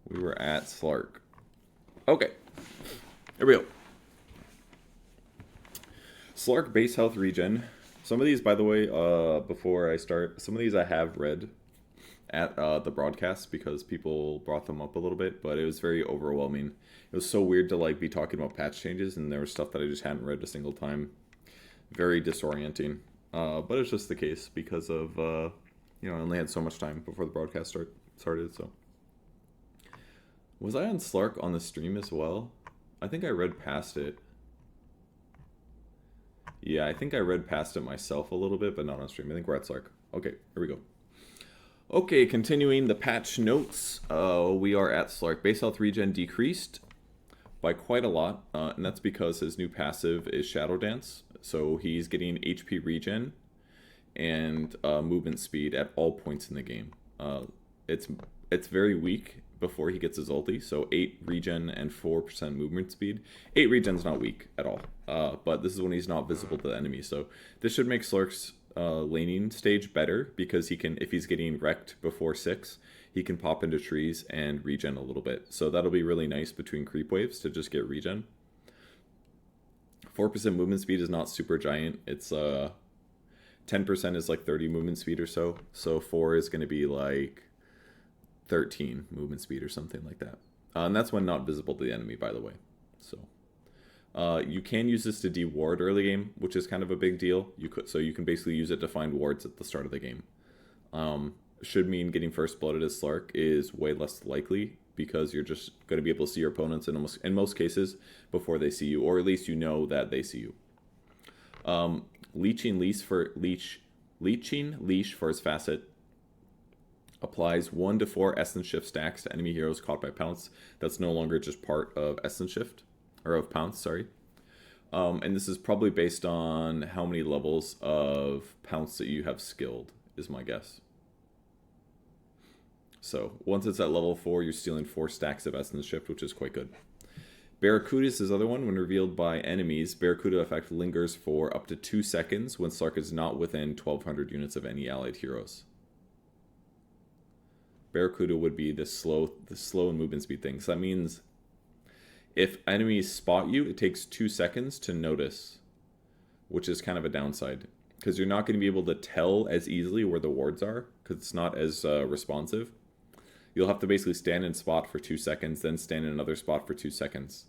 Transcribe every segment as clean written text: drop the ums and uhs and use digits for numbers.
We were at Slark. Okay. Here we go. Slark base health regen. Some of these, by the way, before I start, some of these I have read at the broadcast because people brought them up a little bit, but it was very overwhelming. It was so weird to like be talking about patch changes, and there was stuff that I just hadn't read a single time. Very disorienting. But it's just the case because of, I only had so much time before the broadcast started, so. Was I on Slark on the stream as well? I think I read past it. Yeah, I think I read past it myself a little bit, but not on stream. I think we're at Slark. Okay, here we go. Okay, continuing the patch notes. We are at Slark. Base health regen decreased by quite a lot, and that's because his new passive is Shadow Dance. So he's getting HP regen and movement speed at all points in the game. It's very weak before he gets his ulti, so 8 regen and 4% movement speed. 8 regen's not weak at all, but this is when he's not visible to the enemy, so this should make Slark's laning stage better, because he can, if he's getting wrecked before 6, he can pop into trees and regen a little bit, so that'll be really nice between creep waves to just get regen. 4% movement speed is not super giant. It's 10% is like 30 movement speed or so, so 4 is going to be like 13 movement speed or something like that. And that's when not visible to the enemy, by the way. So you can use this to de-ward early game, which is kind of a big deal. So you can basically use it to find wards at the start of the game. Should mean getting first blooded as Slark is way less likely, because you're just going to be able to see your opponents in most cases before they see you, or at least you know that they see you. Leeching Leash for his facet applies 1 to 4 Essence Shift stacks to enemy heroes caught by Pounce. That's no longer just part of Essence Shift, or of Pounce, sorry. And this is probably based on how many levels of Pounce that you have skilled, is my guess. So once it's at level 4, you're stealing 4 stacks of Essence Shift, which is quite good. Barracuda is his other one. When revealed by enemies, Barracuda effect lingers for up to 2 seconds when Slark is not within 1200 units of any allied heroes. Barracuda would be the slow and movement speed thing. So that means if enemies spot you, it takes 2 seconds to notice, which is kind of a downside, because you're not going to be able to tell as easily where the wards are, because it's not as responsive. You'll have to basically stand in spot for 2 seconds, then stand in another spot for 2 seconds.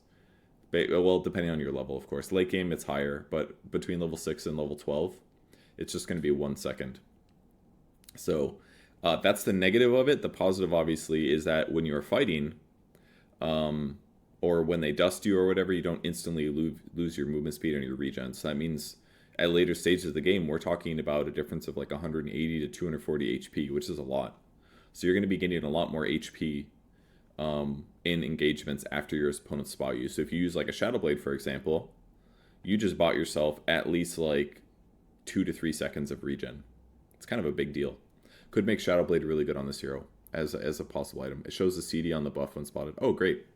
Well, depending on your level, of course. Late game, it's higher, but between level 6 and level 12, it's just going to be 1 second. So that's the negative of it. The positive, obviously, is that when you're fighting, or when they dust you or whatever, you don't instantly lose your movement speed and your regen. So that means at later stages of the game, we're talking about a difference of like 180 to 240 HP, which is a lot. So you're going to be getting a lot more HP in engagements after your opponents spot you. So if you use like a Shadowblade, for example, you just bought yourself at least like 2 to 3 seconds of regen. It's kind of a big deal. Could make Shadowblade really good on this hero as a possible item. It shows the CD on the buff when spotted. Oh, great.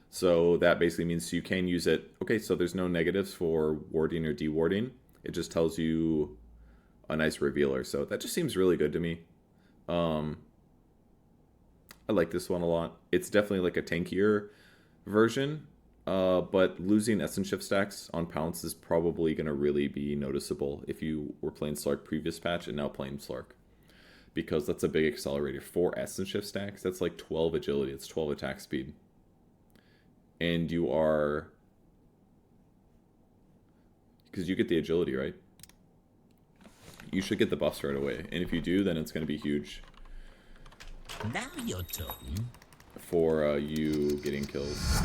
So that basically means you can use it. Okay, so there's no negatives for warding or dewarding. It just tells you a nice revealer. So that just seems really good to me. I like this one a lot. It's definitely like a tankier version, but losing Essence Shift stacks on Pounce is probably going to really be noticeable if you were playing Slark previous patch and now playing Slark, because that's a big accelerator. 4 Essence Shift stacks, that's like 12 agility, it's 12 attack speed. And you are... because you get the agility, right? You should get the buffs right away. And if you do, then it's going to be huge. Now you're talking. For you getting kills.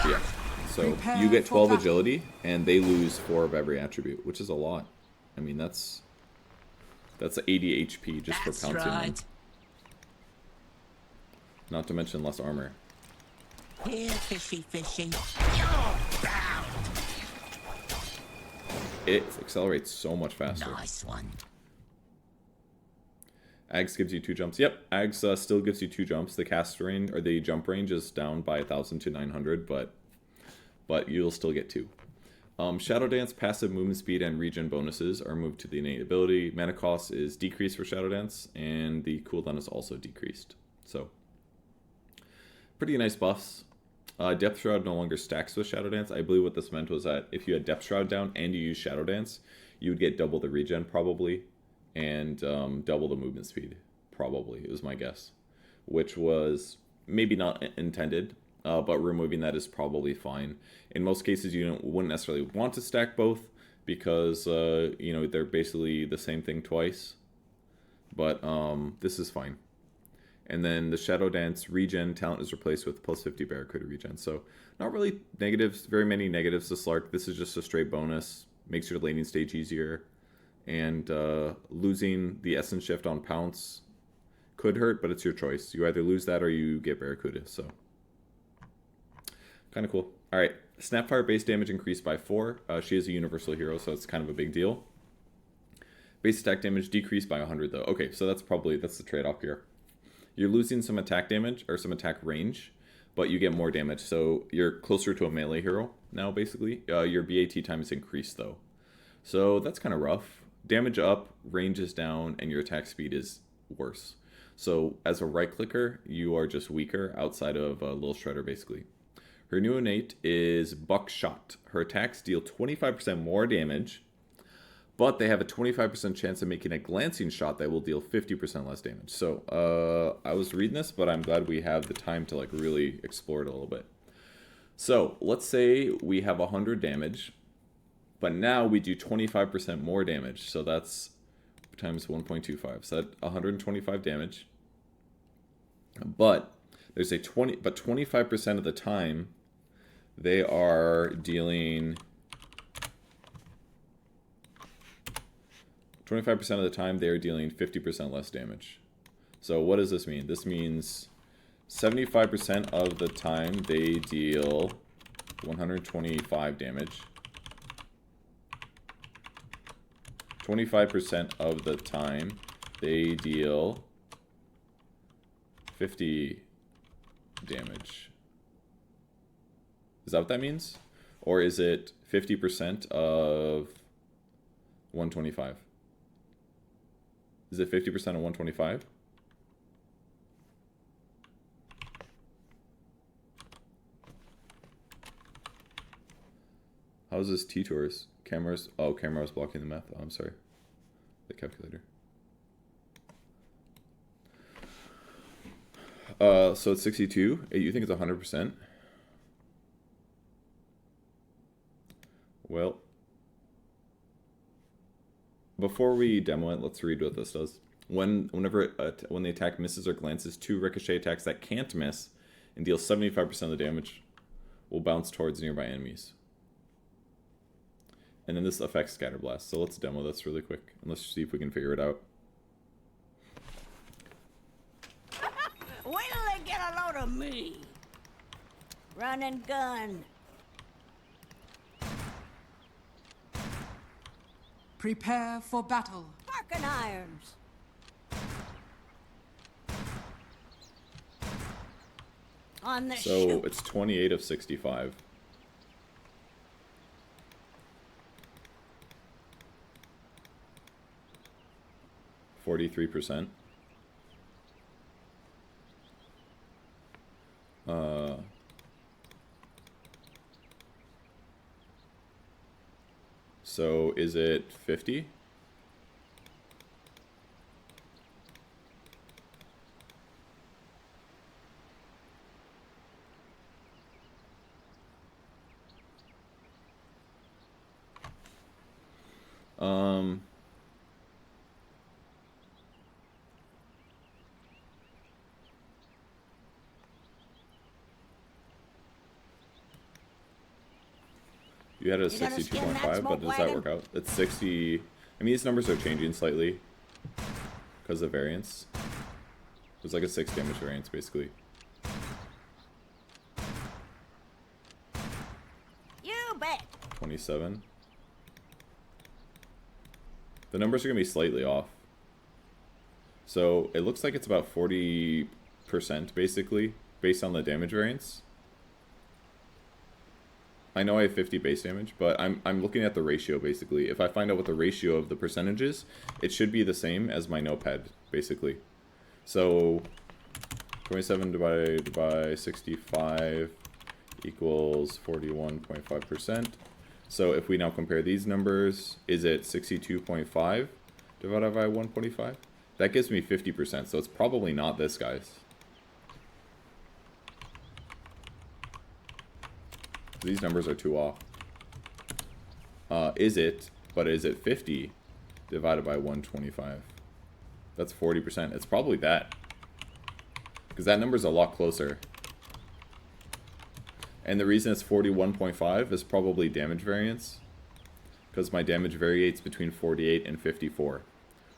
Yeah. So you get 12 agility, and they lose 4 of every attribute, which is a lot. I mean, that's 80 HP just for pouncing them. Not to mention less armor. Here, fishy, fishy. It accelerates so much faster. Nice one. Ags gives you 2 jumps. Yep, Ags still gives you 2 jumps. The cast range, or the jump range, is down by 1,000 to 900, but you'll still get 2. Shadow Dance passive movement speed and regen bonuses are moved to the innate ability. Mana cost is decreased for Shadow Dance, and the cooldown is also decreased. So, pretty nice buffs. Depth Shroud no longer stacks with Shadow Dance. I believe what this meant was that if you had Depth Shroud down and you use Shadow Dance, you would get double the regen probably, and double the movement speed probably, is my guess. Which was maybe not intended, but removing that is probably fine. In most cases, you wouldn't necessarily want to stack both because, you know, they're basically the same thing twice. But this is fine. And then the Shadow Dance regen talent is replaced with plus 50 Barracuda regen. So not really negatives, very many negatives to Slark. This is just a straight bonus. Makes your laning stage easier. And losing the Essence Shift on Pounce could hurt, but it's your choice. You either lose that or you get Barracuda. So kind of cool. All right. Snapfire base damage increased by 4. She is a universal hero, so it's kind of a big deal. Base attack damage decreased by 100 though. Okay, so that's the trade-off here. You're losing some attack damage, or some attack range, but you get more damage. So you're closer to a melee hero now, basically. Your BAT time is increased, though. So that's kind of rough. Damage up, range is down, and your attack speed is worse. So as a right-clicker, you are just weaker outside of Lil Shredder, basically. Her new innate is Buckshot. Her attacks deal 25% more damage, but they have a 25% chance of making a glancing shot that will deal 50% less damage. So, I was reading this, but I'm glad we have the time to like really explore it a little bit. So, let's say we have 100 damage, but now we do 25% more damage. So that's times 1.25. So that's 125 damage. But there's a 25% of the time they are dealing 25% of the time they are dealing 50% less damage. So what does this mean? This means 75% of the time they deal 125 damage. 25% of the time they deal 50 damage. Is that what that means? Or is it 50% of 125? Is it 50% of 125? How is this T-Tours? Cameras? Oh, camera was blocking the math. Oh, I'm sorry. The calculator. So it's 62. You think it's 100%? Well, before we demo it, let's read what this does. When the attack misses or glances, 2 ricochet attacks that can't miss and deal 75% of the damage will bounce towards nearby enemies. And then this affects Scatter Blast. So let's demo this really quick and let's see if we can figure it out. Wait till they get a load of me. Run and gun. Prepare for battle. Sparking irons. On the So shoot. it's 28 of 65. %. So is it 50? You had it at 62.5, but does that work out? It's 60. I mean, these numbers are changing slightly because of variance. There's like a 6 damage variance, basically. You bet. 27. The numbers are going to be slightly off. So it looks like it's about 40%, basically, based on the damage variance. I know I have 50 base damage, but I'm looking at the ratio, basically. If I find out what the ratio of the percentage is, it should be the same as my notepad, basically. So, 27 divided by 65 equals 41.5%. So if we now compare these numbers, is it 62.5 divided by 125? That gives me 50%, so it's probably not this, guys. These numbers are too off. Is it 50 divided by 125? That's 40%. It's probably that. Because that number's a lot closer. And the reason it's 41.5 is probably damage variance. Because my damage variates between 48 and 54.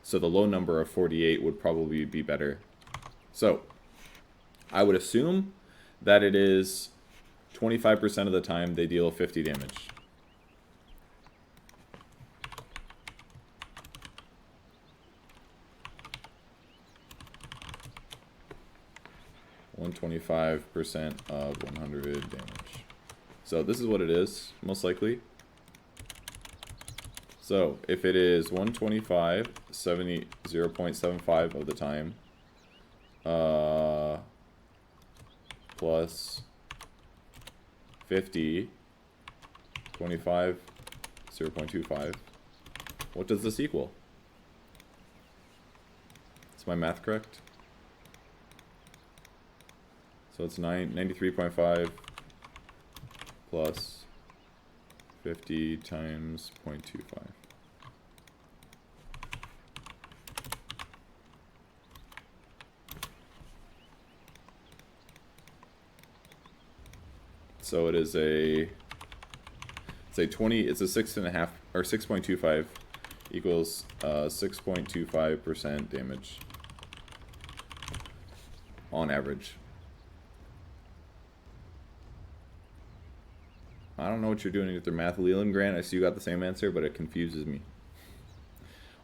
So the low number of 48 would probably be better. So, I would assume that it is 25% of the time they deal 50 damage. (125% of 100 damage). So this is what it is, most likely. So if it is 125, 0.75 of the time, plus 50, 25, 0.25. What does this equal? Is my math correct? So it's 93.5 plus 50 times 0.25. So it is a 6.5 or 6.25 equals 6.25% damage on average. I don't know what you're doing with your math, Leland Grant. I see you got the same answer, but it confuses me.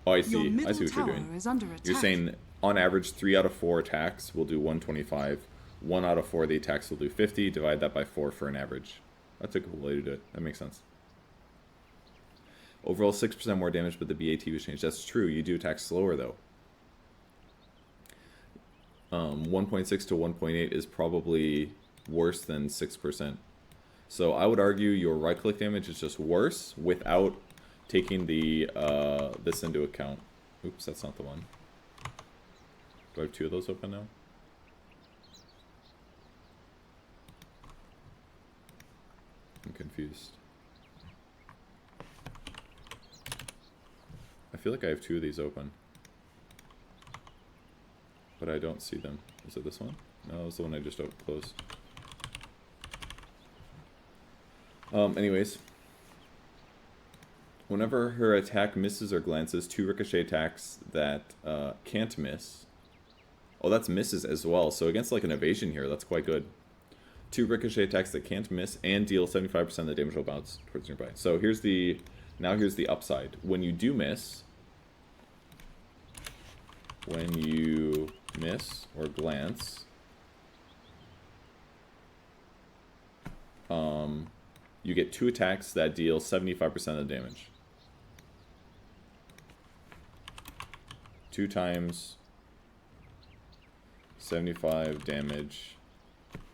Oh, I see. I see what you're doing. Is under attack. You're saying on average 3 out of 4 attacks will do 125. 1 out of 4 of the attacks will do 50. Divide that by 4 for an average. That's a cool way to do it. That makes sense. Overall 6% more damage, but the BAT was changed. That's true. You do attack slower though. 1.6 to 1.8 is probably worse than 6%. So I would argue your right-click damage is just worse without taking the this into account. Oops, that's not the one. Do I have 2 of those open now? I'm confused. I feel like I have 2 of these open. But I don't see them. Is it this one? No, it's the one I just closed. Anyways. Whenever her attack misses or glances, 2 ricochet attacks that can't miss. Oh, that's misses as well. So against like an evasion here, that's quite good. 2 ricochet attacks that can't miss and deal 75% of the damage will bounce towards nearby. So here's the upside. When you do miss, or glance, you get 2 attacks that deal 75% of the damage. 2 times 75 damage,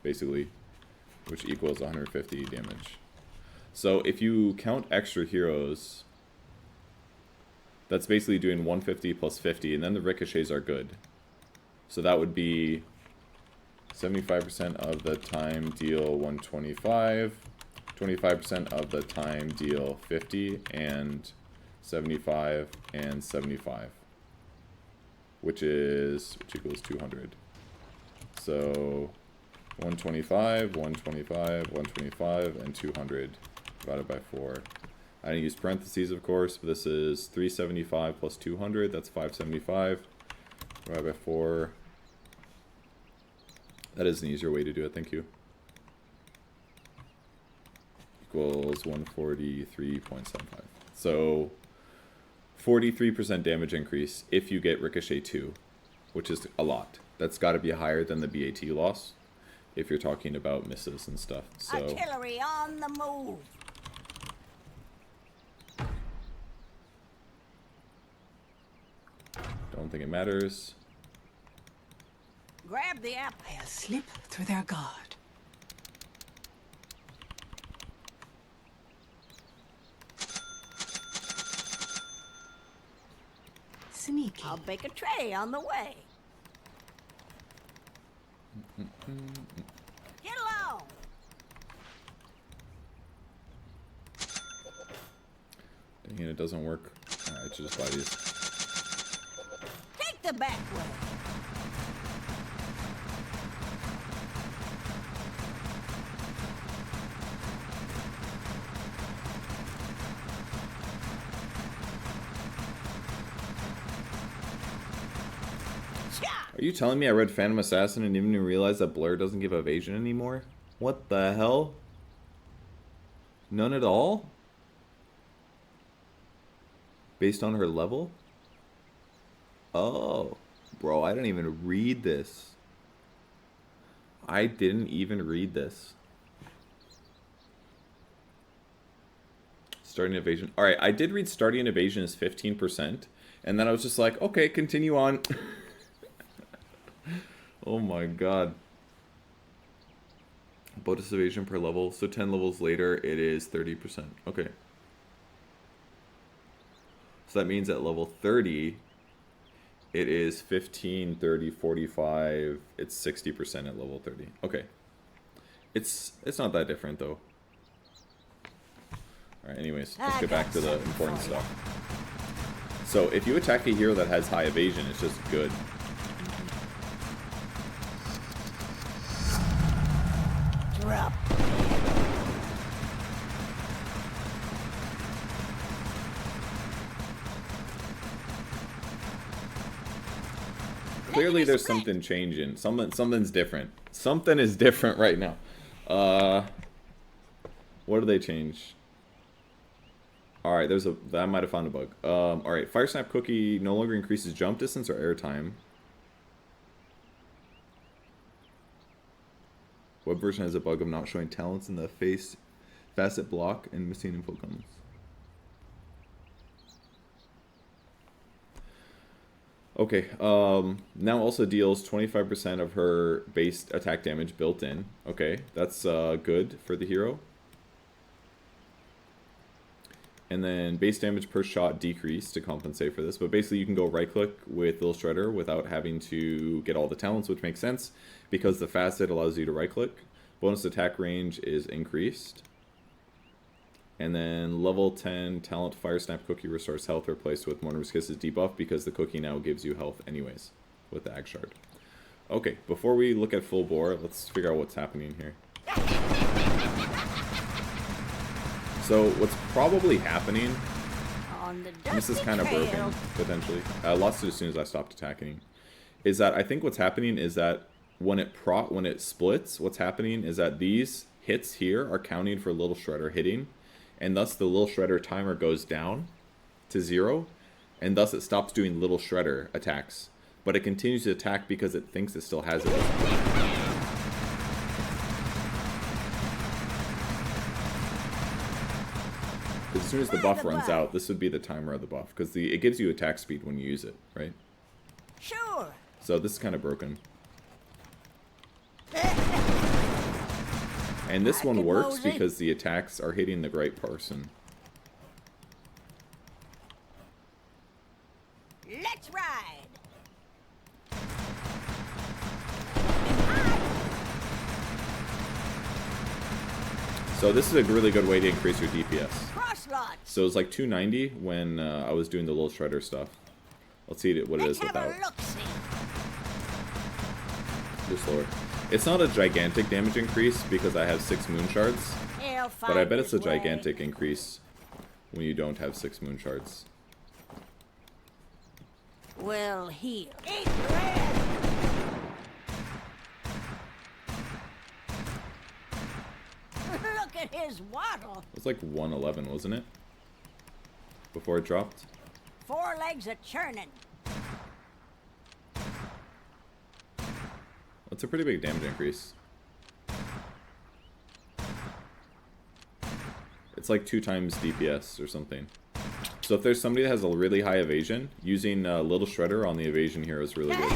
basically, which equals 150 damage. So if you count extra heroes, that's basically doing 150 plus 50, and then the ricochets are good. So that would be 75% of the time deal 125, 25% of the time deal 50, and 75 and 75, which equals 200. So 125, 125, 125, and 200 divided by 4. I didn't use parentheses, of course, but this is 375 plus 200. That's 575 divided by 4. That is an easier way to do it. Thank you. Equals 143.75. So 43% damage increase if you get Ricochet 2, which is a lot. That's got to be higher than the BAT loss. if you're talking about misses and stuff. So Artillery on the move. don't think it matters. Grab the apple. I'll slip through their guard. Sneaky. I'll bake a tray on the way. Get along. Dang it, it doesn't work. Alright, just buy these. Take the back way. Are you telling me I read Phantom Assassin and didn't even realize that Blur doesn't give evasion anymore? What the hell? None at all? Based on her level? Oh. Bro, I didn't even read this. I didn't even read this. Starting evasion. Alright, I did read starting evasion is 15%. And then I was just like, okay, continue on. Oh my god. Bonus evasion per level. So 10 levels later, it is 30%. Okay. So that means at level 30, it is 15, 30, 45. It's 60% at level 30. Okay. It's not that different, though. Alright, anyways. Let's get back to the important stuff. So if you attack a hero that has high evasion, it's just good. Drop. Clearly there's something changing. Something's different. Something is different right now. What do they change? Alright, I might have found a bug. Alright, Fire Snap Cookie no longer increases jump distance or air time. Web version has a bug of not showing talents in the face, facet block, and missing info comes. Okay, now also deals 25% of her base attack damage built in. Okay, that's good for the hero. And then base damage per shot decreased to compensate for this. But basically you can go right click with Little Shredder without having to get all the talents, which makes sense because the facet allows you to right click. Bonus attack range is increased. And then level 10 talent Fire Snap Cookie restores health replaced with Mourner's Kiss's debuff because the cookie now gives you health anyways with the Ag Shard. Okay, before we look at full bore, let's figure out what's happening here. So what's probably happening, On the and this is dusty kind of trail. broken, potentially. I lost it as soon as I stopped attacking. Is that I think what's happening is that when it splits, what's happening is that these hits here are counting for Little Shredder hitting, and thus the Little Shredder timer goes down to 0, and thus it stops doing Little Shredder attacks. But it continues to attack because it thinks it still has it. As soon as the buff runs out, this would be the timer of the buff, because it gives you attack speed when you use it, right? Sure. So this is kind of broken. And this one could works mosey. because the attacks are hitting the right person. Let's ride. So this is a really good way to increase your DPS. Cross lots. So it's like 290 when I was doing the Little Shredder stuff. Let's see what it Let's is have without. a look-see. Just lower. It's not a gigantic damage increase because I have 6 moon shards, He'll but I find bet it's a his way. gigantic increase when you don't have 6 moon shards. We'll heal. Eat bread. Look at his waddle. It was like 111, wasn't it? Before it dropped? 4 legs a churning. That's a pretty big damage increase. It's like 2 times DPS or something. So if there's somebody that has a really high evasion, using Little Shredder on the evasion hero is really good.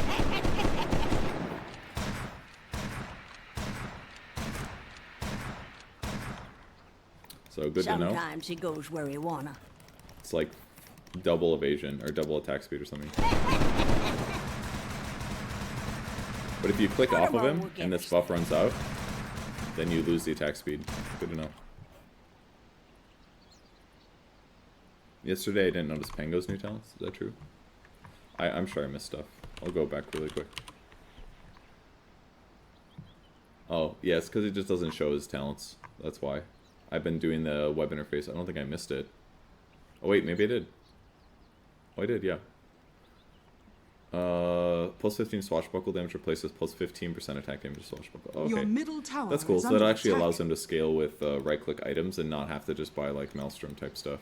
So good to know. Sometimes he goes where he wanna. It's like double evasion or double attack speed or something. But if you click off of him and this buff runs out, then you lose the attack speed. Good to know. Yesterday I didn't notice Pango's new talents. Is that true? I'm sure I missed stuff. I'll go back really quick. Oh, yeah, it's because it just doesn't show his talents. That's why. I've been doing the web interface. I don't think I missed it. Oh wait, maybe I did. Oh, I did, yeah. Plus 15 swashbuckle damage replaces plus 15% attack damage to swashbuckle. Oh, okay. Your middle tower That's cool. is So that under actually attack. allows him to scale with right-click items and not have to just buy like Maelstrom type stuff.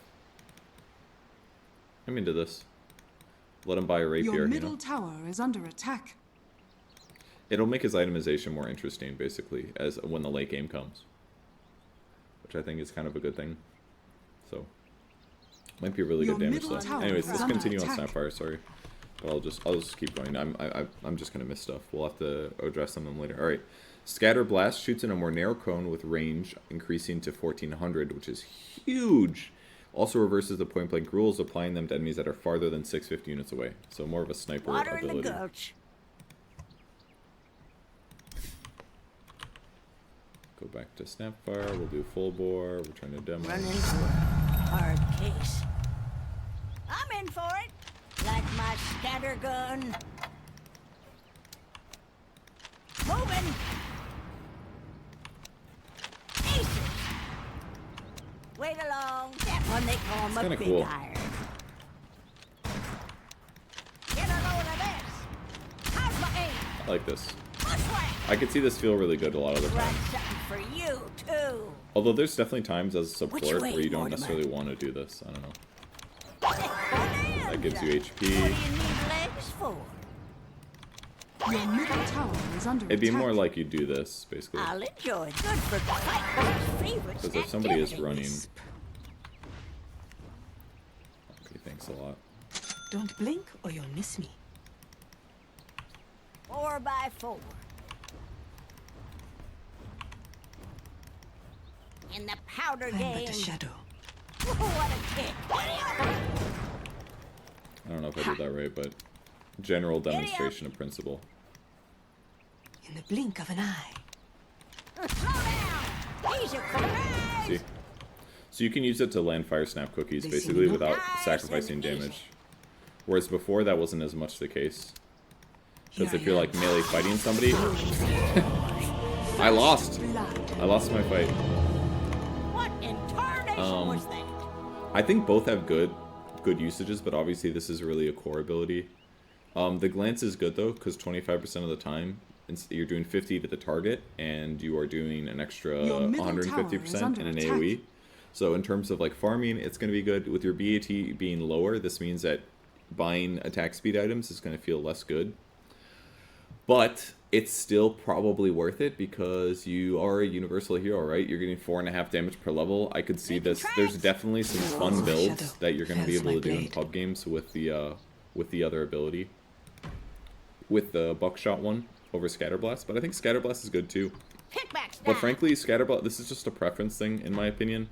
I'm into this. Let him buy a rapier. Your middle you know? tower is under attack. It'll make his itemization more interesting, basically, as when the late game comes, which I think is kind of a good thing. So, might be a really Your good damage middle though. tower Anyways, is let's under continue on attack. Snapfire. Sorry, but I'll just keep going. I'm just gonna miss stuff. We'll have to address some of them later. All right, Scatter Blast shoots in a more narrow cone with range increasing to 1400, which is huge. Also reverses the point blank rules, applying them to enemies that are farther than 650 units away. So more of a sniper Water in the ability. gulch. Go back to Snapfire. We'll do full bore. We're trying to demo. Run into a hard case. I'm in for it. Like my scatter gun. Moving. Aces. Wait along. That one they call him a kinda big cool. iron. Get a load of this. How's my aim? I like this. Bushwhack. I could see this feel really good a lot of the Right, time. something for you too. Although there's definitely times as a support Which way, where you don't Mortimer? necessarily want to do this. I don't know. That gives you HP. What do you need legs for? Your middle tower is under It'd be attack. more like you do this, basically. I'll enjoy it. Good for fighting favorites. Because if somebody is running... activities. Okay, thanks a lot. Don't blink or you'll miss me. 4x4. In the powder I'm game. but a shadow. What a kick. I don't know if I did that right, but... General demonstration of principle. In the blink of an eye. Slow down. He's a surprise. See? So you can use it to land fire snap cookies, They basically, seem without nice sacrificing and easy. damage. Whereas before, that wasn't as much the case. Because Here if I you're am. like melee fighting somebody... I lost! Blood. I lost my fight. What in tarnation was that? I think both have good usages, but obviously this is really a core ability. The glance is good though, because 25% of the time you're doing 50 to the target, and you are doing an extra Your middle tower is 150% under in an attack. AoE. So in terms of like farming, it's going to be good. With your BAT being lower, this means that buying attack speed items is going to feel less good. But it's still probably worth it because you are a universal hero, right? You're getting 4.5 damage per level. I could see this. There's definitely some fun builds Shadow that you're going to be fells able my to do in blade. pub games with the other ability, with the buckshot one over Scatterblast. But I think Scatterblast is good too. Kickback style. But frankly, Scatterblast, this is just a preference thing in my opinion.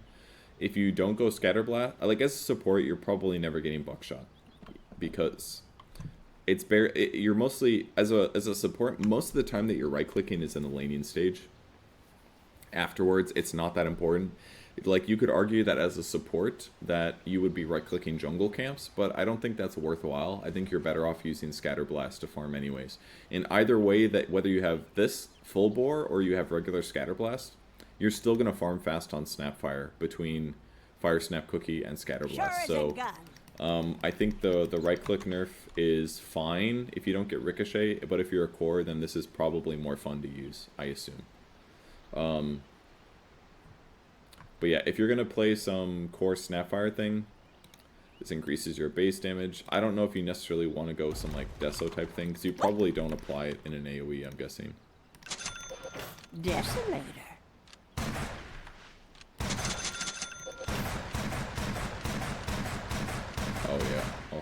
If you don't go Scatterblast, like as a support, you're probably never getting buckshot because it's you're mostly as a support. Most of the time that you're right clicking is in the laning stage. Afterwards, it's not that important. Like you could argue that as a support that you would be right clicking jungle camps, but I don't think that's worthwhile. I think you're better off using Scatterblast to farm anyways. In either way, that whether you have this full bore or you have regular Scatterblast, you're still gonna farm fast on Snapfire between Fire Snap Cookie and Scatterblast. Sure as a So gun. I think the right click nerf is fine if you don't get Ricochet, but if you're a core, then this is probably more fun to use, I assume. But yeah, if you're going to play some core Snapfire thing, this increases your base damage. I don't know if you necessarily want to go some like Deso type thing, because you probably don't apply it in an AoE, I'm guessing. Desolator.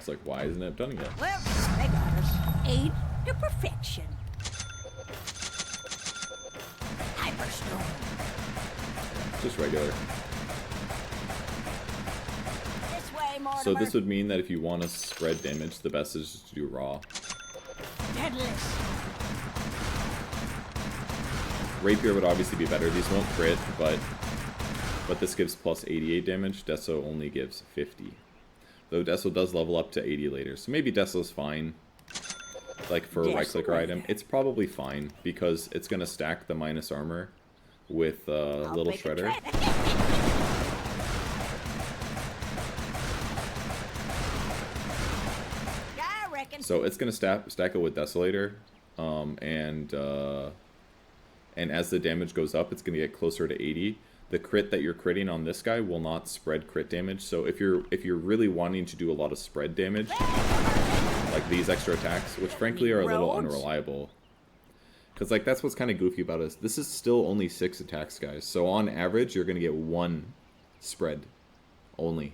was like, why isn't it done yet? Well, they got us. Aid to perfection. Hyperstorm. Just regular. This way, Mortimer. So this would mean that if you want to spread damage, the best is just to do raw. Deadless. Rapier would obviously be better. These won't crit, but this gives plus 88 damage. Deso only gives 50. Though Deso does level up to 80 later. So maybe Deso's fine. Like for a right-clicker item. It's probably fine because it's going to stack the minus armor with Little Shredder. I reckon. So it's going to stack it with Desolator. And as the damage goes up, it's going to get closer to 80. The crit that you're critting on this guy will not spread crit damage. So if you're really wanting to do a lot of spread damage, like these extra attacks, which frankly are a little unreliable, because like that's what's kind of goofy about us. This is still only 6 attacks, guys. So on average, you're gonna get 1 spread only,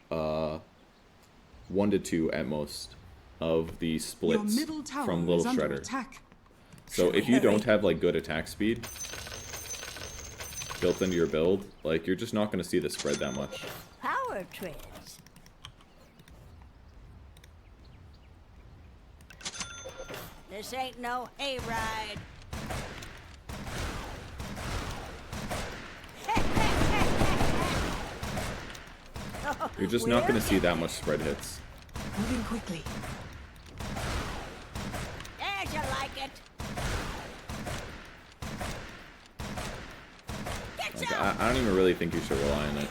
1 to 2 at most of the splits from Little Shredder. So if you don't have like good attack speed built into your build, like you're just not going to see the spread that much. Power treads. This ain't no hayride. You're just not going to see that much spread hits. Moving quickly. As you like it. Get Like, some. I don't even really think you should rely on it.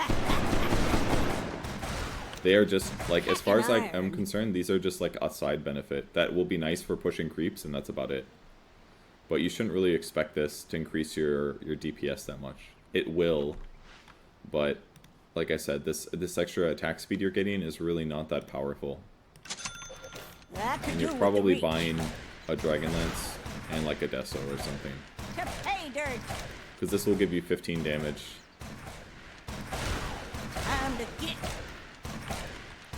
They are just, like, as far as I'm concerned, these are just, like, a side benefit that will be nice for pushing creeps, and that's about it. But you shouldn't really expect this to increase your DPS that much. It will, but, like I said, this extra attack speed you're getting is really not that powerful. And you're probably buying a Dragon Lance and, like, a Deso or something. To pay dirt. Because this will give you 15 damage. Time to get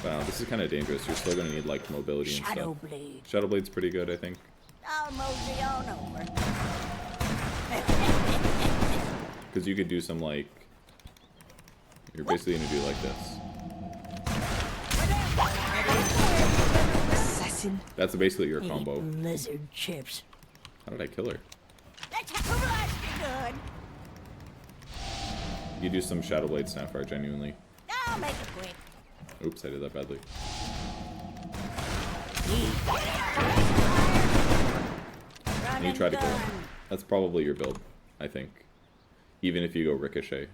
Wow, this is kind of dangerous. You're still going to need, like, mobility and stuff. Shadowblade. Shadowblade's pretty good, I think. I'll mosey on over. Because you could do some, like... You're basically going to do like this. Assassin. That's basically your combo. Lizard chips. How did I kill her? That's how blast good. You do some Shadowblade Snapfire, genuinely. I'll make it quick. Oops, I did that badly. And you tried to kill him. That's probably your build, I think. Even if you go Ricochet.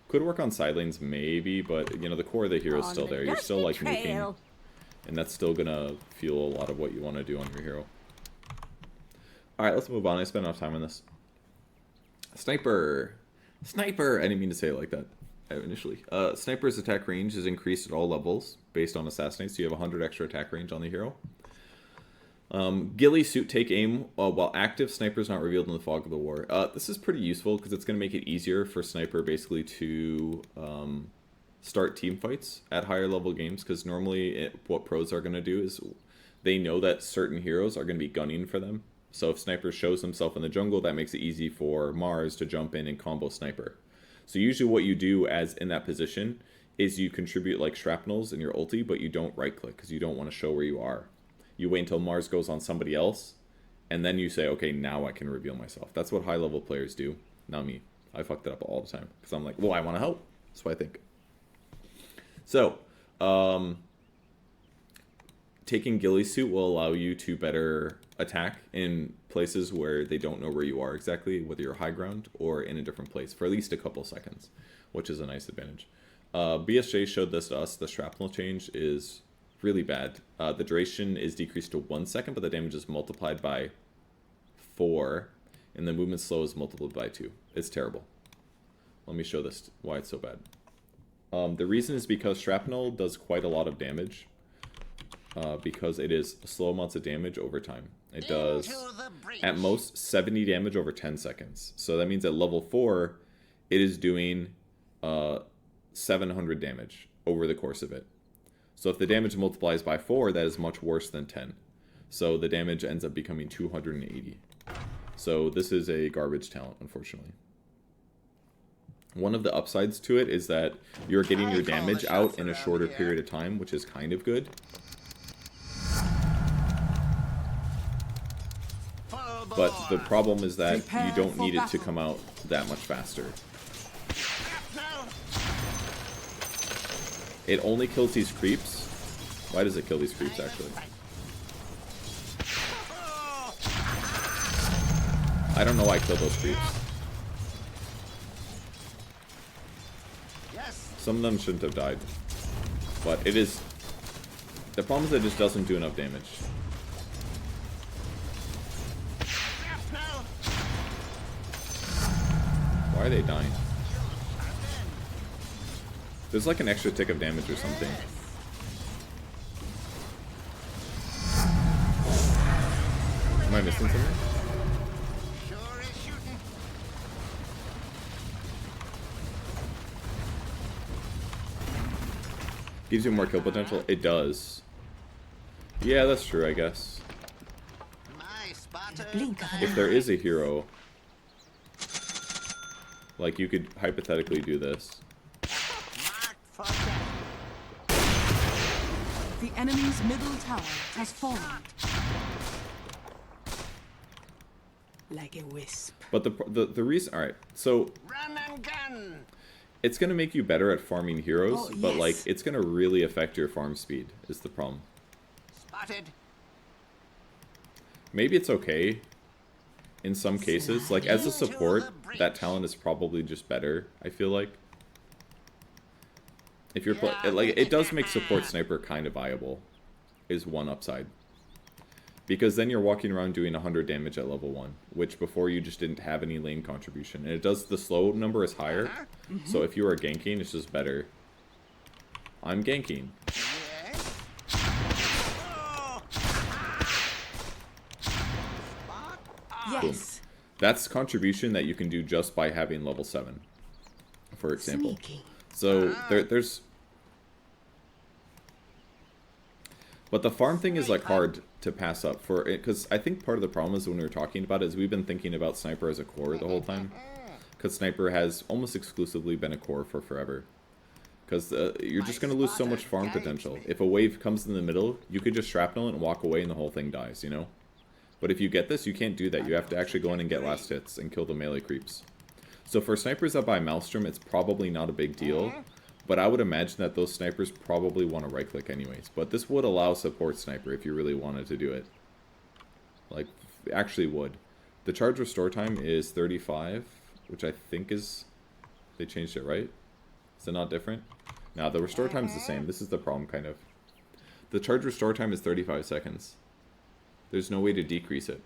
Could work on side lanes, maybe, but, you know, the core of the hero is still there. You're still, like, nuking. And that's still gonna fuel a lot of what you want to do on your hero. Alright, let's move on. I spent enough time on this. Sniper! Sniper! I didn't mean to say it like that initially. Sniper's attack range is increased at all levels based on assassinate, so you have 100 extra attack range on the hero. Ghillie suit take aim while active. Sniper is not revealed in the fog of the war. This is pretty useful because it's going to make it easier for Sniper basically to start team fights at higher level games, because normally what pros are going to do is they know that certain heroes are going to be gunning for them. So if Sniper shows himself in the jungle, that makes it easy for Mars to jump in and combo Sniper. So usually what you do as in that position is you contribute like shrapnels in your ulti, but you don't right click because you don't want to show where you are. You wait until Mars goes on somebody else, and then you say, okay, now I can reveal myself. That's what high level players do, not me. I fucked it up all the time because I'm like, well, I want to help. That's what I think. So, taking Ghillie suit will allow you to better attack in places where they don't know where you are exactly, whether you're high ground or in a different place, for at least a couple seconds, which is a nice advantage. BSJ showed this to us. The shrapnel change is really bad. The duration is decreased to 1 second, but the damage is multiplied by 4, and the movement slow is multiplied by 2. It's terrible. Let me show this, why it's so bad. The reason is because shrapnel does quite a lot of damage, because it is slow amounts of damage over time. It does at most 70 damage over 10 seconds. So that means at level 4, it is doing 700 damage over the course of it. So if the damage multiplies by 4, that is much worse than 10. So the damage ends up becoming 280. So this is a garbage talent, unfortunately. One of the upsides to it is that you're getting your damage out in a shorter period of time, which is kind of good. But the problem is that you don't need it to come out that much faster. It only kills these creeps. Why does it kill these creeps, actually? I don't know why I killed those creeps. Some of them shouldn't have died. But it is... The problem is that it just doesn't do enough damage. Why are they dying? There's like an extra tick of damage or something. Am I missing something? Gives you more kill potential? It does. Yeah, that's true, I guess. If there is a hero, like, you could hypothetically do this. The enemy's middle tower has fallen. Like a wisp. But the reason... Alright, so... Run and gun. It's going to make you better at farming heroes, Oh, but, yes. like, it's going to really affect your farm speed, is the problem. Spotted. Maybe it's okay in some cases. Like, as a support, that talent is probably just better, I feel like. If you're like, it does make support sniper kind of viable, is one upside. Because then you're walking around doing 100 damage at level 1, which before you just didn't have any lane contribution. And it does, the slow number is higher, so if you are ganking, it's just better. I'm ganking. Yes. That's contribution that you can do just by having level 7, for example. Sneaky. So there's... But the farm thing is, like, hard to pass up for it, because I think part of the problem is when we were talking about it is we've been thinking about Sniper as a core the whole time. Because Sniper has almost exclusively been a core for forever. Because you're just going to lose so much farm potential. If a wave comes in the middle, you could just shrapnel it and walk away and the whole thing dies, you know? But if you get this, you can't do that. You have to actually go in and get last hits and kill the melee creeps. So for snipers that buy Maelstrom, it's probably not a big deal. But I would imagine that those snipers probably want to right-click anyways. But this would allow support sniper if you really wanted to do it. Like, actually would. The charge restore time is 35, which I think is... They changed it, right? Is it not different? Now, the restore time is the same. This is the problem, kind of. The charge restore time is 35 seconds. There's no way to decrease it.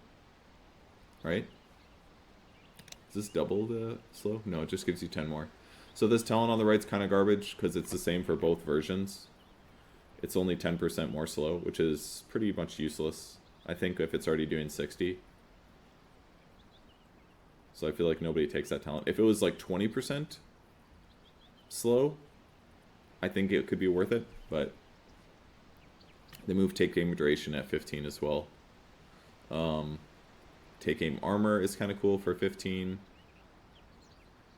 Right? Is this double the slow? No, it just gives you 10 more. So this talent on the right's kind of garbage, because it's the same for both versions. It's only 10% more slow, which is pretty much useless, I think, if it's already doing 60. So I feel like nobody takes that talent. If it was like 20% slow, I think it could be worth it, but they move take aim duration at 15 as well. Take aim armor is kind of cool for 15.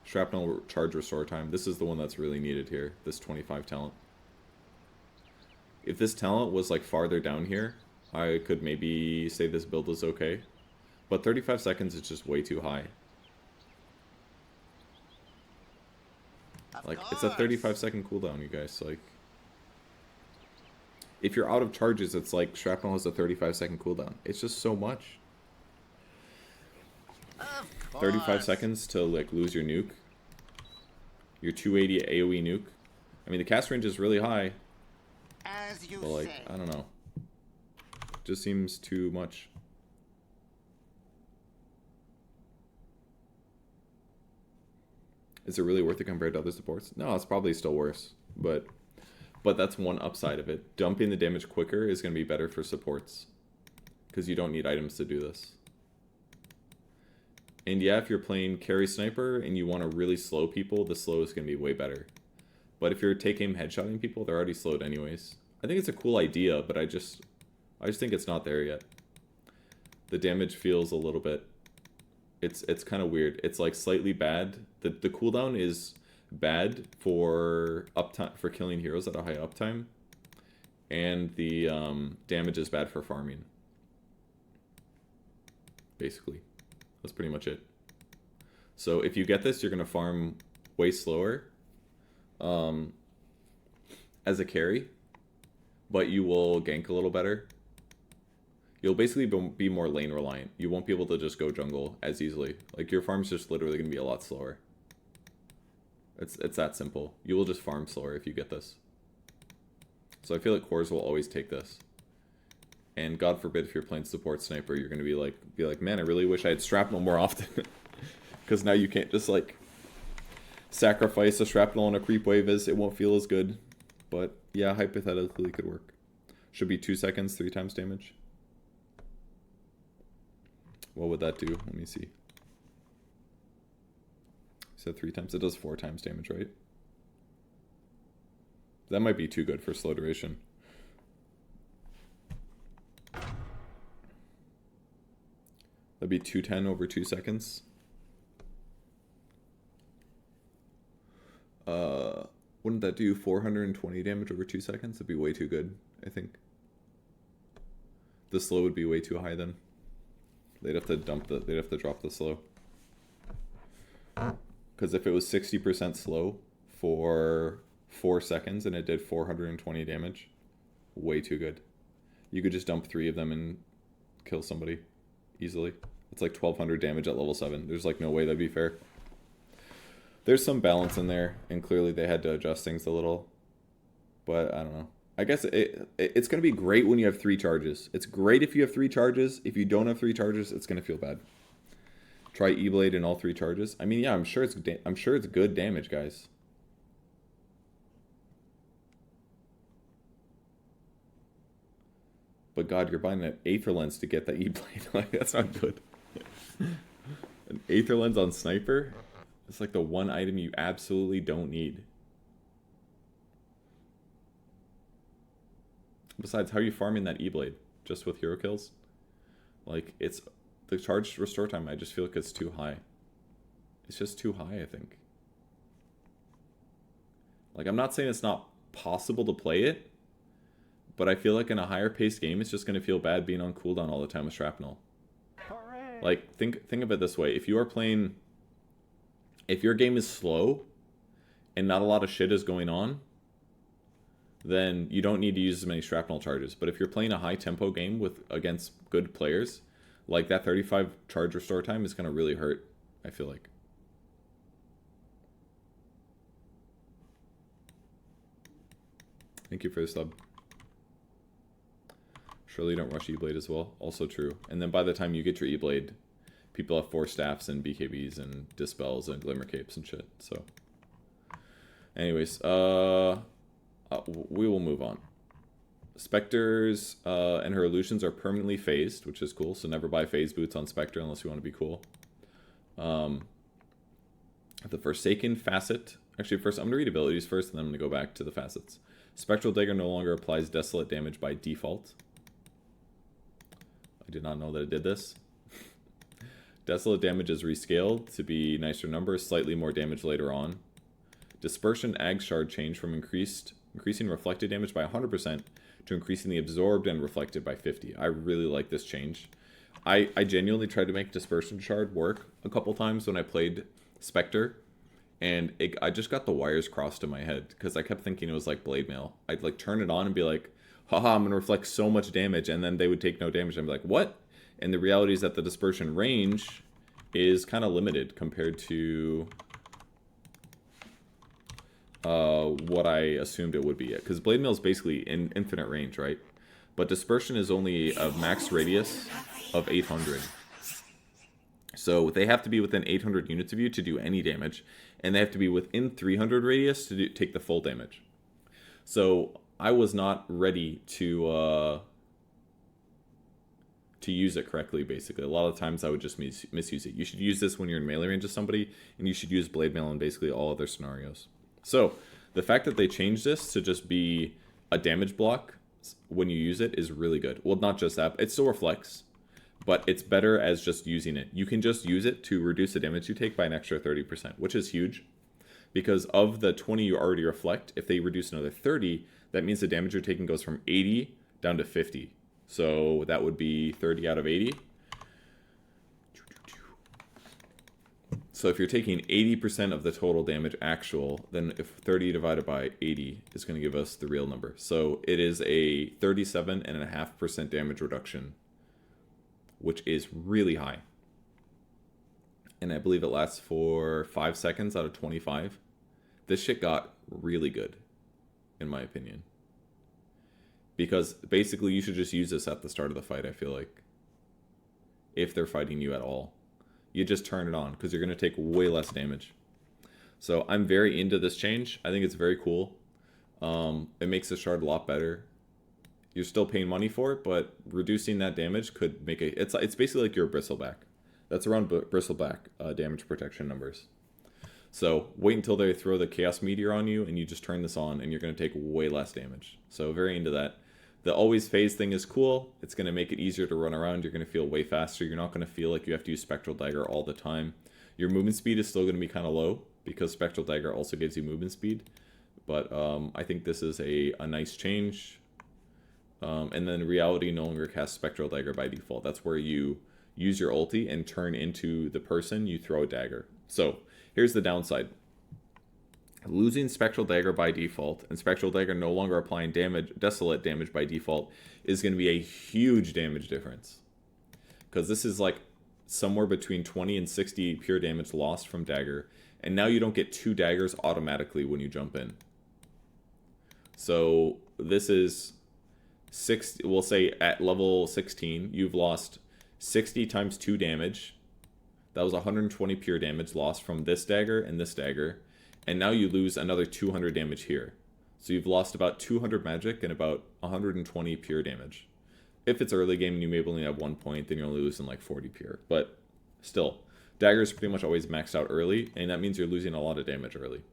Shrapnel charge restore time. This is the one that's really needed here, this 25 talent. If this talent was like farther down here, I could maybe say this build is okay. But 35 seconds is just way too high. Like, it's a 35-second cooldown, you guys. Like, if you're out of charges, it's like Shrapnel has a 35-second cooldown. It's just so much. 35 seconds to, like, lose your nuke. Your 280 AoE nuke. I mean, the cast range is really high. But, like, I don't know. Just seems too much. Is it really worth it compared to other supports? No, it's probably still worse. But that's one upside of it. Dumping the damage quicker is going to be better for supports. Because you don't need items to do this. And yeah, if you're playing carry sniper and you want to really slow people, the slow is going to be way better. But if you're take aim headshotting people, they're already slowed anyways. I think it's a cool idea, but I just think it's not there yet. The damage feels a little bit, it's kind of weird. It's like slightly bad. The cooldown is bad for uptime, for killing heroes at a high uptime, and the damage is bad for farming. Basically, that's pretty much it. So if you get this, you're gonna farm way slower as a carry, but you will gank a little better. You'll basically be more lane reliant. You won't be able to just go jungle as easily. Like, your farm's just literally going to be a lot slower. It's that simple. You will just farm slower if you get this. So I feel like cores will always take this. And God forbid if you're playing support sniper, you're going to be like, man, I really wish I had shrapnel more often. Because now you can't just like sacrifice a shrapnel on a creep wave, as it won't feel as good. But yeah, hypothetically it could work. Should be 2 seconds, 3 times damage. What would that do? Let me see. You said 3 times. It does 4 times damage, right? That might be too good for slow duration. That'd be 210 over 2 seconds. Wouldn't that do 420 damage over 2 seconds? That'd be way too good, I think. The slow would be way too high then. They'd have to drop the slow. Because if it was 60% slow for 4 seconds and it did 420 damage, way too good. You could just dump 3 of them and kill somebody easily. It's like 1200 damage at level 7. There's like no way that'd be fair. There's some balance in there, and clearly they had to adjust things a little. But I don't know. I guess it's going to be great when you have 3 charges. It's great if you have 3 charges. If you don't have 3 charges, it's going to feel bad. Try E-Blade in all 3 charges. I mean, yeah, I'm sure it's good damage, guys. But God, you're buying an Aether Lens to get that E-Blade. Like, that's not good. An Aether Lens on Sniper? It's like the one item you absolutely don't need. Besides, how are you farming that E-Blade? Just with hero kills? Like, it's... The charge restore time, I just feel like it's too high. It's just too high, I think. Like, I'm not saying it's not possible to play it, but I feel like in a higher paced game, it's just going to feel bad being on cooldown all the time with shrapnel. Hooray. Like, think of it this way. If you are playing... If your game is slow, and not a lot of shit is going on, then you don't need to use as many shrapnel charges. But if you're playing a high tempo game against good players, like that 35 charge restore time is going to really hurt, I feel like. Thank you for the sub. Surely you don't rush E-Blade as well. Also true. And then by the time you get your E-Blade, people have 4 staffs and BKBs and dispels and glimmer capes and shit. So, anyways, we will move on. Spectres and her illusions are permanently phased, which is cool. So never buy phase boots on Spectre unless you want to be cool. The Forsaken Facet. Actually, first I'm going to read abilities first, and then I'm going to go back to the facets. Spectral Dagger no longer applies desolate damage by default. I did not know that it did this. Desolate damage is rescaled to be nicer numbers, slightly more damage later on. Dispersion Ag Shard change from increasing reflected damage by 100% to increasing the absorbed and reflected by 50. I really like this change. I genuinely tried to make Dispersion Shard work a couple times when I played Spectre, and I just got the wires crossed in my head because I kept thinking it was like Blade Mail. I'd like turn it on and be like, haha, I'm going to reflect so much damage, and then they would take no damage. I'd be like, what? And the reality is that the dispersion range is kind of limited compared to what I assumed it would be. Because Blade Mail is basically in infinite range, right? But dispersion is only a max radius of 800. So they have to be within 800 units of you to do any damage, and they have to be within 300 radius to take the full damage. So I was not ready to use it correctly, basically. A lot of times I would just misuse it. You should use this when you're in melee range of somebody, and you should use Blade Mail in basically all other scenarios. So the fact that they changed this to just be a damage block when you use it is really good. Well, not just that. It still reflects, but it's better as just using it. You can just use it to reduce the damage you take by an extra 30%, which is huge. Because of the 20 you already reflect, if they reduce another 30, that means the damage you're taking goes from 80 down to 50. So that would be 30 out of 80. So if you're taking 80% of the total damage actual, then if 30 divided by 80 is going to give us the real number. So it is a 37.5% damage reduction, which is really high. And I believe it lasts for 5 seconds out of 25. This shit got really good, in my opinion. Because basically you should just use this at the start of the fight, I feel like. If they're fighting you at all. You just turn it on, because you're going to take way less damage. So I'm very into this change. I think it's very cool. It makes the shard a lot better. You're still paying money for it, but reducing that damage could make it... It's basically like your bristleback. That's around bristleback damage protection numbers. So wait until they throw the Chaos Meteor on you, and you just turn this on, and you're going to take way less damage. So very into that. The always phase thing is cool. It's going to make it easier to run around. You're going to feel way faster. You're not going to feel like you have to use Spectral Dagger all the time. Your movement speed is still going to be kind of low, because Spectral Dagger also gives you movement speed. But I think this is a nice change. And then Reality no longer casts Spectral Dagger by default. That's where you use your ulti and turn into the person you throw a dagger. So here's the downside. Losing Spectral Dagger by default and Spectral Dagger no longer applying damage, desolate damage by default, is going to be a huge damage difference. Because this is like somewhere between 20 and 60 pure damage lost from dagger. And now you don't get 2 daggers automatically when you jump in. So this is 60, we'll say at level 16, you've lost 60 times 2 damage. That was 120 pure damage lost from this dagger and this dagger. And now you lose another 200 damage here. So you've lost about 200 magic and about 120 pure damage. If it's early game and you maybe only have 1 point, then you're only losing like 40 pure. But still, daggers pretty much always maxed out early, and that means you're losing a lot of damage early.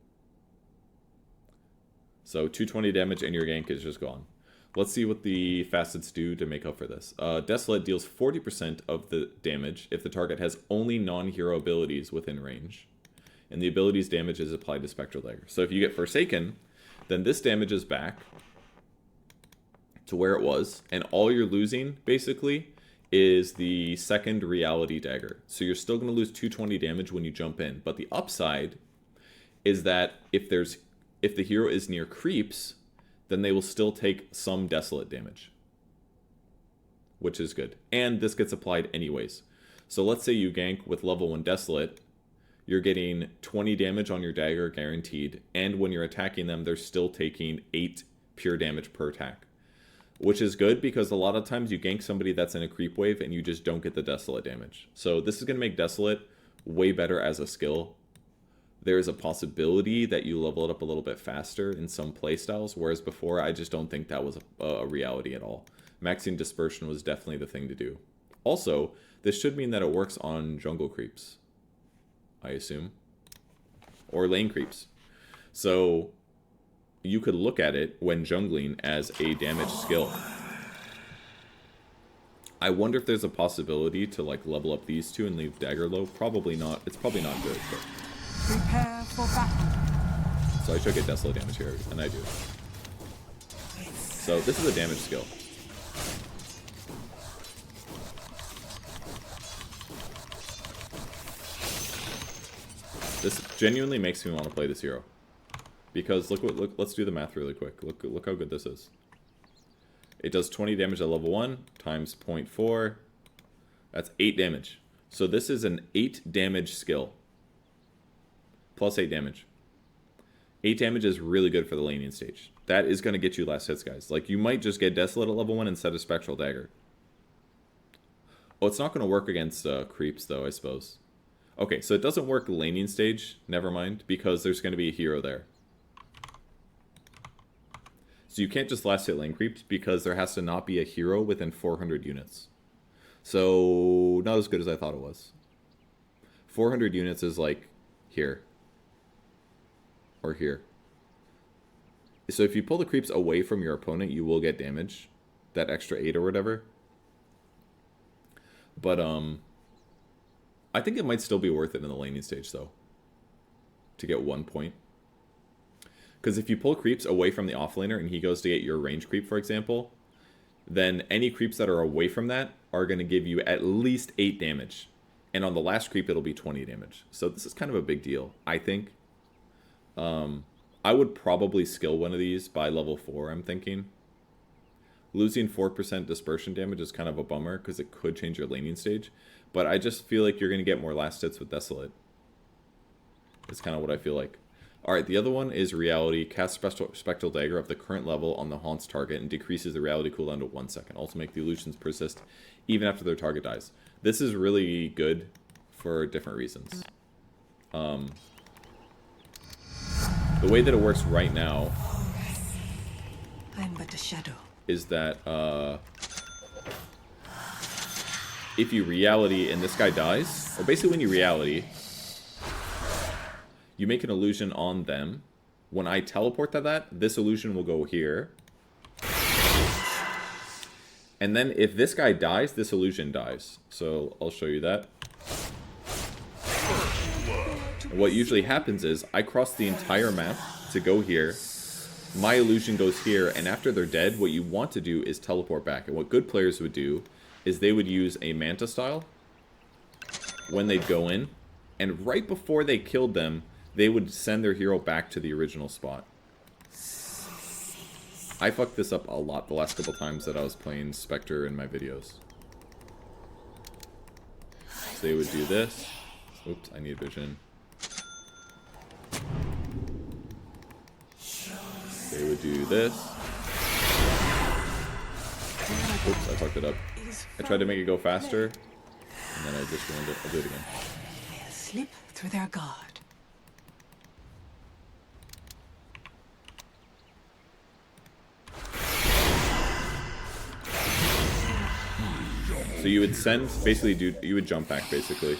So 220 damage and your gank is just gone. Let's see what the facets do to make up for this. Desolate deals 40% of the damage if the target has only non-hero abilities within range. And the ability's damage is applied to Spectral Dagger. So if you get Forsaken, then this damage is back to where it was. And all you're losing, basically, is the second Reality Dagger. So you're still going to lose 220 damage when you jump in. But the upside is that if the hero is near creeps, then they will still take some Desolate damage. Which is good. And this gets applied anyways. So let's say you gank with level 1 Desolate. You're getting 20 damage on your dagger guaranteed, and when you're attacking them, they're still taking 8 pure damage per attack. Which is good, because a lot of times you gank somebody that's in a creep wave, and you just don't get the Desolate damage. So this is going to make Desolate way better as a skill. There is a possibility that you level it up a little bit faster in some playstyles, whereas before, I just don't think that was a reality at all. Maxing Dispersion was definitely the thing to do. Also, this should mean that it works on jungle creeps, I assume, or lane creeps. So you could look at it when jungling as a damage skill. I wonder if there's a possibility to like level up these two and leave dagger low. Probably not. It's probably not good. But... Prepare for battle. So I should get desolate damage here, and I do. So this is a damage skill. This genuinely makes me want to play this hero, because let's do the math really quick. Look how good this is. It does 20 damage at level 1 times 0.4. That's 8 damage. So this is an 8 damage skill. Plus 8 damage. 8 damage is really good for the laning stage. That is going to get you less hits, guys. Like, you might just get Desolate at level 1 instead of Spectral Dagger. Oh, it's not going to work against creeps, though, I suppose. Okay, so it doesn't work laning stage, never mind, because there's going to be a hero there. So you can't just last hit lane creeps, because there has to not be a hero within 400 units. So, not as good as I thought it was. 400 units is like here. Or here. So if you pull the creeps away from your opponent, you will get damage. That extra 8 or whatever. But, I think it might still be worth it in the laning stage, though. To get 1 point. Because if you pull creeps away from the offlaner and he goes to get your range creep, for example, then any creeps that are away from that are going to give you at least 8 damage. And on the last creep, it'll be 20 damage. So this is kind of a big deal, I think. I would probably skill one of these by level 4, I'm thinking. Losing 4% dispersion damage is kind of a bummer because it could change your laning stage. But I just feel like you're going to get more last hits with Desolate. That's kind of what I feel like. Alright, the other one is Reality. Cast Spectral Dagger of the current level on the Haunt's target and decreases the Reality cooldown to 1 second. Also make the illusions persist even after their target dies. This is really good for different reasons. The way that it works right now I'm but a shadow. Is that if you Reality and this guy dies, or basically when you Reality, you make an illusion on them. When I teleport to that, this illusion will go here. And then if this guy dies, this illusion dies. So I'll show you that. And what usually happens is I cross the entire map to go here. My illusion goes here, and after they're dead, what you want to do is teleport back. And what good players would do is they would use a Manta style when they'd go in, and right before they killed them, they would send their hero back to the original spot. I fucked this up a lot the last couple times that I was playing Spectre in my videos. So they would do this. Oops, I need vision. They would do this. Oops, I fucked it up. I tried to make it go faster, and then I just ruined it. I'll do it again. They'll slip through their guard. So you would send, basically, you would jump back, basically.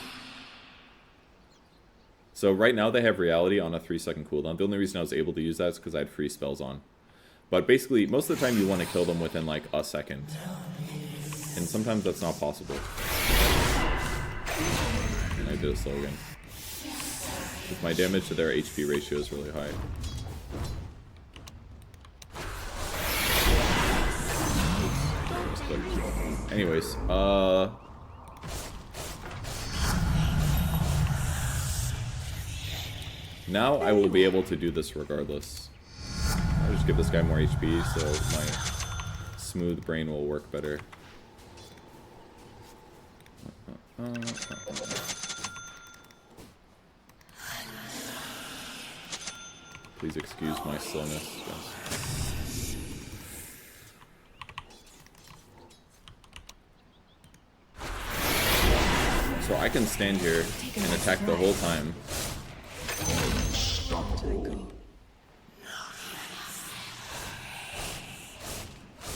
So right now they have Reality on a 3-second cooldown. The only reason I was able to use that is because I had free spells on. But basically, most of the time you want to kill them within like a second. And sometimes that's not possible. And I did it slow again. Because my damage to their HP ratio is really high. Anyways, now I will be able to do this regardless. I'll just give this guy more HP so my smooth brain will work better. Please excuse my slowness, guys. So I can stand here and attack the whole time.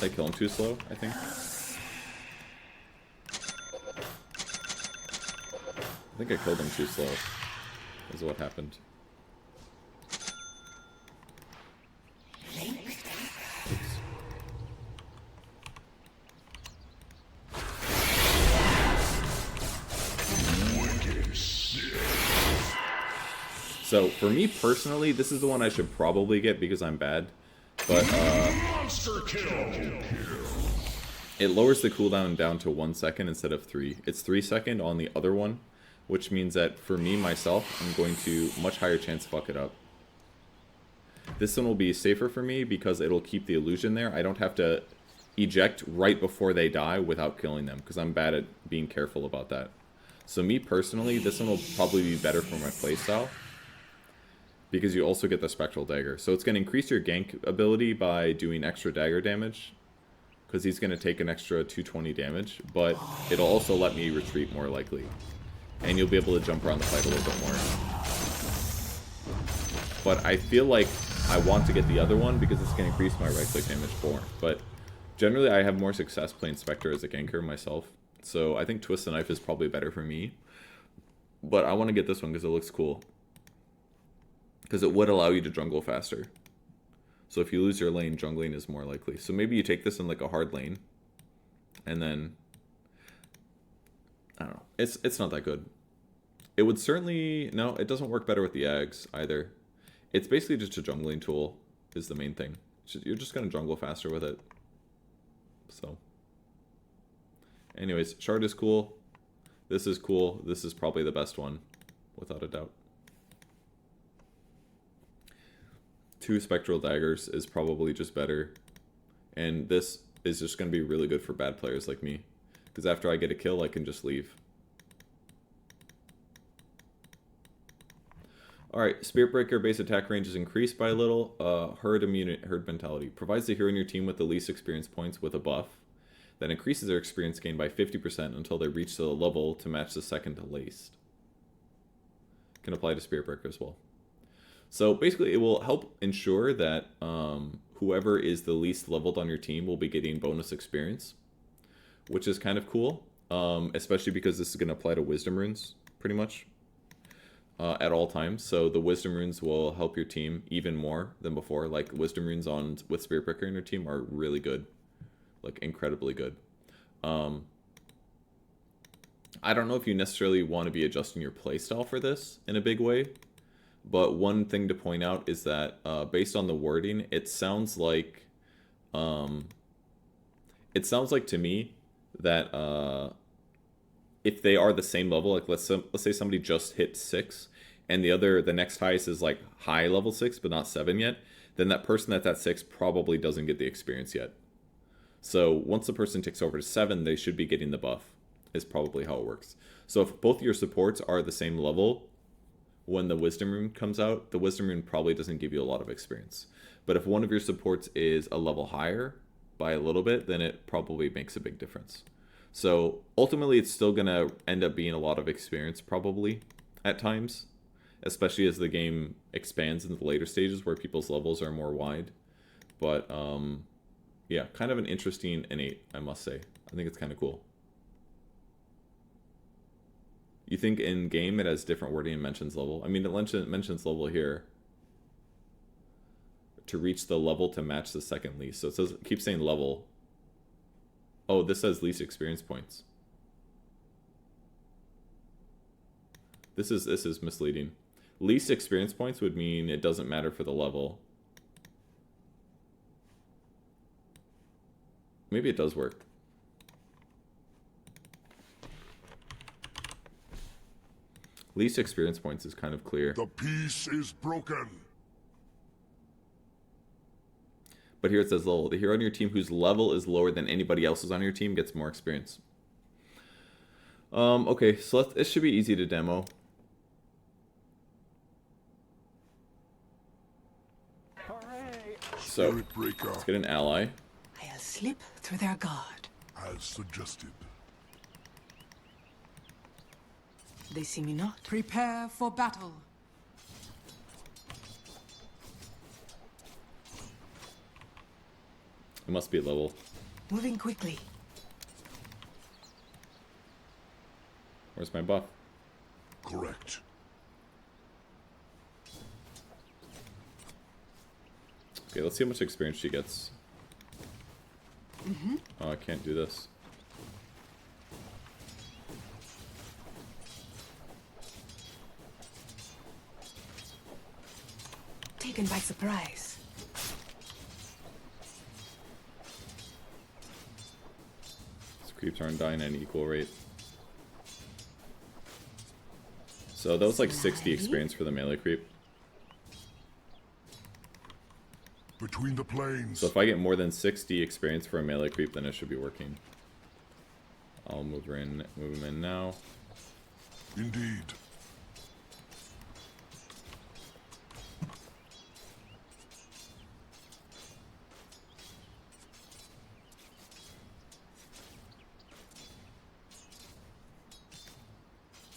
Did I kill him too slow, I think? I think I killed him too slow. Is what happened. So, for me personally, this is the one I should probably get because I'm bad. But, it lowers the cooldown down to 1 second instead of 3. It's 3 seconds on the other one, which means that for me, myself, I'm going to much higher chance fuck it up. This one will be safer for me because it'll keep the illusion there. I don't have to eject right before they die without killing them because I'm bad at being careful about that. So me personally, this one will probably be better for my playstyle. Because you also get the Spectral Dagger. So it's going to increase your gank ability by doing extra dagger damage. Because he's going to take an extra 220 damage. But it'll also let me retreat more likely. And you'll be able to jump around the fight a little bit more. But I feel like I want to get the other one because it's going to increase my right click damage more. But generally I have more success playing Spectre as a ganker myself. So I think Twist the Knife is probably better for me. But I want to get this one because it looks cool. Because it would allow you to jungle faster. So if you lose your lane, jungling is more likely. So maybe you take this in like a hard lane, and then I don't know. It's not that good. It would certainly no. It doesn't work better with the Ags either. It's basically just a jungling tool is the main thing. You're just gonna jungle faster with it. So, anyways, Shard is cool. This is cool. This is probably the best one, without a doubt. 2 Spectral Daggers is probably just better. And this is just going to be really good for bad players like me. Because after I get a kill, I can just leave. Alright, Spirit Breaker base attack range is increased by a little. Herd mentality. Provides the hero in your team with the least experience points with a buff. That increases their experience gain by 50% until they reach the level to match the second to least. Can apply to Spirit Breaker as well. So basically it will help ensure that whoever is the least leveled on your team will be getting bonus experience. Which is kind of cool. Especially because this is going to apply to Wisdom Runes, pretty much. At all times. So the Wisdom Runes will help your team even more than before. Like Wisdom Runes with Spirit Breaker in your team are really good. Like incredibly good. I don't know if you necessarily want to be adjusting your playstyle for this in a big way. But one thing to point out is that based on the wording, it sounds like to me that if they are the same level, like let's say somebody just hit 6 and the next highest is like high level 6 but not 7 yet, then that person that's at 6 probably doesn't get the experience yet. So once the person ticks over to 7, they should be getting the buff, is probably how it works. So if both your supports are the same level when the Wisdom Rune comes out, the Wisdom Rune probably doesn't give you a lot of experience. But if one of your supports is a level higher by a little bit, then it probably makes a big difference. So ultimately it's still going to end up being a lot of experience probably at times, especially as the game expands in the later stages where people's levels are more wide. But yeah, kind of an interesting innate, I must say. I think it's kind of cool. You think in game it has different wording and mentions level? I mean, it mentions level here. To reach the level to match the second least. So it keeps saying level. Oh, this says least experience points. This is misleading. Least experience points would mean it doesn't matter for the level. Maybe it does work. Least experience points is kind of clear. The peace is broken. But here it says level. The hero on your team whose level is lower than anybody else's on your team gets more experience. Okay, so it should be easy to demo. So, let's get an ally. I'll slip through their guard. As suggested. They see me not. Prepare for battle. It must be level. Moving quickly. Where's my buff? Correct. Okay, let's see how much experience she gets. Oh, I can't do this. Taken by surprise. These creeps aren't dying at an equal rate. So that was like 60 experience for the melee creep. Between the plains. So if I get more than 60 experience for a melee creep, then it should be working. I'll move him in now. Indeed.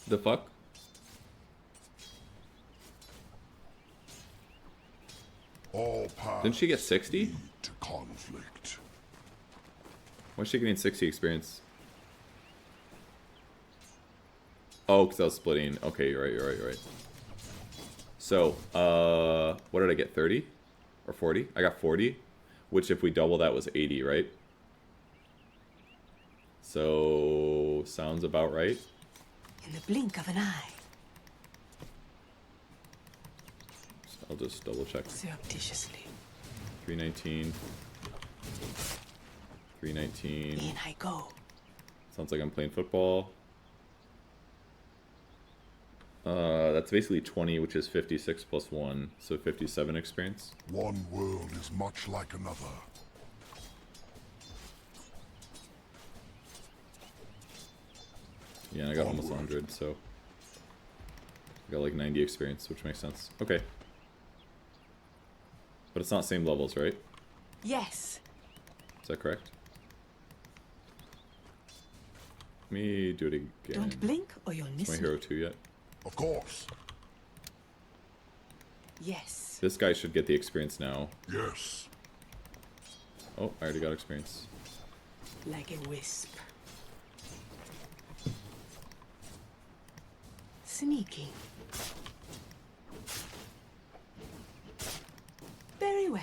The fuck? All paths Didn't she get 60? lead to conflict. Why is she getting 60 experience? Oh, because I was splitting. Okay, you're right. So, what did I get? 30? Or 40? I got 40, which if we double that was 80, right? So, sounds about right. In the blink of an eye. So I'll just double check. Surreptitiously. 319. 319. In I go. Sounds like I'm playing football. That's basically 20, which is 56 plus 1, so 57 experience. One world is much like another. Yeah, and I got almost 100, so I got like 90 experience, which makes sense. Okay. But it's not same levels, right? Yes. Is that correct? Let me do it again. Don't blink or you'll Is miss my me. hero 2 yet? Of course. Yes. This guy should get the experience now. Yes. Oh, I already got experience. Like a wisp. Sneaking. Very well.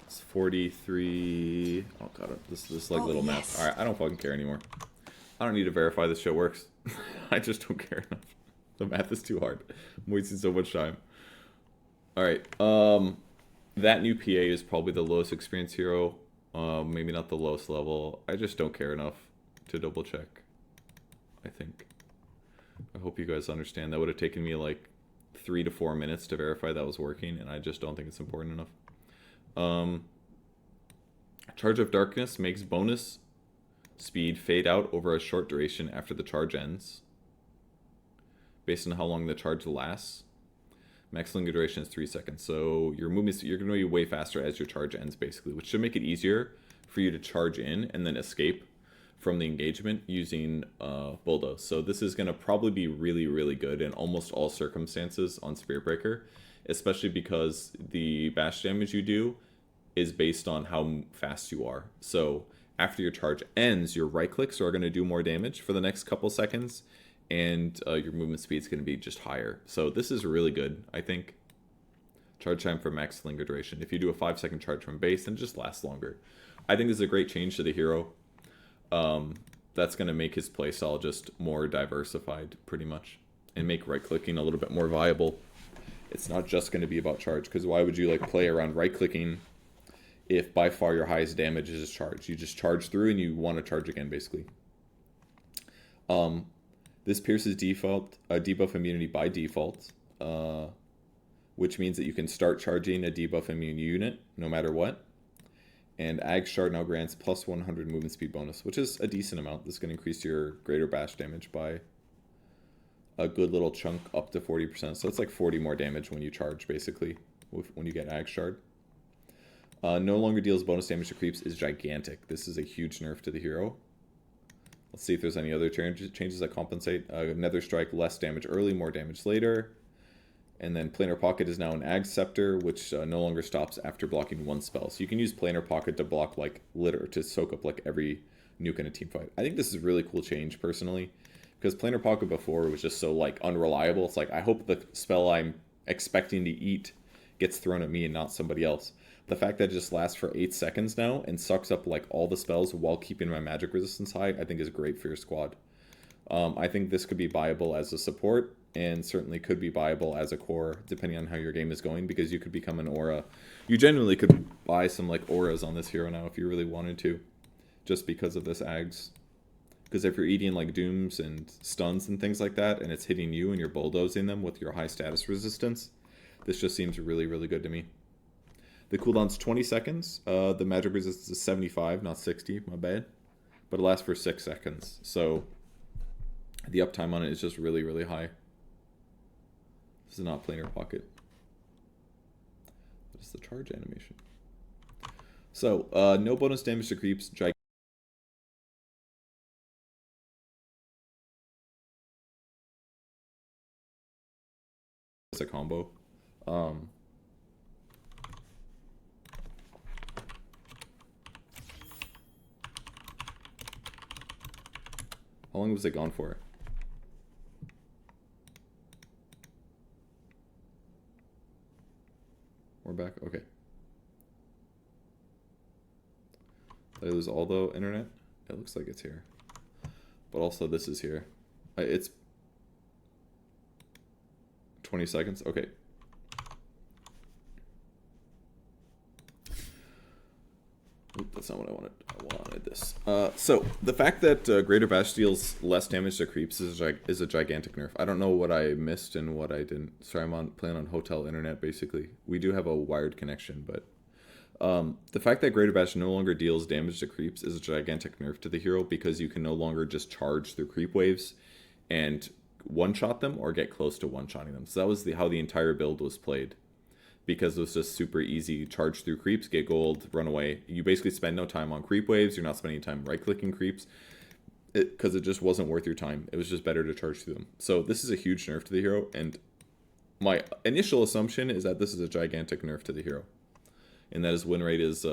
It's 43. Oh god, this like Oh, little yes. map. All right, I don't fucking care anymore. I don't need to verify this shit works. I just don't care enough. The math is too hard. I'm wasting so much time. All right. That new PA is probably the lowest experience hero. Maybe not the lowest level. I just don't care enough to double check. I think. I hope you guys understand. That would have taken me like 3 to 4 minutes to verify that was working, and I just don't think it's important enough. Charge of Darkness makes bonus speed fade out over a short duration after the charge ends, based on how long the charge lasts. Maximum duration is 3 seconds, so your movement, you're going to be way faster as your charge ends, basically, which should make it easier for you to charge in and then escape from the engagement using Bulldoze. So this is going to probably be really, really good in almost all circumstances on Spirit Breaker, especially because the bash damage you do is based on how fast you are. So after your charge ends, your right clicks are going to do more damage for the next couple seconds, and your movement speed is going to be just higher. So this is really good, I think. Charge time for max linger duration. If you do a 5-second charge from base, then it just lasts longer. I think this is a great change to the hero. That's going to make his playstyle just more diversified, pretty much, and make right-clicking a little bit more viable. It's not just going to be about charge, because why would you like play around right-clicking if by far your highest damage is charge? You just charge through and you want to charge again, basically. This pierces debuff immunity by default, which means that you can start charging a debuff immune unit no matter what. And Ag Shard now grants plus 100 movement speed bonus, which is a decent amount. This is going to increase your greater bash damage by a good little chunk, up to 40%. So it's like 40 more damage when you charge, basically, when you get Ag Shard. No longer deals bonus damage to creeps is gigantic. This is a huge nerf to the hero. Let's see if there's any other changes that compensate. Nether Strike, less damage early, more damage later. And then Planar Pocket is now an Ag Scepter, which no longer stops after blocking one spell. So you can use Planar Pocket to block, like, to soak up, like, every nuke in a team fight. I think this is a really cool change, personally, because Planar Pocket before was just so, like, unreliable. It's like, I hope the spell I'm expecting to eat gets thrown at me and not somebody else. The fact that it just lasts for 8 seconds now and sucks up, like, all the spells while keeping my magic resistance high, I think is great for your squad. I think this could be viable as a support, and certainly could be viable as a core, depending on how your game is going, because you could become an aura. You genuinely could buy some, like, auras on this hero now if you really wanted to, just because of this Ags. Because if you're eating, like, dooms and stuns and things like that, and it's hitting you and you're bulldozing them with your high status resistance, this just seems really, really good to me. The cooldown's 20 seconds. The magic resistance is 75, not 60, my bad. But it lasts for 6 seconds, so the uptime on it is just really, really high. This is not Planar Pocket. What is the charge animation? So, no bonus damage to creeps. It's a combo. How long was it gone for? We're back? Okay. Did I lose all the internet? It looks like it's here. But also this is here. It's 20 seconds? Okay. Oop, that's not what I wanted. I wanted this. So, the fact that Greater Bash deals less damage to creeps is a gigantic nerf. I don't know what I missed and what I didn't. Sorry, I'm playing on hotel internet, basically. We do have a wired connection, but... the fact that Greater Bash no longer deals damage to creeps is a gigantic nerf to the hero because you can no longer just charge through creep waves and one-shot them or get close to one-shotting them. So that was how the entire build was played. Because it was just super easy. Charge through creeps, get gold, run away. You basically spend no time on creep waves. You're not spending time right-clicking creeps. Because it just wasn't worth your time. It was just better to charge through them. So this is a huge nerf to the hero. And my initial assumption is that this is a gigantic nerf to the hero. And that his win rate is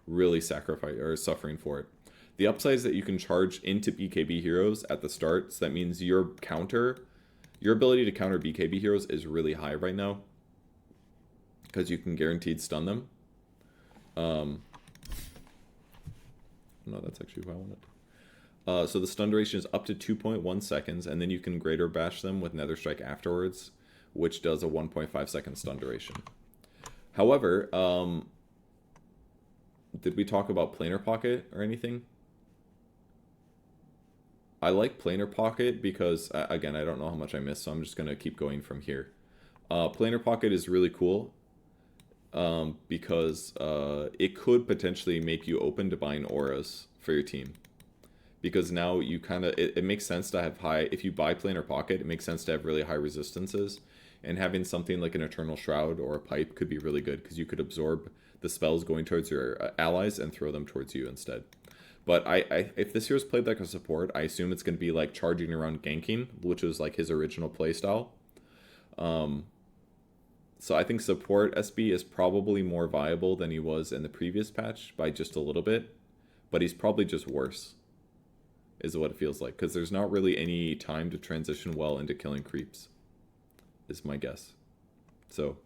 really suffering for it. The upside is that you can charge into BKB heroes at the start. So that means your ability to counter BKB heroes is really high right now. Because you can guaranteed stun them. No, that's actually what I wanted. So the stun duration is up to 2.1 seconds, and then you can Greater Bash them with Nether Strike afterwards, which does a 1.5 second stun duration. However, did we talk about Planar Pocket or anything? I like Planar Pocket because, again, I don't know how much I missed, so I'm just going to keep going from here. Planar Pocket is really cool. Because it could potentially make you open to buying auras for your team. Because now you kind of... It makes sense to have high... If you buy Planar Pocket, it makes sense to have really high resistances. And having something like an Eternal Shroud or a Pipe could be really good. Because you could absorb the spells going towards your allies and throw them towards you instead. But if this hero's played like a support, I assume it's going to be like charging around ganking, which was like his original playstyle. So I think support SB is probably more viable than he was in the previous patch by just a little bit. But he's probably just worse, is what it feels like. Because there's not really any time to transition well into killing creeps, is my guess. So,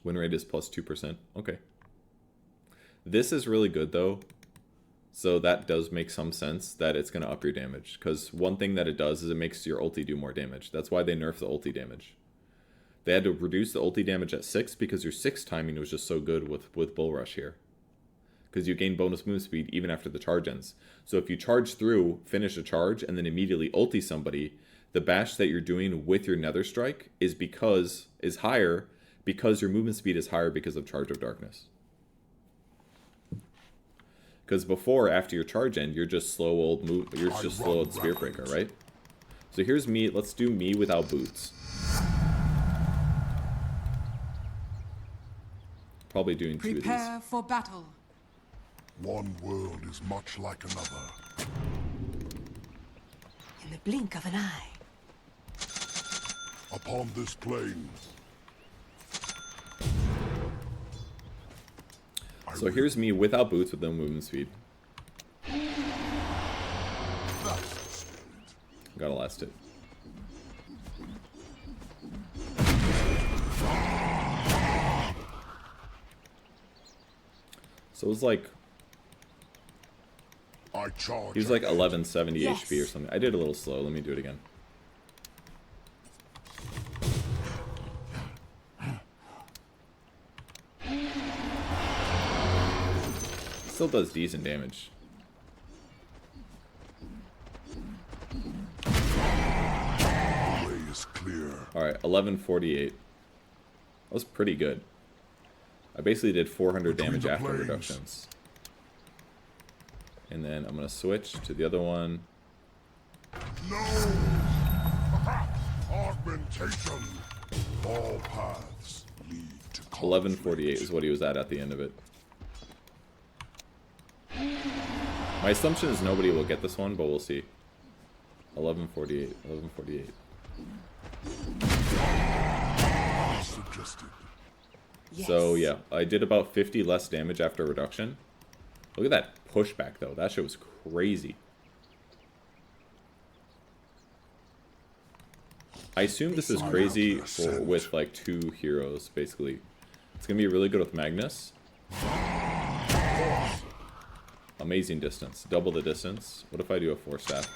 win rate is plus 2%. Okay. This is really good though. So that does make some sense that it's going to up your damage. Because one thing that it does is it makes your ulti do more damage. That's why they nerfed the ulti damage. They had to reduce the ulti damage at 6 because your 6 timing was just so good with Bull Rush here. Because you gain bonus move speed even after the charge ends. So if you charge through, finish a charge, and then immediately ulti somebody, the bash that you're doing with your Nether Strike is higher because your movement speed is higher because of Charge of Darkness. Because before, after your charge end, you're just slow old Spirit Breaker, right? So here's me. Let's do me without boots. Probably doing 2 of these. Prepare for battle. One world is much like another. In the blink of an eye. Upon this plane. So here's me without boots with no movement speed. Gotta last it. So it was like... He was like 1170 Yes. HP or something. I did a little slow. Let me do it again. Still does decent damage. Way is clear. Alright, 1148. That was pretty good. I basically did 400 damage after reductions. And then I'm going to switch to the other one. No! Augmentation! All paths lead to 1148 is what he was at the end of it. My assumption is nobody will get this one, but we'll see. 1148, 1148. Suggested. Yes. So yeah, I did about 50 less damage after reduction. Look at that pushback though. That shit was crazy. I assume this is crazy with like 2 heroes, basically. It's going to be really good with Magnus. Amazing distance. Double the distance. What if I do a 4-staff?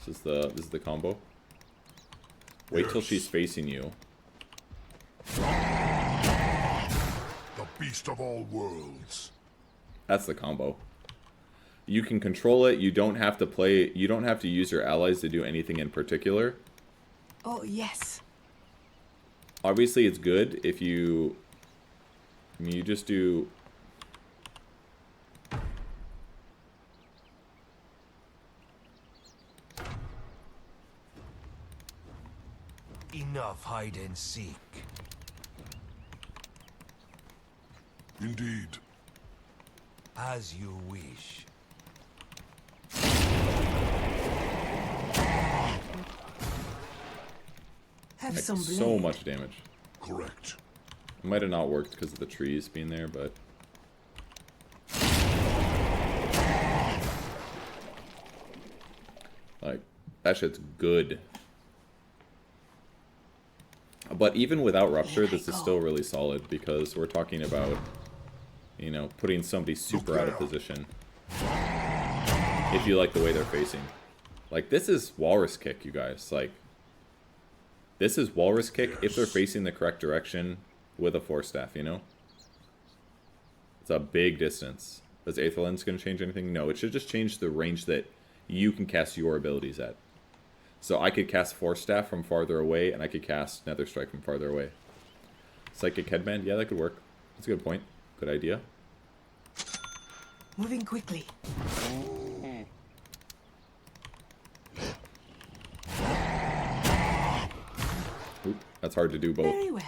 This is the combo. Wait till she's facing you. The beast of all worlds. That's the combo. You can control it. You don't have to play. You don't have to use your allies to do anything in particular. Oh, yes. Obviously, it's good if you... I mean, you just do... Enough hide and seek. Indeed. As you wish. Have Like, some blade. so much damage. Correct. It might have not worked because of the trees being there, but... Like, that shit's good. But even without Rupture, this is still really solid because we're talking about, you know, putting somebody super out of position. If you like the way they're facing. Like, this is Walrus Kick, you guys. Like, this is Walrus Kick if they're facing the correct direction with a 4-staff, you know? It's a big distance. Is Aether Lens going to change anything? No, it should just change the range that you can cast your abilities at. So I could cast 4-staff from farther away, and I could cast Nether Strike from farther away. Psychic Headband, yeah, that could work. That's a good point. Good idea. Moving quickly. Oop, that's hard to do both. Very well.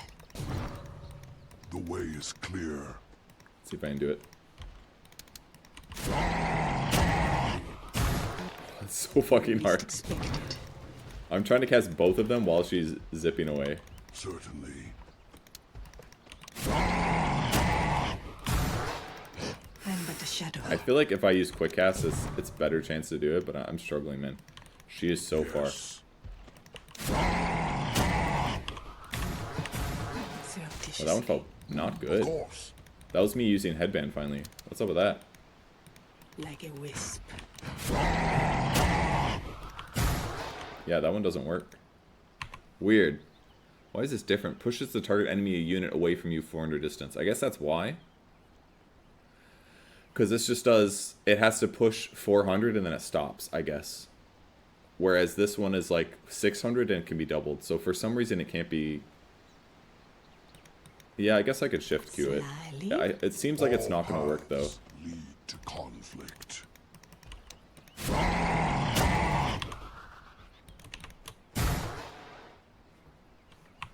The way is clear. Let's see if I can do it. That's so fucking hard. Expected. I'm trying to cast both of them while she's zipping away. Certainly. I'm but a shadow. I feel like if I use quick cast, it's better chance to do it, but I'm struggling, man. She is so far. Oh, that one felt not Of good. course. That was me using headband finally. What's up with that? Like a wisp. Yeah, that one doesn't work. Weird. Why is this different? Pushes the target enemy unit away from you 400 distance. I guess that's why. Because this just does... It has to push 400 and then it stops, I guess. Whereas this one is like 600 and it can be doubled. So for some reason it can't be... Yeah, I guess I could shift queue it. Yeah, it seems like it's not going to work though. Lead to conflict.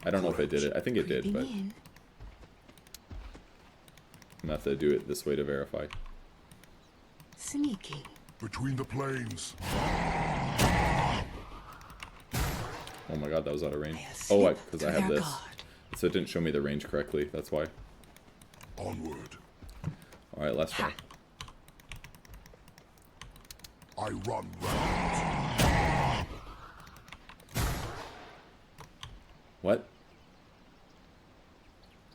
I don't know if it did it. I think it did, but In. I'm going to have to do it this way to verify. Sneaking. Between the plains. Oh my god, that was out of range. I'll Oh, slip because I to have their this. guard. So it didn't show me the range correctly. That's why. Onward. Alright, last try. I run round. What?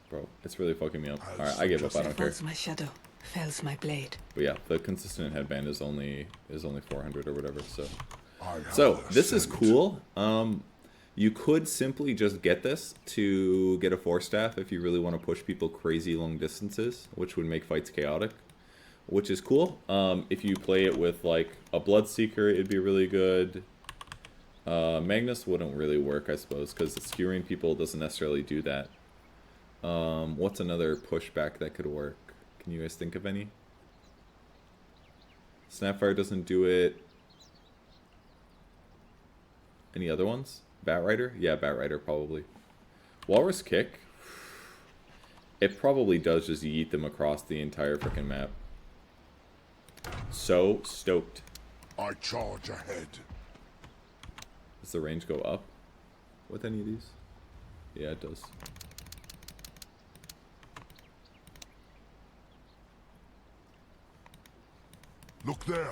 Bro, it's really fucking me up. Alright, I give up. I don't care. Falls my shadow. Fells my blade. But yeah, the consistent headband is only 400 or whatever. So I have so this is ascended. cool. You could simply just get this to get a 4-staff if you really want to push people crazy long distances, which would make fights chaotic, which is cool. If you play it with like a Bloodseeker, it'd be really good. Magnus wouldn't really work, I suppose, because skewering people doesn't necessarily do that. What's another pushback that could work? Can you guys think of any? Snapfire doesn't do it. Any other ones? Batrider? Yeah, Batrider probably. Walrus Kick. It probably does just yeet them across the entire freaking map. So stoked. I charge ahead. Does the range go up with any of these? Yeah, it does. Look there.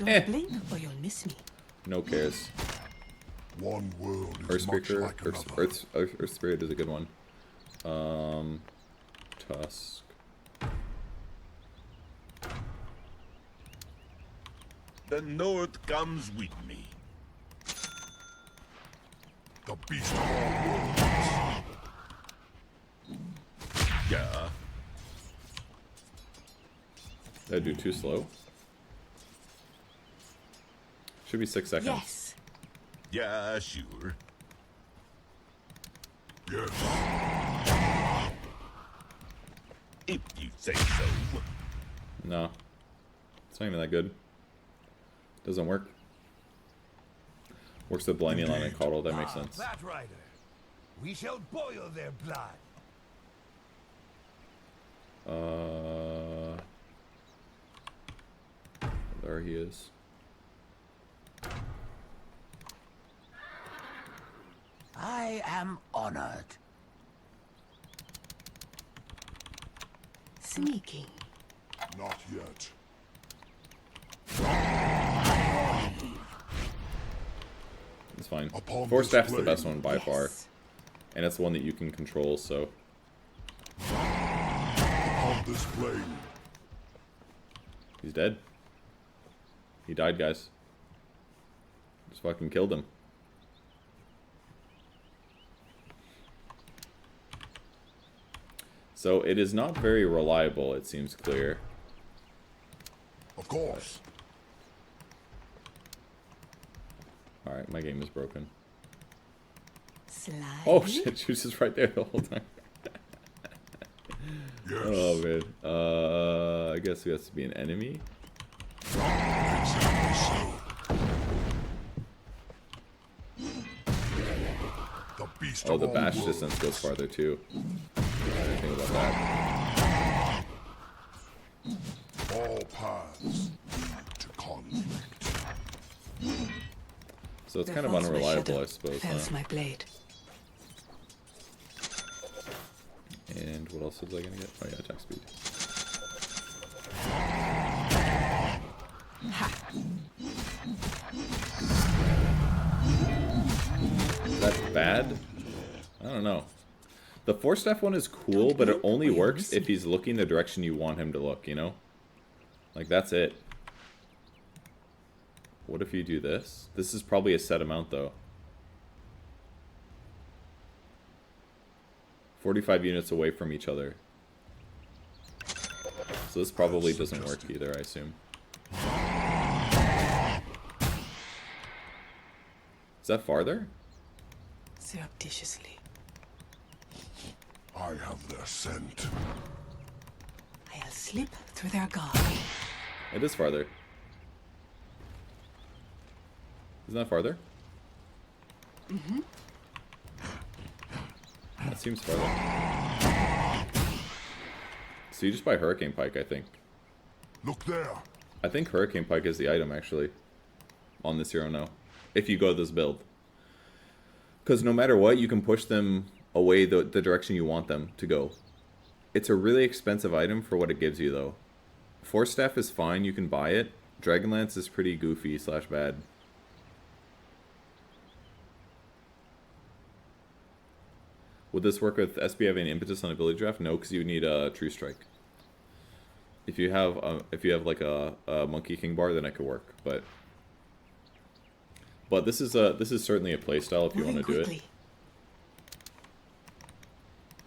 Don't blink or you'll miss me. No cares. One world Earth is much Speaker, like another. Earth Spirit is a good one. Tusk. The North comes with me. The beast of all worlds. Yeah. Did I do too slow? Should be 6 seconds. Yes. Yeah, sure. Yes. If you say so. No. It's not even that good. Doesn't work. Works with Blinding Line and Coddle, that makes sense. That rider. We shall boil their blood. There he is. I am honored. Sneaking. Not yet. It's fine. Upon Force this Staff's the blade. best one by Yes. far. And it's the one that you can control, so. Upon this plane. He's dead. He died, guys. Just fucking killed him. So it is not very reliable, it seems clear. Of course. Alright, my game is broken. Slide. Oh shit, she was just right there the whole time. Yes. Oh man. I guess he has to be an enemy. Exactly so. The beast Oh, of the all bash worlds. distance goes farther too. I didn't think about that. All paths lead to conflict. So it's kind of Falls my unreliable, shadow, I suppose, fells huh? my blade. And what else was I gonna get? Oh yeah, attack speed. Is that bad? I don't know. The Force Staff one is cool, but it only works if he's looking the direction you want him to look, you know? Like, that's it. What if you do this? This is probably a set amount, though. 45 units away from each other. So this probably doesn't work either, I assume. Is that farther? Surreptitiously. I have their scent. I'll slip through their guard. It is farther. Isn't that farther? Mm-hmm. That seems farther. So you just buy Hurricane Pike, I think. Look there. I think Hurricane Pike is the item, actually. On this hero now. If you go this build. Because no matter what, you can push them away the direction you want them to go. It's a really expensive item for what it gives you, though. Force Staff is fine, you can buy it. Dragonlance is pretty goofy / bad. Would this work with SB having impetus on ability draft? No, because you need a True Strike. If you have like a Monkey King bar, then it could work. But this is certainly a playstyle if you want to do it.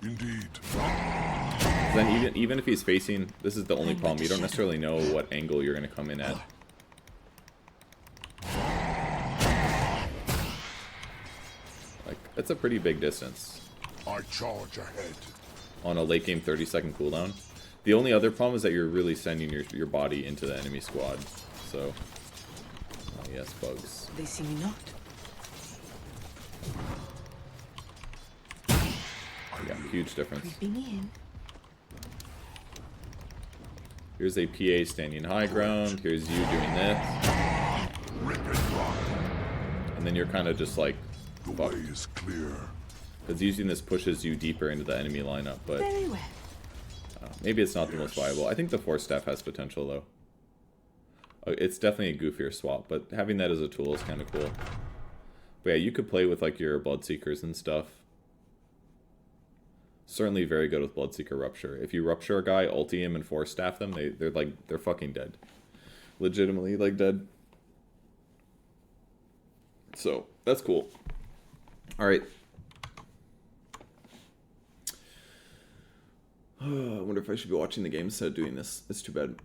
Indeed. Then even if he's facing, this is the only problem. You don't necessarily know what angle you're going to come in at. Like, that's a pretty big distance I charge ahead. on a late game 30-second cooldown. The only other problem is that you're really sending your body into the enemy squad. So, oh yes, bugs. They see me not. Yeah, huge difference. Creeping in. Here's a PA standing high ground. Here's you doing this. Rip and run. And then you're kind of just like, The fuck. way is clear. Because using this pushes you deeper into the enemy lineup, but Very well. maybe it's not the most viable. I think the Force Staff has potential, though. It's definitely a goofier swap, but having that as a tool is kind of cool. But yeah, you could play with like your Bloodseekers and stuff. Certainly very good with Bloodseeker Rupture. If you Rupture a guy, ulti him, and 4-staff them, they're fucking dead. Legitimately, like, dead. So, that's cool. Alright. I wonder if I should be watching the game instead of doing this. It's too bad.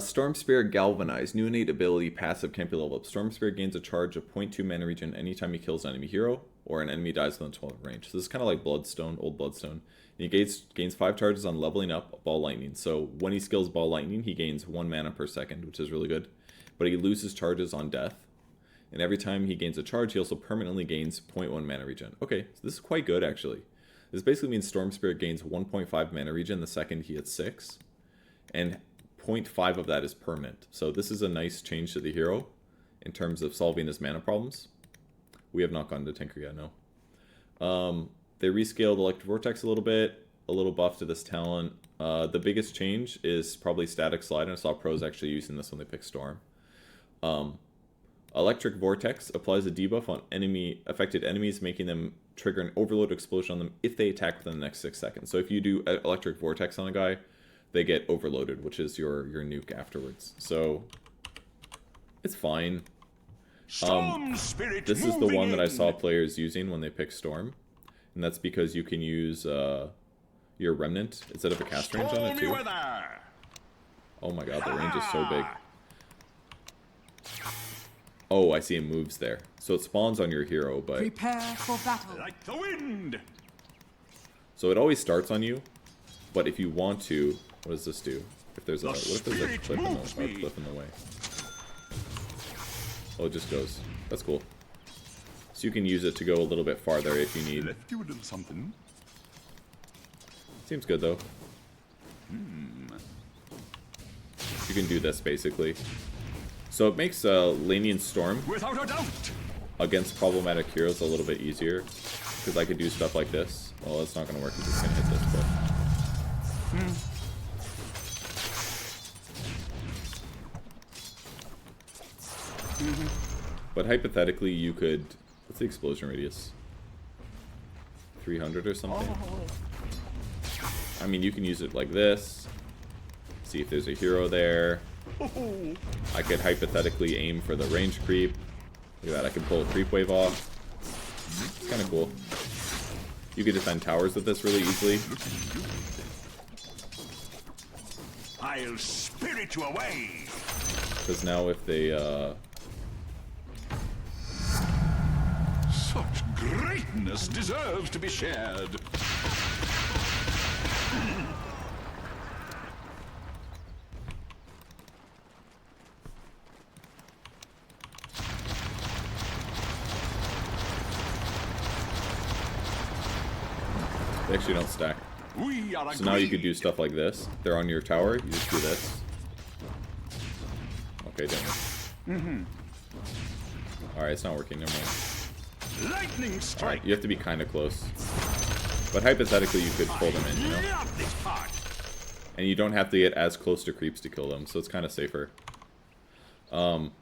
Storm Spirit Galvanize. New innate ability. Passive can't be leveled up. Storm Spirit gains a charge of 0.2 mana regen anytime he kills an enemy hero or an enemy dies within 12 range. So this is kind of like Bloodstone, old Bloodstone. And he gains 5 charges on leveling up Ball Lightning. So when he skills Ball Lightning, he gains 1 mana per second, which is really good. But he loses charges on death. And every time he gains a charge, he also permanently gains 0.1 mana regen. Okay, so this is quite good, actually. This basically means Storm Spirit gains 1.5 mana regen the second he hits 6. And 0.5 of that is permanent. So this is a nice change to the hero in terms of solving his mana problems. We have not gone to Tinker yet, no. They rescaled Electric Vortex a little buff to this talent. The biggest change is probably Static Slide, and I saw pros actually using this when they picked Storm. Electric Vortex applies a debuff on affected enemies, making them trigger an overload explosion on them if they attack within the next 6 seconds. So if you do Electric Vortex on a guy, they get overloaded, which is your nuke afterwards. So it's fine. This is the one that I saw players using when they pick Storm, and that's because you can use your Remnant instead of a cast range on it too. Oh my god, the range is so big. Oh, I see it moves there. So it spawns on your hero, but Prepare for battle. Like the wind. so it always starts on you. But if you want to, what does this do? If there's a cliff in the way? Oh, it just goes. That's cool. So you can use it to go a little bit farther if you need. Left you a little something. Seems good though. You can do this basically. So it makes Lanian Storm Without a doubt. against problematic heroes a little bit easier, because I could do stuff like this. Well, it's not going to work because it's going to hit this, but... But hypothetically, you could... What's the explosion radius? 300 or something? I mean, you can use it like this. See if there's a hero there. I could hypothetically aim for the range creep. Look at that, I can pull a creep wave off. It's kind of cool. You could defend towers with this really easily. I'll spirit you away. Because now if they, Such greatness deserves to be shared. they actually don't stack. So now you could do stuff like this. They're on your tower, you just do this. Okay, damn it. Alright, it's not working, never mind. Lightning strike. You have to be kind of close. But hypothetically, you could pull them in, you know? And you don't have to get as close to creeps to kill them, so it's kind of safer.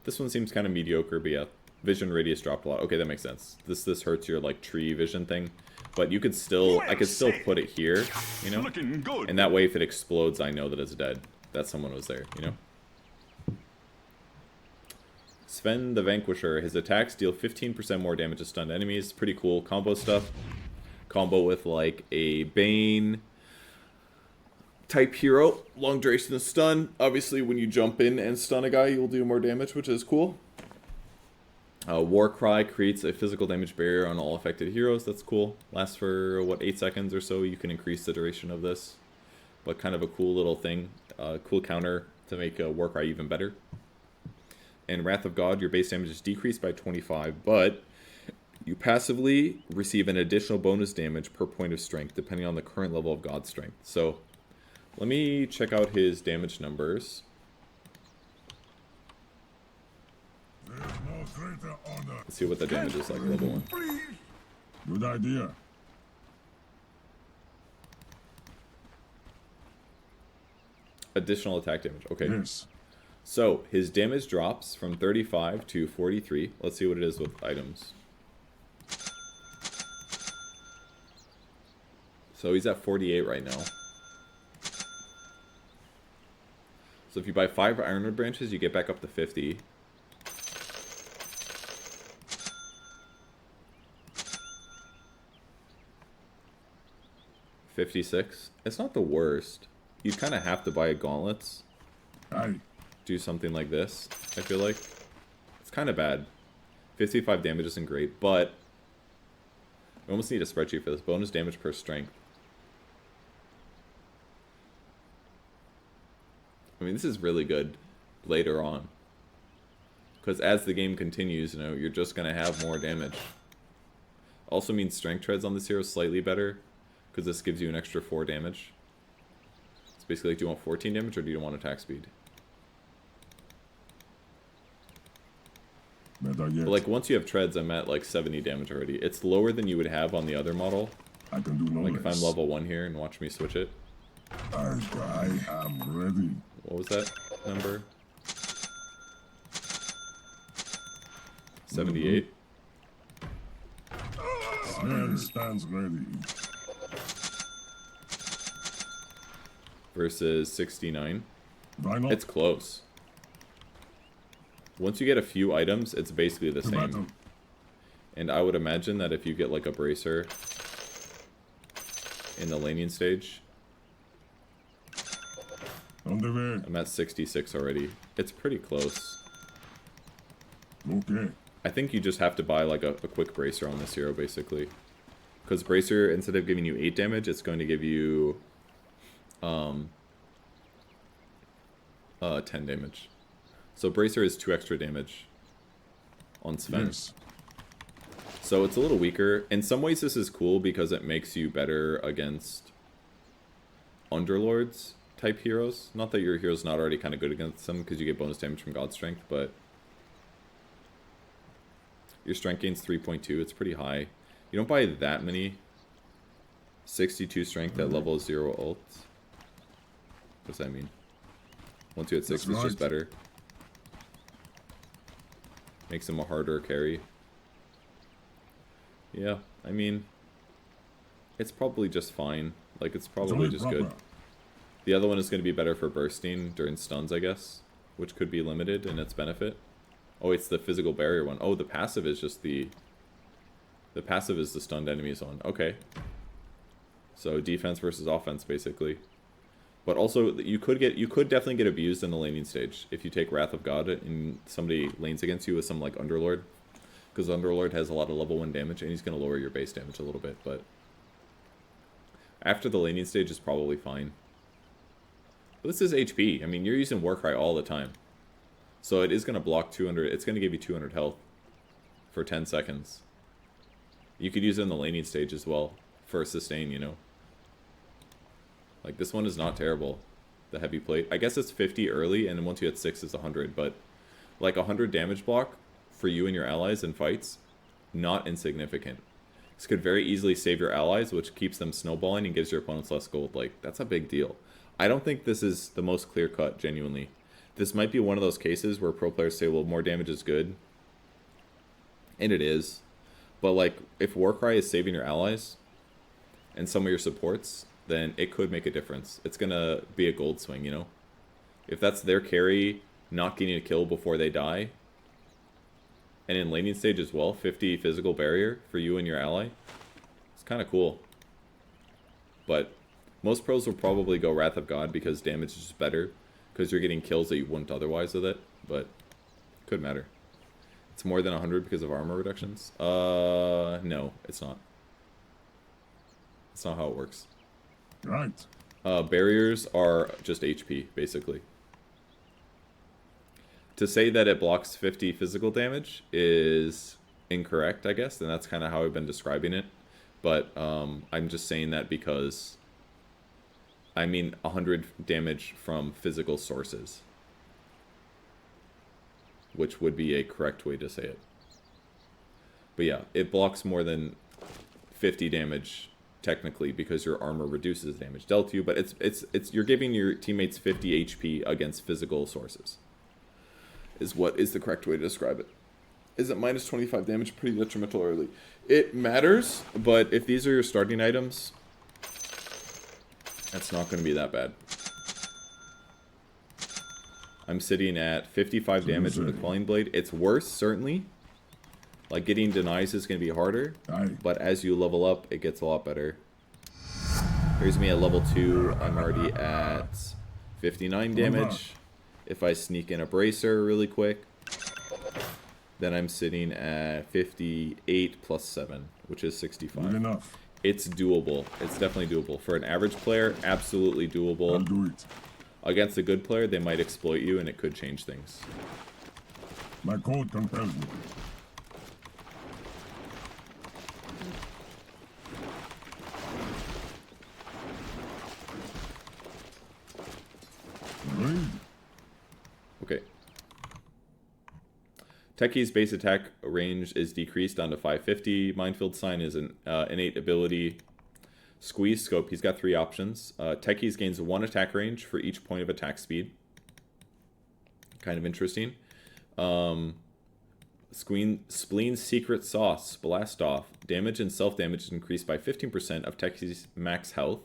This one seems kind of mediocre, but yeah. Vision radius dropped a lot. Okay, that makes sense. This hurts your, like, tree vision thing. But you could still... I could still put it here, you know? Looking good. And that way, if it explodes, I know that it's dead. That someone was there, you know? Sven the Vanquisher. His attacks deal 15% more damage to stunned enemies. Pretty cool combo stuff. Combo with like a Bane type hero. Long duration of stun. Obviously when you jump in and stun a guy, you'll do more damage, which is cool. Warcry creates a physical damage barrier on all affected heroes. That's cool. Lasts for, what, 8 seconds or so. You can increase the duration of this. But kind of a cool little thing. Cool counter to make Warcry even better. And Wrath of God, your base damage is decreased by 25, but you passively receive an additional bonus damage per point of strength, depending on the current level of God strength. So, let me check out his damage numbers. Let's see what the damage is like, level 1. Good idea. Additional attack damage, okay. Yes. So, his damage drops from 35 to 43. Let's see what it is with items. So he's at 48 right now. So if you buy 5 Ironwood branches, you get back up to 50. $56. It's not the worst. You kind of have to buy gauntlets. Aye. Do something like this, I feel like. It's kind of bad. 55 damage isn't great, but we almost need a spreadsheet for this. Bonus damage per strength. I mean, this is really good later on. Because as the game continues, you know, you're just going to have more damage. Also means strength treads on this hero is slightly better. Because this gives you an extra 4 damage. It's basically like, do you want 14 damage or do you want attack speed? But like, once you have treads, I'm at like 70 damage already. It's lower than you would have on the other model. I can do no Like, less. if I'm level 1 here and watch me switch it. I am ready. What was that number? 78. Snare stands ready. Versus 69. Why not? It's close. Once you get a few items, it's basically the Battle. same. And I would imagine that if you get like a bracer in the laning stage, On the way. I'm at 66 already. It's pretty close. Okay. I think you just have to buy like a quick bracer on this hero basically. Because bracer, instead of giving you 8 damage, it's going to give you 10 damage. So bracer is 2 extra damage on Sven. Yes. So it's a little weaker. In some ways this is cool because it makes you better against Underlords type heroes. Not that your hero's not already kind of good against them because you get bonus damage from God Strength, but your strength gain's 3.2. It's pretty high. You don't buy that many. 62 strength at level 0 ults. What does that mean? Once you hit 6, That's it's just right. better. Makes him a harder carry. Yeah, I mean, it's probably just fine. Like, it's probably only just proper. good. The other one is going to be better for bursting during stuns, I guess, which could be limited in its benefit. Oh, it's the physical barrier one. Oh, the passive is just the passive is the stunned enemies one. Okay. So defense versus offense, basically. But also, you could definitely get abused in the laning stage if you take Wrath of God and somebody lanes against you with some like Underlord, because Underlord has a lot of level 1 damage and he's going to lower your base damage a little bit. But after the laning stage is probably fine. But this is HP. I mean, you're using Warcry all the time, so it is going to block 200. It's going to give you 200 health for 10 seconds. You could use it in the laning stage as well for sustain, you know. Like, this one is not terrible. The heavy plate. I guess it's 50 early, and then once you hit 6, it's 100. But, like, 100 damage block for you and your allies in fights, not insignificant. This could very easily save your allies, which keeps them snowballing and gives your opponents less gold. Like, that's a big deal. I don't think this is the most clear-cut, genuinely. This might be one of those cases where pro players say, well, more damage is good. And it is. But, like, if Warcry is saving your allies and some of your supports, then it could make a difference. It's going to be a gold swing, you know? If that's their carry not getting a kill before they die, and in laning stage as well, 50 physical barrier for you and your ally, it's kind of cool. But most pros will probably go Wrath of God because damage is just better, because you're getting kills that you wouldn't otherwise with it, but could matter. It's more than 100 because of armor reductions? No, it's not. That's not how it works. Right. Barriers are just HP, basically. To say that it blocks 50 physical damage is incorrect, I guess, and that's kind of how I've been describing it. But I'm just saying that because I mean 100 damage from physical sources, which would be a correct way to say it. But yeah, it blocks more than 50 damage technically because your armor reduces damage dealt to you, but it's you're giving your teammates 50 HP against physical sources. is what is the correct way to describe it. Is it minus 25 damage pretty detrimental early? It matters, but if these are your starting items, that's not going to be that bad. I'm sitting at 55 damage with the Quelling Blade. It's worse, certainly. Like, getting denies is going to be harder, but as you level up, it gets a lot better. Here's me at level 2. I'm already at 59 damage. If I sneak in a Bracer really quick, then I'm sitting at 58 plus 7, which is 65. Good enough. It's doable. It's definitely doable. For an average player, absolutely doable. I'll do it. Against a good player, they might exploit you, and it could change things. My code compels me. Okay. Techies' base attack range is decreased down to 550. Minefield Sign is an innate ability. Squeeze Scope, he's got 3 options. Techies gains 1 attack range for each point of attack speed. Kind of interesting. Spleen Secret Sauce, Blast Off. Damage and self-damage is increased by 15% of Techies' max health.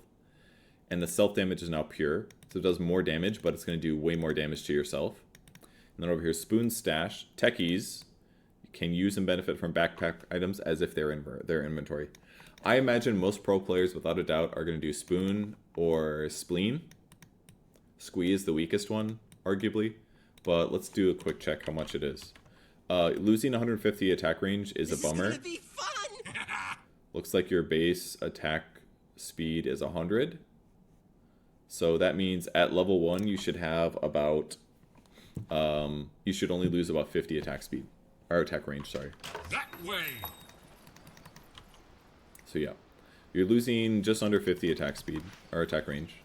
And the self-damage is now pure. So it does more damage, but it's going to do way more damage to yourself. And then over here, Spoon Stash. Techies can use and benefit from backpack items as if they're in their inventory. I imagine most pro players, without a doubt, are going to do Spoon or Spleen. Squeeze, the weakest one, arguably. But let's do a quick check how much it is. Losing 150 attack range is a bummer. Be fun. Looks like your base attack speed is 100. So that means at level 1 you should have about... you should only lose about 50 attack speed. Or attack range, sorry. That way. So yeah. You're losing just under 50 attack speed, or attack range.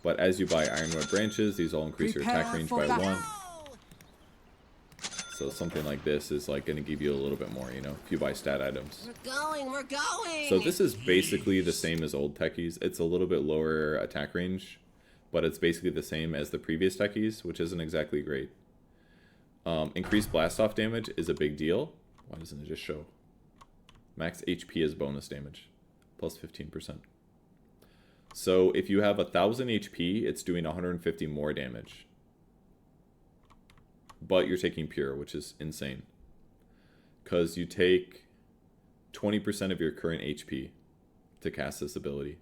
But as you buy Ironwood branches, these all increase your attack range by 1. So something like this is like going to give you a little bit more, you know, if you buy stat items. We're going! So this is basically the same as old Techies. It's a little bit lower attack range, but it's basically the same as the previous Techies, which isn't exactly great. Increased blast off damage is a big deal. Why doesn't it just show? Max HP is bonus damage, plus 15%. So if you have 1000 HP, it's doing 150 more damage. But you're taking pure, which is insane. Because you take 20% of your current HP to cast this ability.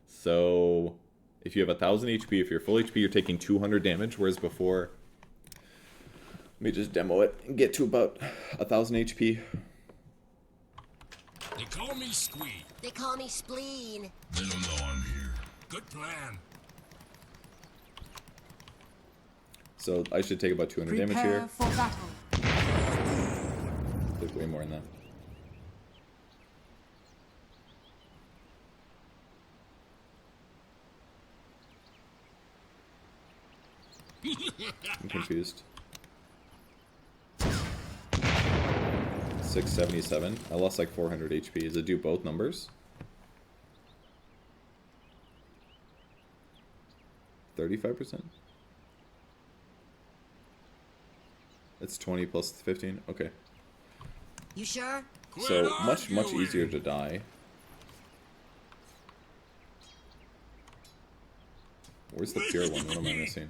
So if you have 1000 HP, if you're full HP, you're taking 200 damage, whereas before... Let me just demo it and get to about 1000 HP. They call me Squee. They call me Spleen. They don't know I'm here. Good plan. So I should take about 200 damage Prepare here. for battle. Take way more than that. I'm confused. 677. I lost like 400 HP. Does it do both numbers? 35%? It's 20 plus 15? Okay. You sure? So, much easier to die. Where's the pure one? What am I missing?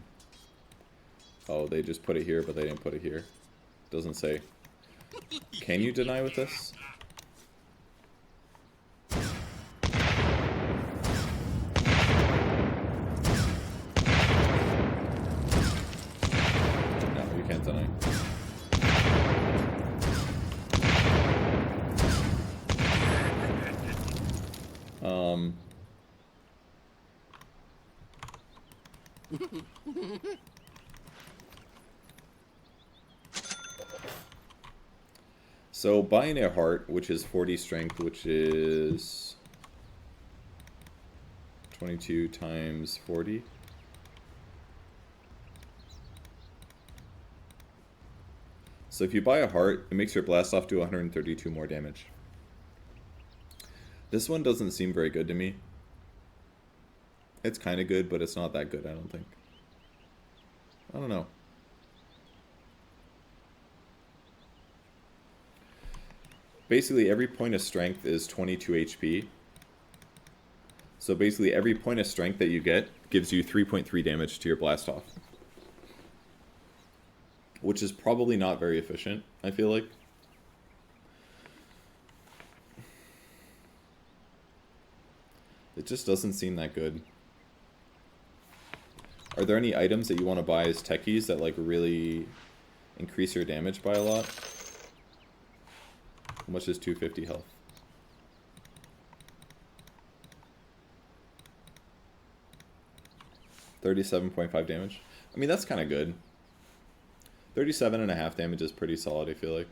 Oh, they just put it here, but they didn't put it here. Doesn't say. Can you deny with this? No, you can't deny. So buying a heart, which is 40 strength, which is 22 times 40. So if you buy a heart, it makes your blast off do 132 more damage. This one doesn't seem very good to me. It's kind of good, but it's not that good, I don't think. I don't know. basically every point of strength is 22 HP. So basically every point of strength that you get gives you 3.3 damage to your blast off. Which is probably not very efficient, I feel like. It just doesn't seem that good. Are there any items that you want to buy as techies that like really increase your damage by a lot? How much is 250 health? $37.5 damage. I mean, that's kind of good. 37.5 damage is pretty solid, I feel like.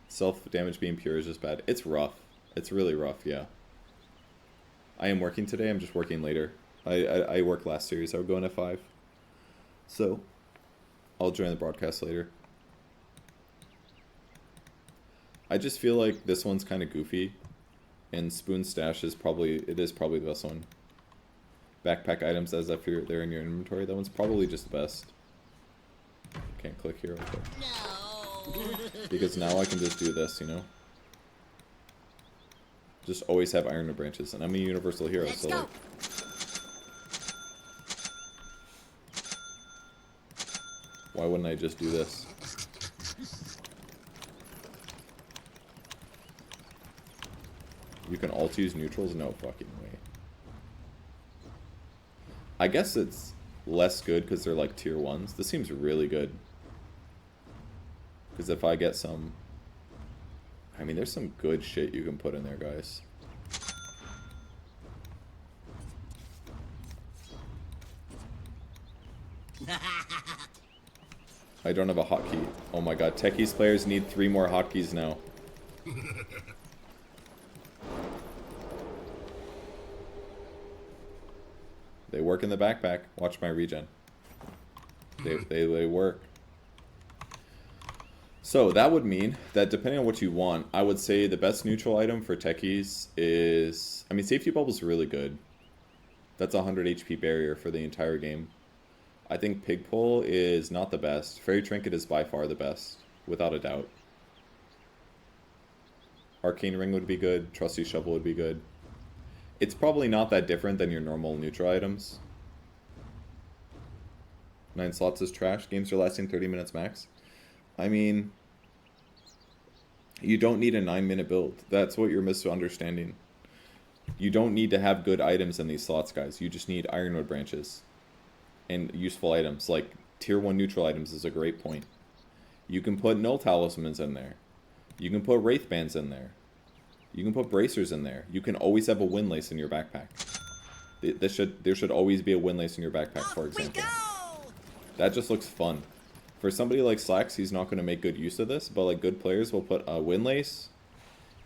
Self-damage being pure is just bad. It's rough. It's really rough, yeah. I am working today. I'm just working later. I worked last series. I would go in at 5. So, I'll join the broadcast later. I just feel like this one's kind of goofy. And Spoon Stash is probably the best one. Backpack items as if they're in your inventory. That one's probably just the best. Can't click here. Okay. No. Because now I can just do this, you know? Just always have Iron Branches. And I'm a universal hero, so like... Why wouldn't I just do this? You can alt use neutrals? No fucking way. I guess it's less good because they're like tier 1s. This seems really good. Because if I get some... I mean, there's some good shit you can put in there, guys. I don't have a hotkey. Oh my god, Techies players need 3 more hotkeys now. They work in the backpack. Watch my regen. They work. So that would mean that depending on what you want, I would say the best neutral item for Techies is... I mean, Safety Bubble is really good. That's a 100 HP barrier for the entire game. I think Pig Pull is not the best. Fairy Trinket is by far the best, without a doubt. Arcane Ring would be good. Trusty Shovel would be good. It's probably not that different than your normal neutral items. 9 slots is trash. Games are lasting 30 minutes max. I mean, you don't need a 9-minute build. That's what you're misunderstanding. You don't need to have good items in these slots, guys. You just need Ironwood branches and useful items. Like, tier 1 neutral items is a great point. You can put Null Talismans in there. You can put Wraith Bands in there. You can put Bracers in there. You can always have a Windlace in your backpack. There should always be a Windlace in your backpack, for example. That just looks fun. For somebody like Slacks, he's not going to make good use of this, but like good players will put a Windlace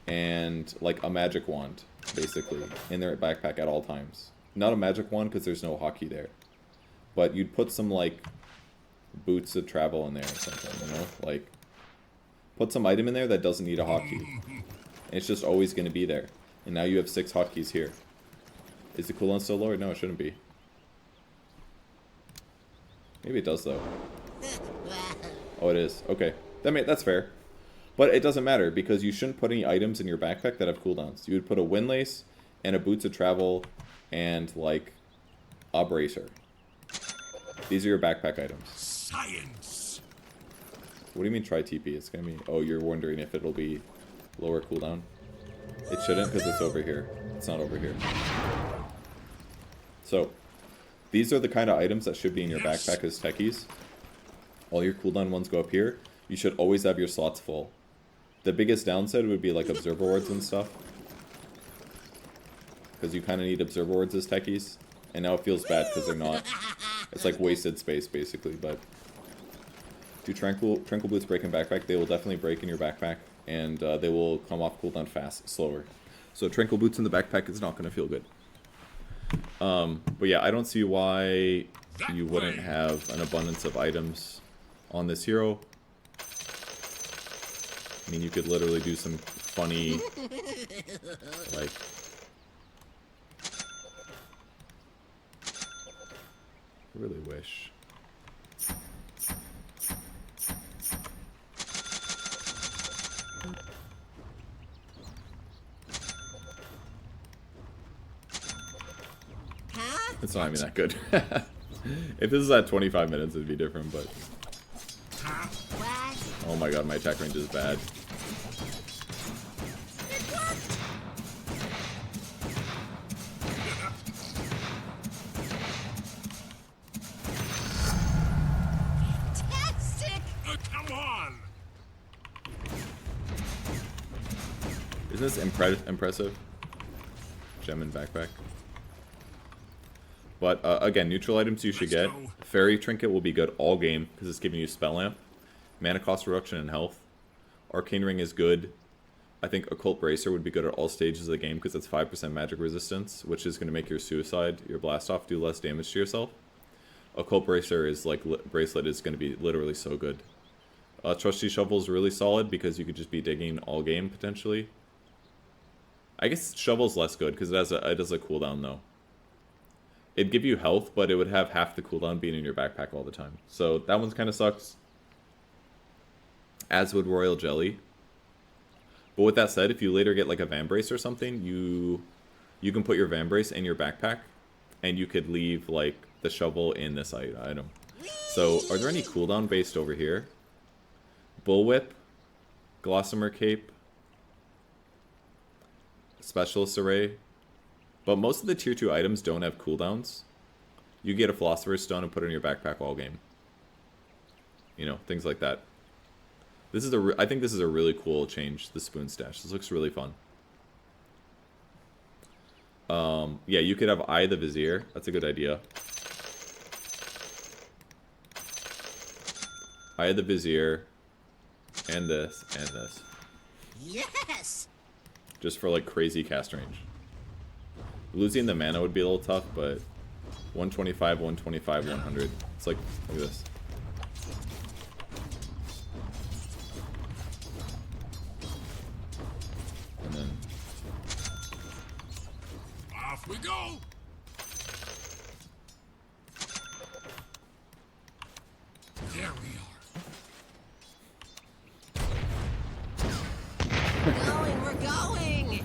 and like a Magic Wand, basically, in their backpack at all times. Not a Magic Wand because there's no hotkey there. But you'd put some like Boots of Travel in there or something, you know? Like, put some item in there that doesn't need a hotkey. And it's just always going to be there. And now you have 6 hotkeys here. Is the cooldown still lower? No, it shouldn't be. Maybe it does, though. Oh, it is. Okay. That's fair. But it doesn't matter, because you shouldn't put any items in your backpack that have cooldowns. You would put a Windlace, and a Boots of Travel, and, like, a Bracer. These are your backpack items. Science! What do you mean try TP? It's going to be... Oh, you're wondering if it'll be lower cooldown? It shouldn't, because it's over here. It's not over here. So, these are the kind of items that should be in your backpack as techies. All your cooldown ones go up here. You should always have your slots full. The biggest downside would be like Observer Wards and stuff. Because you kind of need Observer Wards as techies. And now it feels bad because they're not. It's like wasted space, basically. But do Tranquil Boots break in backpack? They will definitely break in your backpack. And they will come off cooldown fast, slower. So Tranquil Boots in the backpack is not going to feel good. But yeah, I don't see why you wouldn't have an abundance of items on this hero. I mean, you could literally do some funny, like... I really wish. It's not even that good. If this is at 25 minutes, it'd be different, but... Oh my god, my attack range is bad. Come on! Isn't this impressive? Gem and backpack. But again, neutral items you should get. Fairy Trinket will be good all game because it's giving you Spell Lamp. Mana cost reduction and health. Arcane Ring is good. I think Occult Bracer would be good at all stages of the game because it's 5% magic resistance, which is going to make your Suicide, your Blast Off, do less damage to yourself. Occult Bracer is like, Bracelet is going to be literally so good. Trusty Shovel is really solid because you could just be digging all game potentially. I guess Shovel's less good because it has a cooldown though. It'd give you health, but it would have half the cooldown being in your backpack all the time. So that one's kind of sucks. As would Royal Jelly. But with that said, if you later get like a Vambrace or something, you can put your Vambrace in your backpack, and you could leave like the shovel in this item. So are there any cooldown based over here? Bullwhip, Gossamer Cape, Specialist Array. But most of the tier 2 items don't have cooldowns. You get a Philosopher's Stone and put it in your backpack all game. You know, things like that. This is I think this is a really cool change, the Spoon Stash. This looks really fun. Yeah, you could have Eye of the Vizier. That's a good idea. Eye of the Vizier. And this, and this. Yes! Just for like crazy cast range. Losing the mana would be a little tough, but 125, 125, 100. It's like, look at this. And then... Off we go! There we Going, we're going!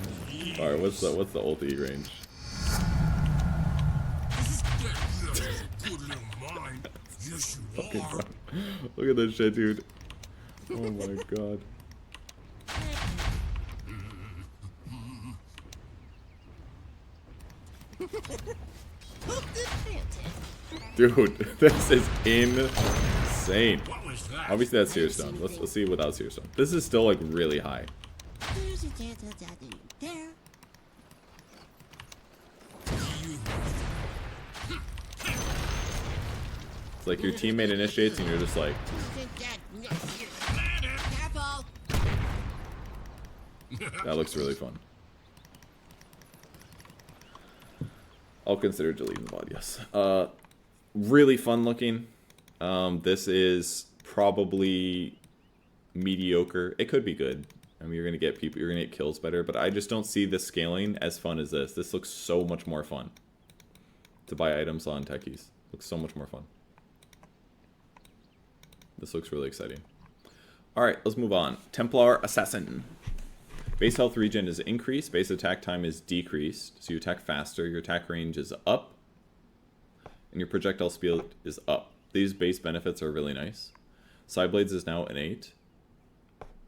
Alright, what's the ulti range? Good little mind. Yes, you are. Look at this shit, dude. Oh my god. Dude, this is insane. What was that? Obviously that's Seer Stone. Let's see without Seer Stone. This is still like really high. It's like your teammate initiates and you're just like... That looks really fun. I'll consider deleting the VOD, yes. Really fun looking. This is probably mediocre. It could be good. I mean, you're gonna get kills better, but I just don't see this scaling as fun as this. This looks so much more fun. To buy items on Techies. Looks so much more fun. This looks really exciting. Alright, let's move on. Templar Assassin. Base health regen is increased. Base attack time is decreased. So you attack faster. Your attack range is up. And your projectile speed is up. These base benefits are really nice. Sideblades is now an 8.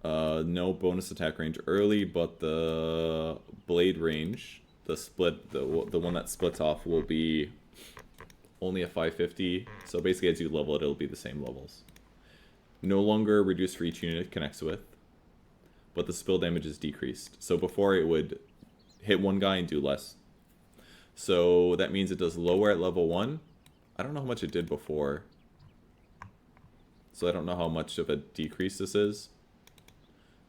No bonus attack range early, but the blade range, the one that splits off, will be only a 550. So basically as you level it, it'll be the same levels. No longer reduced for each unit it connects with, but the spill damage is decreased. So before it would hit one guy and do less. So that means it does lower at level 1. I don't know how much it did before. So I don't know how much of a decrease this is.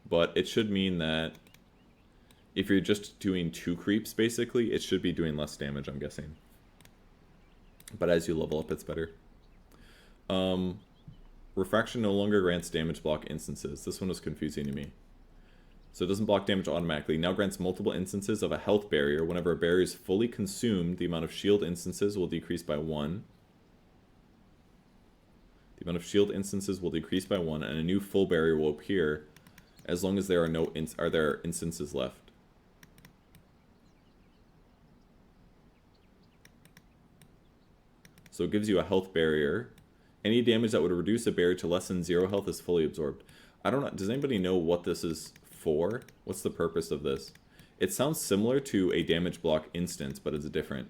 But it should mean that if you're just doing 2 creeps, basically, it should be doing less damage, I'm guessing. But as you level up, it's better. Refraction no longer grants damage block instances. This one was confusing to me. So it doesn't block damage automatically. Now grants multiple instances of a health barrier. Whenever a barrier is fully consumed, the amount of shield instances will decrease by 1. The amount of shield instances will decrease by 1, and a new full barrier will appear as long as there are no instances left. So it gives you a health barrier. Any damage that would reduce a barrier to less than 0 health is fully absorbed. I don't know. Does anybody know what this is for? What's the purpose of this? It sounds similar to a damage block instance, but it's different.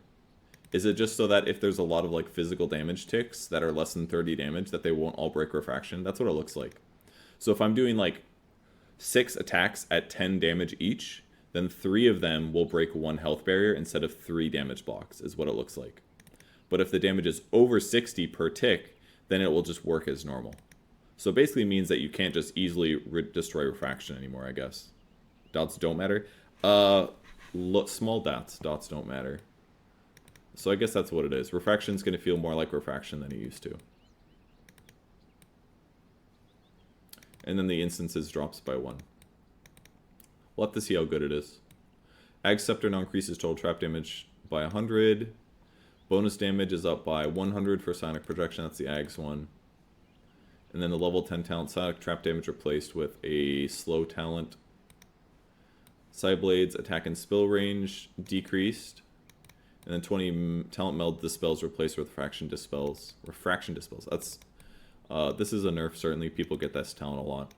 Is it just so that if there's a lot of like physical damage ticks that are less than 30 damage, that they won't all break refraction? That's what it looks like. So if I'm doing like 6 attacks at 10 damage each, then 3 of them will break 1 health barrier instead of 3 damage blocks, is what it looks like. But if the damage is over 60 per tick, then it will just work as normal. So it basically means that you can't just easily destroy refraction anymore, I guess. Dots don't matter. Small dots. Dots don't matter. So I guess that's what it is. Refraction's going to feel more like refraction than it used to. And then the instances drops by 1. We'll have to see how good it is. Ag Scepter now increases total trap damage by 100. Bonus damage is up by 100 for Sonic Projection. That's the Ag's one. And then the level 10 talent Sonic Trap damage replaced with a slow talent. Sideblade's attack and spill range decreased. And then 20 talent meld dispels replaced with refraction dispels. Refraction dispels. That's this is a nerf, certainly. People get this talent a lot.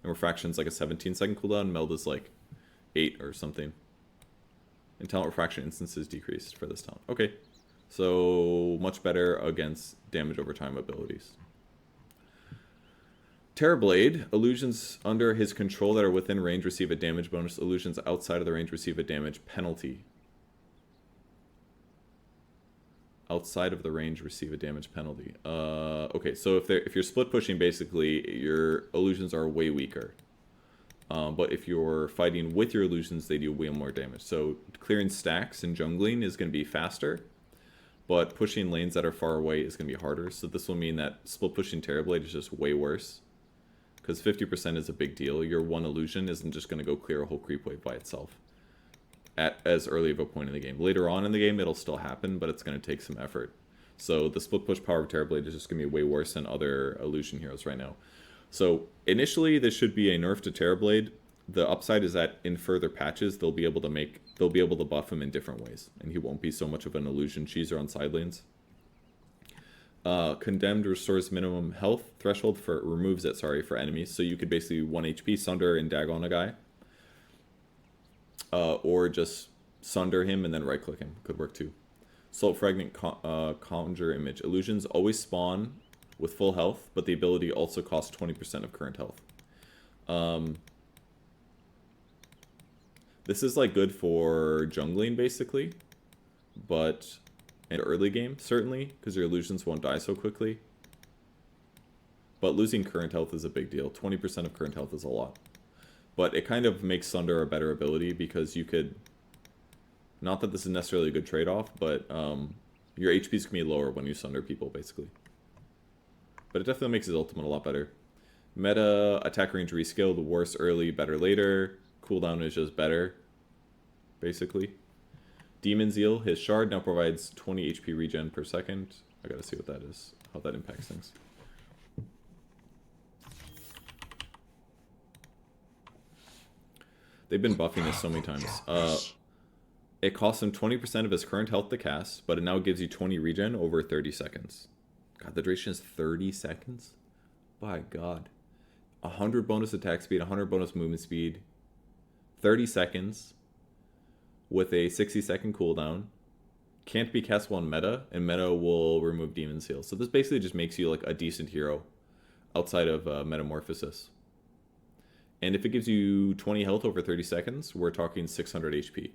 And refraction's like a 17-second cooldown. Meld is like 8 or something. And talent refraction instances decreased for this talent. Okay. So much better against damage over time abilities. Terrorblade. Illusions under his control that are within range receive a damage bonus. Illusions outside of the range receive a damage penalty. Outside of the range receive a damage penalty. Okay, so if you're split pushing, basically your illusions are way weaker. But if you're fighting with your illusions, they do way more damage. So clearing stacks and jungling is going to be faster, but pushing lanes that are far away is going to be harder. So this will mean that split pushing Terrorblade is just way worse, because 50% is a big deal. Your one illusion isn't just going to go clear a whole creep wave by itself at as early of a point in the game. Later on in the game, it'll still happen, but it's going to take some effort. So the split push power of Terrorblade is just going to be way worse than other illusion heroes right now. So initially, this should be a nerf to Terrorblade. The upside is that in further patches, they'll be able to buff him in different ways, and he won't be so much of an illusion cheeser on side lanes. Condemned restores minimum health threshold removes it for enemies. So you could basically 1 HP sunder and dag on a guy. Or just sunder him and then right click him. Could work too. Salt Fragment Conjure Image. Illusions always spawn with full health, but the ability also costs 20% of current health. This is like good for jungling basically, but in early game certainly, because your illusions won't die so quickly. But losing current health is a big deal. 20% of current health is a lot. But it kind of makes Sunder a better ability, because you could... Not that this is necessarily a good trade-off, but your HPs can be lower when you Sunder people, basically. But it definitely makes his ultimate a lot better. Meta, attack range rescale, the worse early, better later. Cooldown is just better, basically. Demon Zeal, his shard now provides 20 HP regen per second. I gotta see what that is, how that impacts things. They've been buffing this so many times. It costs him 20% of his current health to cast, but it now gives you 20 regen over 30 seconds. God, the duration is 30 seconds? By God. 100 bonus attack speed, 100 bonus movement speed, 30 seconds, with a 60-second cooldown. Can't be cast while meta, and meta will remove Demon Seal. So this basically just makes you like a decent hero outside of Metamorphosis. And if it gives you 20 health over 30 seconds, we're talking 600 HP.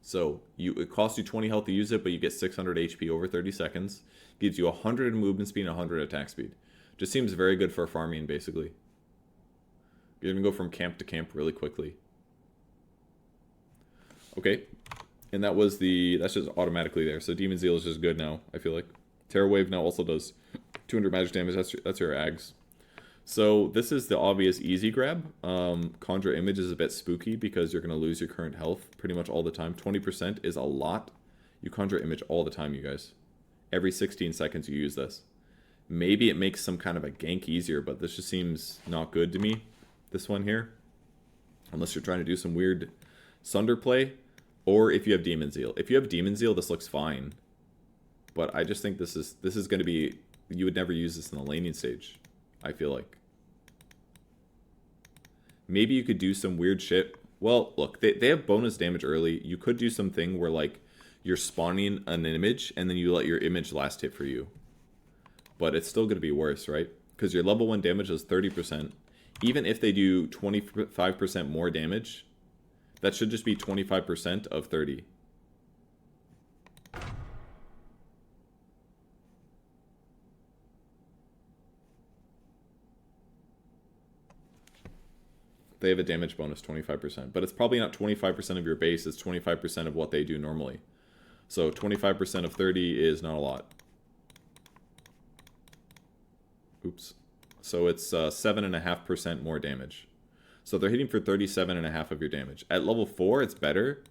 So it costs you 20 health to use it, but you get 600 HP over 30 seconds. Gives you 100 movement speed and 100 attack speed. Just seems very good for farming, basically. You can go from camp to camp really quickly. Okay. And that's just automatically there. So Demon Zeal is just good now, I feel like. Terror Wave now also does 200 magic damage. That's your Ags. So this is the obvious easy grab. Conjure Image is a bit spooky because you're going to lose your current health pretty much all the time. 20% is a lot. You Conjure Image all the time, you guys. Every 16 seconds you use this. Maybe it makes some kind of a gank easier, but this just seems not good to me. This one here. Unless you're trying to do some weird Sunder play. Or if you have Demon Zeal. If you have Demon Zeal, this looks fine. But I just think this is going to be... You would never use this in the laning stage, I feel like. Maybe you could do some weird shit. Well, look, they have bonus damage early. You could do something where, like, you're spawning an image, and then you let your image last hit for you. But it's still going to be worse, right? Because your level 1 damage is 30%. Even if they do 25% more damage, that should just be 25% of 30. They have a damage bonus 25%, but it's probably not 25% of your base, it's 25% of what they do normally. So 25% of 30 is not a lot. Oops. So it's 7.5% more damage. So they're hitting for 37.5 of your damage. At level 4, it's better.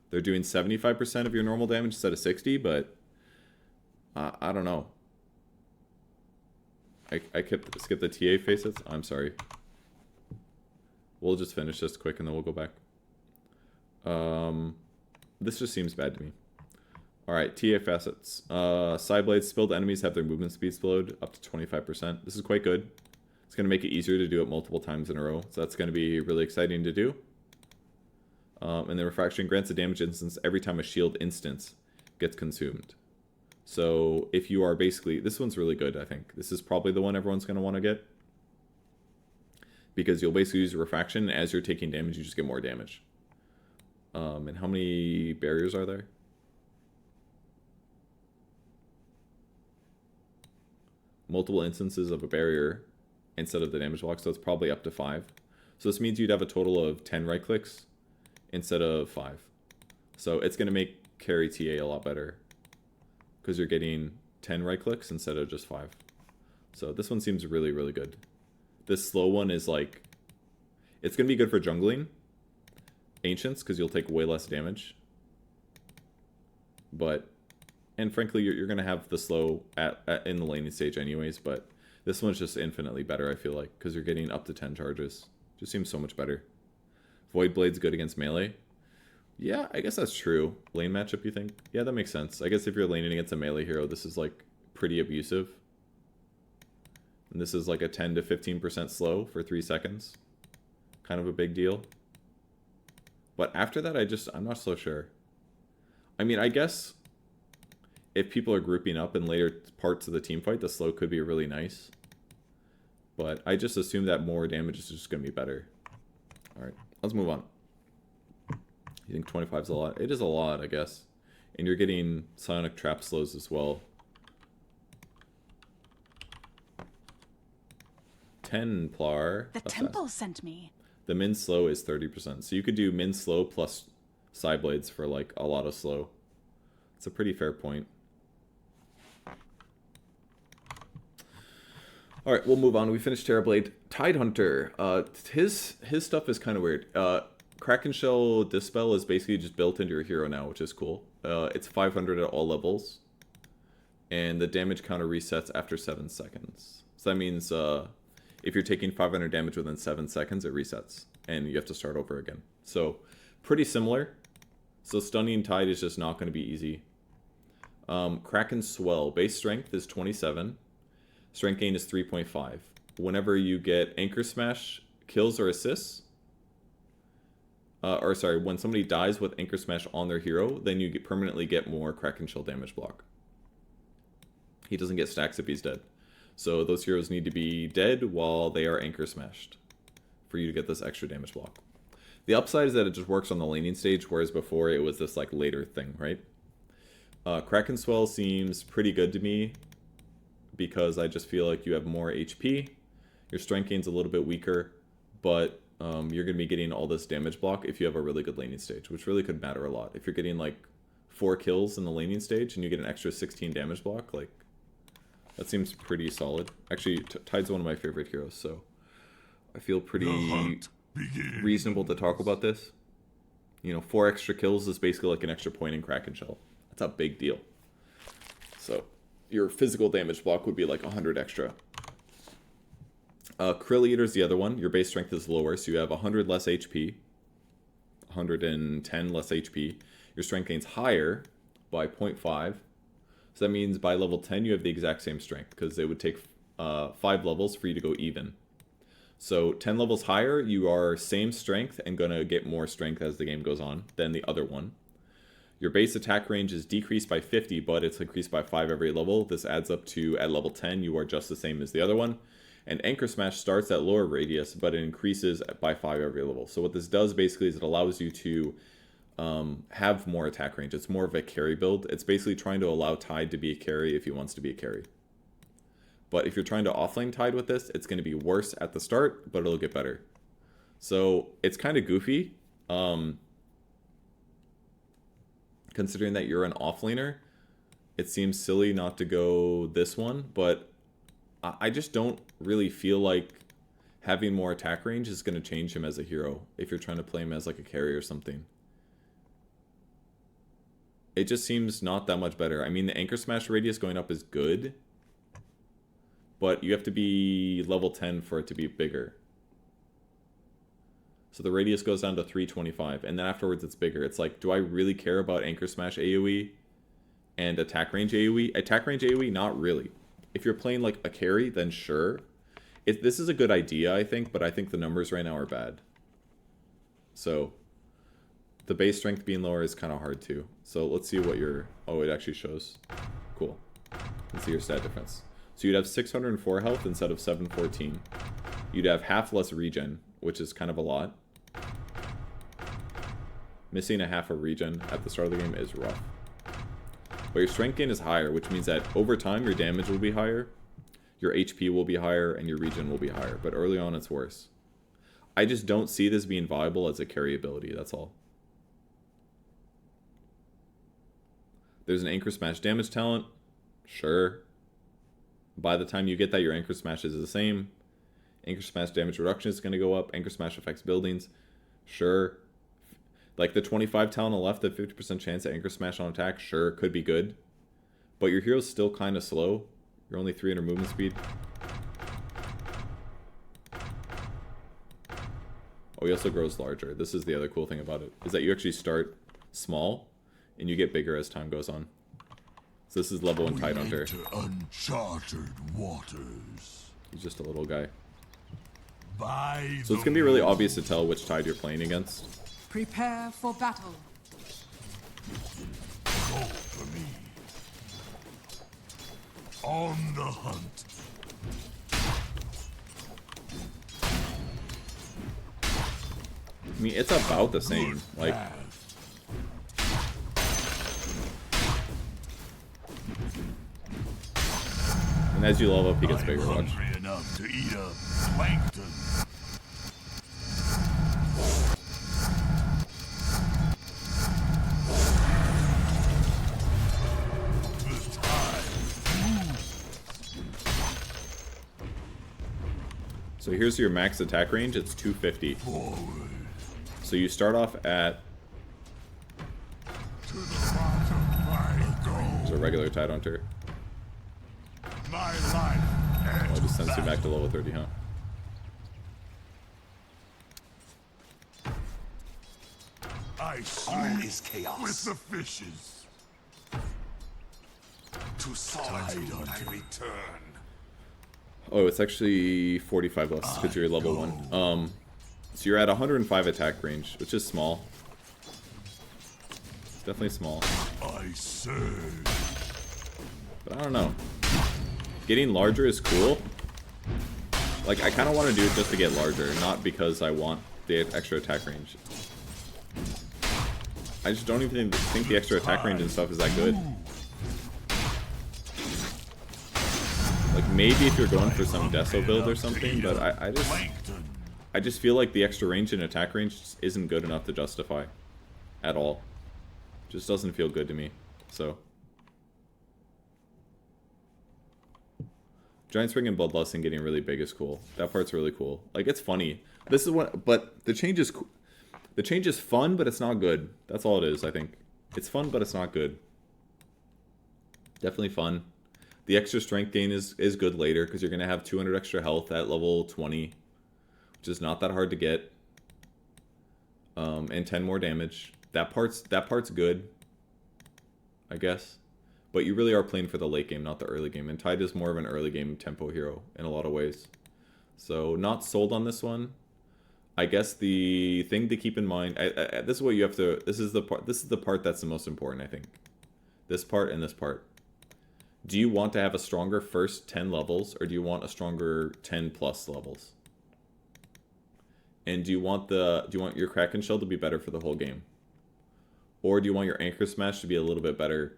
They're doing 75% of your normal damage instead of 60, but I don't know. I kept skip the TA faces. I'm sorry. We'll just finish this quick and then we'll go back. This just seems bad to me. Alright, TA facets. Side blades, spilled enemies have their movement speed slowed up to 25%. This is quite good. It's going to make it easier to do it multiple times in a row. So that's going to be really exciting to do. And the refraction grants a damage instance every time a shield instance gets consumed. So if you are basically... This one's really good, I think. This is probably the one everyone's going to want to get. Because you'll basically use refraction. And as you're taking damage, you just get more damage. And how many barriers are there? Multiple instances of a barrier instead of the damage block. So it's probably up to 5. So this means you'd have a total of 10 right clicks instead of 5. So it's going to make carry TA a lot better. Because you're getting 10 right clicks instead of just 5. So this one seems really, really good. This slow one is like... It's going to be good for jungling Ancients, because you'll take way less damage. But... And frankly, you're going to have the slow in the laning stage anyways, but this one's just infinitely better, I feel like, because you're getting up to 10 charges. Just seems so much better. Void Blade's good against melee. Yeah, I guess that's true. Lane matchup, you think? Yeah, that makes sense. I guess if you're laning against a melee hero, this is, like, pretty abusive. And this is, like, a 10 to 15% slow for 3 seconds. Kind of a big deal. But after that, I'm not so sure. I mean, I guess if people are grouping up in later parts of the team fight, the slow could be really nice. But I just assume that more damage is just going to be better. Alright, let's move on. You think 25 is a lot? It is a lot, I guess. And you're getting Psionic Trap slows as well. Templar The Assassin. temple sent me. The min slow is 30%. So you could do min slow plus side blades for like a lot of slow. It's a pretty fair point. Alright, we'll move on. We finished Terrorblade. Tidehunter. His stuff is kind of weird. Kraken Shell Dispel is basically just built into your hero now, which is cool. It's 500 at all levels. And the damage counter resets after 7 seconds. So that means if you're taking 500 damage within 7 seconds, it resets. And you have to start over again. So, pretty similar. So Stunning Tide is just not going to be easy. Kraken Swell. Base strength is 27. Strength gain is 3.5. Whenever you get Anchor Smash kills or assists, when somebody dies with Anchor Smash on their hero, then you permanently get more Kraken Shell damage block. He doesn't get stacks if he's dead. So those heroes need to be dead while they are Anchor Smashed for you to get this extra damage block. The upside is that it just works on the laning stage, whereas before it was this like later thing, right? Kraken Swell seems pretty good to me because I just feel like you have more HP. Your strength gain's a little bit weaker, but you're going to be getting all this damage block if you have a really good laning stage, which really could matter a lot. If you're getting like 4 kills in the laning stage and you get an extra 16 damage block, like that seems pretty solid. Actually, Tide's one of my favorite heroes, so I feel pretty reasonable to talk about this. You know, 4 extra kills is basically like an extra point in Kraken Shell. That's a big deal. So your physical damage block would be like 100 extra. Krill Eater's the other one. Your base strength is lower, so you have 100 less HP. 110 less HP. Your strength gains higher by 0.5. So that means by level 10 you have the exact same strength, because it would take 5 levels for you to go even. So 10 levels higher, you are same strength and going to get more strength as the game goes on than the other one. Your base attack range is decreased by 50, but it's increased by 5 every level. This adds up to, at level 10, you are just the same as the other one. And Anchor Smash starts at lower radius, but it increases by 5 every level. So what this does basically is it allows you to have more attack range. It's more of a carry build. It's basically trying to allow Tide to be a carry if he wants to be a carry. But if you're trying to offlane Tide with this, it's going to be worse at the start, but it'll get better. So it's kind of goofy. Considering that you're an offlaner, it seems silly not to go this one, but I just don't really feel like having more attack range is going to change him as a hero if you're trying to play him as like a carry or something. It just seems not that much better. I mean, the Anchor Smash radius going up is good, but you have to be level 10 for it to be bigger. So the radius goes down to 325, and then afterwards it's bigger. It's like, do I really care about Anchor Smash AoE and attack range AoE? Attack range AoE, not really. If you're playing like a carry, then sure. This is a good idea, I think, but I think the numbers right now are bad. So the base strength being lower is kind of hard too. So let's see what your... Oh, it actually shows. Cool. Let's see your stat difference. So you'd have 604 health instead of 714. You'd have half less regen, which is kind of a lot. Missing a half of regen at the start of the game is rough. But your strength gain is higher, which means that over time your damage will be higher, your HP will be higher, and your regen will be higher. But early on it's worse. I just don't see this being viable as a carry ability, that's all. There's an Anchor Smash damage talent. Sure. By the time you get that, your Anchor Smash is the same. Anchor Smash damage reduction is going to go up. Anchor Smash affects buildings. Sure. Like the 25 talent on the left, the 50% chance to Anchor Smash on attack, sure, could be good. But your hero's still kind of slow. You're only 300 movement speed. Oh, he also grows larger. This is the other cool thing about it, is that you actually start small, and you get bigger as time goes on. So this is level 1 Tidehunter. Uncharted waters. He's just a little guy. By So it's going to be really obvious to tell which Tide you're playing against. Prepare for battle. go for me. On the hunt. I mean, it's about the same. Like, and as you level up, he gets bigger. Watch. Hungry enough to eat up plankton. So here's your max attack range. It's 250. Forward. So you start off at To the bottom I a regular Tidehunter. go. My life and Well, it just sends you battle. back to level 30, huh? I swim is chaos with the fishes. To solitude I return. Oh, it's actually 45 less because you're level 1. So you're at 105 attack range, which is small. Definitely small. I serve. But I don't know. Getting larger is cool. Like, I kind of want to do it just to get larger, not because I want the extra attack range. I just don't even think the extra attack range and stuff is that good. Like, maybe if you're going for some Deso build or something, but I just feel like the extra range and attack range isn't good enough to justify at all. Just doesn't feel good to me. So Giant Spring and Bloodlust getting really big is cool. That part's really cool. Like, it's funny. This is what, but the change is fun, but it's not good. That's all it is, I think. It's fun, but it's not good. Definitely fun. The extra strength gain is good later, because you're going to have 200 extra health at level 20, which is not that hard to get. and 10 more damage. That part's good, I guess. But you really are playing for the late game, not the early game. And Tide is more of an early game tempo hero in a lot of ways. So not sold on this one. I guess the thing to keep in mind, this is what you have to. This is the part that's the most important, I think. This part and this part. Do you want to have a stronger first 10 levels, or do you want a stronger 10 plus levels? And do you want your Kraken Shell to be better for the whole game? Or do you want your Anchor Smash to be a little bit better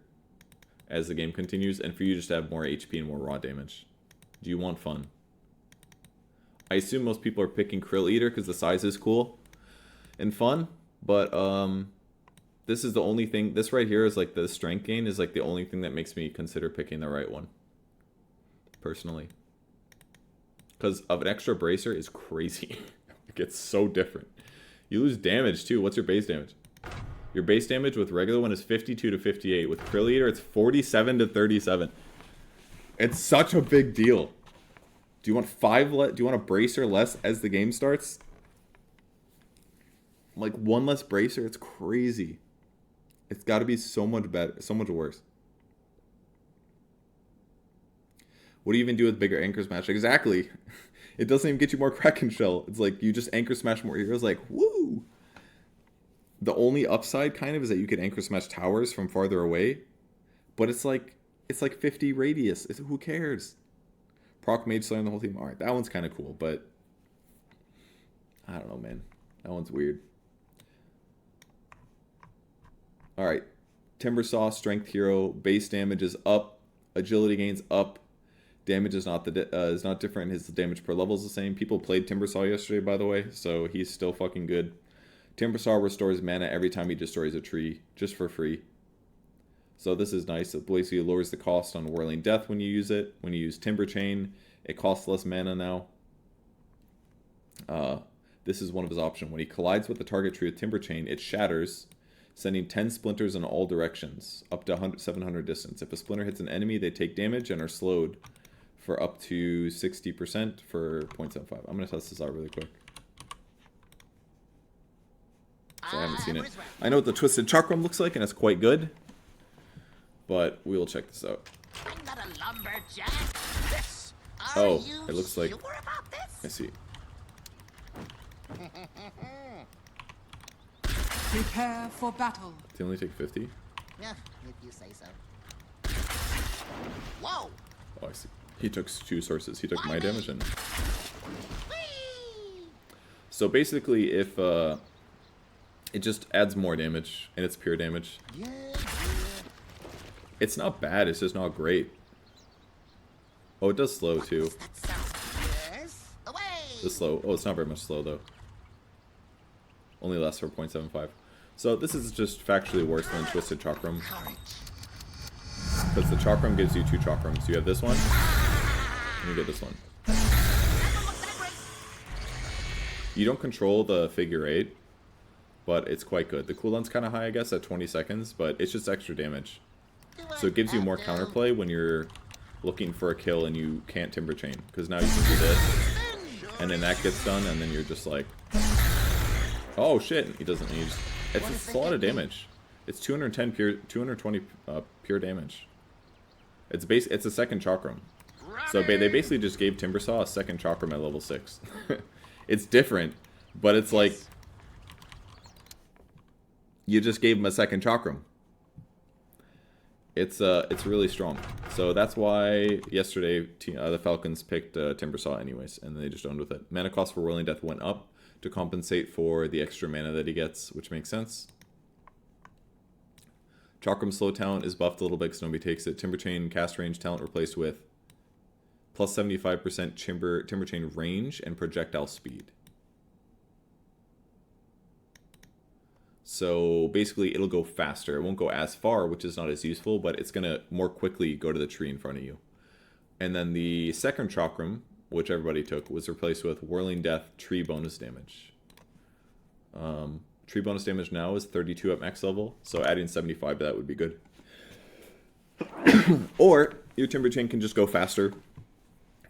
as the game continues, and for you just to have more HP and more raw damage? Do you want fun? I assume most people are picking Krill Eater because the size is cool and fun, but this is the only thing. This right here is like the strength gain is like the only thing that makes me consider picking the right one, personally. Because of an extra bracer is crazy. It gets so different. You lose damage too. What's your base damage? Your base damage with regular one is 52 to 58. With Krill Eater, it's 47 to 37. It's such a big deal. Do you want do you want a bracer less as the game starts? Like one less bracer, it's crazy. It's got to be so much better, so much worse. What do you even do with bigger Anchor Smash? Exactly. It doesn't even get you more Kraken Shell. It's like you just Anchor Smash more heroes. Like woo. The only upside kind of is that you can Anchor Smash towers from farther away, but it's like 50 radius. Who cares? Proc Mage Slayer on the whole team. Alright, that one's kind of cool, but I don't know, man. That one's weird. Alright. Timbersaw, Strength Hero. Base damage is up. Agility gains up. Damage is not different. His damage per level is the same. People played Timbersaw yesterday, by the way, so he's still fucking good. Timbersaw restores mana every time he destroys a tree, just for free. So this is nice. It basically lowers the cost on Whirling Death when you use it. When you use Timber Chain, it costs less mana now. This is one of his options. When he collides with the target tree with Timber Chain, it shatters, sending 10 splinters in all directions, up to 700 distance. If a splinter hits an enemy, they take damage and are slowed for up to 60% for 0.75. I'm going to test this out really quick. So I haven't seen it. I know what the Twisted Chakram looks like, and it's quite good. But we will check this out. I'm not a lumberjack. Oh, it looks like... I see. Prepare for battle. Did he only take 50? Yeah, if you say so. Whoa! Oh, I see. He took 2 sources. He took my damage and... So basically, if... it just adds more damage, and it's pure damage. Yeah. It's not bad, it's just not great. Oh, it does slow too. The slow. Oh, it's not very much slow though. Only lasts for 0.75. So this is just factually worse than Twisted Chakram. Because the Chakram gives you 2 Chakrams. You have this one, and you get this one. You don't control the figure 8, but it's quite good. The cooldown's kind of high, I guess, at 20 seconds, but it's just extra damage. So it gives you more counterplay when you're looking for a kill and you can't Timber Chain. Because now you can do this, and then that gets done, and then you're just like, oh shit, he doesn't need. It's a lot of damage. It's 210 pure, 220 pure damage. It's a second Chakram. So they basically just gave Timbersaw a second Chakram at level 6. It's different, but it's like you just gave him a second Chakram. It's really strong. So that's why yesterday the Falcons picked Timbersaw anyways, and they just owned with it. Mana cost for Whirling Death went up to compensate for the extra mana that he gets, which makes sense. Chakram Slow talent is buffed a little bit because nobody takes it. Timber Chain cast range talent replaced with plus 75% Timber Chain range and projectile speed. So basically it'll go faster. It won't go as far, which is not as useful, but it's going to more quickly go to the tree in front of you. And then the second Chakram, which everybody took, was replaced with Whirling Death Tree bonus damage. Tree bonus damage now is 32 at max level, so adding 75 to that would be good. Or your Timber Chain can just go faster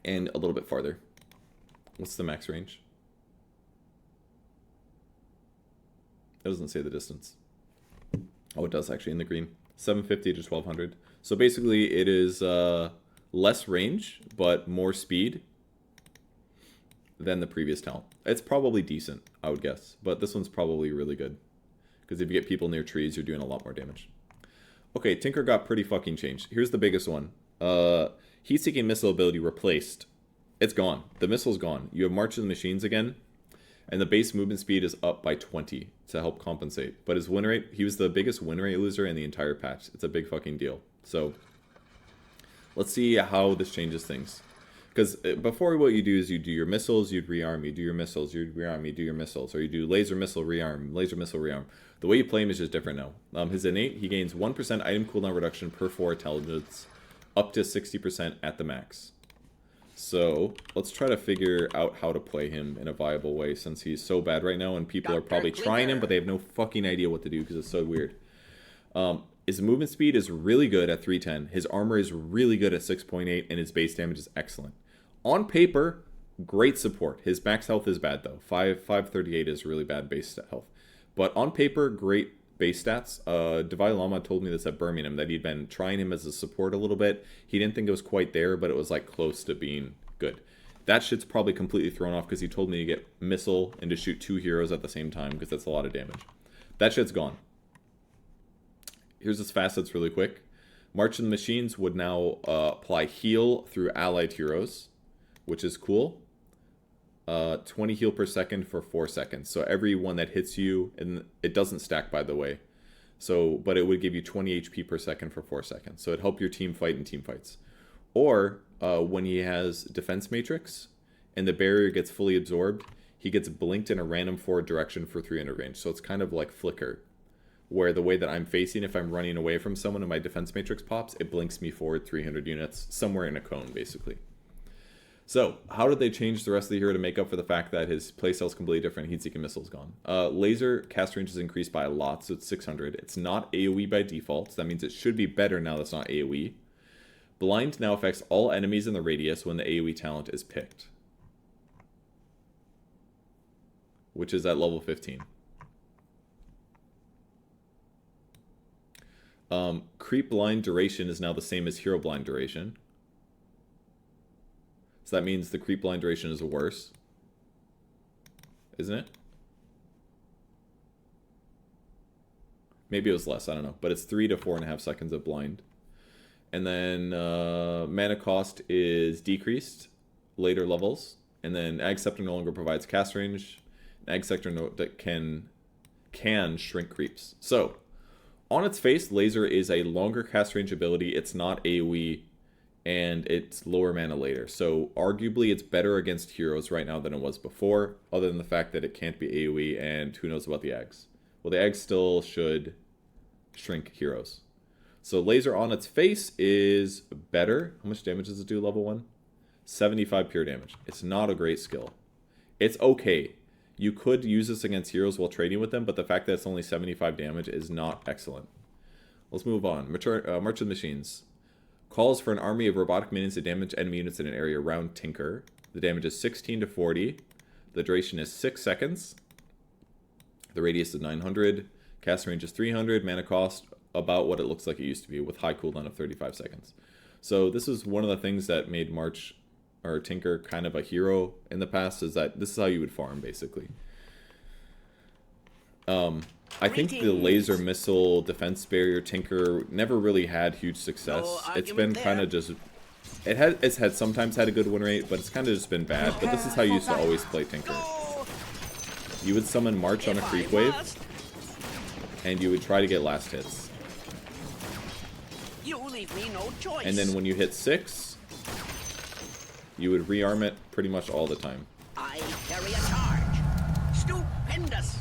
and a little bit farther. What's the max range? It doesn't say the distance. Oh, it does actually in the green. 750 to 1200. So basically it is less range, but more speed than the previous talent. It's probably decent, I would guess. But this one's probably really good. Because if you get people near trees, you're doing a lot more damage. Okay, Tinker got pretty fucking changed. Here's the biggest one. Heat-seeking missile ability replaced. It's gone. The missile's gone. You have March of the Machines again. And the base movement speed is up by 20 to help compensate. But his win rate, he was the biggest win rate loser in the entire patch. It's a big fucking deal. So, let's see how this changes things. Because before, what you do is you do your missiles, you'd rearm, you do your missiles, you'd rearm, you do your missiles. Or you do laser missile, rearm, laser missile, rearm. The way you play him is just different now. His innate, he gains 1% item cooldown reduction per 4 intelligence, up to 60% at the max. So, let's try to figure out how to play him in a viable way, since he's so bad right now, and people are probably trying him, but they have no fucking idea what to do, because it's so weird. His movement speed is really good at 310, his armor is really good at 6.8, and his base damage is excellent. On paper, great support. His max health is bad, though. 538 is really bad base health. But on paper, great base stats. Devi Lama told me this at Birmingham, that he'd been trying him as a support a little bit. He didn't think it was quite there, but it was like close to being good. That shit's probably completely thrown off because he told me to get missile and to shoot 2 heroes at the same time, because that's a lot of damage. That shit's gone. Here's his facets really quick. March of the Machines would now apply heal through allied heroes, which is cool. 20 heal per second for 4 seconds. So every one that hits you, and it doesn't stack, by the way. So, but it would give you 20 HP per second for 4 seconds. So it'd help your team fight in team fights. Or when he has defense matrix and the barrier gets fully absorbed, he gets blinked in a random forward direction for 300 range. So it's kind of like Flicker, where the way that I'm facing, if I'm running away from someone and my defense matrix pops, it blinks me forward 300 units somewhere in a cone, basically. So, how did they change the rest of the hero to make up for the fact that his playstyle is completely different? Heat-seeking missile's gone. Laser cast range is increased by a lot, so it's 600. It's not AoE by default, so that means it should be better now that's not AoE. Blind now affects all enemies in the radius when the AoE talent is picked, which is at level 15. Creep blind duration is now the same as hero blind duration. So that means the creep blind duration is worse, isn't it? Maybe it was less, I don't know. But it's 3 to 4.5 seconds of blind. And then mana cost is decreased later levels. And then Ag Scepter no longer provides cast range. Ag Scepter that can shrink creeps. So, on its face, Laser is a longer cast range ability. It's not AoE, and it's lower mana later. So arguably it's better against heroes right now than it was before, other than the fact that it can't be AoE, and who knows about the Ags. Well, the Ags still should shrink heroes. So Laser on its face is better. How much damage does it do level 1? 75 pure damage. It's not a great skill. It's okay. You could use this against heroes while trading with them, but the fact that it's only 75 damage is not excellent. Let's move on. March of the Machines. Calls for an army of robotic minions to damage enemy units in an area around Tinker. The damage is 16 to 40. The duration is 6 seconds. The radius is 900. Cast range is 300. Mana cost about what it looks like it used to be, with high cooldown of 35 seconds. So this is one of the things that made March or Tinker kind of a hero in the past, is that this is how you would farm, basically. I think the laser missile defense barrier Tinker never really had huge success. It's been kind of just, it's had sometimes had a good win rate, but it's kind of just been bad. But this is how you used to always play Tinker. You would summon March on a creep wave, and you would try to get last hits. You leave me no choice. And then when you hit 6, you would rearm it pretty much all the time. I carry a charge. Stupendous.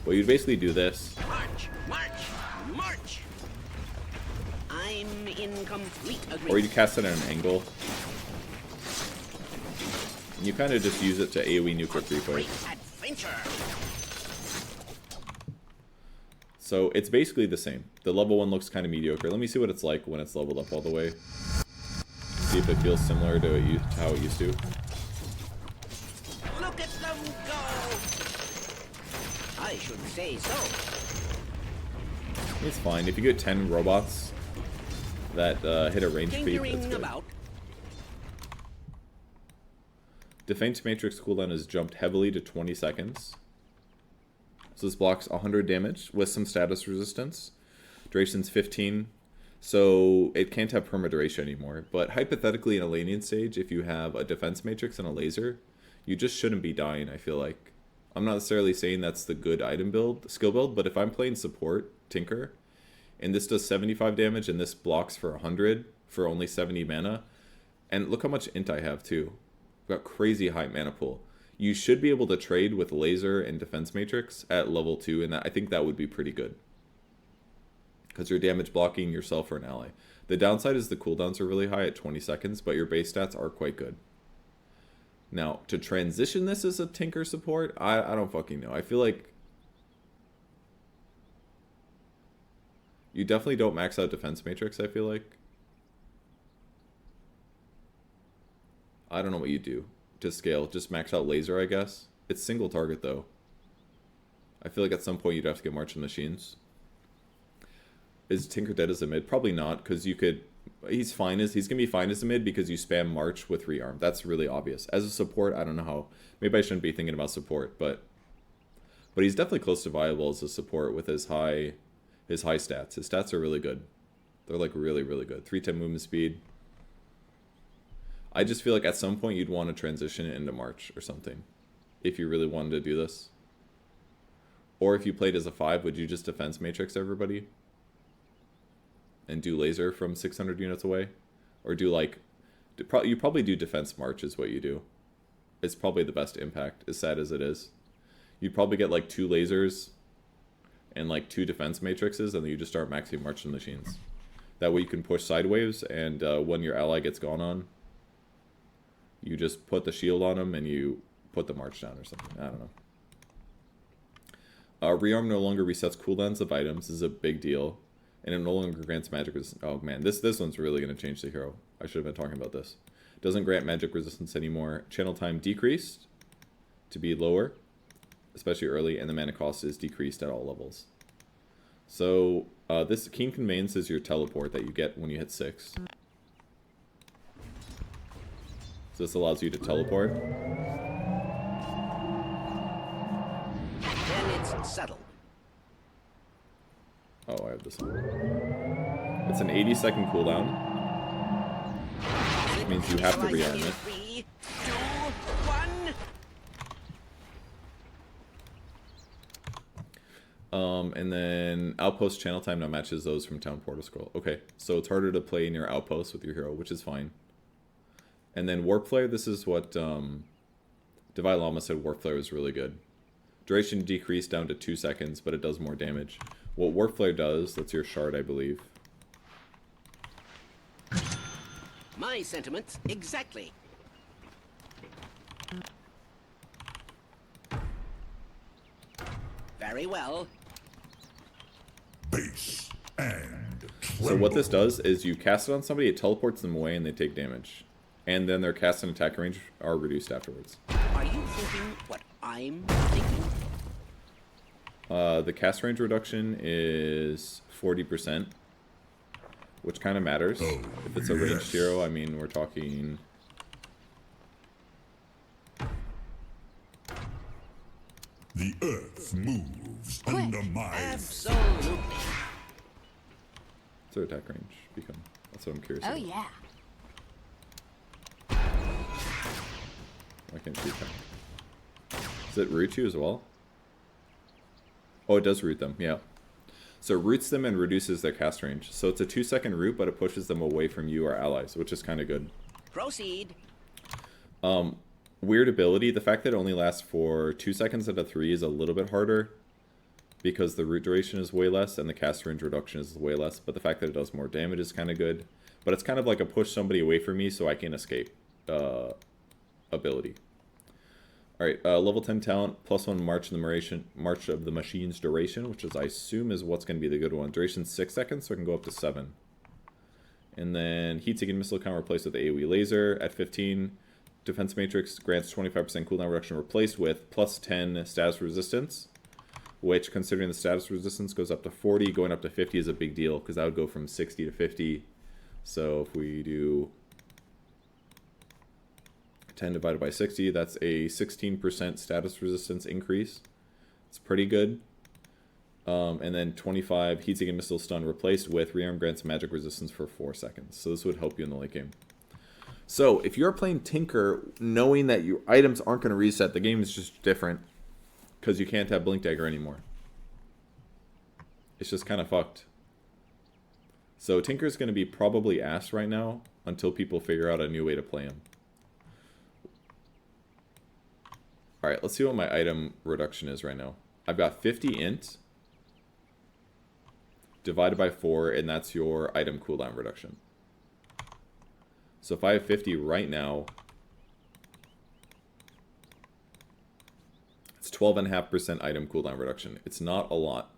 Well, you'd basically do this. March, march, march. I'm in complete agreement. Or you cast it at an angle. And you kind of just use it to AoE nuke or creep wave. Adventure. So it's basically the same. The level 1 looks kind of mediocre. Let me see what it's like when it's leveled up all the way. See if it feels similar to how it used to. Look at them go. I should say so. It's fine. If you get 10 robots that hit a range creep, that's good. Defense Matrix cooldown is jumped heavily to 20 seconds. So this blocks 100 damage with some status resistance. Duration's 15. So it can't have permaduration anymore. But hypothetically in a laning stage, if you have a Defense Matrix and a laser, you just shouldn't be dying, I feel like. I'm not necessarily saying that's the good item build, skill build, but if I'm playing support, Tinker, and this does 75 damage and this blocks for 100 for only 70 mana, and look how much int I have too. I've got crazy high mana pool. You should be able to trade with laser and Defense Matrix at level 2, and I think that would be pretty good. Because you're damage blocking yourself or an ally. The downside is the cooldowns are really high at 20 seconds, but your base stats are quite good. Now, to transition this as a Tinker support, I don't fucking know. I feel like you definitely don't max out Defense Matrix, I feel like. I don't know what you do to scale. Just max out laser, I guess. It's single target, though. I feel like at some point you'd have to get March of Machines. Is Tinker dead as a mid? Probably not, because you could... He's gonna be fine as a mid because you spam March with rearm. That's really obvious. As a support, I don't know how. Maybe I shouldn't be thinking about support, but he's definitely close to viable as a support with his high stats. His stats are really good. They're like really, really good. 310 movement speed. I just feel like at some point you'd want to transition it into March or something, if you really wanted to do this. Or if you played as a 5, would you just Defense Matrix everybody? And do laser from 600 units away? Or do like... You probably do Defense March is what you do. It's probably the best impact, as sad as it is. You'd probably get like 2 lasers and like 2 Defense Matrixes, and then you just start maxing March and Machines. That way you can push sideways, and when your ally gets gone on, you just put the shield on him and you put the March down or something. I don't know. Rearm no longer resets cooldowns of items. This is a big deal. And it no longer grants magic resistance. Oh man, this one's really going to change the hero. I should have been talking about this. Doesn't grant magic resistance anymore. Channel time decreased to be lower, especially early, and the mana cost is decreased at all levels. So this Keen Conveyance is your teleport that you get when you hit 6. So this allows you to teleport. Then it's settled. Oh, I have this one. It's an 80-second cooldown, which means you have to rearm it. 3, 2, 1. And then Outpost channel time now matches those from Town Portal Scroll. Okay, so it's harder to play in your Outpost with your hero, which is fine. And then Warp Flare, this is what Devi Lama said Warp Flare was really good. Duration decreased down to 2 seconds, but it does more damage. What Warp Flare does, that's your shard, I believe. My sentiments, exactly. Very well. Base and So what this does is you cast it on somebody, it teleports them away, and they take damage. And then their cast and attack range are reduced afterwards. Are you thinking what I'm thinking? The cast range reduction is 40%, which kind of matters. If it's a ranged hero, I mean, we're talking... the earth moves under my Absolutely. What's their attack range become? That's what I'm curious Oh, about. yeah. Why can't you attack? Does it root you as well? Oh, it does root them, yeah. So it roots them and reduces their cast range. So it's a 2-second root, but it pushes them away from you or allies, which is kind of good. Proceed. Weird ability. The fact that it only lasts for 2 seconds out of 3 is a little bit harder because the root duration is way less and the cast range reduction is way less. But the fact that it does more damage is kind of good. But it's kind of like a push somebody away from me so I can escape ability. Alright, level 10 talent, +1 March of the Machine's duration, which is, I assume, is what's going to be the good one. Duration 6 seconds, so it can go up to 7. And then heat-seeking missile count replaced with AoE laser at 15. Defense Matrix grants 25% cooldown reduction replaced with +10 status resistance, which, considering the status resistance goes up to 40, going up to 50 is a big deal, because that would go from 60 to 50. So if we do 10 divided by 60, that's a 16% status resistance increase. It's pretty good. And then 25 heat-seeking missile stun replaced with rearm grants magic resistance for 4 seconds. So this would help you in the late game. So if you're playing Tinker, knowing that your items aren't going to reset, the game is just different because you can't have Blink Dagger anymore. It's just kind of fucked. So Tinker's going to be probably ass right now until people figure out a new way to play him. Alright, let's see what my item reduction is right now. I've got 50 int divided by 4, and that's your item cooldown reduction. So if I have 50 right now, it's 12.5% item cooldown reduction. It's not a lot.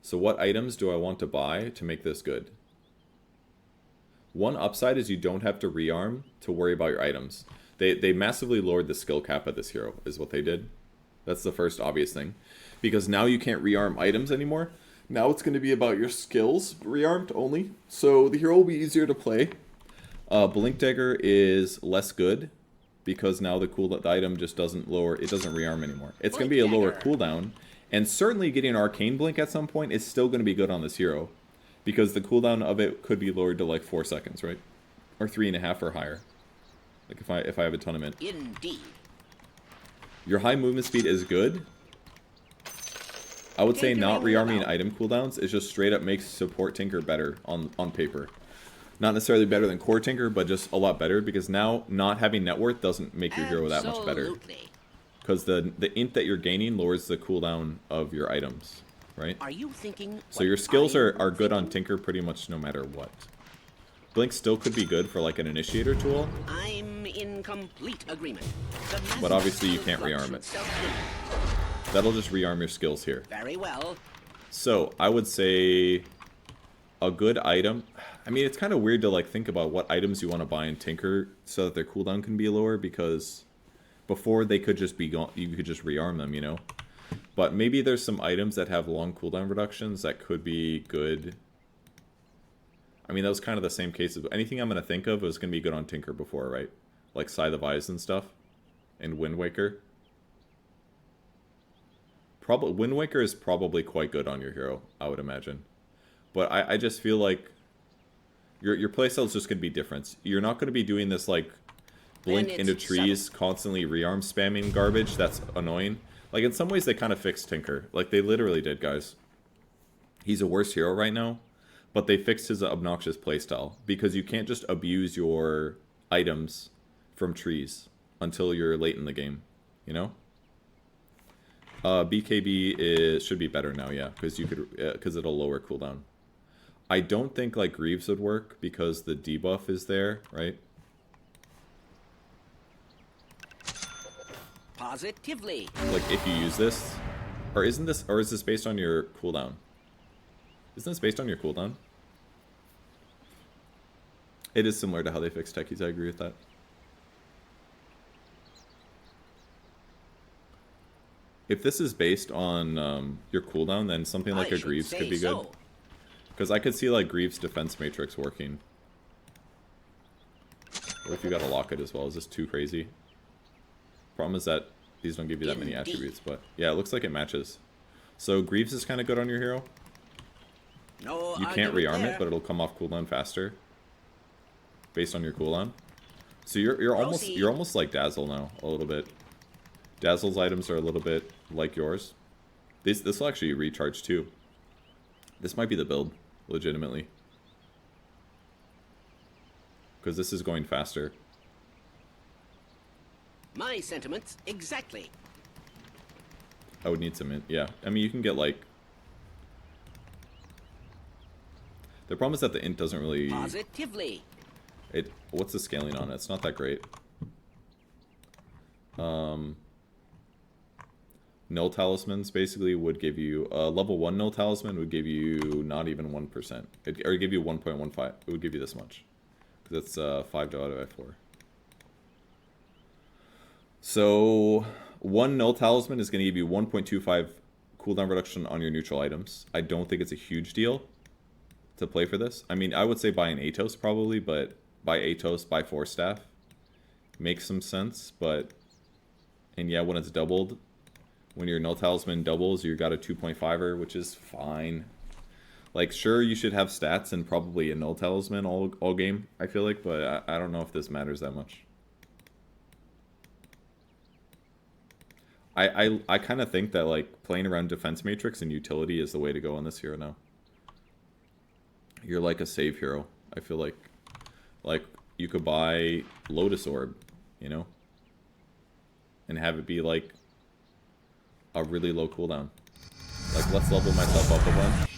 So what items do I want to buy to make this good? One upside is you don't have to rearm to worry about your items. They massively lowered the skill cap of this hero, is what they did. That's the first obvious thing. Because now you can't rearm items anymore. Now it's going to be about your skills, rearmed only. So the hero will be easier to play. Blink Dagger is less good, because now the item just doesn't lower, it doesn't rearm anymore. It's going to be a lower cooldown. And certainly getting Arcane Blink at some point is still going to be good on this hero. Because the cooldown of it could be lowered to like 4 seconds, right? Or 3.5 or higher. Like if I have a tournament. Indeed. Your high movement speed is good. I would say not rearming item cooldowns is just straight up makes support Tinker better on paper. Not necessarily better than core Tinker, but just a lot better, because now not having net worth doesn't make your hero that much better. Because the int that you're gaining lowers the cooldown of your items, right? Are you thinking? So your skills are good on Tinker pretty much no matter what. Blink still could be good for like an initiator tool. I'm in complete agreement. But obviously you can't rearm it. That'll just rearm your skills here. Very well. So I would say a good item. I mean, it's kind of weird to like think about what items you want to buy in Tinker so that their cooldown can be lower, because before they could just be gone, you could just rearm them, you know. But maybe there's some items that have long cooldown reductions that could be good. I mean, that was kind of the same case of anything I'm going to think of was going to be good on Tinker before, right? Like Scythe of Eyes and stuff, and Wind Waker. Wind Waker is probably quite good on your hero, I would imagine. But I just feel like your playstyle is just going to be different. You're not going to be doing this like blink into trees, constantly rearm spamming garbage. That's annoying. Like in some ways they kind of fixed Tinker. Like they literally did, guys. He's a worse hero right now, but they fixed his obnoxious playstyle, because you can't just abuse your items from trees until you're late in the game, you know? BKB should be better now, yeah, because it'll lower cooldown. I don't think like Greaves would work because the debuff is there, right? Positively. Like if you use this, or is this based on your cooldown? Isn't this based on your cooldown? It is similar to how they fixed Techies, I agree with that. If this is based on your cooldown, then something like a Greaves could be good. Because I could see like Greaves defense matrix working. Or if you got a locket as well, is this too crazy? Problem is that these don't give you that many attributes, but yeah, it looks like it matches. So Greaves is kind of good on your hero. You can't rearm it, but it'll come off cooldown faster, based on your cooldown. So you're almost like Dazzle now, a little bit. Dazzle's items are a little bit like yours. This will actually recharge too. This might be the build, legitimately, because this is going faster. My sentiments exactly. I would need some int. Yeah, I mean you can get like. The problem is that the int doesn't really. Positively. What's the scaling on it? It's not that great. Null Talismans basically would give you level 1 Null Talisman would give you not even 1%. Or give you 1.15. It would give you this much, because it's 5 divided by 4. So 1 Null Talisman is going to give you 1.25 cooldown reduction on your neutral items. I don't think it's a huge deal to play for this. I mean, I would say buy an Atos probably, but buy Atos, buy 4 staff. Makes some sense, but... And yeah, when it's doubled, when your Null Talisman doubles, you got a 2.5er, which is fine. Like, sure, you should have stats and probably a Null Talisman all game, I feel like, but I don't know if this matters that much. I kind of think that, like, playing around Defense Matrix and Utility is the way to go on this hero now. You're like a save hero, I feel like. Like, you could buy Lotus Orb, you know? And have it be, like, a really low cooldown. Like, let's level myself up a bunch.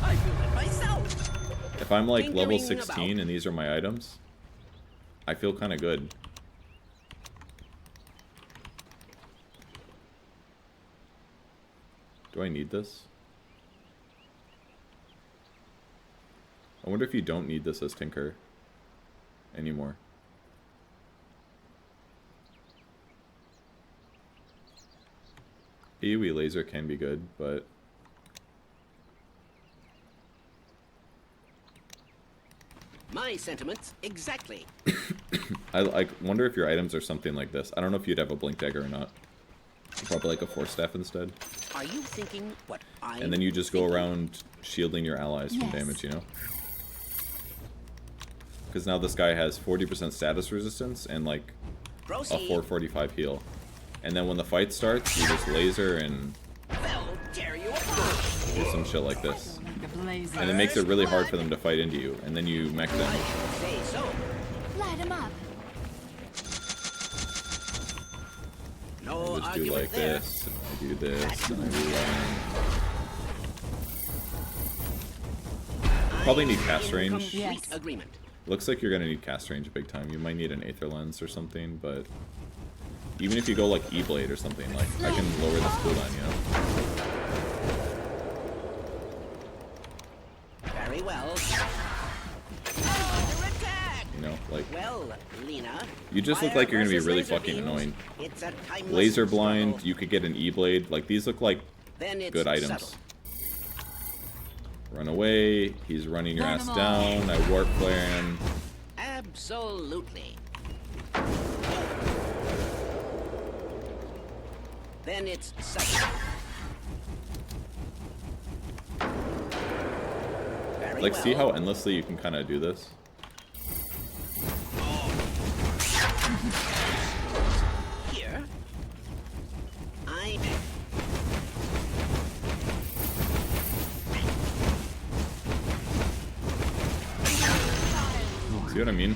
I feel it myself. If I'm, like, level 16 and these are my items, I feel kind of good. Do I need this? I wonder if you don't need this as Tinker anymore. AoE laser can be good, but... My sentiments, exactly. I wonder if your items are something like this. I don't know if you'd have a Blink Dagger or not. Probably like a Force Staff instead. Are you thinking what I'm And then you just go thinking? around shielding your allies from Yes. damage, you know? Because now this guy has 40% status resistance and like a Proceed. 445 heal. And then when the fight starts, you just laser and Well, tear you apart. do some shit like this. Like a blazer. And it makes it really hard for them to fight into you. And then you mech them. Say so. Light him up. No I just do argument like there. this, and I do this, and I rewind. Probably need cast In range. complete Yes. agreement. Looks like you're gonna need cast range big time. You might need an Aether Lens or something, but even if you go like E-Blade or something, like I can lower this cooldown, you know? Very well. Under attack. You know, like Well, Lena. you just look fire like you're gonna be versus really laser fucking beams, annoying. It's a timeless Laser blind, struggle. you could get an E-Blade. Like these look like Then it's good items. subtle. Run away. He's running your ass down. I warp flare him. Absolutely. Then it's subtle. Very Like, well. see how endlessly you can kind of do this? Here. I See what I mean?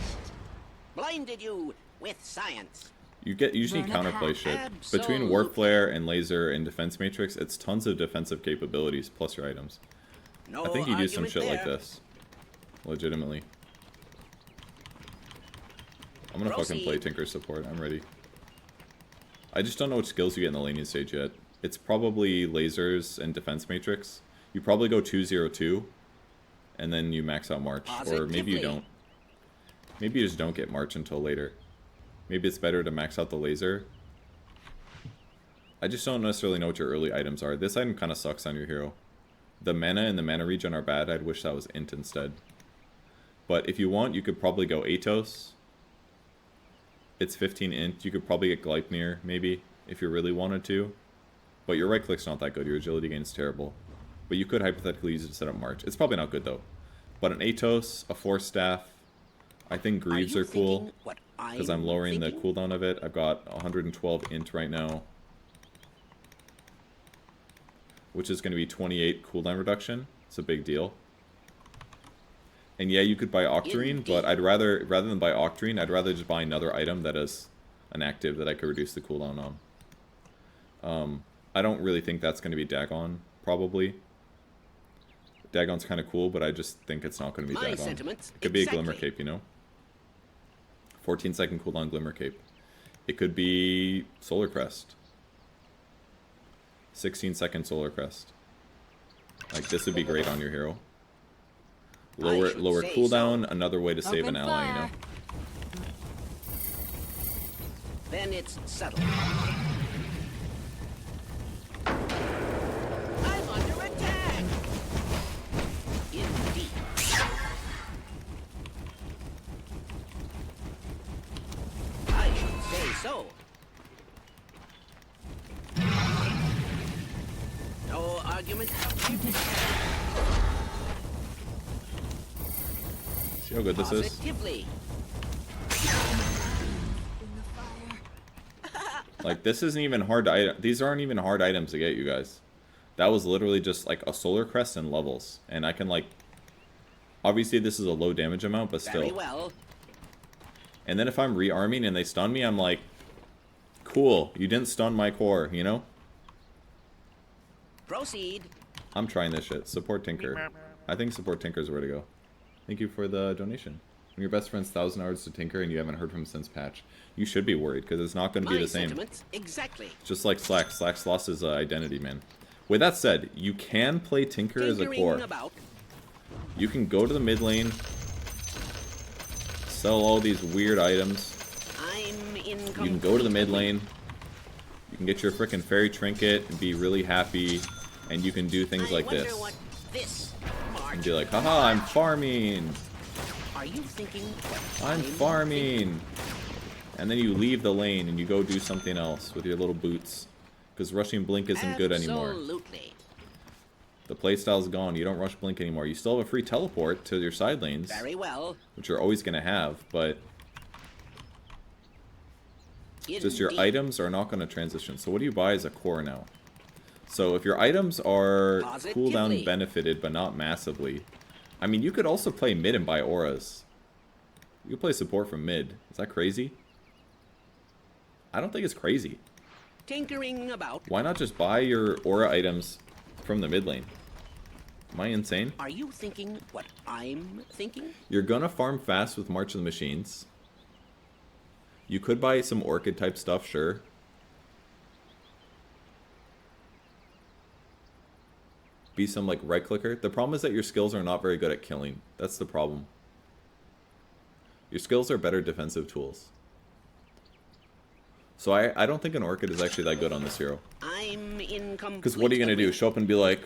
blinded you with science. You just need Burn a counterplay hat. shit. Between Absolutely. warp flare and laser and defense matrix, it's tons of defensive capabilities plus your items. No I think you do some argument shit like there. this. Legitimately. I'm gonna fucking play Proceed. Tinker support. I'm ready. I just don't know what skills you get in the laning stage yet. It's probably lasers and defense matrix. You probably go 2-0-2, and then you max out March. Or maybe you Positively. don't. Maybe you just don't get March until later. Maybe it's better to max out the laser. I just don't necessarily know what your early items are. This item kind of sucks on your hero. The mana and the mana regen are bad. I'd wish that was int instead. But if you want, you could probably go Atos. It's 15 int. You could probably get Gleipnir, maybe, if you really wanted to. But your right click's not that good. Your agility gain is terrible. But you could hypothetically use it to set up March. It's probably not good, though. But an Atos, a Force Staff, I think Greaves you are cool. thinking what Because I'm lowering the thinking? cooldown of it. I've got 112 int right now. Which is going to be 28 cooldown reduction. It's a big deal. And yeah, you could buy Octarine, but I'd rather than buy Octarine, I'd rather just buy another item that is an active that I could reduce the cooldown on. I don't really think that's going to be Dagon, probably. Dagon's kind of cool, but I just think it's not going to be My Dagon. sentiments, It could be a Glimmer exactly. Cape, you know? 14-second cooldown Glimmer Cape. It could be Solar Crest. 16-second Solar Crest. Like, this would be great on your hero. Lower should say cooldown, another way to save an Open ally, you know? fire. Then it's subtle. argument. See how good this is? Positively. Like, this isn't even hard to these aren't even hard items to get, you guys. That was literally just like a solar crest and levels. And I can like, obviously this is a low damage amount, but still. Very well. And then if I'm rearming and they stun me, I'm like, cool, you didn't stun my core, you know? Proceed. I'm trying this shit. Support Tinker. I think support Tinker is where to go. Thank you for the donation. When your best friend's 1,000 hours to Tinker and you haven't heard from him since patch, you should be worried, because it's not going to be the same. Exactly. Just like Slack. Slack's lost his identity, man. With that said, you can play Tinker as a core. You can go to the mid lane, sell all these weird items. You can go to the mid lane. You can get your frickin' fairy trinket and be really happy, and you can do things like this. And be like, haha, I'm farming. Are you thinking I'm farming. And then you leave the lane and you go do something else with your little boots. Because rushing Blink isn't good anymore. Absolutely. The playstyle's gone. You don't rush Blink anymore. You still have a free teleport to your side lanes. Very well. Which you're always going to have, but just your items are not going to transition. So what do you buy as a core now? So if your items are cooldown benefited, but not massively, I mean, you could also play mid and buy auras. You could play support from mid. Is that crazy? I don't think it's crazy. Tinkering about. Why not just buy your aura items from the mid lane? Am I insane? Are you thinking what I'm thinking? You're gonna farm fast with March of the Machines. You could buy some Orchid type stuff, sure. Be some like right clicker. The problem is that your skills are not very good at killing. That's the problem. Your skills are better defensive tools. So I don't think an Orchid is actually that good on this hero. I'm in complete. Because what are you gonna do? Show up and be like,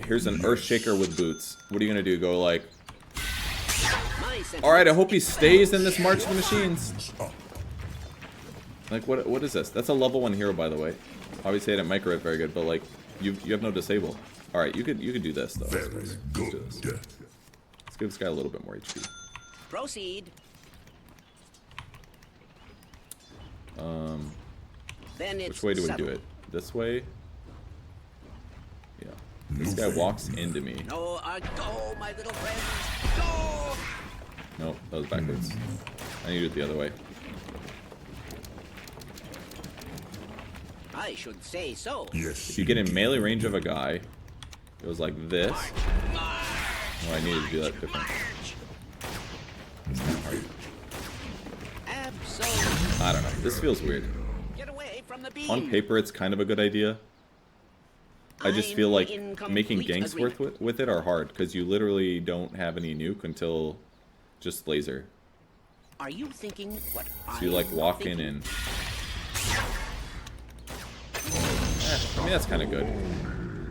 here's an Earthshaker with boots. What are you gonna do? Go like, alright, I hope he stays in this March of the Machines. Like, what is this? That's a level 1 hero, by the way. Obviously I didn't micro it very good, but like, you have no disable. Alright, you could do this though. Let's do this. Let's give this guy a little bit more HP. Proceed. Which way do we do it? This way? Yeah. This guy walks into me. No, go, my little friends. Go! Nope, that was backwards. I need to do it the other way. I should say so. Yes. If you get in melee range of a guy, it goes like this. Oh, I needed to do that different. It's kind of hard. Absolutely. I don't know. This feels weird. Get away from the beam. On paper, it's kind of a good idea. I just feel like making ganks with it are hard, because you literally don't have any nuke until just laser. Are you thinking what So you like walk in and... I mean, that's kind of good.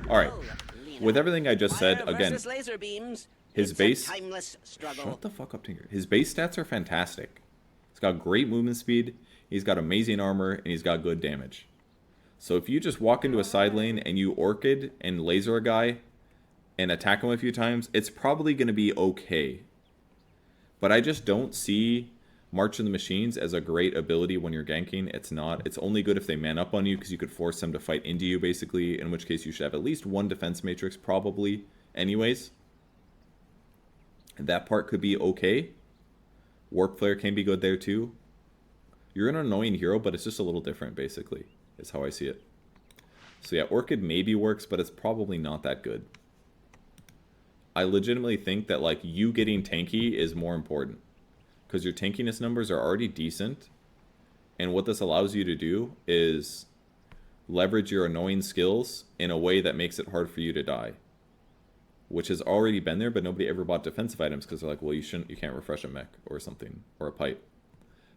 Alright. With everything I just said, again, his base... Shut the fuck up, Tinker. His base stats are fantastic. He's got great movement speed, he's got amazing armor, and he's got good damage. So if you just walk into a side lane and you Orchid and laser a guy and attack him a few times, it's probably going to be okay. But I just don't see March of the Machines as a great ability when you're ganking. It's not. It's only good if they man up on you, because you could force them to fight into you, basically, in which case you should have at least one defense matrix, probably, anyways. That part could be okay. Warp Flare can be good there, too. You're an annoying hero, but it's just a little different, basically, is how I see it. So yeah, Orchid maybe works, but it's probably not that good. I legitimately think that, like, you getting tanky is more important, because your tankiness numbers are already decent, and what this allows you to do is leverage your annoying skills in a way that makes it hard for you to die, which has already been there, but nobody ever bought defensive items because they're like, well, you can't refresh a mech or something, or a pipe.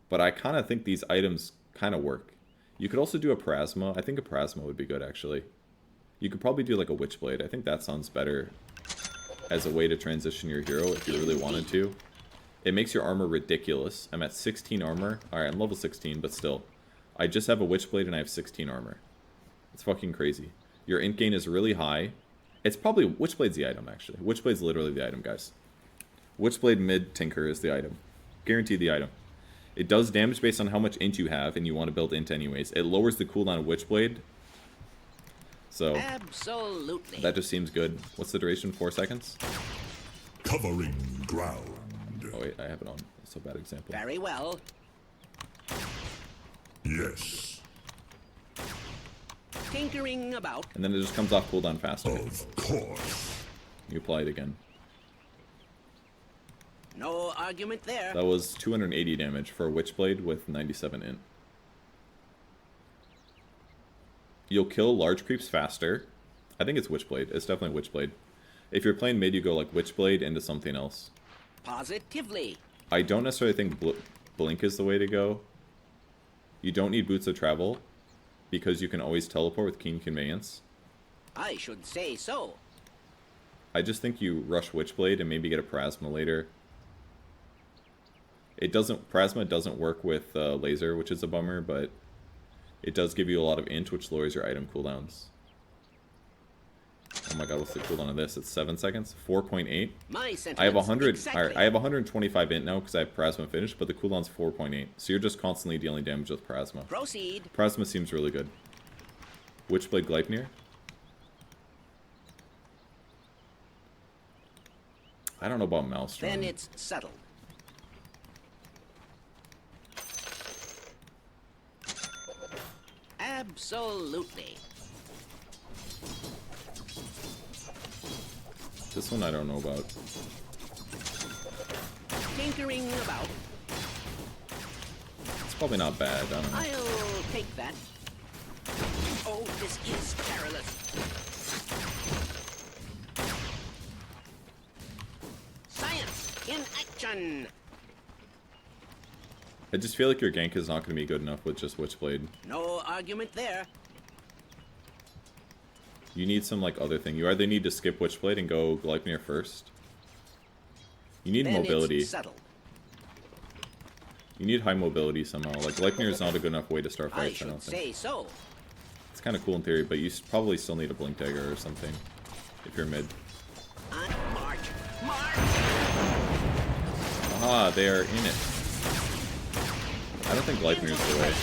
But I kind of think these items kind of work. You could also do a Parasma. I think a Parasma would be good, actually. You could probably do like a Witchblade. I think that sounds better as a way to transition your hero if you really wanted to. It makes your armor ridiculous. I'm at 16 armor. Alright, I'm level 16, but still. I just have a Witchblade and I have 16 armor. It's fucking crazy. Your int gain is really high. It's probably... Witchblade's the item, actually. Witchblade's literally the item, guys. Witchblade mid Tinker is the item. Guaranteed the item. It does damage based on how much int you have, and you want to build int anyways. It lowers the cooldown of Witchblade. So... Absolutely. That just seems good. What's the duration? 4 seconds? Covering ground. Oh wait, I have it on. That's a bad example. Very well. Yes. Tinkering about. And then it just comes off cooldown faster. Of course. You apply it again. No argument there. That was 280 damage for a Witchblade with 97 int. You'll kill large creeps faster. I think it's Witchblade. It's definitely Witchblade. If you're playing mid, you go like Witchblade into something else. Positively. I don't necessarily think Blink is the way to go. You don't need Boots of Travel, because you can always teleport with Keen Conveyance. I should say so. I just think you rush Witchblade and maybe get a Plasma later. Plasma doesn't work with Laser, which is a bummer, but it does give you a lot of int, which lowers your item cooldowns. Oh my god, what's the cooldown of this? It's 7 seconds? 4.8? My sentiments. I have 100. Exactly. Alright, I have 125 int now because I have Plasma finished, but the cooldown's 4.8. So you're just constantly dealing damage with Plasma. Proceed. Plasma seems really good. Witchblade Gleipnir? I don't know about Maelstrom. Then it's settled. Absolutely. This one I don't know about. Tinkering about. It's probably not bad, I don't know. I'll take that. Oh, this is perilous. Science in action. I just feel like your gank is not going to be good enough with just Witchblade. No argument there. You need some like other thing. You either need to skip Witchblade and go Gleipnir first. You need Then mobility. It's settled. You need high mobility somehow. Like Gleipnir is not a good enough way to start I fights, I don't should think. say so. It's kind of cool in theory, but you probably still need a Blink Dagger or something if you're mid. On march. March. Ah, they are in it. I don't think Gleipnir is the way.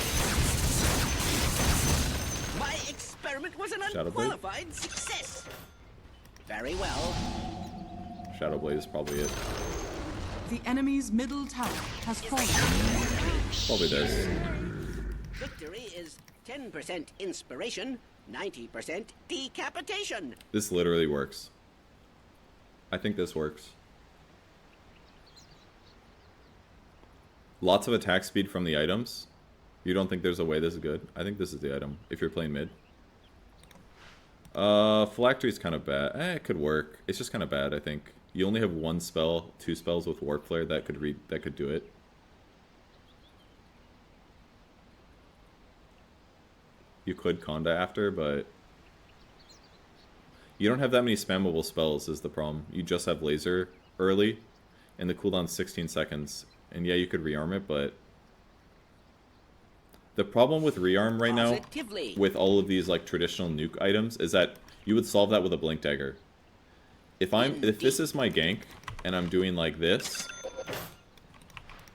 My experiment was an Shadowblade? unqualified success. Very well. Shadowblade is probably it. The enemy's middle tower has fallen. Probably this. Victory is 10% inspiration, 90% decapitation. This literally works. I think this works. Lots of attack speed from the items. You don't think there's a way this is good? I think this is the item, if you're playing mid. Phylactery's kind of bad. It could work. It's just kind of bad, I think. You only have 1 spell, 2 spells with Warp Flare that could do it. You could Conda after, but you don't have that many spammable spells is the problem. You just have Laser early, and the cooldown's 16 seconds. And yeah, you could rearm it, but the problem with rearm right now, Positively. with all of these like traditional nuke items, is that you would solve that with a Blink Dagger. If this is my gank, and I'm doing like this,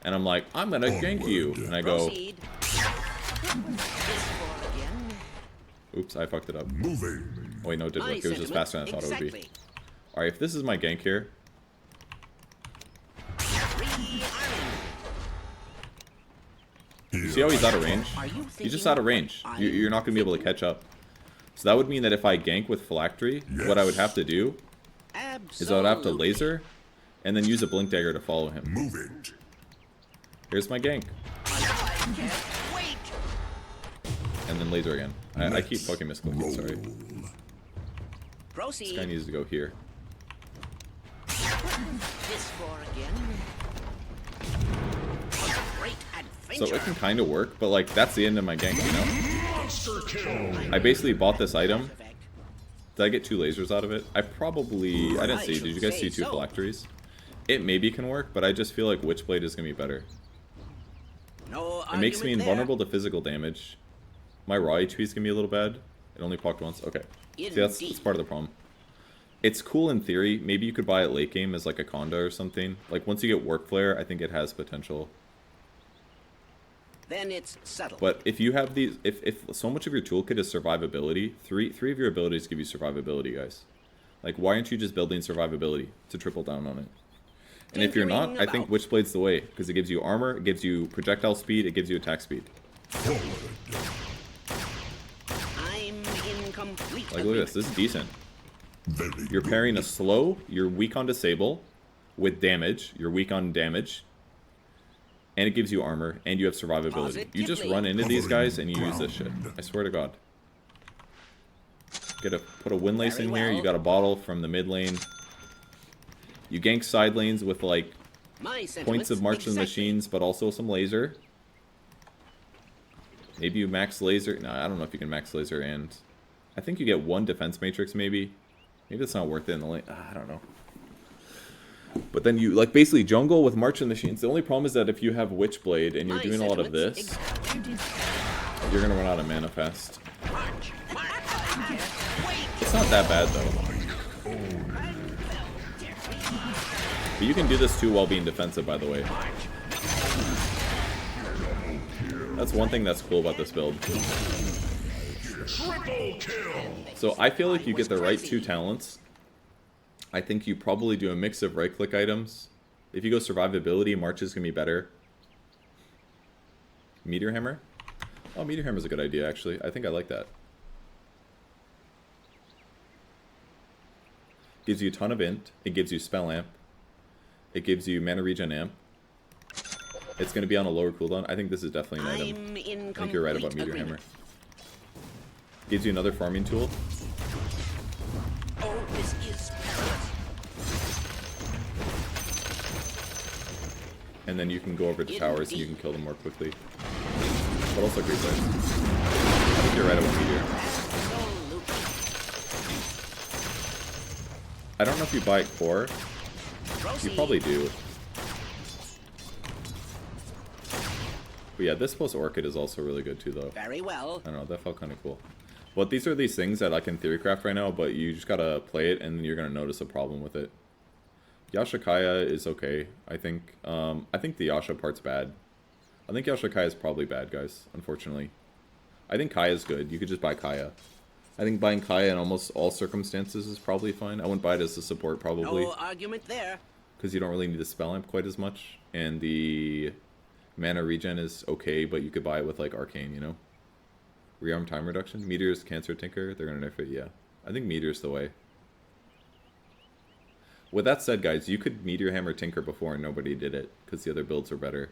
and I'm like, I'm gonna gank you, and I go, Proceed. This for again. oops, I fucked it up. Moving. Oh wait, no, it didn't My work. It was just sentiments faster than I thought it would be. exactly. Alright, if this is my gank here, Rearming. you see how he's out of range? Are you He's just thinking out of range. what You're not going to be able to catch up. So that would mean that if I gank with Phylactery, what I would have to do is I would have to Absolutely. laser and then use a Blink Dagger to follow him. Move it. Here's my gank. I can't wait. And then laser again. I keep fucking misclicking, sorry. This Proceed. guy needs to go here. This for again. A great adventure. So it can kind of work, but like that's the end of my gank, you know? I basically bought this item. Did I get 2 lasers out of it? I didn't see. Did you guys see 2 Phylacteries? It maybe can work, but I just feel like Witchblade is going to be better. No It makes me argument there. invulnerable to physical damage. My raw HP is going to be a little bad. It only procced once? Okay. See, Indeed. that's part of the problem. It's cool in theory. Maybe you could buy it late game as like a Conda or something. Like once you get Warp Flare, I think it has potential. Then it's settled. But if you have these, if so much of your toolkit is survivability, three of your abilities give you survivability, guys. Like why aren't you just building survivability to triple down on it? And if you're not, I think Witchblade's the way, because it gives you armor, it gives you projectile speed, it gives you attack speed. I'm in complete Like look at this, this is decent. You're pairing a slow, you're weak on disable, with damage, you're weak on damage, and it gives you armor, and you have survivability. You just run into these guys and you use this shit. I swear to God. Put a Windlace in here, you got a bottle from the mid lane. You gank side lanes with like points of March of the Machines, but also some laser. Maybe you max laser. No, I don't know if you can max laser, and I think you get one defense matrix maybe. Maybe it's not worth it in the lane. I don't know. But then you like basically jungle with March of the Machines. The only problem is that if you have Witchblade and you're doing a lot of this, you're gonna run out of mana fast. It's not that bad though. But you can do this too while being defensive, by the way. That's one thing that's cool about this build. So I feel like you get the right two talents. I think you probably do a mix of right-click items. If you go survivability, March is going to be better. Meteor Hammer? Oh, Meteor Hammer is a good idea, actually. I think I like that. Gives you a ton of int. It gives you spell amp. It gives you mana regen amp. It's going to be on a lower cooldown. I think this is definitely an item. I think you're right about Meteor Hammer. Gives you another farming tool. Oh, this is perilous. And then you can go over to towers and you can kill them more quickly. But also great dice. I think you're right about Meteor. I don't know if you buy core. You probably do. But yeah, this plus Orchid is also really good too, though. Very well. I don't know, that felt kind of cool. But these are these things that I can theorycraft right now, but you just gotta play it and you're gonna notice a problem with it. Yashakaya is okay, I think. I think the Yasha part's bad. I think Yashakaya is probably bad, guys, unfortunately. I think Kaya's good. You could just buy Kaya. I think buying Kaya in almost all circumstances is probably fine. I wouldn't buy it as a support, probably. No argument there. Because you don't really need the spell amp quite as much. And the mana regen is okay, but you could buy it with, like, Arcane, you know? Rearm time reduction. Meteor's Cancer Tinker. They're going to nerf it, yeah. I think Meteor's the way. With that said, guys, you could Meteor Hammer Tinker before and nobody did it. Because the other builds are better.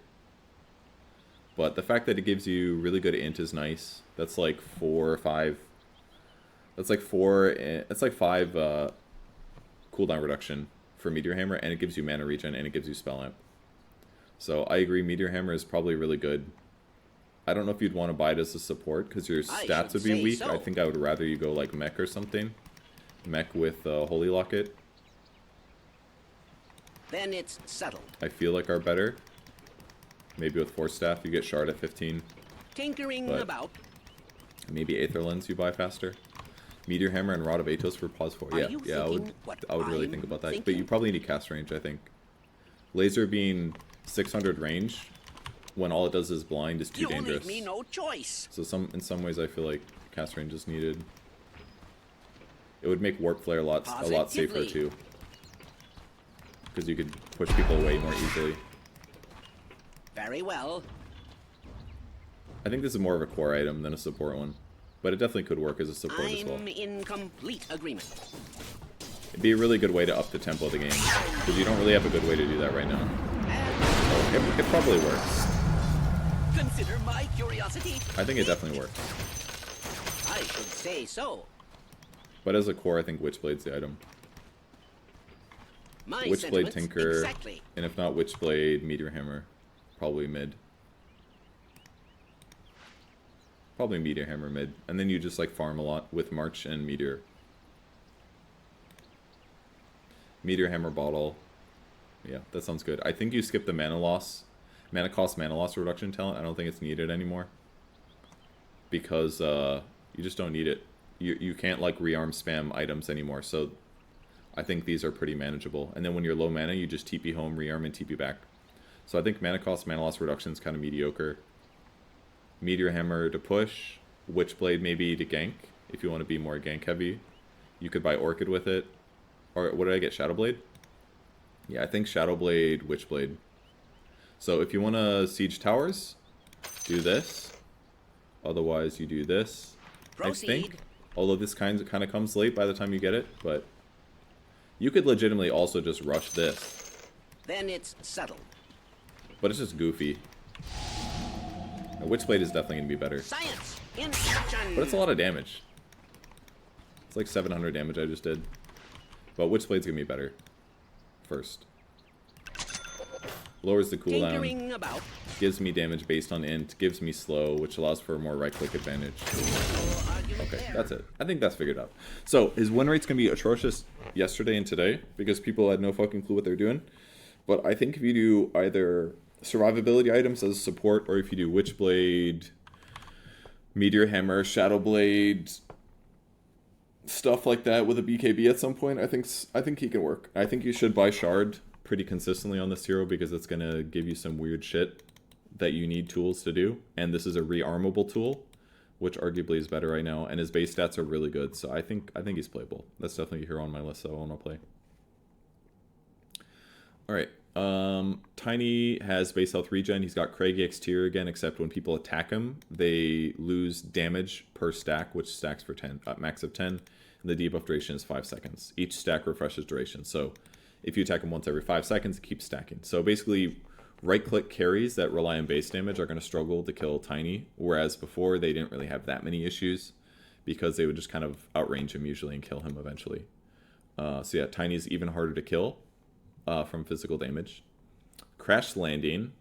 But the fact that it gives you really good int is nice. That's like 4 or 5... That's like 4... It's like 5 cooldown reduction for Meteor Hammer, and it gives you mana regen, and it gives you spell amp. So I agree, Meteor Hammer is probably really good. I don't know if you'd want to buy it as a support, because your stats would be weak. I think I would rather you go like Mech or something. Mech with Holy Locket. Then it's settled. I feel like are better. Maybe with Force Staff, you get Shard at 15. Tinkering about. Maybe Aether Lens you buy faster. Meteor Hammer and Rod of Atos for pause 4. Yeah, I would really think about that. But you probably need cast range, I think. Laser being 600 range, when all it does is blind, is too dangerous. You leave me no choice. So in some ways I feel like cast range is needed. It would make Warp Flare a lot safer too. Because you could push people away more easily. Very well. I think this is more of a core item than a support one. But it definitely could work as a support as well. I'm in complete agreement. It'd be a really good way to up the tempo of the game. Because you don't really have a good way to do that right now. So it probably works. Consider my curiosity. I think it definitely works. I should say so. But as a core, I think Witchblade's the item. My Witchblade Tinker, exactly. And if not Witchblade, Meteor Hammer. Probably mid. Probably Meteor Hammer mid. And then you just like farm a lot with March and Meteor. Meteor Hammer Bottle. Yeah, that sounds good. I think you skip the mana cost mana loss reduction talent. I don't think it's needed anymore. Because you just don't need it. you can't like rearm spam items anymore, so I think these are pretty manageable. And then when you're low mana, you just TP home, rearm, and TP back. So I think mana cost, mana loss reduction is kind of mediocre. Meteor Hammer to push, Witchblade maybe to gank if you want to be more gank heavy. You could buy Orchid with it. Or what did I get? Shadowblade? Yeah, I think Shadowblade, Witchblade. So if you want to siege towers, do this. Otherwise, you do this. Proceed. I think. Although this kind of comes late by the time you get it, but you could legitimately also just rush this. Then it's settled. But it's just goofy. Now, Witchblade is definitely going to be better. Science in action. But it's a lot of damage. It's like 700 damage I just did. But Witchblade's going to be better. First. Lowers the cooldown. Tinkering about. Gives me damage based on int. Gives me slow, which allows for a more right-click advantage. Okay, that's it. I think that's figured out. So, his win rate's going to be atrocious yesterday and today, because people had no fucking clue what they're doing. But I think if you do either survivability items as support, or if you do Witchblade, Meteor Hammer, Shadowblade, stuff like that with a BKB at some point, I think he can work. I think you should buy Shard pretty consistently on this hero, because it's going to give you some weird shit that you need tools to do. And this is a rearmable tool, which arguably is better right now, and his base stats are really good, so I think he's playable. That's definitely a hero on my list that I want to play. Alright, Tiny has base health regen. He's got Craggy Exterior again, except when people attack him, they lose damage per stack, which stacks for 10, max of 10, and the debuff duration is 5 seconds. Each stack refreshes duration, so if you attack him once every 5 seconds, it keeps stacking. So basically, right-click carries that rely on base damage are going to struggle to kill Tiny, whereas before they didn't really have that many issues, because they would just kind of outrange him usually and kill him eventually. So yeah, Tiny's even harder to kill from physical damage. Crash Landing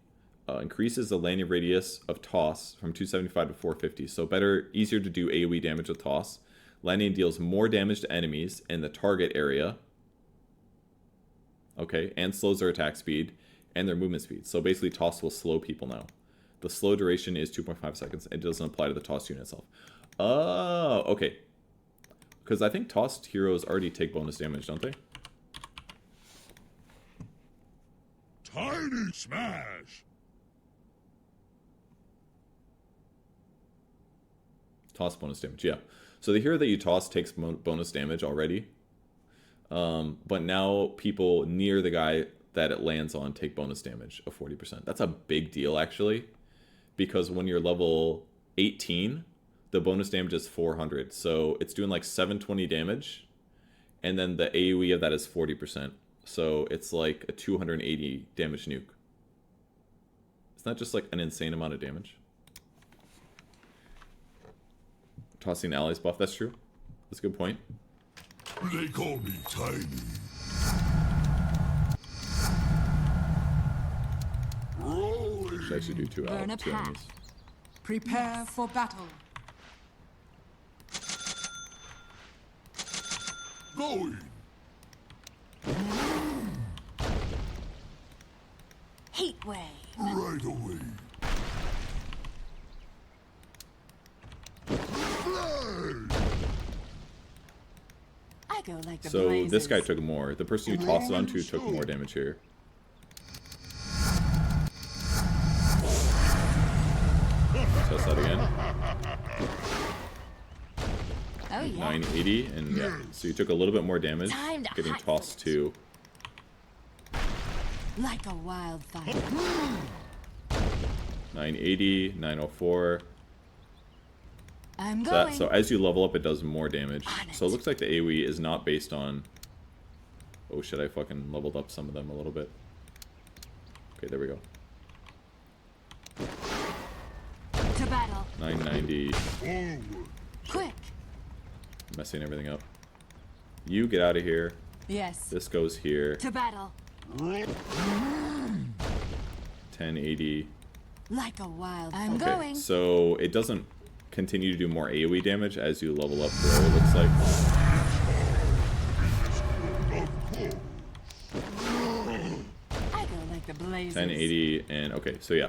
increases the landing radius of toss from 275 to 450, so better, easier to do AoE damage with toss. Landing deals more damage to enemies in the target area, okay, and slows their attack speed and their movement speed. So basically, toss will slow people now. The slow duration is 2.5 seconds. It doesn't apply to the toss unit itself. Oh, okay. Because I think tossed heroes already take bonus damage, don't they? Tiny smash. Toss bonus damage, yeah. So the hero that you toss takes bonus damage already. But now people near the guy that it lands on take bonus damage of 40%. That's a big deal, actually. Because when you're level 18, the bonus damage is 400. So it's doing like 720 damage. And then the AoE of that is 40%. So it's like a 280 damage nuke. It's not just like an insane amount of damage. Tossing allies buff, that's true. That's a good point. They call me Tiny. Rolling. Should actually do two Burn a two path. enemies. Prepare for battle. Going. Heat wave. Right away. I go like the So blazes. this guy took more. The person you tossed it onto took more damage here. Test that again. Oh yeah. 980, and yeah. So you took a little bit more damage, Time to getting hot tossed to. Like a wildfire. 980, 904. I'm So, going. so as you level up, it does more damage. On it. So it looks like the AoE is not based on... Oh shit, I fucking leveled up some of them a little bit. Okay, there we go. To battle. 990, Forward. Quick. messing everything up. You get out of here. Yes. This goes here. To battle. 1080. Like a wildfire. I'm Okay, going. so it doesn't continue to do more AoE damage as you level up below, it looks like. I go like the blazes. 1080, and okay, so yeah.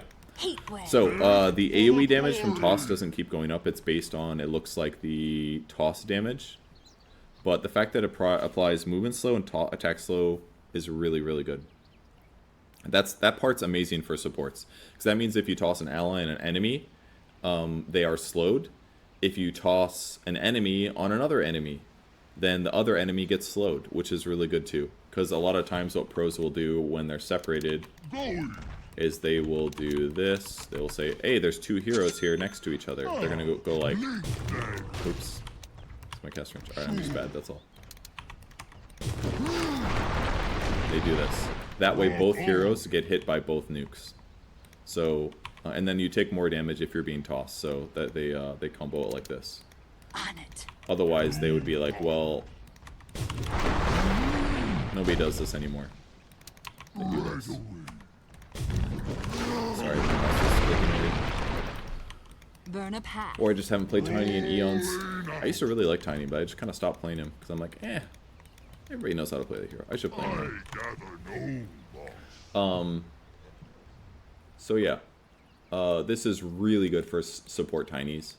So, the AoE damage from toss doesn't keep going up. It's based on, it looks like, the toss damage. But the fact that it applies movement slow and attack slow is really, really good. That part's amazing for supports. Because that means if you toss an ally and an enemy, they are slowed. If you toss an enemy on another enemy, then the other enemy gets slowed, which is really good too. Because a lot of times what pros will do when they're separated is they will do this. They will say, hey, there's two heroes here next to each other. They're going to go like, oops. It's my cast range. Alright, I'm just bad, that's all. They do this. That way both heroes get hit by both nukes. So, and then you take more damage if you're being tossed, so that they combo it like this. Otherwise, they would be like, well, nobody does this anymore. They do this. Sorry, Burn a path. or I just haven't played Tiny in eons. I used to really like Tiny, but I just kind of stopped playing him because I'm like, everybody knows how to play the hero. I should play him. So yeah, this is really good for support Tinies.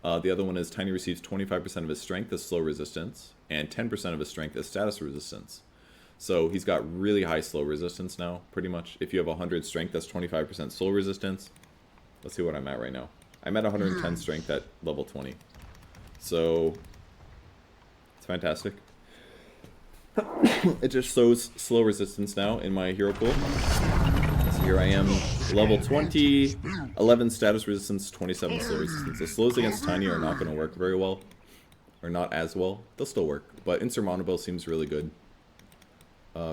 The other one is Tiny receives 25% of his strength as slow resistance, and 10% of his strength as status resistance. So he's got really high slow resistance now, pretty much. If you have 100 strength, that's 25% slow resistance. Let's see what I'm at right now. I'm at 110 strength at level 20. So, it's fantastic. It just shows slow resistance now in my hero pool. So here I am, level 20, 11 status resistance, 27 slow resistance. The slows against Tiny are not going to work very well. Or not as well. They'll still work. But Insurmountable seems really good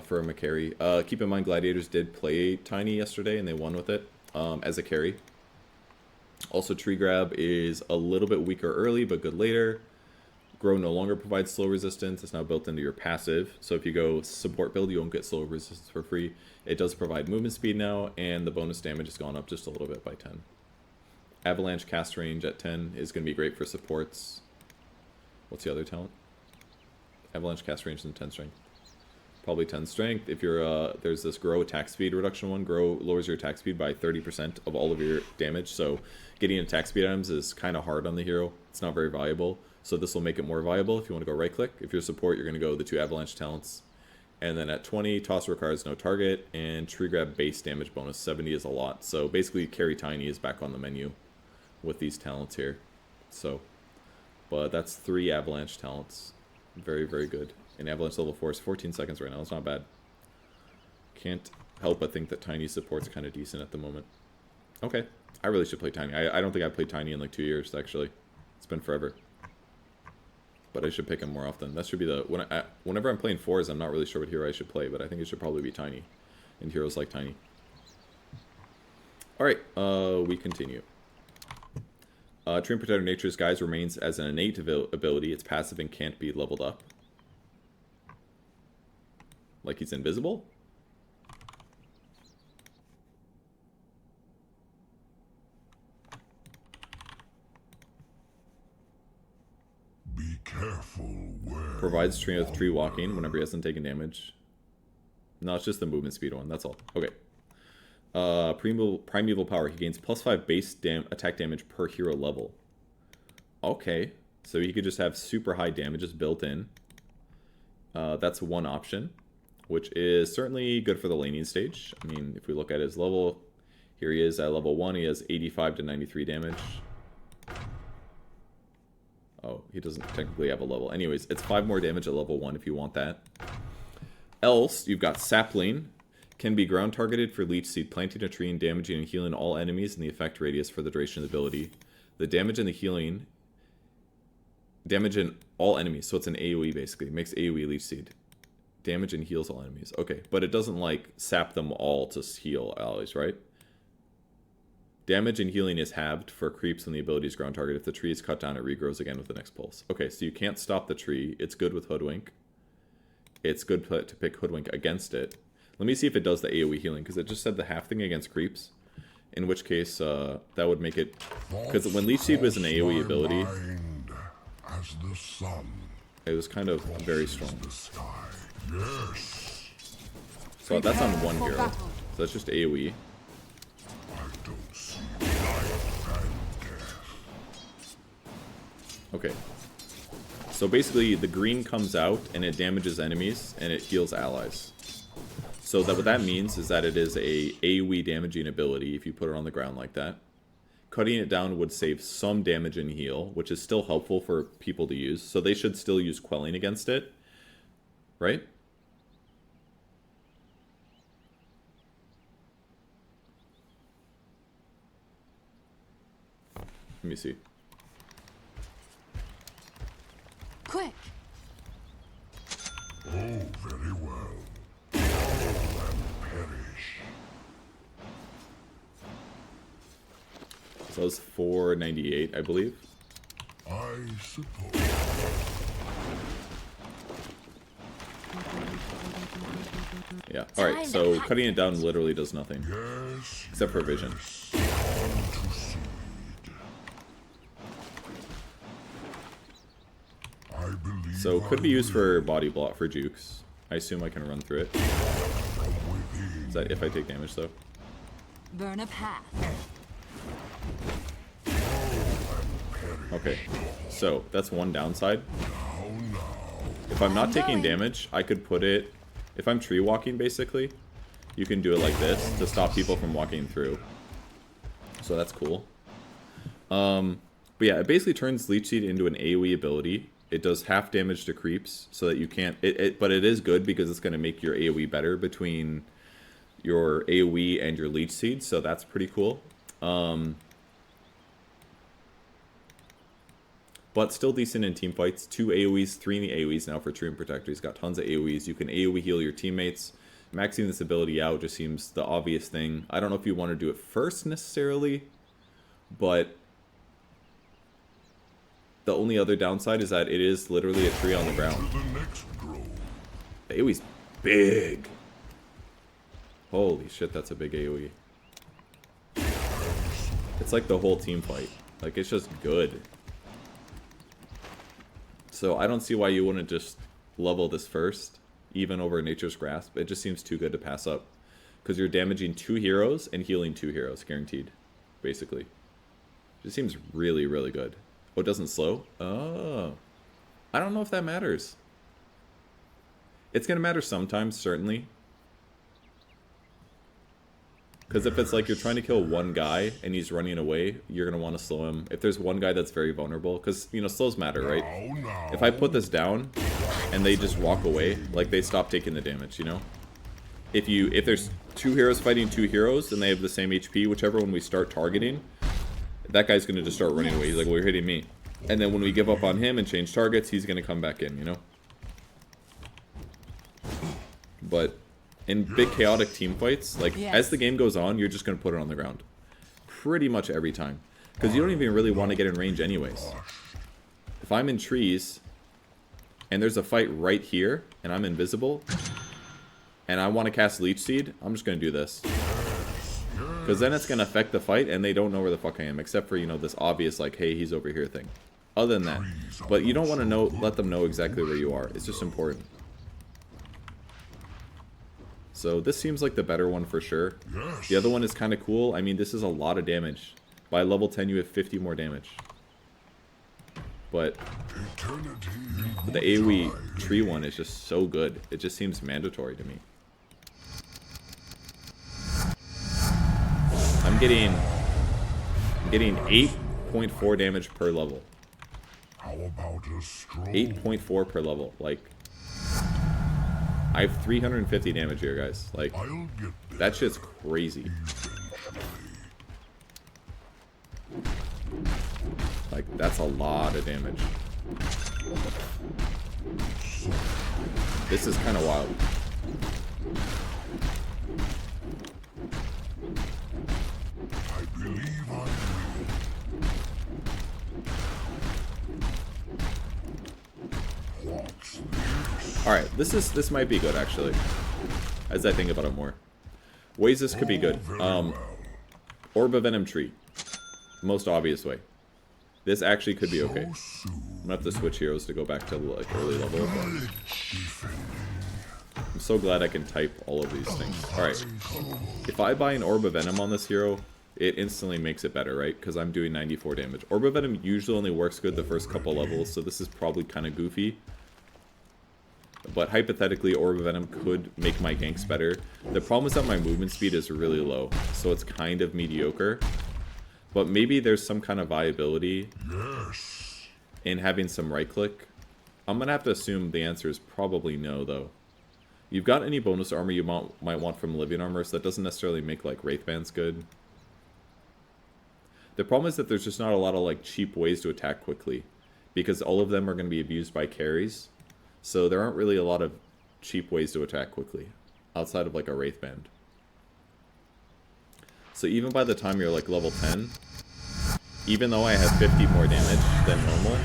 for a carry. Keep in mind, Gladiators did play Tiny yesterday and they won with it as a carry. Also, Tree Grab is a little bit weaker early, but good later. Grow no longer provides slow resistance. It's now built into your passive. So if you go support build, you won't get slow resistance for free. It does provide movement speed now, and the bonus damage has gone up just a little bit by 10. Avalanche cast range at 10 is going to be great for supports. What's the other talent? Avalanche cast range and 10 strength. Probably 10 strength. If you're there's this grow attack speed reduction one. Grow lowers your attack speed by 30% of all of your damage. So getting attack speed items is kind of hard on the hero. It's not very valuable. So this will make it more viable if you want to go right click. If you're support, you're going to go the 2 avalanche talents. And then at 20, toss requires no target, and tree grab base damage bonus 70 is a lot. So basically carry Tiny is back on the menu with these talents here. So, but that's 3 avalanche talents. Very, very good. And avalanche level 4 is 14 seconds right now. It's not bad. Can't help but think that Tiny support's kind of decent at the moment. Okay, I really should play Tiny. I don't think I've played Tiny in like 2 years, actually. It's been forever. But I should pick him more often. That should be the... whenever I'm playing 4s, I'm not really sure what hero I should play, but I think it should probably be Tiny. And heroes like Tiny. Alright, we continue. Treant Protector Nature's Guise remains as an innate ability. It's passive and can't be leveled up. Like he's invisible? Be careful where... Provides Treant with tree walking whenever he hasn't taken damage. No, it's just the movement speed one, that's all. Okay. Primeval Power. He gains +5 base attack damage per hero level. Okay. So he could just have super high damages built in. That's one option, which is certainly good for the laning stage. I mean, if we look at his level, here he is at level 1. He has 85 to 93 damage. Oh, he doesn't technically have a level. Anyways, it's 5 more damage at level 1 if you want that. Else, you've got Sapling. Can be ground targeted for Leech Seed, planting a tree and damaging and healing all enemies in the effect radius for the duration of the ability. The damage and the healing... Damage in all enemies, so it's an AoE basically. It makes AoE Leech Seed. Damage and heals all enemies. Okay, but it doesn't like sap them all to heal allies, right? Damage and healing is halved for creeps when the ability is ground target. If the tree is cut down, it regrows again with the next pulse. Okay, so you can't stop the tree. It's good with Hoodwink. It's good to pick Hoodwink against it. Let me see if it does the AoE healing, because it just said the half thing against creeps. In which case, that would make it... Because when Leech Seed was an AoE ability, as the sun, it was kind of very strong. yes. So that's on one hero. So that's just AoE. I don't Okay. So basically, the green comes out, and it damages enemies, and it heals allies. So that what that means is that it is a AoE damaging ability if you put it on the ground like that. Cutting it down would save some damage and heal, which is still helpful for people to use. So they should still use quelling against it, right? Let me see. Quick! Oh, very well. All and perish. So that was 498, I believe. I suppose. Yeah. Alright, so cutting it down literally does nothing. Yes. Except for vision. To seed. I believe. So could be used for body block for jukes. I assume I can run through it. Is that if I take damage though? Burn a path. Okay, so that's one downside. If I'm not taking damage, I could put it... If I'm tree walking, basically, you can do it like this to stop people from walking through. So that's cool. But yeah, it basically turns Leech Seed into an AoE ability. It does half damage to creeps, so that you can't... But it is good because it's going to make your AoE better between your AoE and your Leech Seed, so that's pretty cool. But still decent in team fights. 2 AoEs, 3 in the AoEs now for Tree and Protector. He's got tons of AoEs. You can AoE heal your teammates. Maxing this ability out just seems the obvious thing. I don't know if you want to do it first necessarily, but the only other downside is that it is literally a tree on the ground. The AoE's big. Holy shit, that's a big AoE. It's like the whole team fight. Like, it's just good. So I don't see why you wouldn't just level this first, even over Nature's Grasp. It just seems too good to pass up. Because you're damaging 2 heroes and healing 2 heroes, guaranteed. Basically. It just seems really, really good. Oh, it doesn't slow? Oh. I don't know if that matters. It's going to matter sometimes, certainly. Because if it's like you're trying to kill one guy and he's running away, you're going to want to slow him. If there's one guy that's very vulnerable, because, you know, slows matter, right? If I put this down and they just walk away, like they stop taking the damage, you know? If there's 2 heroes fighting 2 heroes and they have the same HP, whichever one we start targeting, that guy's going to just start running away. He's like, well, you're hitting me. And then when we give up on him and change targets, he's going to come back in, you know? But in big chaotic team fights, like, as the game goes on, you're just going to put it on the ground. Pretty much every time. Because you don't even really want to get in range anyways. If I'm in trees, and there's a fight right here, and I'm invisible, and I want to cast Leech Seed, I'm just going to do this. Because then it's going to affect the fight, and they don't know where the fuck I am, except for, you know, this obvious, like, hey, he's over here thing. Other than that. But you don't want to let them know exactly where you are. It's just important. So this seems like the better one for sure. The other one is kind of cool. I mean, this is a lot of damage. By level 10, you have 50 more damage. But the AoE tree one is just so good. It just seems mandatory to me. I'm getting 8.4 damage per level. How about a stroll? 8.4 per level. Like, I have 350 damage here, guys. Like, that shit's crazy. Like, that's a lot of damage. This is kind of wild. I believe I will. Alright, this might be good, actually. As I think about it more. Ways this could be good. Orb of Venom Tree. Most obvious way. This actually could be okay. I'm gonna have to switch heroes to go back to, like, early level. I'm so glad I can type all of these things. Alright. If I buy an Orb of Venom on this hero, it instantly makes it better, right? Because I'm doing 94 damage. Orb of Venom usually only works good the first couple levels, so this is probably kind of goofy. But hypothetically, Orb of Venom could make my ganks better. The problem is that my movement speed is really low, so it's kind of mediocre. But maybe there's some kind of viability in having some right-click. I'm going to have to assume the answer is probably no, though. You've got any bonus armor you might want from Living Armor, so that doesn't necessarily make, like, Wraithbands good. The problem is that there's just not a lot of, like, cheap ways to attack quickly. Because all of them are going to be abused by carries. So there aren't really a lot of cheap ways to attack quickly. Outside of, like, a Wraithband. So even by the time you're, like, level 10... Even though I have 50 more damage than normal...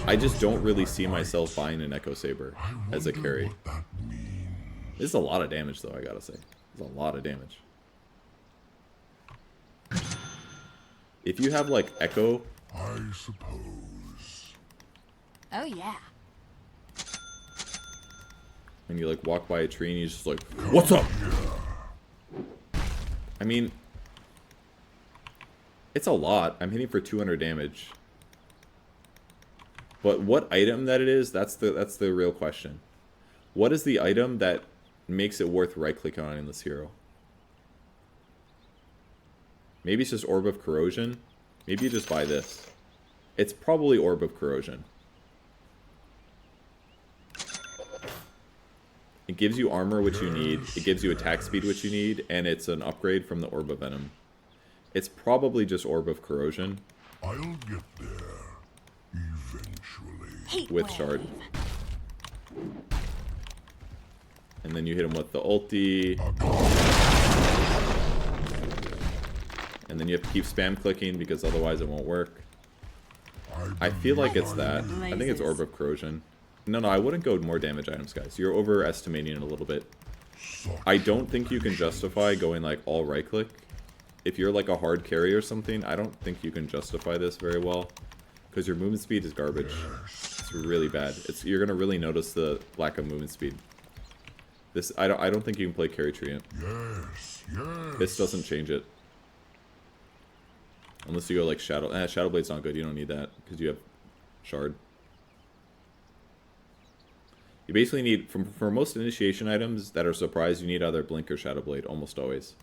I just don't really see myself buying an Echo Saber as a carry. This is a lot of damage, though, I gotta say. It's a lot of damage. If you have, like, Echo... I suppose. Oh, yeah. And you, like, walk by a tree and you're just like, what's up? I mean... It's a lot. I'm hitting for 200 damage. But what item that it is, that's the real question. What is the item that makes it worth right-clicking on in this hero? Maybe it's just Orb of Corrosion. Maybe you just buy this. It's probably Orb of Corrosion. It gives you armor, which you need. It gives you attack speed, which you need. And it's an upgrade from the Orb of Venom. It's probably just Orb of Corrosion. I'll get there. Eventually. With Shard. And then you hit him with the ulti. And then you have to keep spam clicking because otherwise it won't work. I feel like it's that. I think it's Orb of Corrosion. No, I wouldn't go more damage items, guys. You're overestimating it a little bit. I don't think you can justify going like all right click. If you're like a hard carry or something, I don't think you can justify this very well. Because your movement speed is garbage. It's really bad. You're gonna really notice the lack of movement speed. This I don't think you can play carry treant. This doesn't change it. Unless you go like Shadow. Shadowblade's not good. You don't need that because you have Shard. You basically need, for most initiation items that are surprise, you need either Blink or Shadowblade, almost always.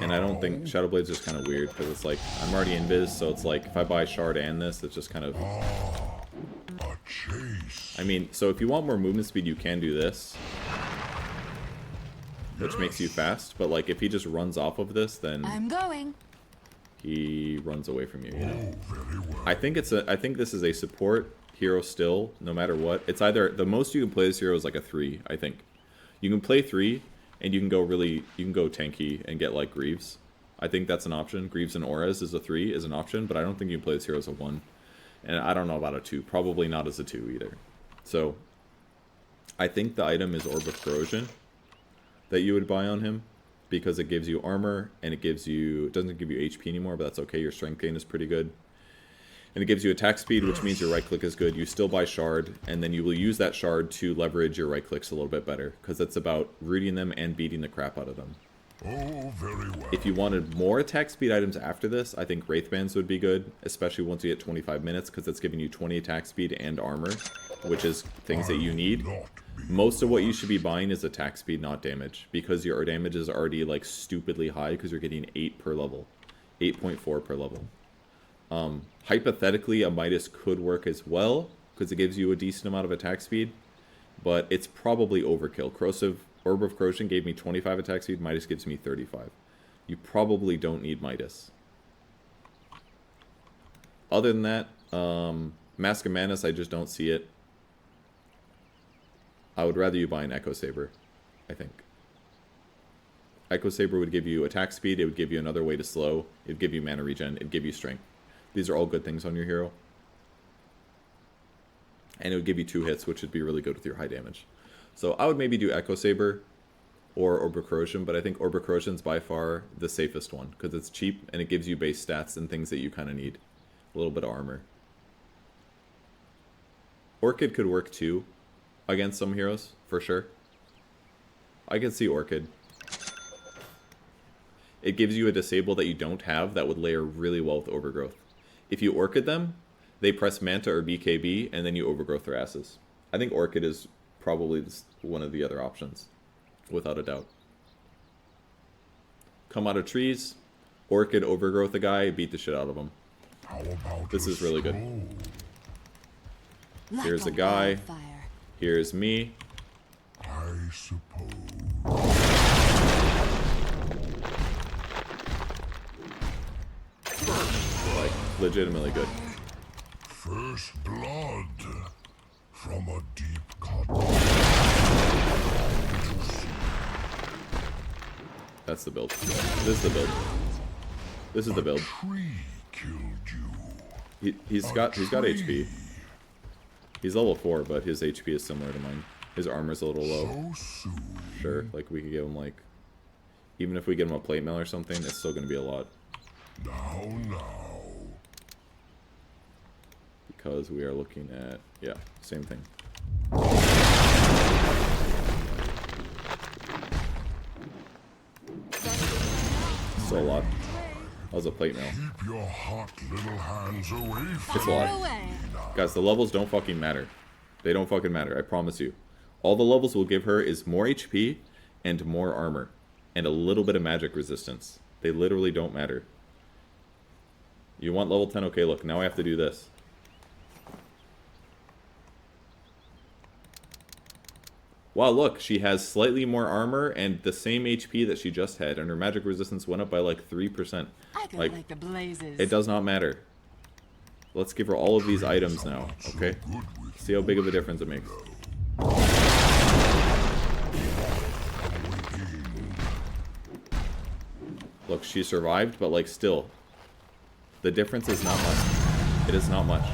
And I don't think, Shadowblade's just kind of weird, because it's like, I'm already in Viz, so it's like, if I buy Shard and this, it's just kind of... I mean, so if you want more movement speed, you can do this. Which makes you fast, but like, if he just runs off of this, then... I'm going. He runs away from you, you know? I think this is a support hero still, no matter what. It's either, the most you can play this hero is like a 3, I think. You can play 3, and you can go tanky and get like Greaves. I think that's an option. Greaves and Auras is a 3, is an option, but I don't think you can play this hero as a 1. And I don't know about a 2. Probably not as a 2 either. So, I think the item is Orb of Corrosion that you would buy on him, because it gives you armor, and it doesn't give you HP anymore, but that's okay. Your strength gain is pretty good. And it gives you attack speed, which means your right click is good. You still buy Shard, and then you will use that Shard to leverage your right clicks a little bit better, because it's about rooting them and beating the crap out of them. Oh, very well. If you wanted more attack speed items after this, I think Wraithbands would be good, especially once you get 25 minutes, because it's giving you 20 attack speed and armor, which is things that you need. Most of what you should be buying is attack speed, not damage, because your damage is already like stupidly high, because you're getting 8 per level. 8.4 per level. Hypothetically, a Midas could work as well, because it gives you a decent amount of attack speed, but it's probably overkill. Orb of Corrosion gave me 25 attack speed, Midas gives me 35. You probably don't need Midas. Other than that, Mask of Madness, I just don't see it. I would rather you buy an Echo Saber, I think. Echo Saber would give you attack speed, it would give you another way to slow, it would give you mana regen, it would give you strength. These are all good things on your hero. And it would give you 2 hits, which would be really good with your high damage. So I would maybe do Echo Saber or Orb of Corrosion, but I think Orb of Corrosion is by far the safest one, because it's cheap and it gives you base stats and things that you kind of need. A little bit of armor. Orchid could work too against some heroes, for sure. I could see Orchid. it gives you a disable that you don't have that would layer really well with Overgrowth. If you Orchid them, they press Manta or BKB, and then you Overgrowth their asses. I think Orchid is probably one of the other options, without a doubt. Come out of trees, Orchid Overgrowth a guy, beat the shit out of him. How about This is really good. Like Here's a guy. wildfire. Here's me. I suppose. Like, legitimately good. First blood from a deep cut. That's the build. This is the build. This is the build. Tree killed you. He's got HP. He's level 4, but his HP is similar to mine. His armor's a little low. So soon. Sure, like we could give him like, even if we get him a plate mail or something, it's still gonna be a lot. Now. Because we are looking at, yeah, same thing. Still a lot. That was a plate mail. Keep your hot little hands away from It's a lot. Guys, the levels don't fucking matter. They don't fucking matter, I promise you. All the levels will give her is more HP and more armor. And a little bit of magic resistance. They literally don't matter. You want level 10? Okay, look, now I have to do this. Wow, look, she has slightly more armor and the same HP that she just had, and her magic resistance went up by like 3%. I don't like the blazes. It does not matter. Let's give her all of these items now, okay? See how big of a difference it makes. Look, she survived, but like still, the difference is not much. It is not much.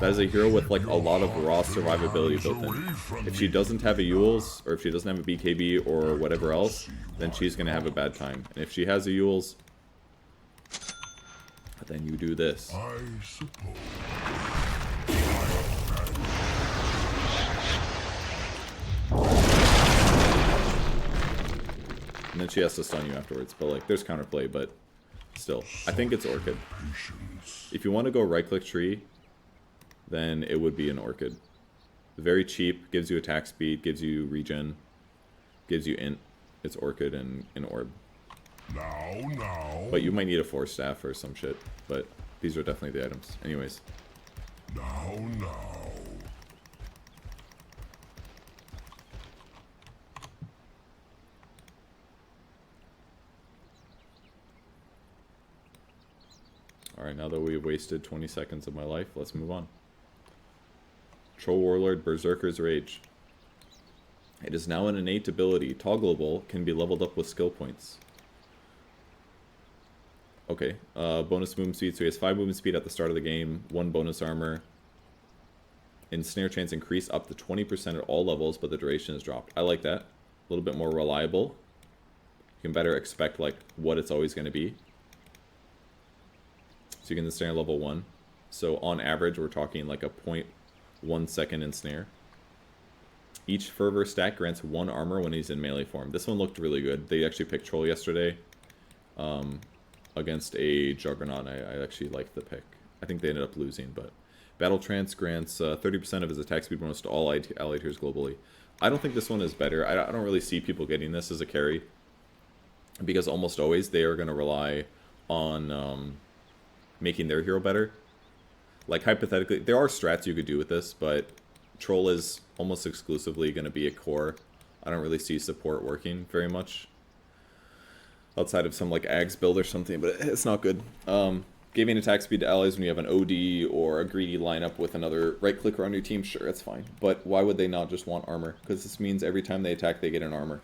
That is a hero with like a lot of raw survivability built in. If she doesn't have a Yules, or if she doesn't have a BKB or whatever else, then she's gonna have a bad time. And if she has a Yules, then you do this. I suppose. And then she has to stun you afterwards. But like, there's counterplay, but still. I think it's Orchid. If you want to go right-click tree, then it would be an Orchid. Very cheap, gives you attack speed, gives you regen, gives you int. It's Orchid and an orb. Now. But you might need a Force Staff or some shit. But these are definitely the items. Anyways. Now. Alright, now that we've wasted 20 seconds of my life, let's move on. Troll Warlord Berserker's Rage. It is now an innate ability, toggleable, can be leveled up with skill points. Okay, bonus movement speed, so he has 5 movement speed at the start of the game, 1 bonus armor. Ensnare chance increase up to 20% at all levels, but the duration is dropped. I like that. A little bit more reliable. You can better expect like what it's always going to be. So you can ensnare level 1. So on average, we're talking like a 0.1 second ensnare. Each fervor stack grants 1 armor when he's in melee form. This one looked really good. They actually picked Troll yesterday against a Juggernaut. I actually liked the pick. I think they ended up losing, but Battle Trance grants 30% of his attack speed bonus to all allied heroes globally. I don't think this one is better. I don't really see people getting this as a carry, because almost always they are going to rely on making their hero better. Like hypothetically, there are strats you could do with this, but Troll is almost exclusively going to be a core. I don't really see support working very much outside of some like Ags build or something, but it's not good. Giving attack speed to allies when you have an OD or a greedy lineup with another right clicker on your team, sure, it's fine. But why would they not just want armor? Because this means every time they attack, they get an armor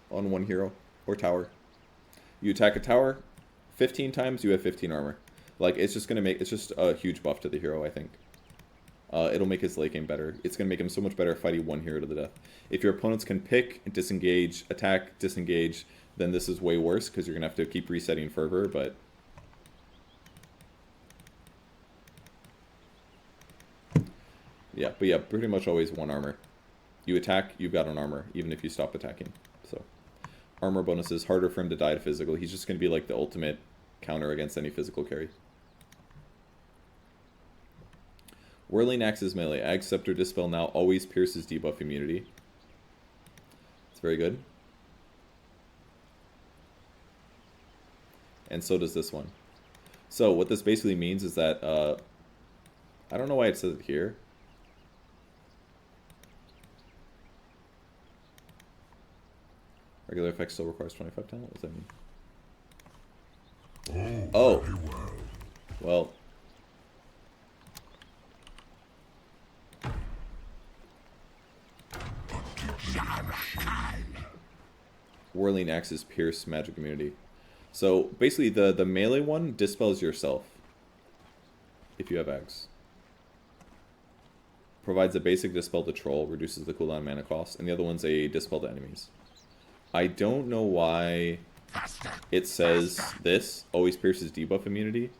on one hero or tower. You attack a tower 15 times, you have 15 armor. Like, it's just gonna make, it's just a huge buff to the hero, I think. It'll make his late game better. It's gonna make him so much better fighting one hero to the death. If your opponents can pick, disengage, attack, disengage, then this is way worse, because you're gonna have to keep resetting fervor, but yeah, pretty much always one armor. You attack, you've got an armor, even if you stop attacking. So, armor bonuses, harder for him to die to physical. He's just going to be like the ultimate counter against any physical carry. Whirling Axe's melee. Ag Scepter Dispel now always pierces debuff immunity. It's very good. And so does this one. So what this basically means is that, I don't know why it says it here. Regular effect still requires 25 talent? What does that mean? Oh. Well. Whirling Axe's Pierce magic immunity. So basically the melee one dispels yourself if you have Axe. Provides a basic dispel to troll, reduces the cooldown mana cost, and the other one's a dispel to enemies. I don't know why it says this always pierces debuff immunity,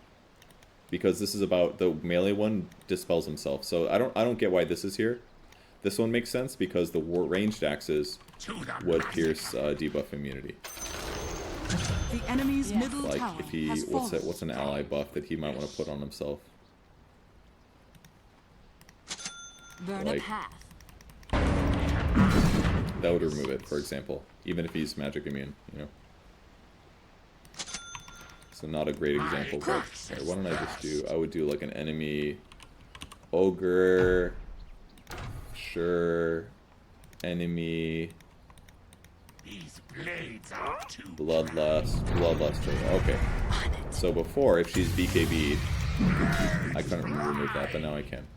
because this is about the melee one dispels himself. So I don't get why this is here. This one makes sense because the ranged axes would pierce debuff immunity. The enemy's middle Like tower if he has fallen. what's an ally buff that he might want to put on himself? Burn like- a path. That would remove it, for example, even if he's magic immune, you know. So not a great example, but here, why don't I just do? I would do like an enemy ogre, sure, enemy. These blades are too Bloodlust. Okay. So before, if she's BKB'd, I couldn't remove that, but now I can.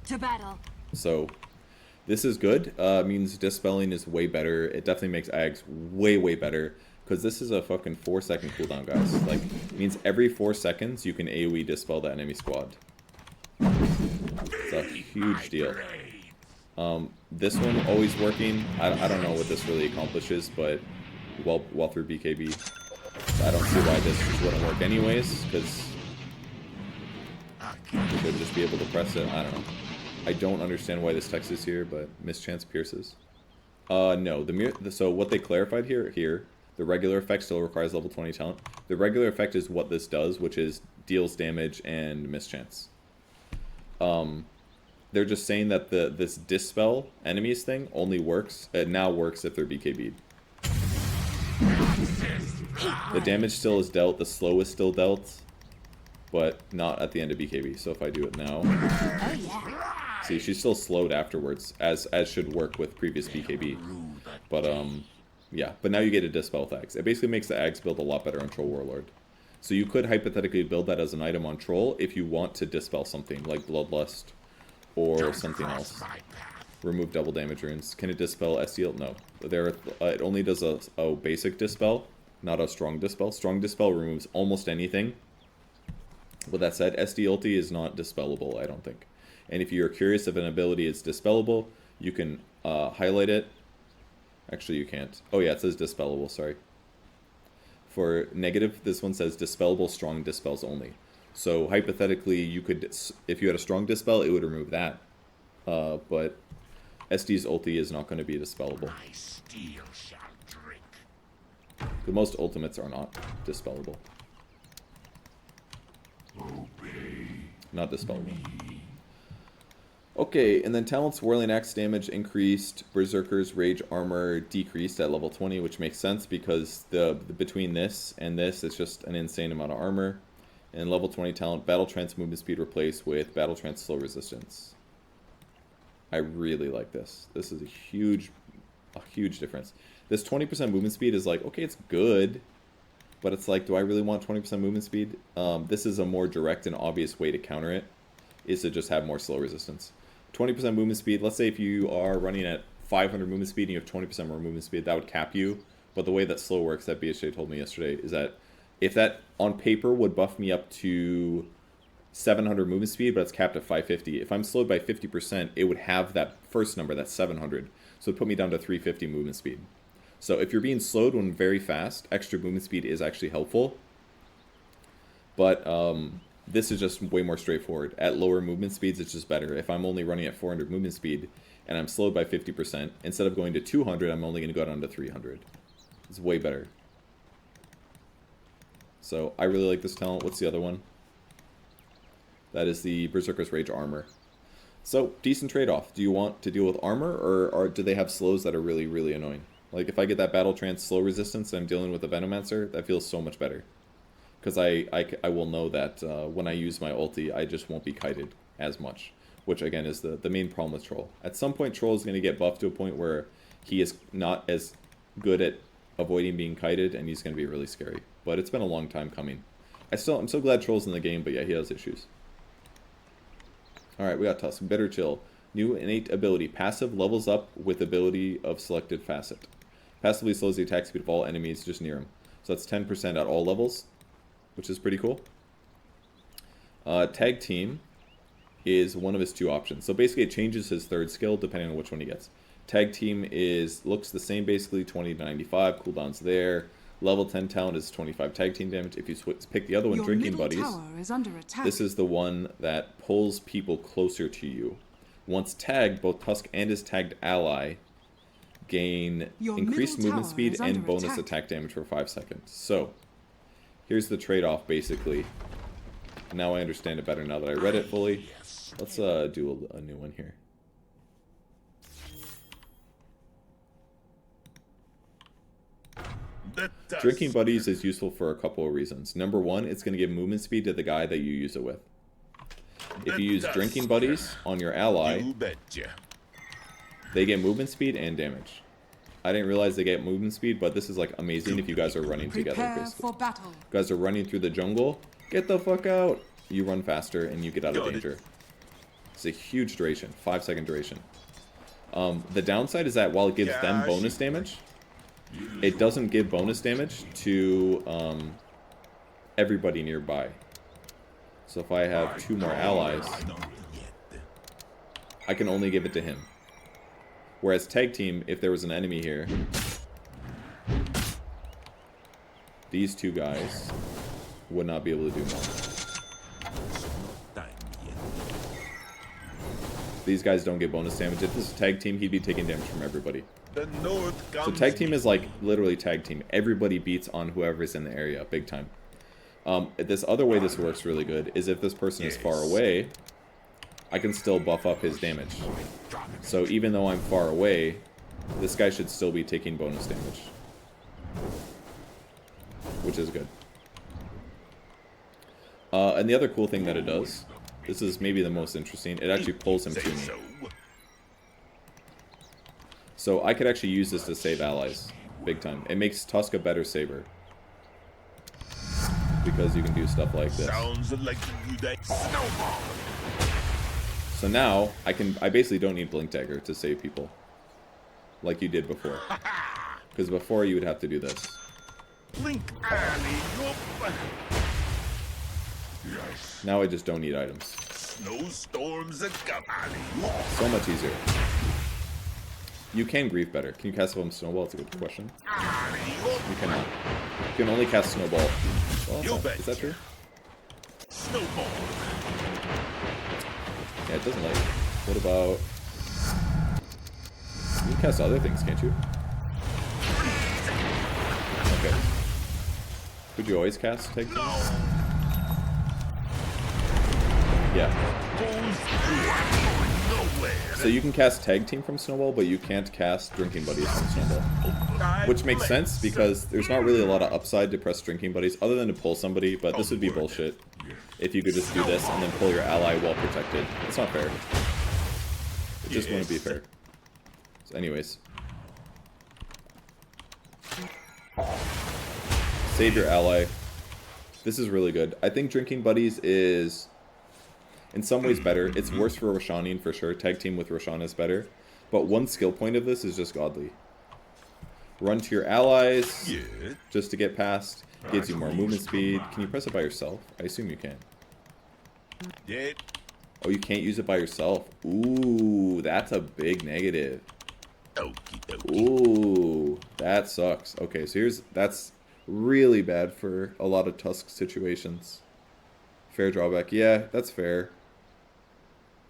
To battle. So this is good. Means dispelling is way better. It definitely makes Ags way better. Because this is a fucking 4-second cooldown, guys. Like, means every 4 seconds you can AoE dispel the enemy squad. It's a huge deal. This one always working. I don't know what this really accomplishes, but well through BKB. So I don't see why this just wouldn't work anyways, because you should just be able to press it. I don't know. I don't understand why this text is here, but mischance pierces. No, so what they clarified here, the regular effect still requires level 20 talent. The regular effect is what this does, which is deals damage and mischance. They're just saying that this dispel enemies thing only works. It now works if they're BKB'd. The damage still is dealt. The slow is still dealt, but not at the end of BKB. So if I do it now, see, she's still slowed afterwards, as should work with previous BKB. But yeah. But now you get a dispel with Ags. It basically makes the Ags build a lot better on Troll Warlord. So you could hypothetically build that as an item on Troll if you want to dispel something like Bloodlust or something else. Remove double damage runes. Can it dispel SDL? No. It only does a basic dispel, not a strong dispel. Strong dispel removes almost anything. With that said, SD ulti is not dispellable, I don't think. And if you're curious if an ability is dispellable, you can highlight it. Actually, you can't. Oh yeah, it says dispellable, sorry. For negative, this one says dispellable, strong dispels only. So hypothetically, you could, if you had a strong dispel, it would remove that. But SD's ulti is not going to be dispellable. My steel shall drink. The most ultimates are not dispellable. Not dispellable. Okay, and then talents, Whirling Axe damage increased, Berserker's Rage Armor decreased at level 20, which makes sense because between this and this, it's just an insane amount of armor. And level 20 talent, Battle Trance movement speed replaced with Battle Trance slow resistance. I really like this. This is a huge difference. This 20% movement speed is like, okay, it's good, but it's like, do I really want 20% movement speed? This is a more direct and obvious way to counter it, is to just have more slow resistance. 20% movement speed, let's say if you are running at 500 movement speed and you have 20% more movement speed, that would cap you. But the way that slow works, that BSJ told me yesterday, is that if that on paper would buff me up to 700 movement speed, but it's capped at 550, if I'm slowed by 50%, it would have that first number, that's 700. So it put me down to 350 movement speed. So if you're being slowed when very fast, extra movement speed is actually helpful. But this is just way more straightforward. At lower movement speeds, it's just better. If I'm only running at 400 movement speed and I'm slowed by 50%, instead of going to 200, I'm only going to go down to 300. It's way better. So I really like this talent. What's the other one? That is the Berserker's Rage armor. So, decent trade-off. Do you want to deal with armor, or do they have slows that are really, really annoying? Like, if I get that Battle Trance slow resistance and I'm dealing with a Venomancer, that feels so much better. Because I will know that when I use my ulti, I just won't be kited as much. Which, again, is the main problem with Troll. At some point, Troll is going to get buffed to a point where he is not as good at avoiding being kited, and he's going to be really scary. But it's been a long time coming. I'm so glad Troll's in the game, but yeah, he has issues. Alright, we got Tusk. Bitter Chill. New innate ability. Passive levels up with ability of selected facet. Passively slows the attack speed of all enemies just near him. So that's 10% at all levels, which is pretty cool. Tag Team is one of his 2 options. So basically it changes his 3rd skill depending on which one he gets. Tag Team looks the same basically, 20 to 95, cooldowns there. Level 10 talent is 25 tag team damage. If you pick the other one, Drinking Buddies, this is the one that pulls people closer to you. Once tagged, both Tusk and his tagged ally gain increased movement speed and bonus attack damage for 5 seconds. So, here's the trade-off basically. Now I understand it better now that I read it fully. Let's do a new one here. Drinking Buddies is useful for a couple of reasons. Number one, it's going to give movement speed to the guy that you use it with. If you use Drinking Buddies on your ally, they get movement speed and damage. I didn't realize they get movement speed, but this is like amazing if you guys are running together, basically. You guys are running through the jungle, get the fuck out! You run faster and you get out of danger. It's a huge duration, 5-second duration. The downside is that while it gives them bonus damage, it doesn't give bonus damage to everybody nearby. So if I have 2 more allies, I can only give it to him. Whereas Tag Team, if there was an enemy here, these 2 guys would not be able to do more. These guys don't get bonus damage. If this is Tag Team, he'd be taking damage from everybody. So Tag Team is like literally Tag Team. Everybody beats on whoever's in the area, big time. This other way this works really good is if this person is far away, I can still buff up his damage. So even though I'm far away, this guy should still be taking bonus damage, which is good. And the other cool thing that it does, this is maybe the most interesting, it actually pulls him to me. So I could actually use this to save allies, big time. It makes Tusk a better saver, because you can do stuff like this. So now I basically don't need Blink Dagger to save people, like you did before. Because before you would have to do this. Now I just don't need items. So much easier. You can grief better. Can you cast from Snowball? That's a good question. You cannot. You can only cast Snowball. Well, is that true? Snowball. Yeah, it doesn't like it. What about... You can cast other things, can't you? Okay. Could you always cast Tag Team? Yeah. So you can cast Tag Team from Snowball, but you can't cast Drinking Buddies from Snowball. Which makes sense, because there's not really a lot of upside to press Drinking Buddies, other than to pull somebody, but this would be bullshit. If you could just do this and then pull your ally while protected. It's not fair. It just wouldn't be fair. So anyways. Save your ally. This is really good. I think Drinking Buddies is... in some ways better. It's worse for Roshanian for sure. Tag Team with Roshan is better. But one skill point of this is just godly. Run to your allies just to get past. Gives you more movement speed. Can you press it by yourself? I assume you can. Oh, you can't use it by yourself. Ooh, that's a big negative. Ooh, that sucks. Okay, so that's really bad for a lot of Tusk situations. Fair drawback. Yeah, that's fair.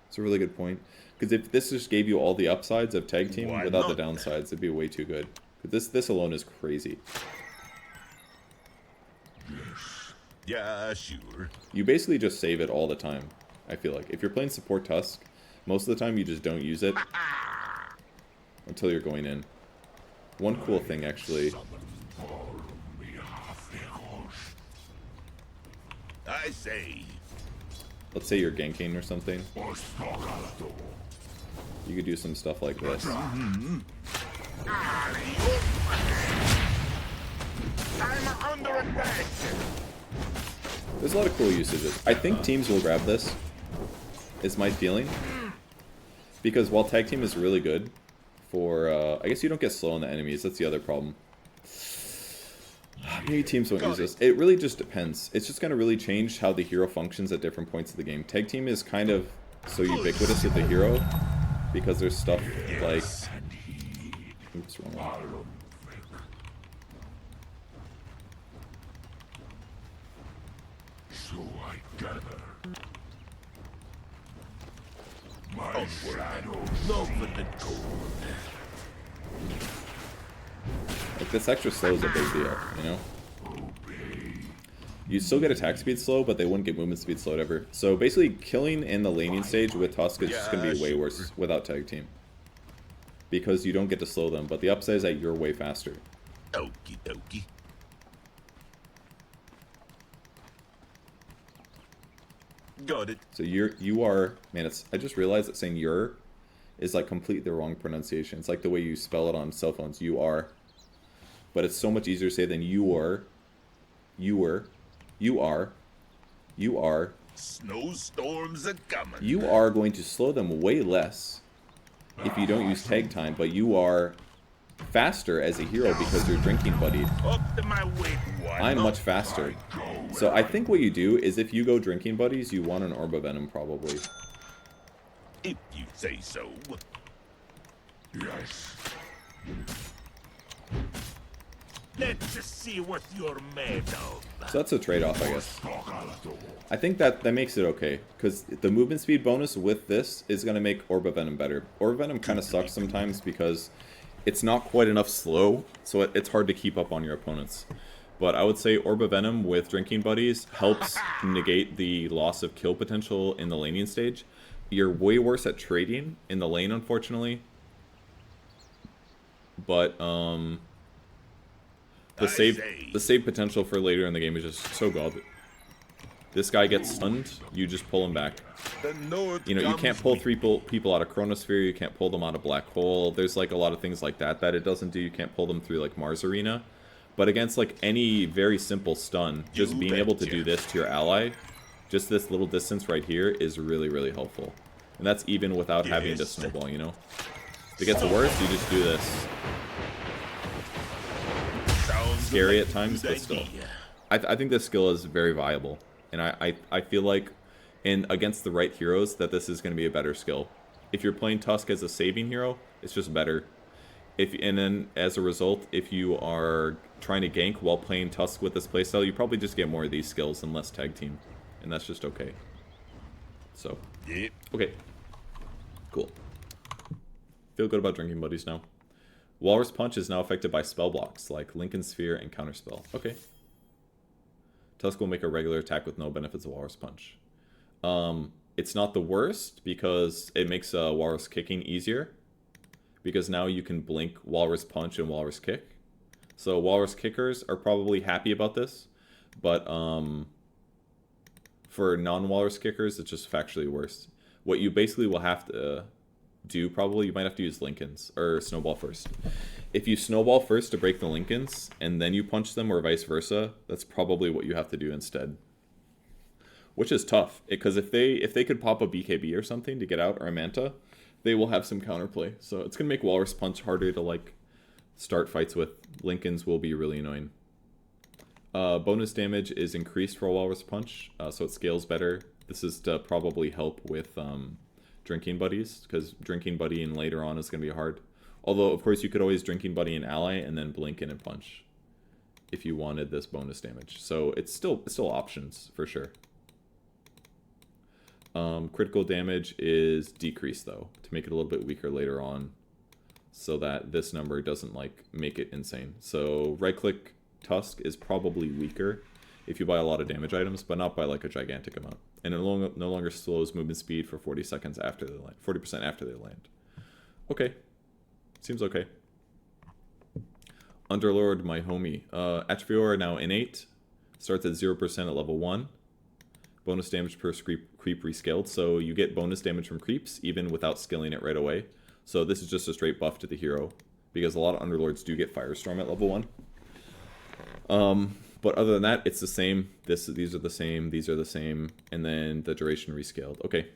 It's a really good point. Because if this just gave you all the upsides of Tag Team without the downsides, it'd be way too good. This alone is crazy. Yeah, sure. You basically just save it all the time, I feel like. If you're playing support Tusk, most of the time you just don't use it until you're going in. One cool thing, actually. I say. Let's say you're ganking or something. You could do some stuff like this. I'm under attack. There's a lot of cool usages. I think teams will grab this, is my feeling. Because while tag team is really good for, I guess you don't get slow on the enemies, that's the other problem. Maybe teams won't use this. It really just depends. It's just going to really change how the hero functions at different points of the game. Tag team is kind of so ubiquitous with the hero, because there's stuff like... Oops, wrong one. So I gather. My shadow over the gold. Like, this extra slow is a big deal, you know? You still get attack speed slow, but they wouldn't get movement speed slowed ever. So basically, killing in the laning stage with Tusk is just going to be way worse without tag team. Because you don't get to slow them, but the upside is that you're way faster. Okie dokie. Got it. So you are, man, I just realized that saying "you're" is like completely the wrong pronunciation. It's like the way you spell it on cell phones. You are, but it's so much easier to say than you are. You are. Snowstorms are coming. You are going to slow them way less if you don't use tag time, but you are faster as a hero because you're drinking buddied. Up to my weight, I'm much faster. So I think what you do is if you go drinking buddies, you want an Orb of Venom probably. If you say so. Yes. Let's just see what you're made of. So that's a trade-off, I guess. I think that makes it okay, because the movement speed bonus with this is going to make Orb of Venom better. Orb of Venom kind of sucks sometimes because it's not quite enough slow, so it's hard to keep up on your opponents. But I would say Orb of Venom with Drinking Buddies helps negate the loss of kill potential in the laning stage. You're way worse at trading in the lane, unfortunately. But, the save potential for later in the game is just so god. This guy gets stunned, you just pull him back. You know, you can't pull three people out of Chronosphere, you can't pull them out of Black Hole. There's like a lot of things like that it doesn't do. You can't pull them through like Mars Arena. But against like any very simple stun, just being able to do this to your ally, just this little distance right here is really, really helpful. And that's even without having to snowball, you know? If it gets worse, you just do this. Scary at times, but still. I think this skill is very viable. And I feel like against the right heroes that this is going to be a better skill. If you're playing Tusk as a saving hero, it's just better. And then as a result, if you are trying to gank while playing Tusk with this playstyle, you probably just get more of these skills and less tag team. And that's just okay. So, okay. Cool. Feel good about Drinking Buddies now. Walrus Punch is now affected by spell blocks, like Lincoln Sphere and Counterspell. Okay. Tusk will make a regular attack with no benefits of Walrus Punch. It's not the worst, because it makes Walrus Kicking easier. Because now you can blink Walrus Punch and Walrus Kick. So Walrus Kickers are probably happy about this. But for non-Walrus Kickers, it's just factually worse. What you basically will have to do, probably, you might have to use Lincolns, or Snowball first. If you Snowball first to break the Lincolns, and then you punch them, or vice versa, that's probably what you have to do instead. Which is tough, because if they could pop a BKB or something to get out, or a Manta, they will have some counterplay. So it's going to make Walrus Punch harder to like start fights with. Lincolns will be really annoying. Bonus damage is increased for Walrus Punch, so it scales better. This is to probably help with Drinking Buddies, because Drinking Buddy and later on is going to be hard. Although, of course, you could always Drinking Buddy and Ally and then blink in and punch if you wanted this bonus damage. So it's still options, for sure. Critical damage is decreased, though, to make it a little bit weaker later on. so that this number doesn't like make it insane. So right click Tusk is probably weaker if you buy a lot of damage items, but not by like a gigantic amount. And it no longer slows movement speed for 40 seconds after they land, 40% after they land. Okay, seems okay. Underlord, my homie. Attribute aura now innate, starts at 0% at level 1. Bonus damage per creep rescaled, so you get bonus damage from creeps even without skilling it right away. So this is just a straight buff to the hero, because a lot of Underlords do get Firestorm at level 1. But other than that, it's the same. These are the same, these are the same, and then the duration rescaled. Okay,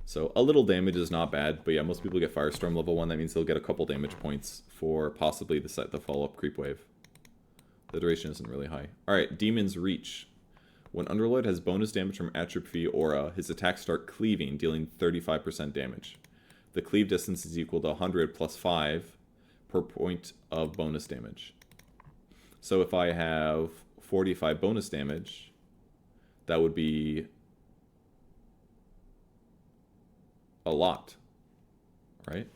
so a little damage is not bad, but yeah, most people get Firestorm level 1. That means they'll get a couple damage points for possibly the follow-up creep wave. The duration isn't really high. Alright, Demon's Reach. When Underlord has bonus damage from Attribute Aura, his attacks start cleaving, dealing 35% damage. The cleave distance is equal to 100 plus 5 per point of bonus damage. So if I have 45 bonus damage, that would be a lot, right?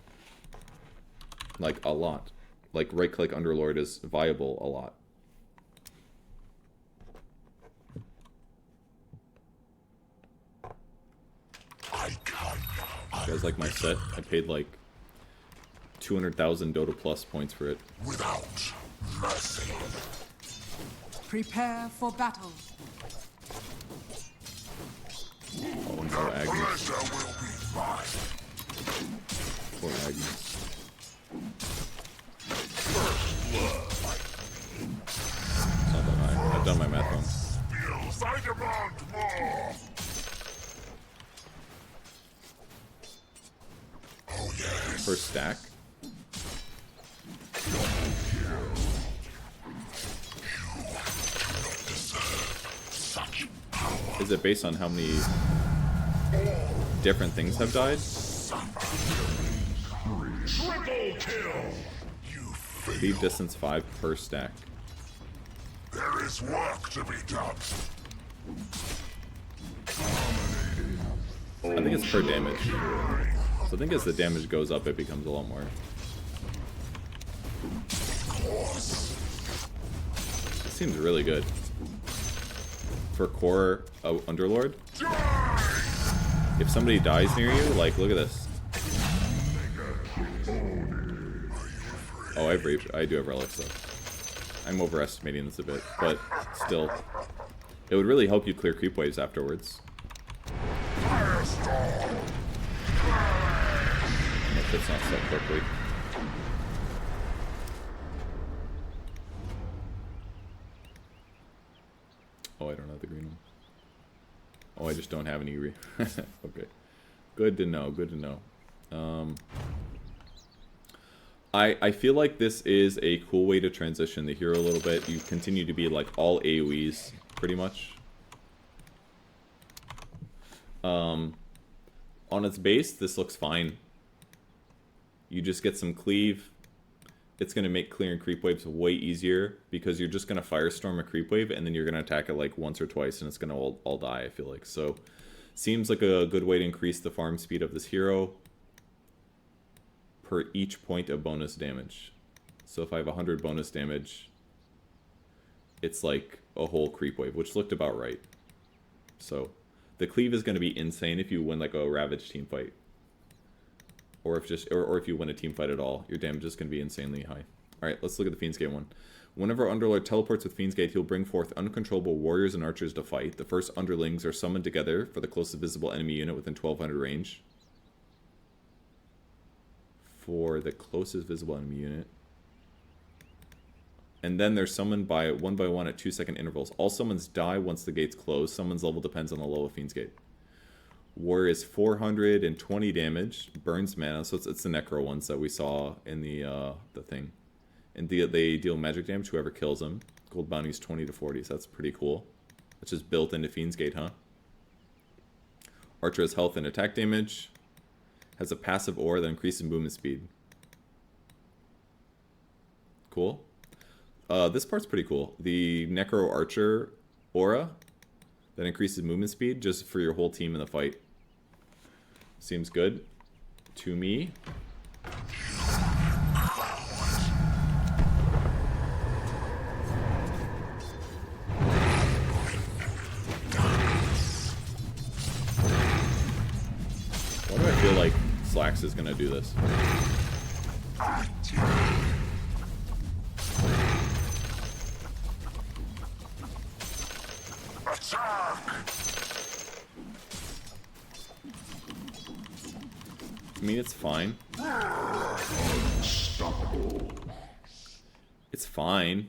Like a lot. Like right click Underlord is viable a lot. You guys like my set? I paid like 200,000 Dota Plus points for it. Without mercy. Prepare for battle. Oh, no, Agnes. Pleasure will be mine. Poor Agnes. It's not that high. I've done my math wrong. Skills, I demand more. Oh yes. Per stack. Is it based on how many different things have died? Triple kill. You fail. Leave distance 5 per stack. There is work to be done. I think it's per damage. So I think as the damage goes up, it becomes a lot more. It seems really good. For core Underlord, if somebody dies near you, like, look at this. Oh, I do have relics though. I'm overestimating this a bit, but still, it would really help you clear creep waves afterwards. If it's not set correctly. Oh, I don't have the green one. Oh, I just don't have any green. Okay. Good to know, good to know. I feel like this is a cool way to transition the hero a little bit. You continue to be like all AoEs, pretty much. On its base, this looks fine. You just get some cleave. It's going to make clearing creep waves way easier because you're just going to firestorm a creep wave and then you're going to attack it like once or twice and it's going to all die, I feel like. So, seems like a good way to increase the farm speed of this hero per each point of bonus damage. So if I have 100 bonus damage, it's like a whole creep wave, which looked about right. So, the cleave is going to be insane if you win like a Ravage team fight. Or if you win a team fight at all, your damage is going to be insanely high. Alright, let's look at the Fiend's Gate one. Whenever Underlord teleports with Fiend's Gate, he'll bring forth uncontrollable warriors and archers to fight. The first underlings are summoned together for the closest visible enemy unit within 1200 range. For the closest visible enemy unit. And then they're summoned one by one at 2-second intervals. All summons die once the gates close. Summon's level depends on the level of Fiend's Gate. War is 420 damage, burns mana, so it's the Necro ones that we saw in the thing. And they deal magic damage to whoever kills them. Gold bounty is 20 to 40, so that's pretty cool. That's just built into Fiend's Gate, huh? Archer has health and attack damage. Has a passive aura that increases movement speed. Cool. This part's pretty cool. The Necro Archer aura that increases movement speed just for your whole team in the fight. Seems good to me. Wax is gonna do this. I mean, it's fine. It's fine.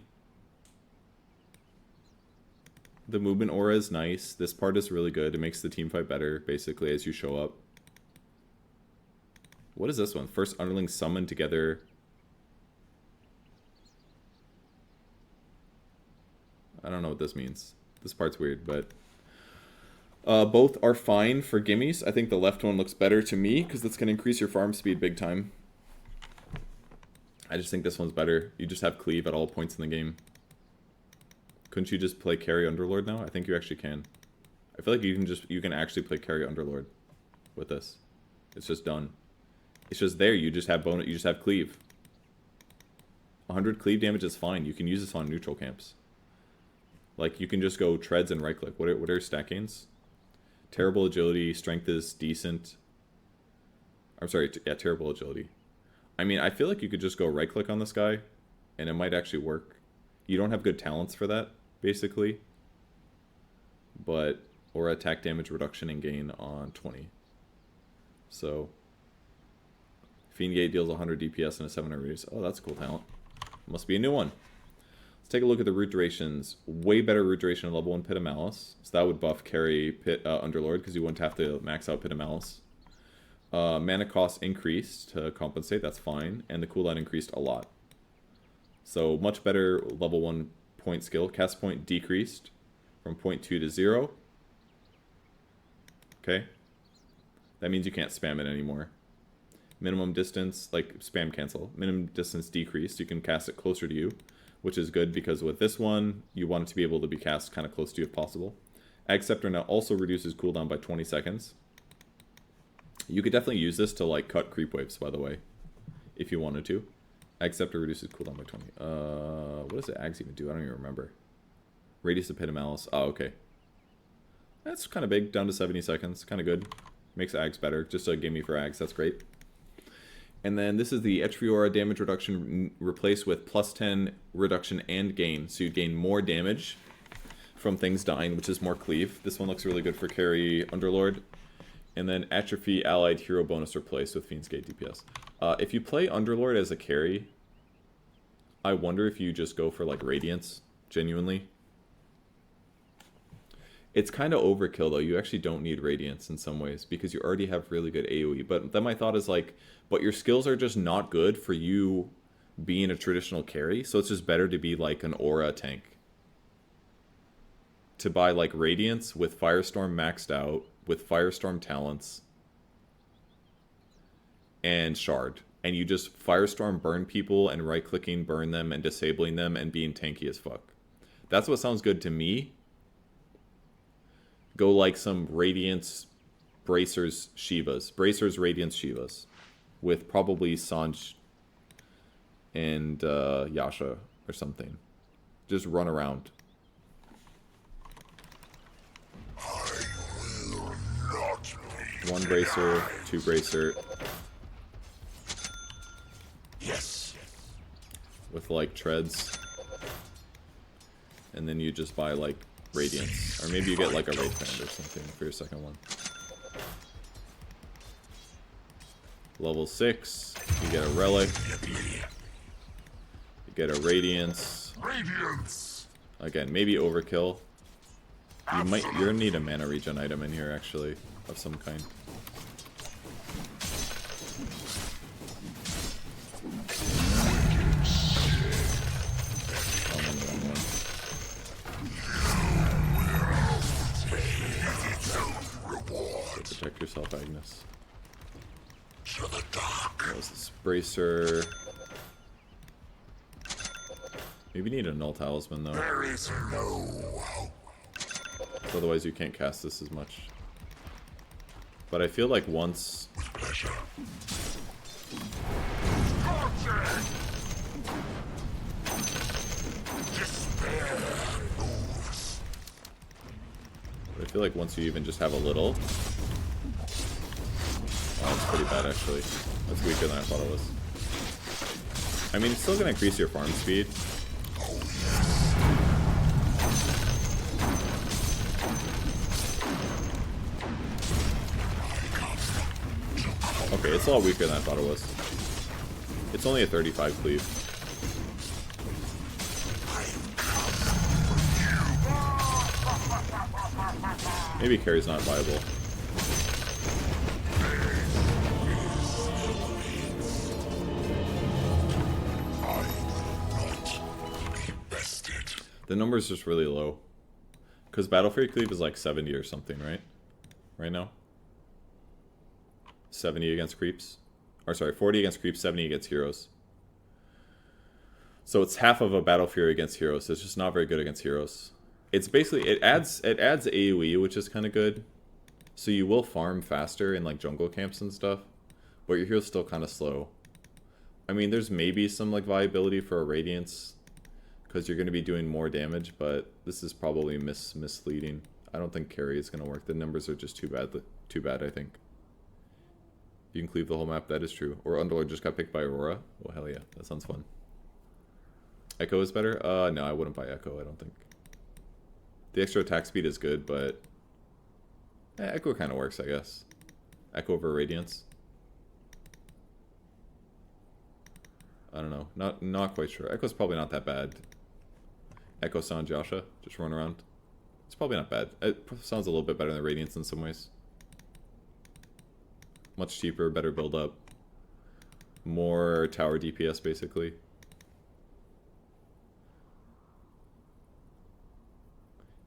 The movement aura is nice. This part is really good. It makes the team fight better, basically, as you show up. What is this one? First underling summoned together. I don't know what this means. This part's weird, but... both are fine for gimmies. I think the left one looks better to me, because that's going to increase your farm speed big time. I just think this one's better. You just have cleave at all points in the game. Couldn't you just play carry Underlord now? I think you actually can. I feel like you can actually play carry Underlord with this. It's just done. It's just there. You just have bonus. You just have cleave. 100 cleave damage is fine. You can use this on neutral camps. Like you can just go treads and right click. What are your stat gains? Terrible agility. Strength is decent. I'm sorry. Yeah, terrible agility. I mean, I feel like you could just go right click on this guy, and it might actually work. You don't have good talents for that, basically. But, or attack damage reduction and gain on 20. So, Fiend Gate deals 100 DPS and a 700 radius. Oh, that's a cool talent. Must be a new one. Let's take a look at the root durations. Way better root duration in level 1 Pit of Malice. So that would buff carry Underlord, because you wouldn't have to max out Pit of Malice. Mana cost increased to compensate, that's fine. And the cooldown increased a lot. So much better level 1 point skill. Cast point decreased from 0.2 to 0. Okay. That means you can't spam it anymore. Minimum distance, like spam cancel. Minimum distance decreased. You can cast it closer to you, which is good because with this one, you want it to be able to be cast kind of close to you if possible. Ag Scepter now also reduces cooldown by 20 seconds. You could definitely use this to like cut creep waves, by the way, if you wanted to. Ag Scepter reduces cooldown by 20. What does the Ags even do? I don't even remember. Radius of Pit of Malice. Oh, okay. That's kind of big, down to 70 seconds. Kind of good. Makes Ags better. Just a gimme for Ags. That's great. And then this is the Etriora damage reduction replaced with plus 10 reduction and gain. So you gain more damage from things dying, which is more cleave. This one looks really good for carry Underlord. And then Atrophy allied hero bonus replaced with Fiend's Gate DPS. If you play Underlord as a carry, I wonder if you just go for like Radiance, genuinely. It's kind of overkill though. You actually don't need Radiance in some ways because you already have really good AoE. But then my thought is like, but your skills are just not good for you being a traditional carry. So it's just better to be like an aura tank. To buy like Radiance with Firestorm maxed out, with Firestorm talents, and Shard. And you just Firestorm burn people and right-clicking burn them and disabling them and being tanky as fuck. That's what sounds good to me. Go like some Radiance Bracers Shivas. Bracers Radiance Shivas. With probably Sanj and Yasha or something. Just run around. One bracer, two bracer. Yes. With like treads. And then you just buy like Radiance. Or maybe you get like a Wraith Band or something for your second one. Level 6, you get a Relic. You get a Radiance. Again, maybe overkill. You're gonna need a mana regen item in here actually, of some kind. Oh, I'm on the wrong one. Protect yourself, Agnes. What was this? Bracer. Maybe need a Null Talisman though. There is no hope. Otherwise you can't cast this as much. But I feel like once... With pleasure. Despair moves. But I feel like once you even just have a little... Oh, it's pretty bad, actually. That's weaker than I thought it was. I mean, it's still going to increase your farm speed. Okay, it's a lot weaker than I thought it was. It's only a 35 cleave. Maybe carry's not viable. The number's just really low. Because Battle Fury Cleave is like 70 or something, right? Right now? 70 against creeps. Or sorry, 40 against creeps, 70 against heroes. So it's half of a Battle Fury against heroes. It's just not very good against heroes. It's basically, it adds AoE, which is kind of good. So you will farm faster in like jungle camps and stuff. But your hero's still kind of slow. I mean, there's maybe some like viability for a Radiance, because you're going to be doing more damage, but this is probably misleading. I don't think carry is going to work. The numbers are just too bad, I think. You can cleave the whole map, that is true. Or Underlord just got picked by Aurora. Oh, hell yeah. That sounds fun. Echo is better? No, I wouldn't buy Echo, I don't think. The extra attack speed is good, but... Echo kind of works, I guess. Echo over Radiance. I don't know. Not quite sure. Echo's probably not that bad. Echo Sound Joshua, just run around. It's probably not bad. It sounds a little bit better than Radiance in some ways. Much cheaper, better build up. More tower DPS, basically.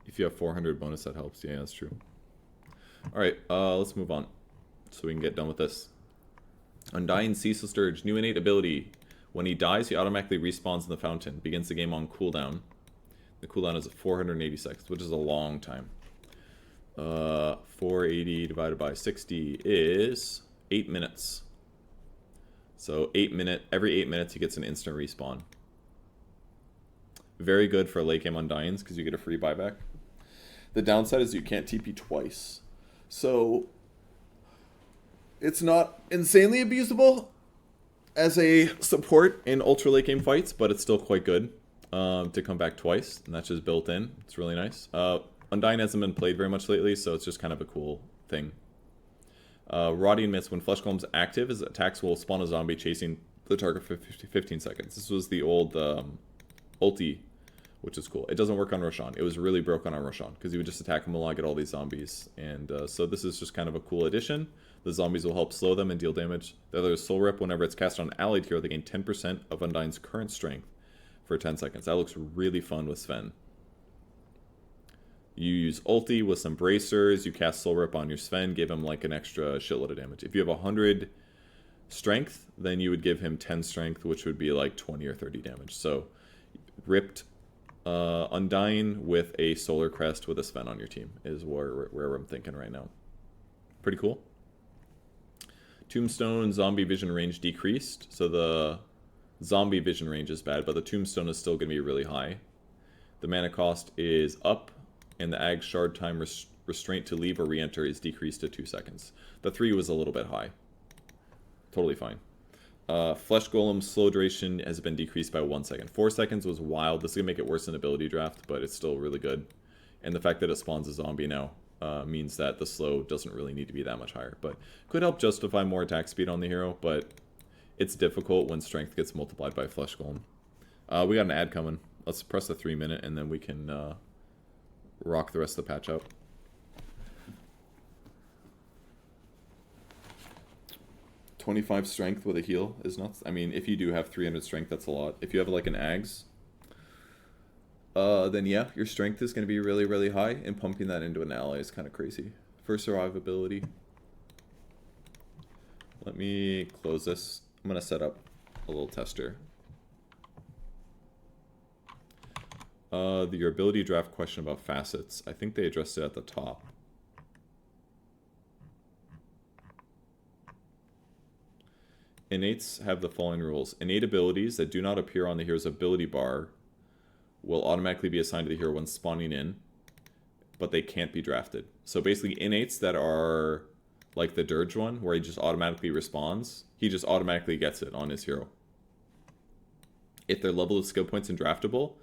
If you have 400 bonus, that helps. Yeah, that's true. Alright, let's move on. So we can get done with this. Undying Ceaseless Dirge, new innate ability. When he dies, he automatically respawns in the fountain. Begins the game on cooldown. The cooldown is 480 seconds, which is a long time. 480 divided by 60 is 8 minutes. So every 8 minutes he gets an instant respawn. Very good for late game Undyings because you get a free buyback. The downside is you can't TP twice. So it's not insanely abusable as a support in ultra late game fights, but it's still quite good to come back twice, and that's just built in. It's really nice. Undying hasn't been played very much lately, so it's just kind of a cool thing. Rotting Mist, when Flesh Golem's active, his attacks will spawn a zombie chasing the target for 15 seconds. This was the old ulti, which is cool. It doesn't work on Roshan. It was really broken on Roshan, because he would just attack him along, get all these zombies. And so this is just kind of a cool addition. The zombies will help slow them and deal damage. The other is Soul Rip. Whenever it's cast on an allied hero, they gain 10% of Undying's current strength for 10 seconds. That looks really fun with Sven. You use ulti with some bracers. You cast Soul Rip on your Sven, give him like an extra shitload of damage. If you have 100 strength, then you would give him 10 strength, which would be like 20 or 30 damage. So ripped Undying with a Solar Crest with a Sven on your team is where I'm thinking right now. Pretty cool. Tombstone zombie vision range decreased, so the zombie vision range is bad, but the tombstone is still going to be really high. The mana cost is up, and the Ag Shard time restraint to leave or re-enter is decreased to 2 seconds. The 3 was a little bit high. Totally fine. Flesh Golem's slow duration has been decreased by 1 second. 4 seconds was wild. This is going to make it worse than ability draft, but it's still really good. And the fact that it spawns a zombie now means that the slow doesn't really need to be that much higher. But could help justify more attack speed on the hero, but it's difficult when strength gets multiplied by Flesh Golem. We got an ad coming. Let's press the 3 minute and then we can rock the rest of the patch out. .25 strength with a heal is nuts. I mean, if you do have 300 strength, that's a lot. If you have like an Ags, then yeah, your strength is going to be really, really high, and pumping that into an ally is kind of crazy for survivability. Let me close this. I'm going to set up a little tester. Your ability draft question about facets, I think they addressed it at the top. Innates have the following rules. Innate abilities that do not appear on the hero's ability bar will automatically be assigned to the hero when spawning in, but they can't be drafted. So basically, innates that are like the Dirge one, where he just automatically responds, he just automatically gets it on his hero. If their level of skill points and draftable,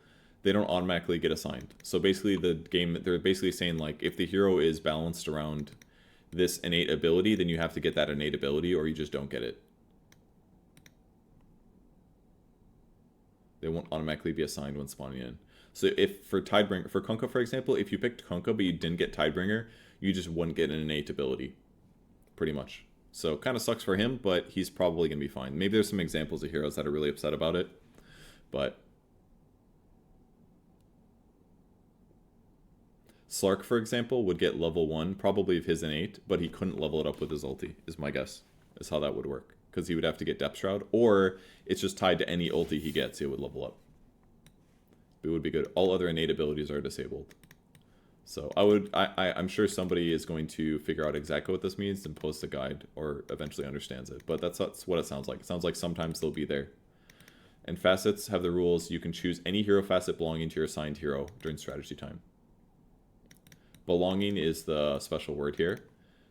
they don't automatically get assigned. So basically the game, they're basically saying like, if the hero is balanced around this innate ability, then you have to get that innate ability or you just don't get it. They won't automatically be assigned when spawning in. So if for Tidebringer, for Kunkka for example, if you picked Kunkka but you didn't get Tidebringer, you just wouldn't get an innate ability. Pretty much. So kind of sucks for him, but he's probably going to be fine. Maybe there's some examples of heroes that are really upset about it. But Slark, for example, would get level 1, probably of his innate, but he couldn't level it up with his ulti, is my guess, is how that would work. Because he would have to get Depth Shroud, or it's just tied to any ulti he gets, it would level up. It would be good. All other innate abilities are disabled. So I'm sure somebody is going to figure out exactly what this means and post a guide, or eventually understands it. But that's what it sounds like. It sounds like sometimes they'll be there. And facets have the rules. You can choose any hero facet belonging to your assigned hero during strategy time. Belonging is the special word here.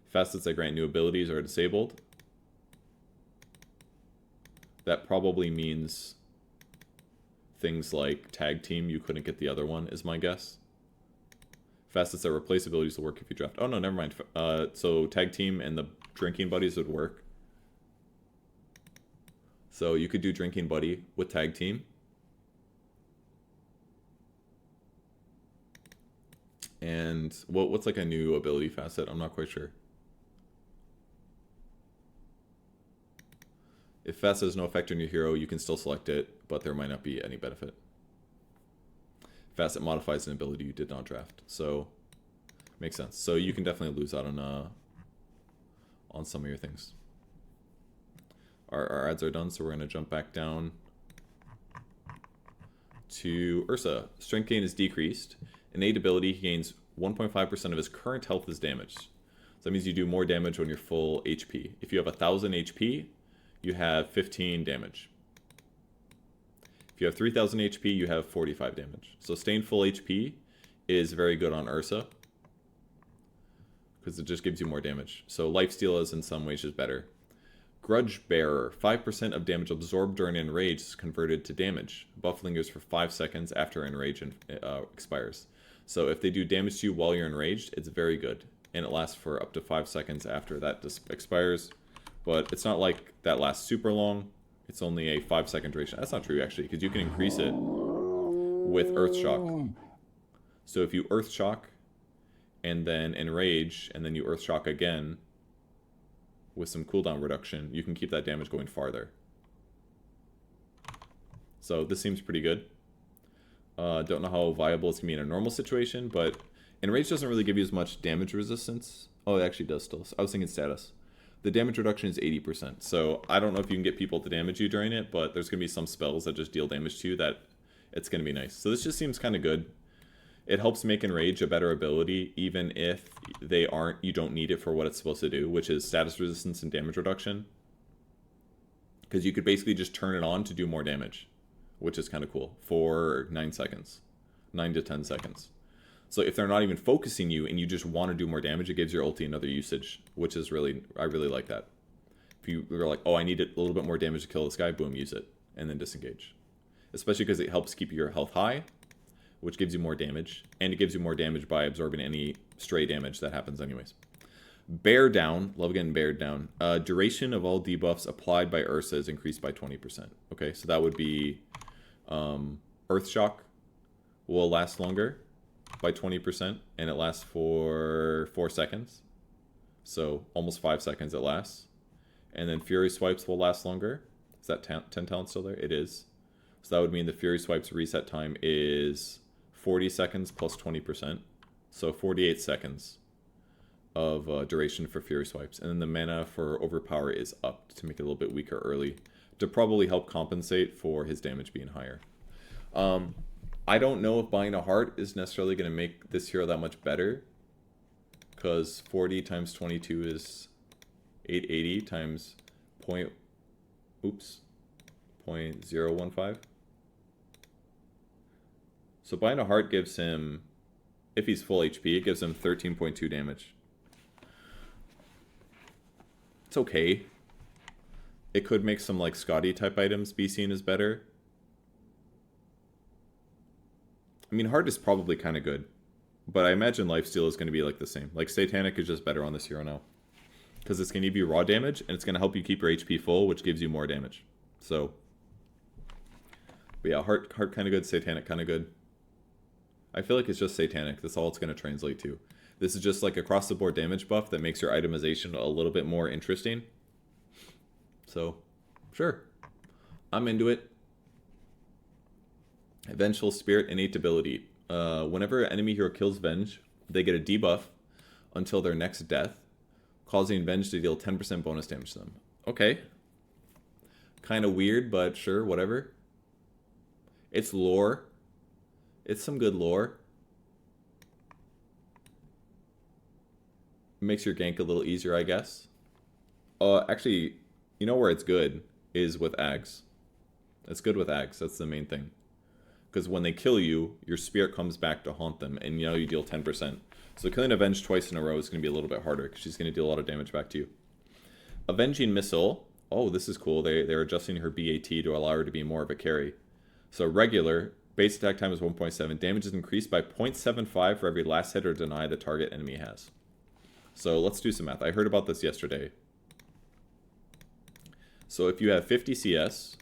Facets that grant new abilities are disabled. That probably means things like tag team. You couldn't get the other one, is my guess. Facets that replace abilities will work if you draft. Oh no, never mind. So tag team and the drinking buddies would work. So you could do drinking buddy with tag team. And what's like a new ability facet? I'm not quite sure. If facet has no effect on your hero, you can still select it, but there might not be any benefit. Facet modifies an ability you did not draft, so makes sense. So you can definitely lose out on some of your things. Our ads are done, so we're going to jump back down to Ursa. Strength gain is decreased. Innate ability, he gains 1.5% of his current health is damaged. So that means you do more damage when you're full HP. If you have 1,000 HP, you have 15 damage. If you have 3,000 HP, you have 45 damage. So staying full HP is very good on Ursa, because it just gives you more damage. So lifesteal is in some ways just better. Grudge Bearer, 5% of damage absorbed during Enrage is converted to damage. Buff lingers for 5 seconds after Enrage expires. So if they do damage to you while you're enraged, it's very good. And it lasts for up to 5 seconds after that expires. But it's not like that lasts super long. It's only a 5-second duration. That's not true, actually, because you can increase it with Earth Shock. So if you Earth Shock and then Enrage, and then you Earth Shock again with some cooldown reduction, you can keep that damage going farther. So this seems pretty good. Don't know how viable it's going to be in a normal situation, but Enrage doesn't really give you as much damage resistance. Oh, it actually does still. I was thinking status. The damage reduction is 80%, so I don't know if you can get people to damage you during it, but there's going to be some spells that just deal damage to you that it's going to be nice. So this just seems kind of good. It helps make Enrage a better ability, even if you don't need it for what it's supposed to do, which is status resistance and damage reduction. Because you could basically just turn it on to do more damage, which is kind of cool, for 9 seconds. 9 to 10 seconds. So if they're not even focusing you and you just want to do more damage, it gives your ulti another usage, which is really, I really like that. If you're like, oh, I need a little bit more damage to kill this guy, boom, use it, and then disengage. Especially because it helps keep your health high, which gives you more damage, and it gives you more damage by absorbing any stray damage that happens anyways. Bear Down, love getting bared down. Duration of all debuffs applied by Ursa is increased by 20%. Okay, so that would be Earth Shock will last longer by 20%, and it lasts for 4 seconds. So almost 5 seconds it lasts. And then Fury Swipes will last longer. Is that 10 talent still there? It is. So that would mean the Fury Swipes reset time is 40 seconds plus 20%. So 48 seconds of duration for Fury Swipes. And then the mana for Overpower is up to make it a little bit weaker early, to probably help compensate for his damage being higher. I don't know if buying a heart is necessarily going to make this hero that much better, because 40 times 22 is 880 times 0.015. So buying a heart gives him, if he's full HP, it gives him 13.2 damage. It's okay. It could make some like Scotty type items be seen as better. I mean, Heart is probably kind of good. But I imagine Lifesteal is going to be like the same. Like Satanic is just better on this hero now. Because it's going to give you raw damage, and it's going to help you keep your HP full, which gives you more damage. So, but yeah, Heart kind of good, Satanic kind of good. I feel like it's just Satanic. That's all it's going to translate to. This is just like across the board damage buff that makes your itemization a little bit more interesting. So, sure. I'm into it. Vengeful Spirit, innate ability. Whenever an enemy hero kills Venge, they get a debuff until their next death, causing Venge to deal 10% bonus damage to them. Okay. Kind of weird, but sure, whatever. It's lore. It's some good lore. Makes your gank a little easier, I guess. Actually, you know where it's good is with Ags. It's good with Ags. That's the main thing. Because when they kill you, your spirit comes back to haunt them, and you know you deal 10%. So killing Avenge twice in a row is going to be a little bit harder, because she's going to deal a lot of damage back to you. Avenging Missile. Oh, this is cool. They're adjusting her BAT to allow her to be more of a carry. So regular, base attack time is 1.7. Damage is increased by 0.75 for every last hit or deny the target enemy has. So let's do some math. I heard about this yesterday. So if you have 50 CS...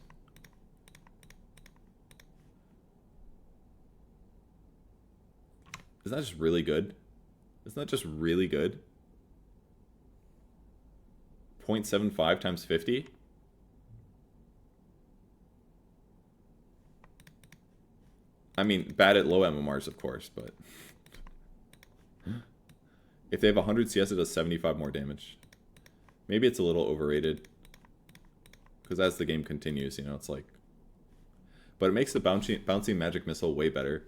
Isn't that just really good? Isn't that just really good? 0.75 times 50? I mean, bad at low MMRs, of course, but... If they have 100 CS, it does 75 more damage. Maybe it's a little overrated. Because as the game continues, you know, it's like... But it makes the bouncing magic missile way better.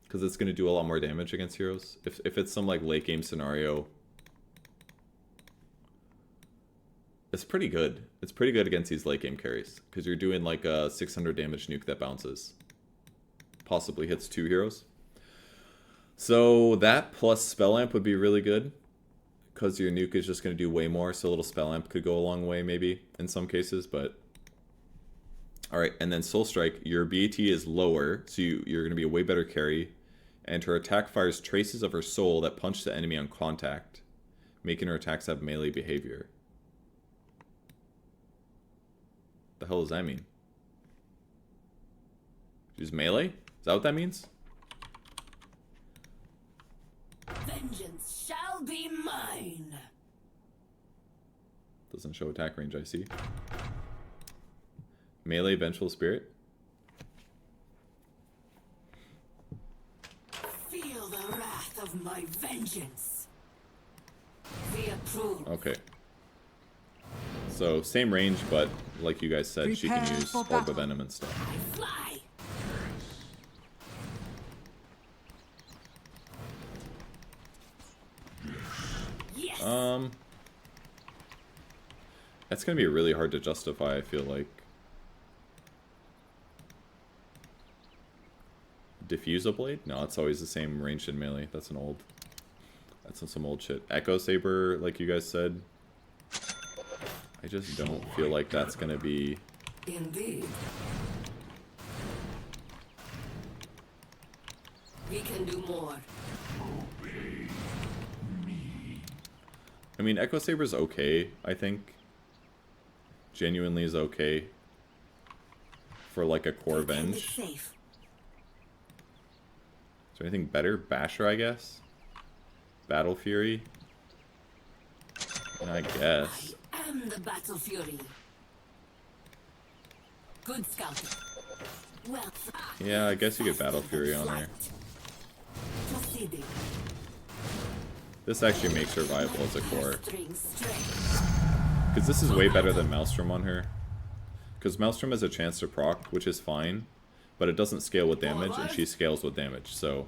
Because it's going to do a lot more damage against heroes. If it's some like late game scenario, it's pretty good. It's pretty good against these late game carries. Because you're doing like a 600 damage nuke that bounces. Possibly hits 2 heroes. So that plus Spell Amp would be really good. Because your nuke is just going to do way more. So a little Spell Amp could go a long way maybe in some cases. But alright, and then Soul Strike. Your BAT is lower. So you're going to be a way better carry. And her attack fires traces of her soul that punch the enemy on contact, making her attacks have melee behavior. The hell does that mean? She's melee? Is that what that means? Vengeance shall be mine. Doesn't show attack range, I see. Melee Vengeful Spirit. Feel the wrath of my vengeance. The approved. Okay. So, same range, but like you guys said, she can use Orb of Venom and stuff. I fly. Yes. That's gonna be really hard to justify, I feel like. Diffusal Blade? No, it's always the same ranged and melee. That's some old shit. Echo Saber, like you guys said. I just don't feel like that's gonna be... Indeed. We can do more. I mean, Echo Saber's okay, I think. Genuinely is okay. For like a core Venge. Safe. Is there anything better? Basher, I guess? Battle Fury? I guess. I am the Battle Fury. Good scouting. Well, Yeah, I guess you get Battle Fury on there. proceeding. This actually makes her viable as a core. String strength. Because this is way better than Maelstrom on her. Because Maelstrom has a chance to proc, which is fine. But it doesn't scale with damage, and she scales with damage. So,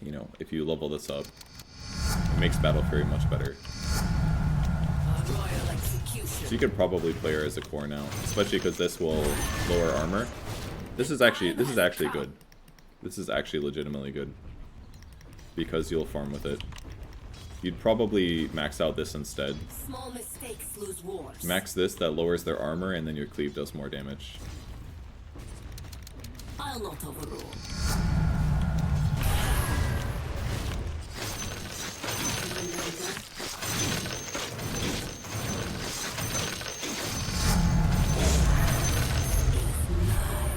you know, if you level this up, it makes Battle Fury much better. A royal execution. So you could probably play her as a core now. Especially because this will lower armor. This is actually good. This is actually legitimately good. Because you'll farm with it. You'd probably max out this instead. Small mistakes lose wars. Max this, that lowers their armor, and then your cleave does more damage. I'll not overrule.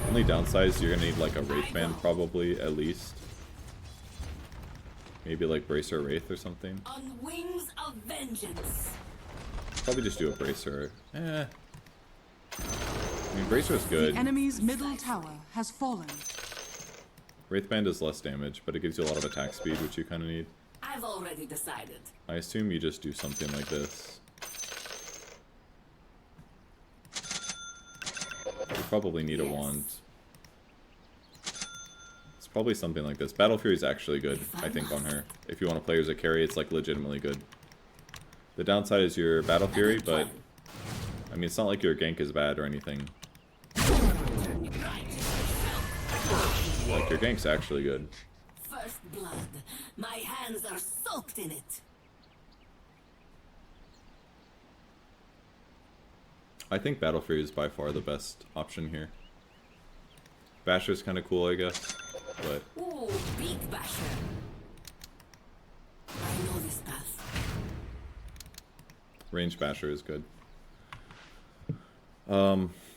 Only downside is you're gonna need like a Wraith Band probably, at least. Maybe like Bracer Wraith or something. On wings of vengeance. Probably just do a Bracer. I mean, Bracer's good. The enemy's middle tower has fallen. Wraith Band does less damage, but it gives you a lot of attack speed, which you kind of need. I've already decided. I assume you just do something like this. You probably need a wand. It's probably something like this. Battle Fury is actually good, I think, on her. If you want to play her as a carry, it's like legitimately good. The downside is your Battle Fury, but I mean, it's not like your gank is bad or anything. Like, your gank's actually good. First blood. My hands are soaked in it. I think Battle Fury is by far the best option here. Basher's kind of cool, I guess, but... Ooh, big basher. I know this path. Range Basher is good.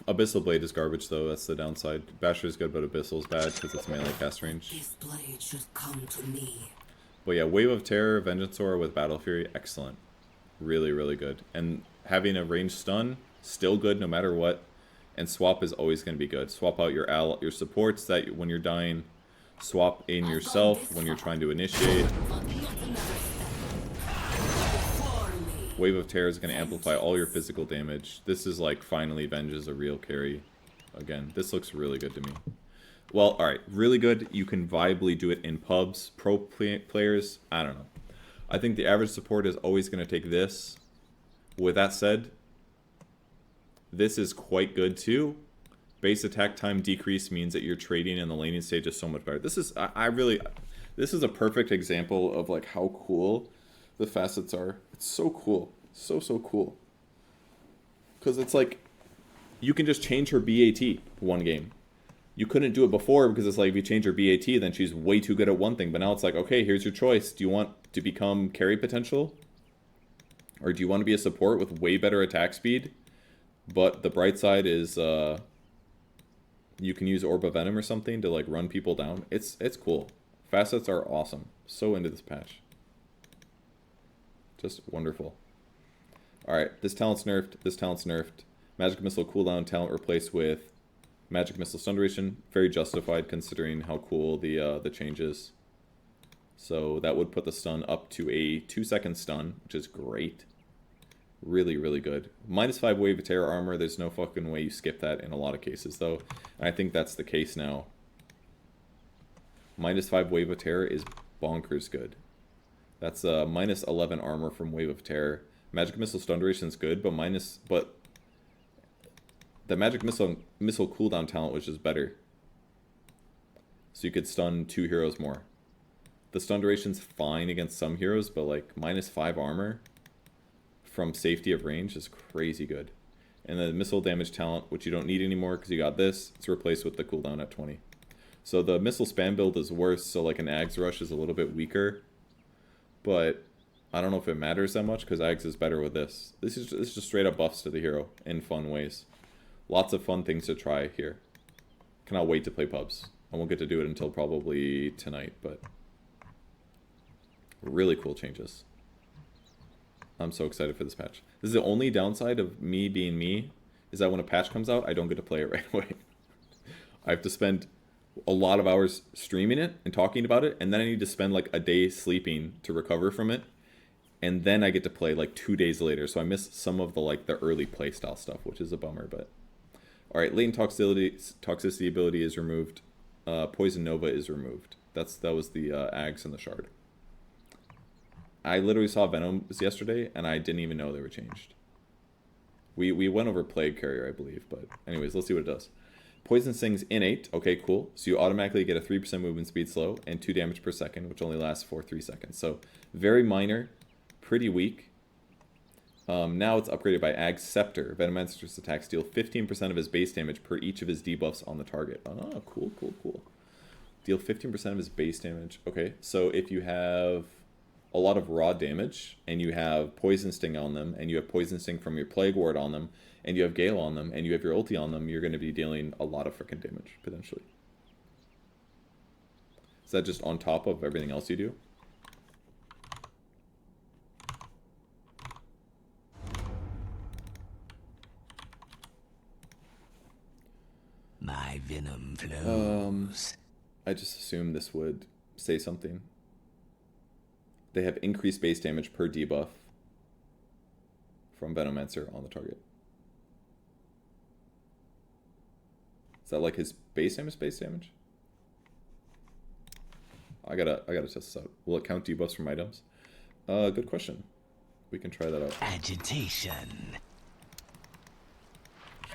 Abyssal Blade is garbage, though. That's the downside. Basher is good, but Abyssal is bad because it's melee cast range. This blade should come to me. But yeah, Wave of Terror, Vengeanceur with Battle Fury, excellent. Really, really good. And having a ranged stun, still good no matter what. And swap is always going to be good. Swap out your supports that when you're dying. Swap in yourself when you're trying to initiate. Wave of Terror is going to amplify all your physical damage. This is like finally Venge is a real carry. Again, this looks really good to me. Well, alright, really good. You can viably do it in pubs. Pro players, I don't know. I think the average support is always going to take this. With that said, this is quite good too. Base attack time decrease means that your trading in the laning stage is so much better. This is, this is a perfect example of like how cool the facets are. It's so cool. So cool. Because it's like, you can just change her BAT one game. You couldn't do it before because it's like, if you change her BAT, then she's way too good at one thing. But now it's like, okay, here's your choice. Do you want to become carry potential? Or do you want to be a support with way better attack speed? But the bright side is, you can use Orb of Venom or something to like run people down. It's cool. Facets are awesome. So into this patch. Just wonderful. Alright, this talent's nerfed. This talent's nerfed. Magic Missile cooldown talent replaced with Magic Missile stun duration. Very justified considering how cool the change is. So that would put the stun up to a 2-second stun, which is great. Really, really good. -5 Wave of Terror armor. There's no fucking way you skip that in a lot of cases, though. And I think that's the case now. -5 Wave of Terror is bonkers good. That's -11 armor from Wave of Terror. Magic Missile stun duration is good, but the Magic Missile cooldown talent was just better. So you could stun 2 heroes more. The stun duration's fine against some heroes, but like -5 armor from safety of range is crazy good. And the missile damage talent, which you don't need anymore because you got this, it's replaced with the cooldown at 20. So the missile spam build is worse, so like an Ags Rush is a little bit weaker. But I don't know if it matters that much because Ags is better with this. This is just straight up buffs to the hero in fun ways. Lots of fun things to try here. Cannot wait to play pubs. I won't get to do it until probably tonight, but really cool changes. I'm so excited for this patch. This is the only downside of me being me, is that when a patch comes out, I don't get to play it right away. I have to spend a lot of hours streaming it and talking about it, and then I need to spend like a day sleeping to recover from it, and then I get to play like 2 days later, so I miss some of the like the early playstyle stuff, which is a bummer, but... Alright, latent toxicity ability is removed. Poison Nova is removed. That was the Ags and the Shard. I literally saw Venoms yesterday, and I didn't even know they were changed. We went over Plague Carrier, I believe, but anyways, let's see what it does. Poison Sting's innate. Okay, cool. So you automatically get a 3% movement speed slow and 2 damage per second, which only lasts for 3 seconds. So very minor. pretty weak. Now it's upgraded by Ag's Scepter. Venomancer's attacks deal 15% of his base damage per each of his debuffs on the target. Oh, cool, cool, cool. Deal 15% of his base damage. Okay, so if you have a lot of raw damage, and you have Poison Sting on them, and you have Poison Sting from your Plague Ward on them, and you have Gale on them, and you have your ulti on them, you're going to be dealing a lot of freaking damage, potentially. Is that just on top of everything else you do? My venom flows. I just assumed this would say something. They have increased base damage per debuff from Venomancer on the target. Is that like his base damage? I gotta test this out. Will it count debuffs from items? Good question. We can try that out. Agitation.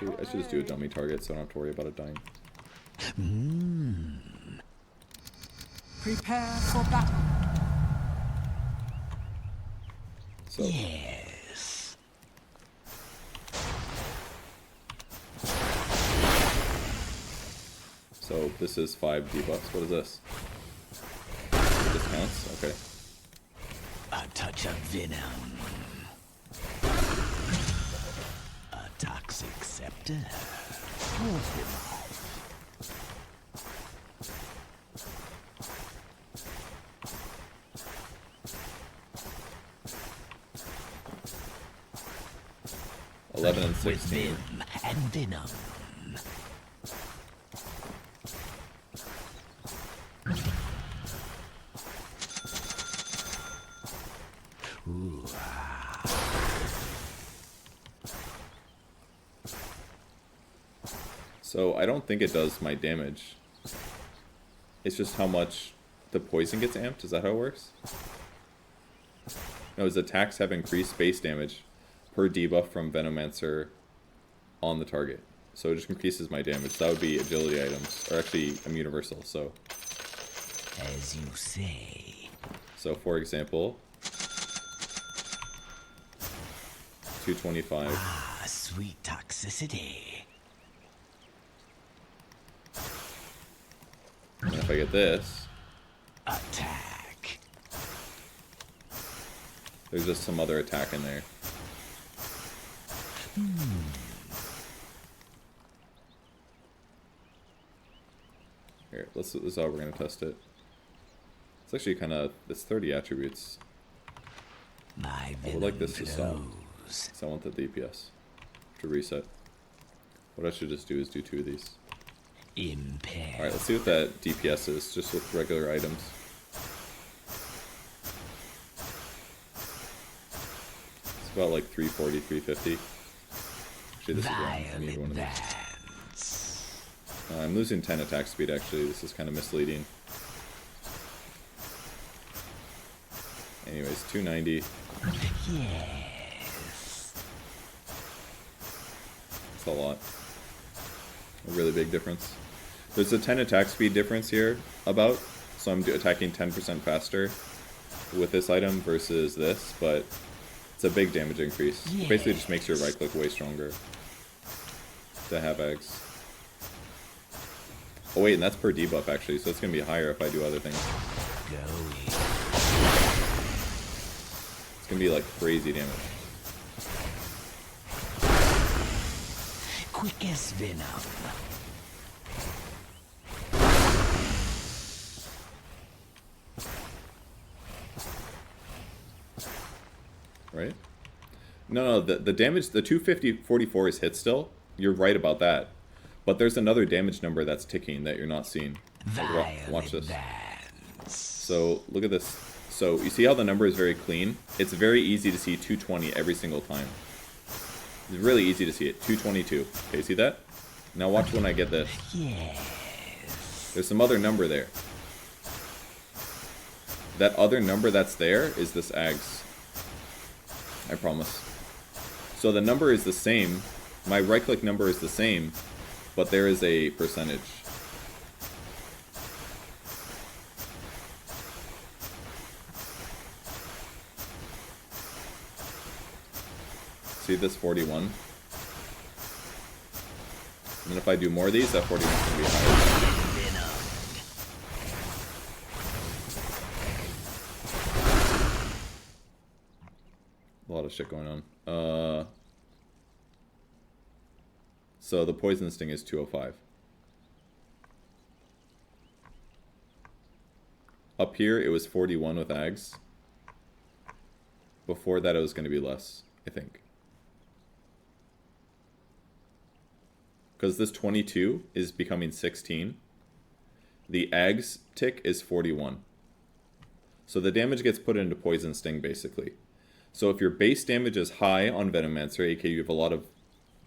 I should just do a dummy target so I don't have to worry about it dying. Prepare for battle. So. Yes. So this is 5 debuffs. What is this? This counts? Okay. A touch of venom. A toxic scepter. $11 and $16. Vim and venom. Ooh. So I don't think it does my damage. It's just how much the poison gets amped. Is that how it works? No, his attacks have increased base damage per debuff from Venomancer on the target. So it just increases my damage. That would be agility items, or actually I'm universal, so. As you say. So for example, 225. Ah, sweet toxicity. And if I get this, attack. There's just some other attack in there. Here, this is how we're gonna test it. It's actually kind of, it's 30 attributes. My I would like this to stop. So I want the DPS to reset. What I should just do is do 2 of these. Impaired. Alright, let's see what that DPS is, just with regular items. It's about like 340, 350. Actually, this is wrong. I need one of these. I'm losing 10 attack speed, actually. This is kind of misleading. Anyways, 290. Yes. That's a lot. A really big difference. There's a 10 attack speed difference here about, so I'm attacking 10% faster with this item versus this, but it's a big damage increase. It basically just makes your right click way stronger to have eggs. Oh wait, and that's per debuff actually, so it's going to be higher if I do other things. It's going to be like crazy damage. Quick as venom. Right? No, the damage, the 244 is hit still. You're right about that. But there's another damage number that's ticking that you're not seeing. Like, watch this. So, look at this. So, you see how the number is very clean? It's very easy to see 220 every single time. It's really easy to see it. 222. Okay, see that? Now watch when I get this. Yes. There's some other number there. That other number that's there is this AGS. I promise. So the number is the same. My right click number is the same, but there is a percentage. See this 41? And then if I do more of these, that 41 is going to be higher. A lot of shit going on. So the poison sting is 205. Up here, it was 41 with Ags. Before that, it was going to be less, I think. Because this 22 is becoming 16. The Ags tick is 41. So the damage gets put into Poison Sting, basically. So if your base damage is high on Venomancer, aka you have a lot of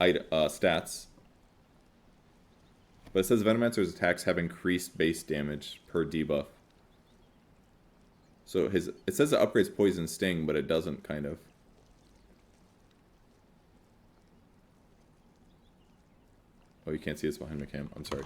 stats. But it says Venomancer's attacks have increased base damage per debuff. So it says it upgrades Poison Sting, but it doesn't, kind of. Oh, you can't see this behind the cam. I'm sorry.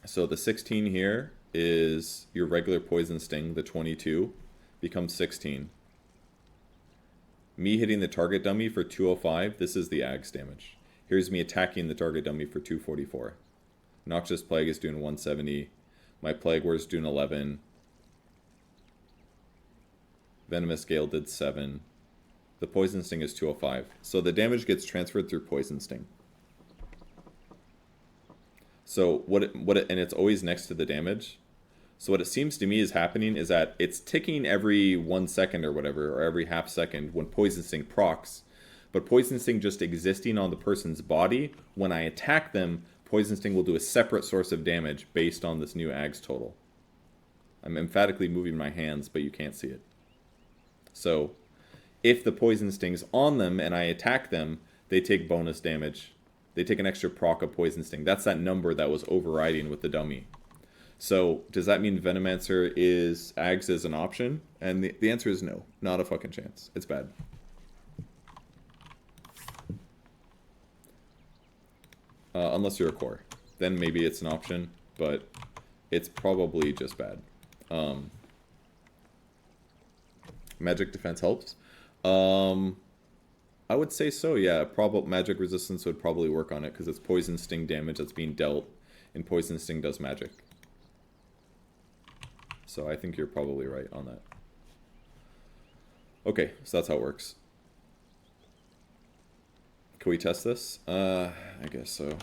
So the 16 here is your regular Poison Sting. The 22 becomes 16. Me hitting the target dummy for 205. This is the Ags damage. Here's me attacking the target dummy for 244. Noxious Plague is doing 170. My Plague War is doing 11. Venomous Gale did 7. The Poison Sting is 205. So the damage gets transferred through Poison Sting. So and it's always next to the damage. So what it seems to me is happening is that it's ticking every 1 second or whatever, or every half second when Poison Sting procs. But Poison Sting just existing on the person's body, when I attack them, Poison Sting will do a separate source of damage based on this new Ags total. I'm emphatically moving my hands, but you can't see it. So, if the Poison Sting's on them and I attack them, they take bonus damage. They take an extra proc of Poison Sting. That's that number that was overriding with the dummy. So, does that mean Venomancer is Ags as an option? And the answer is no. Not a fucking chance. It's bad. Unless you're a core. Then maybe it's an option, but it's probably just bad. Magic defense helps. I would say so, yeah. Magic resistance would probably work on it, because it's Poison Sting damage that's being dealt, and Poison Sting does magic. So I think you're probably right on that. Okay, so that's how it works. Can we test this? I guess so.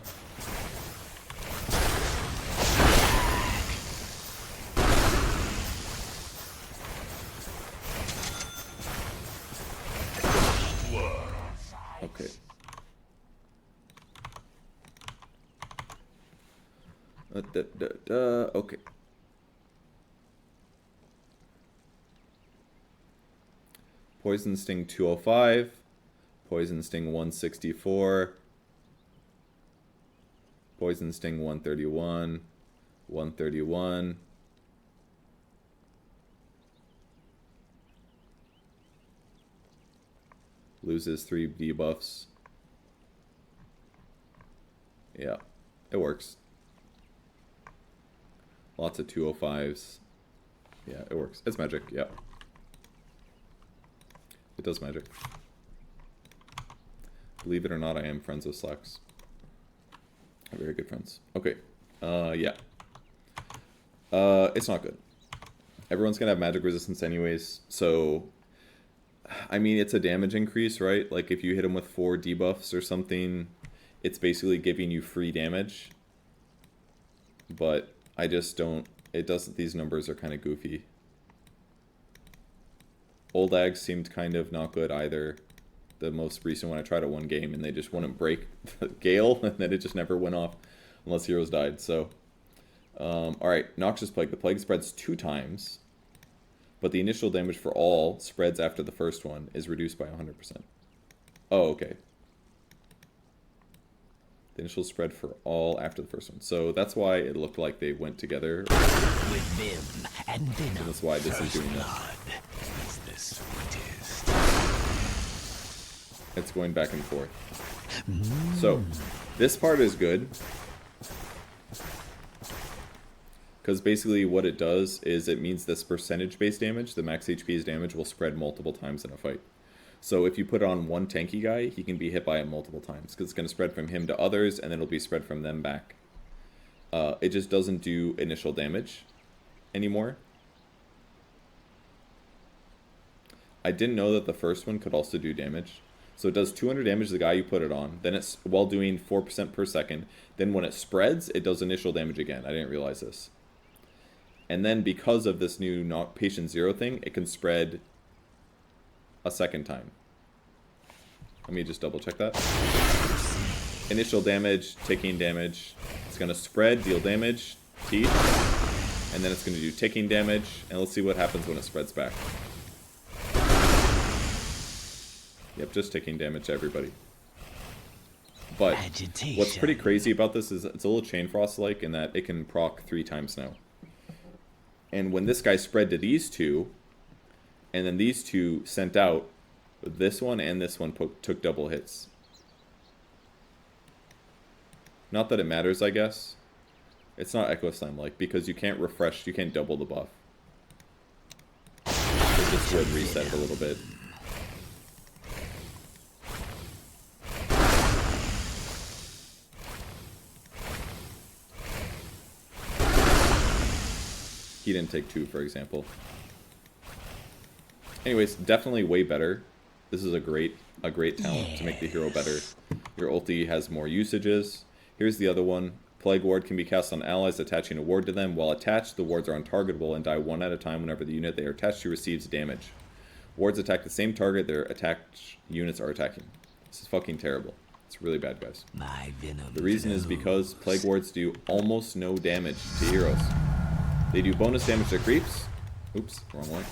Okay. Okay. Poison Sting 205. Poison Sting 164. Poison Sting 131. 131. Loses 3 debuffs. Yeah, it works. Lots of 205s. Yeah, it works. It's magic, yeah. It does magic. Believe it or not, I am friends with Slacks. Very good friends. Okay. Yeah. It's not good. Everyone's gonna have magic resistance anyways, so I mean, it's a damage increase, right? Like, if you hit them with 4 debuffs or something, it's basically giving you free damage. But I just don't... It doesn't... These numbers are kind of goofy. Old Ags seemed kind of not good either. The most recent one, I tried it one game, and they just wouldn't break the Gale, and then it just never went off unless heroes died, so... Alright, Noxious Plague. The Plague spreads 2 times. But the initial damage for all spreads after the first one is reduced by 100%. Oh, okay. The initial spread for all after the first one. So that's why it looked like they went together. With Vim and Venom. So that's why this is doing that. Is the sweetest. It's going back and forth. So, this part is good. Because basically what it does is it means this percentage-based damage, the max HP's damage, will spread multiple times in a fight. So if you put on one tanky guy, he can be hit by it multiple times, because it's going to spread from him to others, and then it'll be spread from them back. It just doesn't do initial damage anymore. I didn't know that the first one could also do damage. So it does 200 damage to the guy you put it on, then it's while doing 4% per second. Then when it spreads, it does initial damage again. I didn't realize this. And then because of this new not patient zero thing, it can spread a second time. Let me just double check that. Initial damage, ticking damage. It's going to spread, deal damage, teeth, and then it's going to do ticking damage. And let's see what happens when it spreads back. Yep, just ticking damage to everybody. But what's pretty crazy about this is it's a little Chain Frost-like in that it can proc 3 times now. And when this guy spread to these two, and then these two sent out, this one and this one took double hits. Not that it matters, I guess. It's not Echo Slam-like, because you can't refresh, you can't double the buff. It just would reset it a little bit. He didn't take 2, for example. Anyways, definitely way better. This is a great talent to make the hero better. Your ulti has more usages. Here's the other one. Plague Ward can be cast on allies, attaching a ward to them. While attached, the wards are untargetable and die 1 at a time whenever the unit they are attached to receives damage. Wards attack the same target their attacked units are attacking. This is fucking terrible. It's really bad, guys. The reason is because Plague Wards do almost no damage to heroes. They do bonus damage to creeps. Oops, wrong one.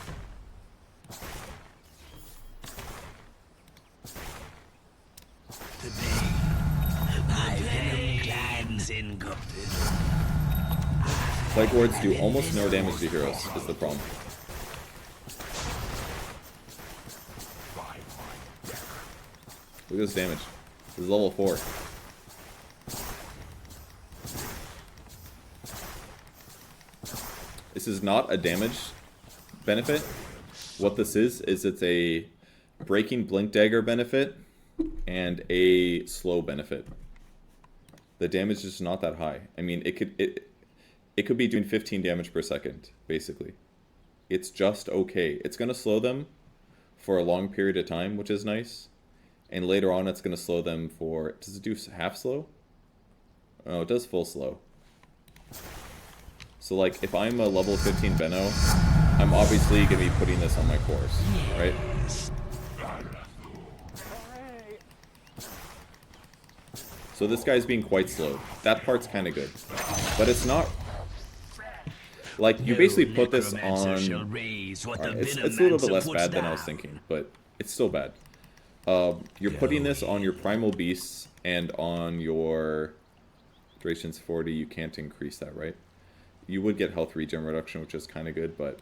Plague Wards do almost no damage to heroes, is the problem. Look at this damage. This is level 4. This is not a damage benefit. What this is it's a breaking blink dagger benefit and a slow benefit. The damage is not that high. I mean, it could be doing 15 damage per second, basically. It's just okay. It's going to slow them for a long period of time, which is nice. And later on, it's going to slow them for... Does it do half slow? Oh, it does full slow. So, like, if I'm a level 15 Veno, I'm obviously going to be putting this on my cores, right? So this guy's being quite slow. That part's kind of good. But it's not... Like, you basically put this on... Right, it's a little bit less bad than I was thinking, but it's still bad. You're putting this on your Primal Beasts and on your... Duration's 40, you can't increase that, right? You would get health regen reduction, which is kind of good, but...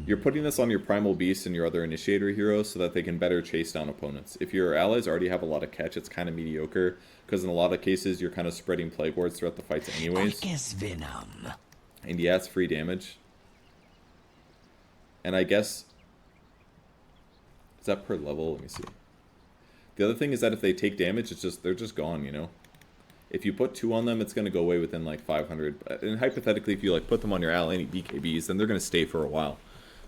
You're putting this on your Primal Beast and your other Initiator heroes so that they can better chase down opponents. If your allies already have a lot of catch, it's kind of mediocre, because in a lot of cases, you're kind of spreading Plague Wards throughout the fights anyways. And yeah, it's free damage. And I guess... Is that per level? Let me see. The other thing is that if they take damage, it's just they're just gone, you know? If you put 2 on them, it's going to go away within like 500. And hypothetically, if you like put them on your ally any BKBs, then they're going to stay for a while.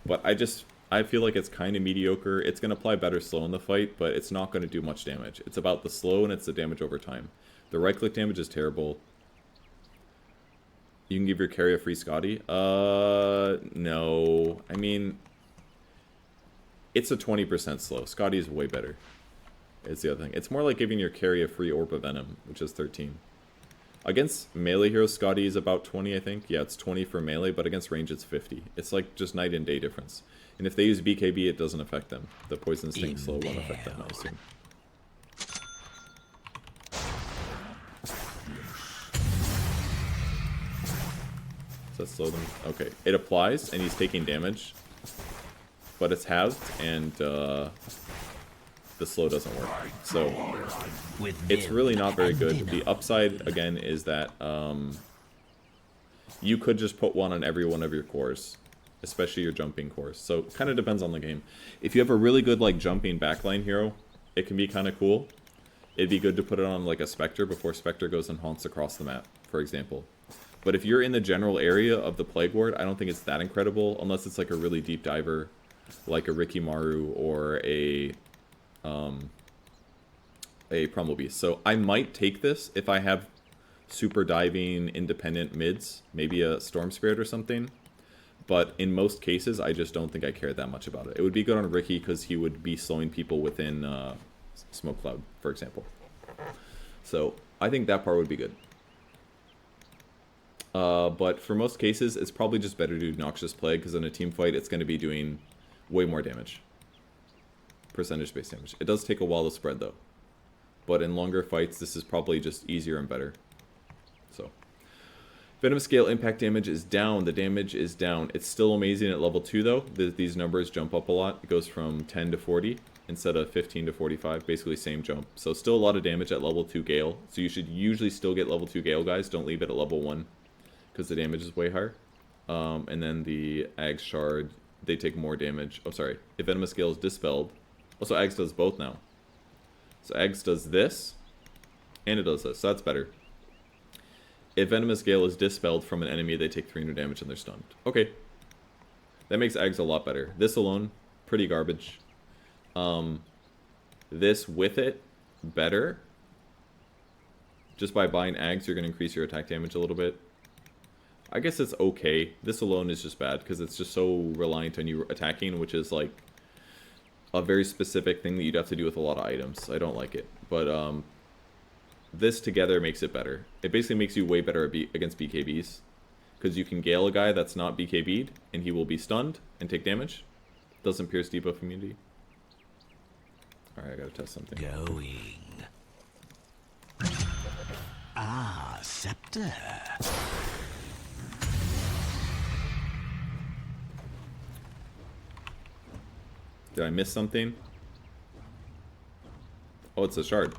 But I feel like it's kind of mediocre. It's going to apply better slow in the fight, but it's not going to do much damage. It's about the slow and it's the damage over time. The right-click damage is terrible. You can give your carry a free Scotty? No. I mean, it's a 20% slow. Scotty is way better. Is the other thing. It's more like giving your carry a free Orb of Venom, which is 13. Against melee heroes, Scotty is about 20, I think. Yeah, it's 20 for melee, but against range, it's 50. It's like just night and day difference. And if they use BKB, it doesn't affect them. The Poison Sting slow won't affect them, I assume. Does that slow them? Okay. It applies, and he's taking damage. But it's halved, and the slow doesn't work. So it's really not very good. The upside, again, is that you could just put one on every one of your cores, especially your jumping cores. So kind of depends on the game. If you have a really good like jumping backline hero, it can be kind of cool. It'd be good to put it on like a Spectre before Spectre goes and haunts across the map, for example. But if you're in the general area of the Plague Ward, I don't think it's that incredible, unless it's like a really deep diver, like a Rikimaru or a Primal Beast. So I might take this if I have super diving independent mids, maybe a Storm Spirit or something. But in most cases, I just don't think I care that much about it. It would be good on Riki because he would be slowing people within Smoke Cloud, for example. So I think that part would be good. But for most cases, it's probably just better to do Noxious Plague because in a team fight, it's going to be doing way more damage. Percentage-based damage. It does take a while to spread, though. But in longer fights, this is probably just easier and better. So, Venom Scale impact damage is down. The damage is down. It's still amazing at level 2, though. These numbers jump up a lot. It goes from 10 to 40 instead of 15 to 45. Basically, same jump. So, still a lot of damage at level 2 Gale. So, you should usually still get level 2 Gale, guys. Don't leave it at level 1 because the damage is way higher. And then the Ags Shard, they take more damage. Oh, sorry. If Venomous Scale is dispelled. Also, Ags does both now. So Ags does this, and it does this, so that's better. If Venomous Gale is dispelled from an enemy, they take 300 damage and they're stunned. Okay. That makes Ags a lot better. This alone, pretty garbage. This with it, better. Just by buying Ags, you're going to increase your attack damage a little bit. I guess it's okay. This alone is just bad, because it's just so reliant on you attacking, which is like a very specific thing that you'd have to do with a lot of items. I don't like it. But this together makes it better. It basically makes you way better against BKBs. Because you can Gale a guy that's not BKB'd, and he will be stunned and take damage. Doesn't pierce debuff immunity. Alright, I gotta test something. Going. Ah, Scepter. Did I miss something? Oh, it's a shard.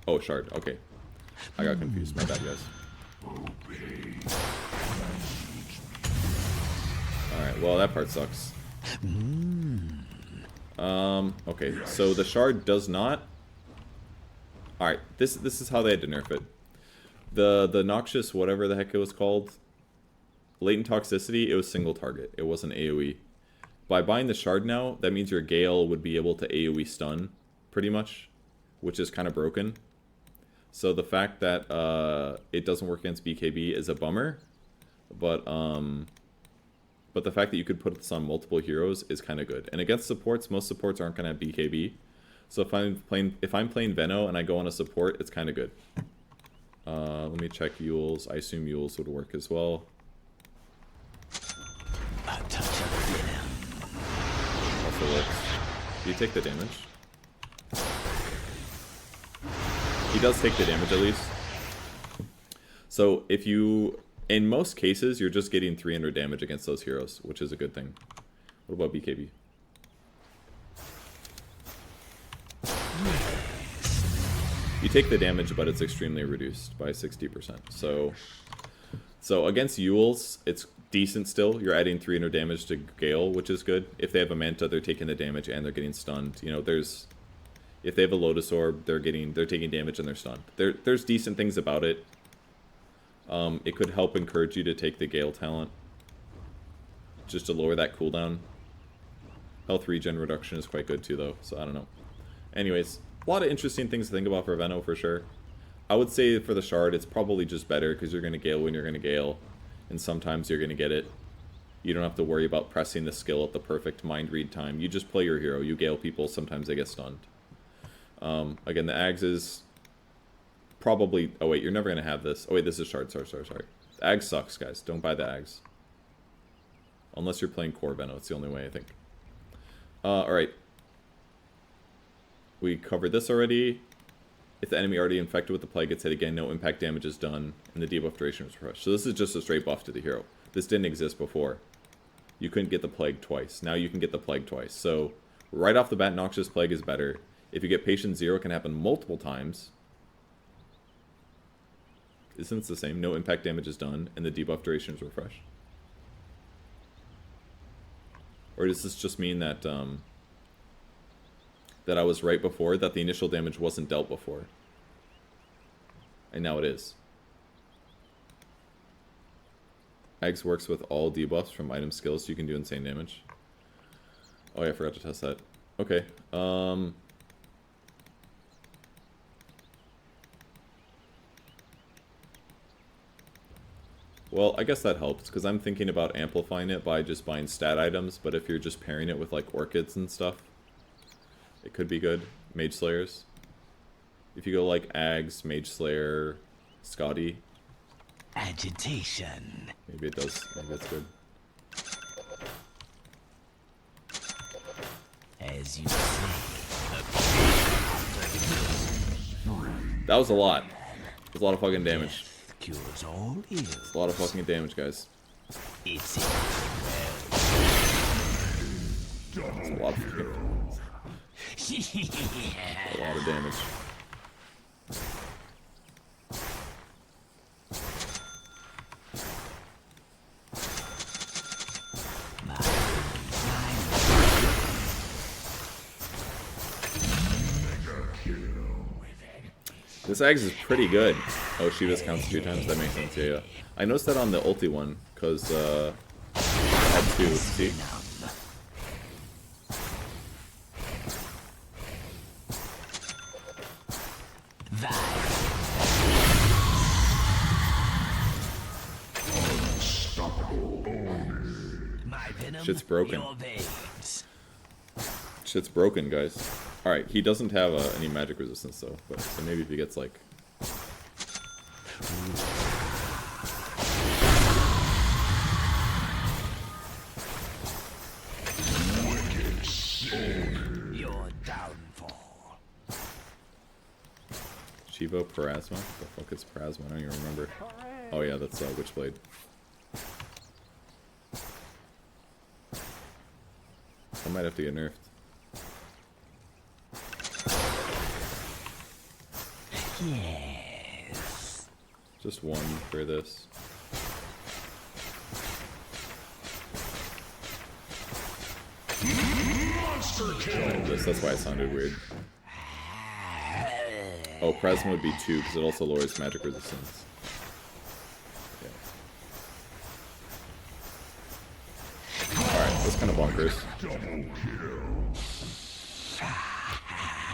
Oh, shard. Okay. I got confused. My bad, guys. Alright, well, that part sucks. Okay, so the shard does not... Alright, this is how they had to nerf it. The noxious, whatever the heck it was called... Latent toxicity, it was single target. It wasn't AoE. By buying the shard now, that means your Gale would be able to AoE stun, pretty much, which is kind of broken. So the fact that it doesn't work against BKB is a bummer, but the fact that you could put this on multiple heroes is kind of good. And against supports, most supports aren't going to have BKB. So if I'm playing Veno and I go on a support, it's kind of good. Let me check Yules. I assume Yules would work as well. A touch of venom. Also works. Do you take the damage? He does take the damage at least. So if you, in most cases, you're just getting 300 damage against those heroes, which is a good thing. What about BKB? You take the damage, but it's extremely reduced by 60%. So against Yules, it's decent still. You're adding 300 damage to Gale, which is good. If they have a Manta, they're taking the damage and they're getting stunned. You know, if they have a Lotus Orb, they're taking damage and they're stunned. There's decent things about it. It could help encourage you to take the Gale talent, just to lower that cooldown. Health regen reduction is quite good too, though. So I don't know. Anyways, a lot of interesting things to think about for Veno for sure. I would say for the shard, it's probably just better because you're going to Gale when you're going to Gale. And sometimes you're going to get it. You don't have to worry about pressing the skill at the perfect mind read time. You just play your hero. You Gale people. Sometimes they get stunned. Again, the Ags is probably... Oh, wait. You're never going to have this. Oh, wait. This is shard. Sorry. The Ags sucks, guys. Don't buy the Ags. Unless you're playing core Veno. It's the only way, I think. Alright. We covered this already. If the enemy already infected with the plague gets hit again, no impact damage is done, and the debuff duration is refreshed. So this is just a straight buff to the hero. This didn't exist before. You couldn't get the plague twice. Now you can get the plague twice. So right off the bat, Noxious Plague is better. If you get Patient 0, it can happen multiple times. Isn't it the same? No impact damage is done, and the debuff duration is refreshed. Or does this just mean that that I was right before, that the initial damage wasn't dealt before, and now it is? Ags works with all debuffs from item skills, so you can do insane damage. Oh yeah, I forgot to test that. Okay. Well, I guess that helps, because I'm thinking about amplifying it by just buying stat items, but if you're just pairing it with, like, orchids and stuff, it could be good. Mage Slayers. If you go, like, Ags, Mage Slayer, Scotty. Agitation. Maybe it does. Maybe that's good. As you say. That was a lot. That was a lot of fucking damage. Cures all ills. It's a lot of fucking damage, guys. It's That's a lot of fucking a lot of damage. This Ags is pretty good. Oh, Shiva's counts 2 times? That makes sense, yeah. I noticed that on the ulti one, because, I had 2, see? Shit's broken. Shit's broken, guys. Alright, he doesn't have any magic resistance though, but so maybe if he gets like... your downfall. Shiva Parasma? What the fuck is Parasma? I don't even remember. Oh yeah, that's Witchblade. I might have to get nerfed. Yes. Just 1 for this. Monster kill. That's why it sounded weird. Oh, Plasma would be 2 because it also lowers magic resistance. Yeah. Alright, that's kind of bonkers.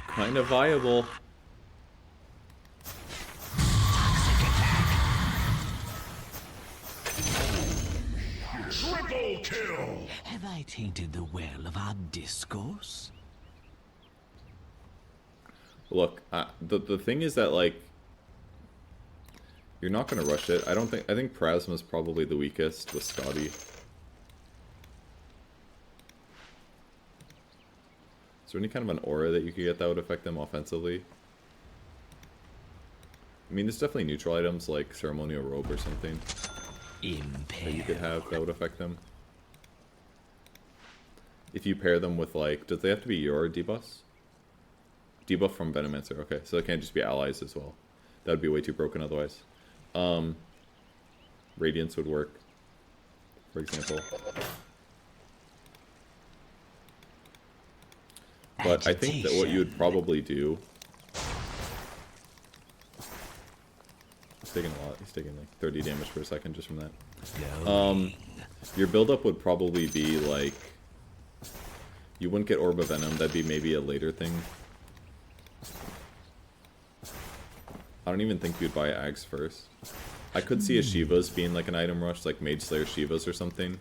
Kind of viable. Triple kill. Have I tainted the well of our discourse? Look, the thing is that, like, you're not gonna rush it. I think Plasma's probably the weakest with Scotty. Is there any kind of an aura that you could get that would affect them offensively? I mean, there's definitely neutral items like Ceremonial Robe or something that you could have that would affect them. If you pair them with, like, does they have to be your debuffs? Debuff from Venomancer, okay, so it can't just be allies as well. That would be way too broken otherwise. Radiance would work, for example. But I think that what you would probably do... He's taking a lot. He's taking like 30 damage per second just from that. Your buildup would probably be like... You wouldn't get Orb of Venom. That'd be maybe a later thing. I don't even think you'd buy Ags first. I could see a Shiva's being like an item rush, like Mage Slayer Shiva's or something.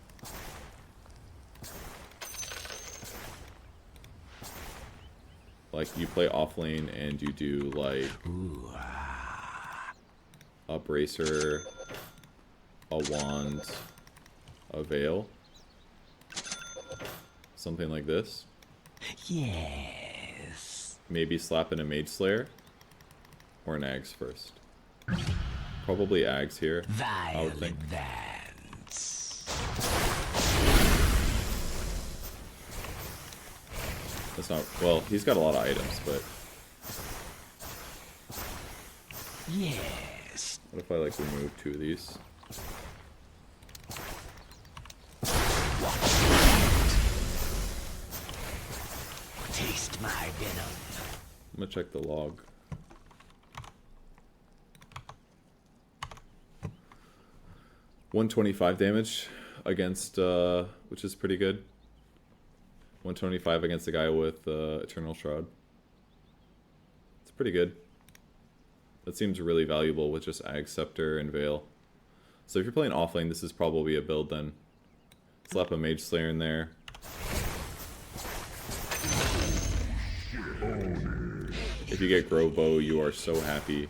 Like, you play off lane and you do, like, a Bracer, a Wand, a Veil. Something like this. Yes. Maybe slap in a Mage Slayer. Or an Ags first. Probably Ags here, I would think. That's not... Well, he's got a lot of items, but... Yes. What if I like remove 2 of these? Taste my venom. I'm gonna check the log. $125 damage against, which is pretty good. 125 against the guy with Eternal Shroud. It's pretty good. That seems really valuable with just Ag Scepter and Veil. So if you're playing offlane, this is probably a build then. Slap a Mage Slayer in there. If you get Grove Bow, you are so happy.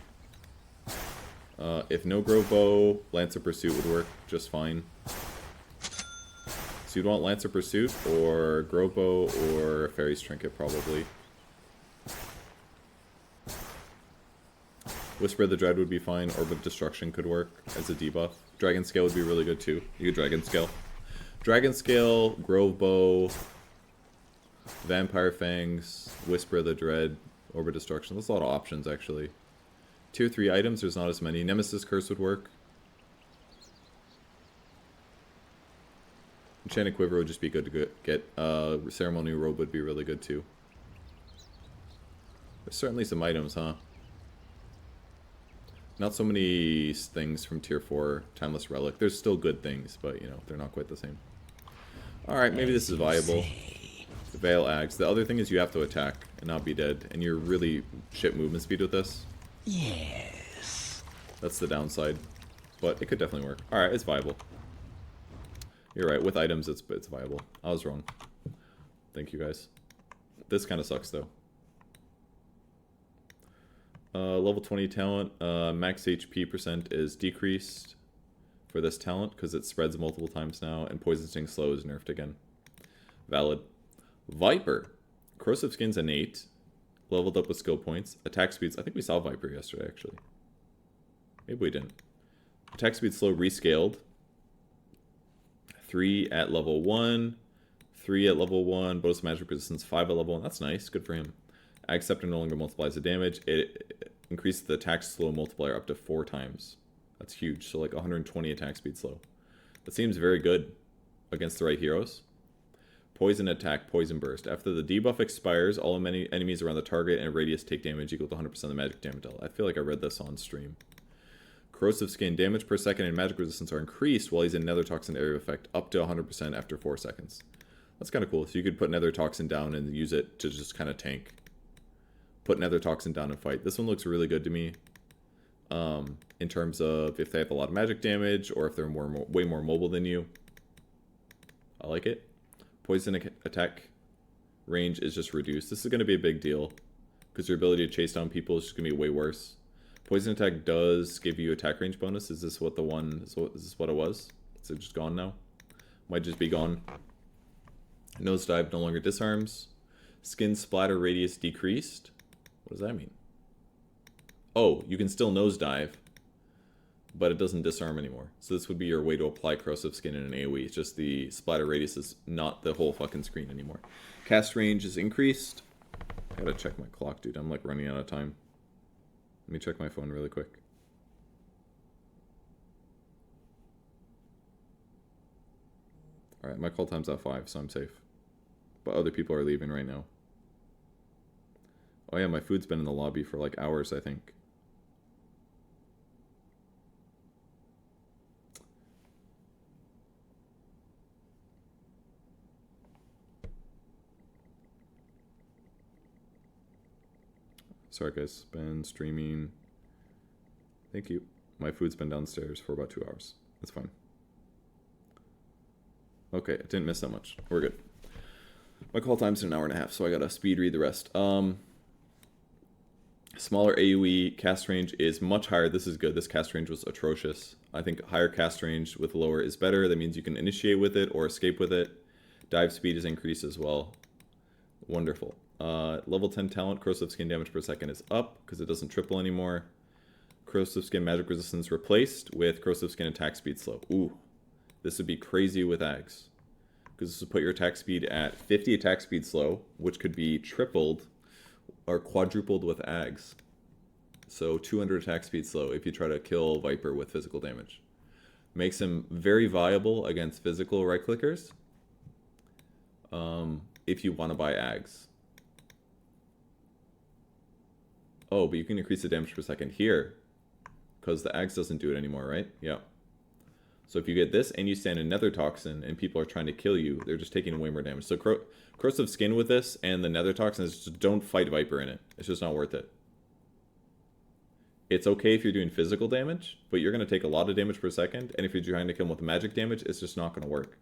If no Grove Bow, Lancer Pursuit would work just fine. So you'd want Lancer Pursuit or Grove Bow or Fairy's Trinket probably. Whisper of the Dread would be fine. Orb of Destruction could work as a debuff. Dragon Scale would be really good too. You could Dragon Scale. Dragon Scale, Grove Bow, Vampire Fangs, Whisper of the Dread, Orb of Destruction. That's a lot of options actually. Tier 3 items, there's not as many. Nemesis Curse would work. Enchanted Quiver would just be good to get. Ceremonial Robe would be really good too. There's certainly some items, huh? Not so many things from Tier 4 Timeless Relic. There's still good things, but, you know, they're not quite the same. Alright, maybe this is viable. The Veil Ags. The other thing is you have to attack and not be dead. And you're really shit movement speed with this. Yes. That's the downside. But it could definitely work. Alright, it's viable. You're right. With items, it's viable. I was wrong. Thank you, guys. This kind of sucks, though. Level 20 talent, max HP percent is decreased for this talent because it spreads multiple times now, and Poison Sting Slow is nerfed again. Valid. Viper. Corrosive Skin's innate, leveled up with skill points. Attack speeds, I think we saw Viper yesterday actually. Maybe we didn't. Attack speed slow rescaled. 3 at level 1, 3 at level 1, bonus magic resistance 5 at level 1. That's nice, good for him. Ag Scepter no longer multiplies the damage. It increases the attack slow multiplier up to 4 times. That's huge. So like 120 attack speed slow. That seems very good against the right heroes. Poison attack, poison burst. After the debuff expires, all enemies around the target and radius take damage equal to 100% of the magic damage dealt. I feel like I read this on stream. Corrosive Skin. Damage per second and magic resistance are increased while he's in Nether Toxin area of effect up to 100% after 4 seconds. That's kind of cool. So you could put Nether Toxin down and use it to just kind of tank. Put Nether Toxin down and fight. This one looks really good to me. In terms of if they have a lot of magic damage or if they're way more mobile than you. I like it. Poison attack range is just reduced. This is going to be a big deal because your ability to chase down people is just going to be way worse. Poison attack does give you attack range bonus. Is this what the one? Is this what it was? Is it just gone now? Might just be gone. Nosedive no longer disarms. Skin splatter radius decreased. What does that mean? Oh, you can still nosedive, but it doesn't disarm anymore. So this would be your way to apply corrosive skin in an AoE. It's just the splatter radius is not the whole fucking screen anymore. Cast range is increased. I gotta check my clock, dude. I'm like running out of time. Let me check my phone really quick. Alright, my call time's at 5, so I'm safe. But other people are leaving right now. Oh yeah, my food's been in the lobby for like hours, I think. Sorry guys, been streaming. Thank you. My food's been downstairs for about 2 hours. That's fine. Okay, I didn't miss that much. We're good. My call time's an hour and a half, so I gotta speed read the rest. Smaller AoE cast range is much higher. This is good. This cast range was atrocious. I think higher cast range with lower is better. That means you can initiate with it or escape with it. Dive speed is increased as well. Wonderful. Level 10 talent, corrosive skin damage per second is up because it doesn't triple anymore. Corrosive skin magic resistance replaced with corrosive skin attack speed slow. Ooh, this would be crazy with Ags. Because this would put your attack speed at 50 attack speed slow, which could be tripled or quadrupled with Ags. So 200 attack speed slow if you try to kill Viper with physical damage. Makes him very viable against physical right clickers. If you want to buy Ags. Oh, but you can increase the damage per second here. Because the Ags doesn't do it anymore, right? Yeah. So if you get this and you stand in Nether Toxin and people are trying to kill you, they're just taking way more damage. So Corrosive Skin with this and the Nether Toxin is just don't fight Viper in it. It's just not worth it. It's okay if you're doing physical damage, but you're going to take a lot of damage per second. And if you're trying to kill him with magic damage, it's just not going to work.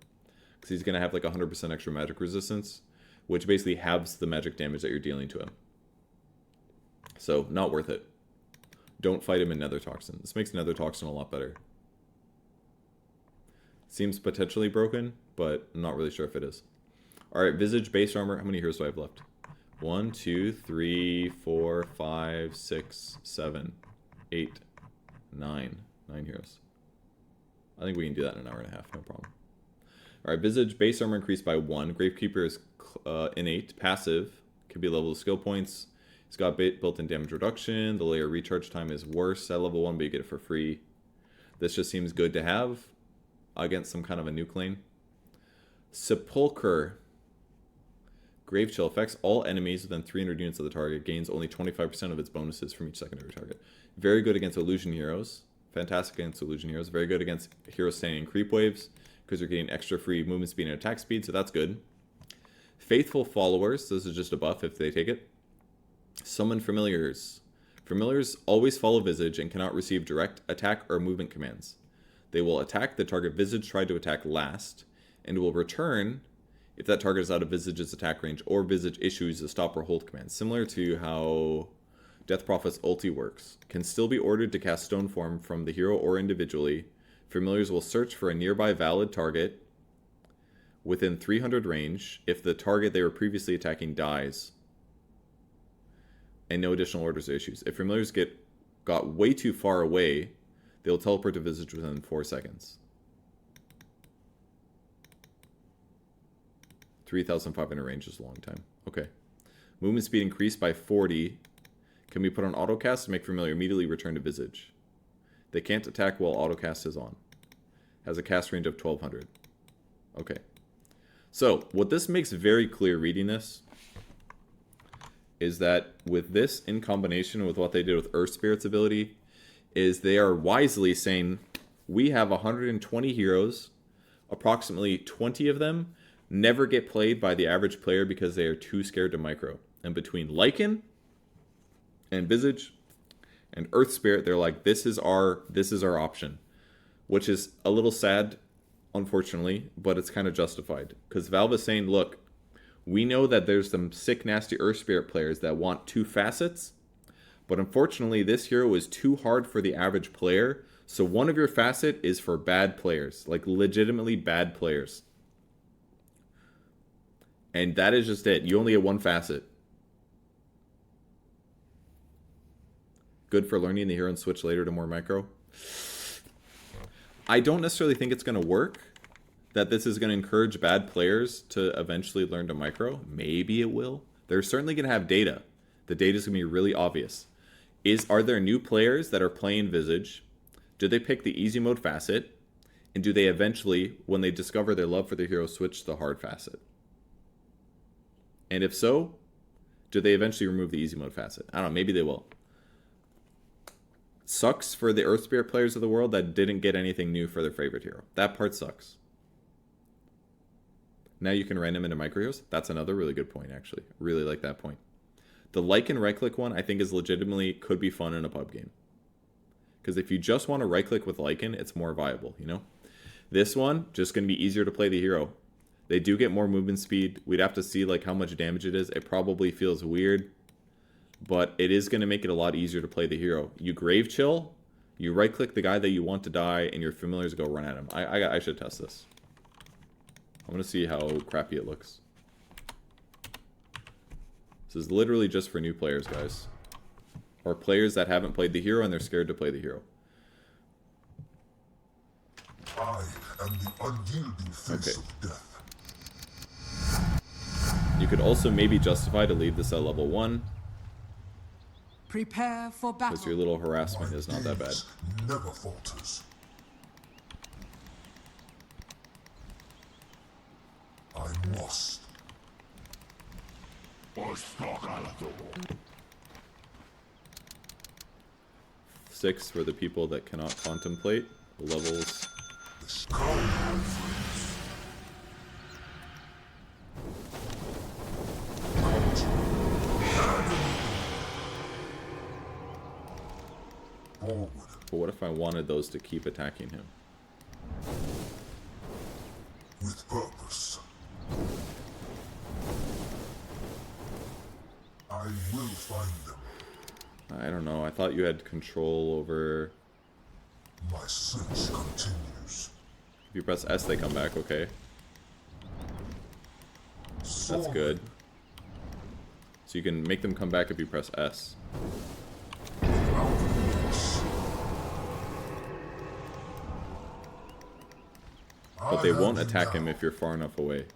Because he's going to have like 100% extra magic resistance, which basically halves the magic damage that you're dealing to him. So, not worth it. Don't fight him in Nether Toxin. This makes Nether Toxin a lot better. Seems potentially broken, but I'm not really sure if it is. Alright, Visage, base armor. How many heroes do I have left? 1, 2, 3, 4, 5, 6, 7, 8, 9. 9 heroes. I think we can do that in an hour and a half, no problem. Alright, Visage, base armor increased by 1. Gravekeeper is innate, passive. Can be level of skill points. It's got built-in damage reduction. The layer recharge time is worse at level 1, but you get it for free. This just seems good to have against some kind of a nuke lane. Sepulcher. Grave Chill affects all enemies within 300 units of the target. Gains only 25% of its bonuses from each secondary target. Very good against illusion heroes. Fantastic against illusion heroes. Very good against heroes standing in creep waves, because you're getting extra free movement speed and attack speed, so that's good. Faithful Followers. This is just a buff if they take it. Summon Familiars. Familiars always follow Visage and cannot receive direct attack or movement commands. They will attack the target Visage tried to attack last, and will return if that target is out of Visage's attack range or Visage issues a stop or hold command. Similar to how Death Prophet's ulti works. Can still be ordered to cast Stone Form from the hero or individually. Familiars will search for a nearby valid target within 300 range if the target they were previously attacking dies. And no additional orders or issues. If Familiars got way too far away, they'll teleport to Visage within 4 seconds. 3,500 range is a long time. Okay. Movement speed increased by 40. Can be put on autocast to make Familiar immediately return to Visage. They can't attack while autocast is on. Has a cast range of 1,200. Okay. So, what this makes very clear reading this is that with this in combination with what they did with Earth Spirit's ability, is they are wisely saying, we have 120 heroes, approximately 20 of them never get played by the average player because they are too scared to micro. And between Lycan and Visage and Earth Spirit, they're like, this is our option. Which is a little sad, unfortunately, but it's kind of justified. Because Valve is saying, look, we know that there's some sick, nasty Earth Spirit players that want 2 facets, but unfortunately, this hero is too hard for the average player, so one of your facet is for bad players, like legitimately bad players. And that is just it. You only get 1 facet. Good for learning the hero and switch later to more micro. I don't necessarily think it's going to work. That this is going to encourage bad players to eventually learn to micro. Maybe it will. They're certainly going to have data. The data is going to be really obvious. Are there new players that are playing Visage? Do they pick the easy mode facet? And do they eventually, when they discover their love for their hero, switch to the hard facet? And if so, do they eventually remove the easy mode facet? I don't know, maybe they will. Sucks for the Earth Spirit players of the world that didn't get anything new for their favorite hero. That part sucks. Now you can random into micro heroes. That's another really good point, actually. Really like that point. The Lycan right-click one, I think, is legitimately could be fun in a pub game. Because if you just want to right-click with Lycan, it's more viable, you know? This one, just going to be easier to play the hero. They do get more movement speed. We'd have to see like how much damage it is. It probably feels weird, but it is going to make it a lot easier to play the hero. You Grave Chill, you right-click the guy that you want to die, and your Familiars go run at him. I should test this. I'm going to see how crappy it looks. This is literally just for new players, guys. Or players that haven't played the hero and they're scared to play the hero. I am the unyielding face of death. You could also maybe justify to leave this at level 1. Prepare for battle. Because your little harassment is not that bad. Never falters. I must. 6 for the people that cannot contemplate. Levels. The sky forward. But what if I wanted those to keep attacking him? With purpose. I will find them. I don't know. I thought you had control over... My search continues. If you press S, they come back, okay. That's good. So you can make them come back if you press S. But they won't attack him if you're far enough away.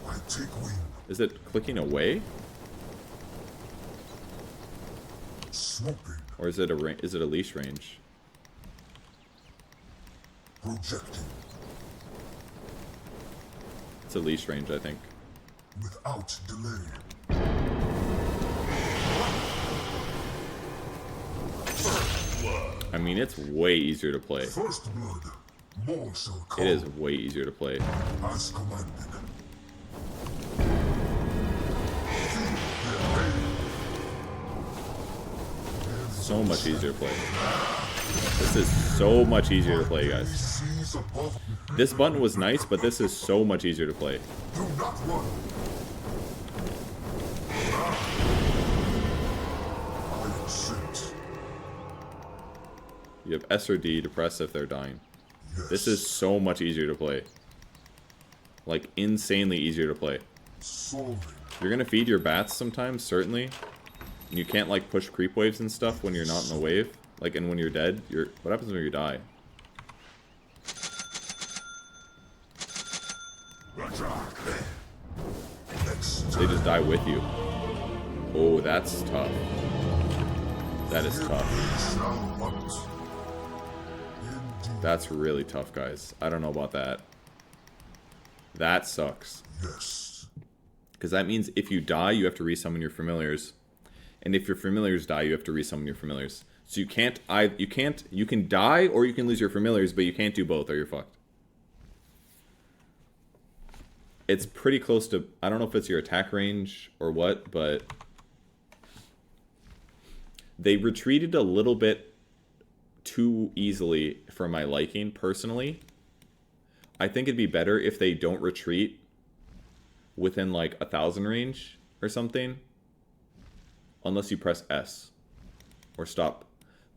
I take wing. Is it clicking away? Swooping. Or is it a leash range? Projecting. It's a leash range, I think. Without delay. I mean, it's way easier to play. First blood. More shall come. It is way easier to play. As commanded. So much easier to play. This is so much easier to play, guys. This button was nice, but this is so much easier to play. Do not run. I am sent. You have S or D to press if they're dying. Yes. This is so much easier to play. Like, insanely easier to play. Soaring. You're gonna feed your bats sometimes, certainly. And you can't, like, push creep waves and stuff when you're not in a wave. Like, and when you're dead, what happens when you die? They just die with you. Oh, that's tough. That is tough. That's really tough, guys. I don't know about that. That sucks. Yes. Because that means if you die, you have to resummon your familiars. And if your familiars die, you have to resummon your familiars. So you can't, you can die or you can lose your familiars, but you can't do both or you're fucked. It's pretty close to, I don't know if it's your attack range or what, but they retreated a little bit too easily for my liking, personally. I think it'd be better if they don't retreat within like 1,000 range or something. Unless you press S or stop.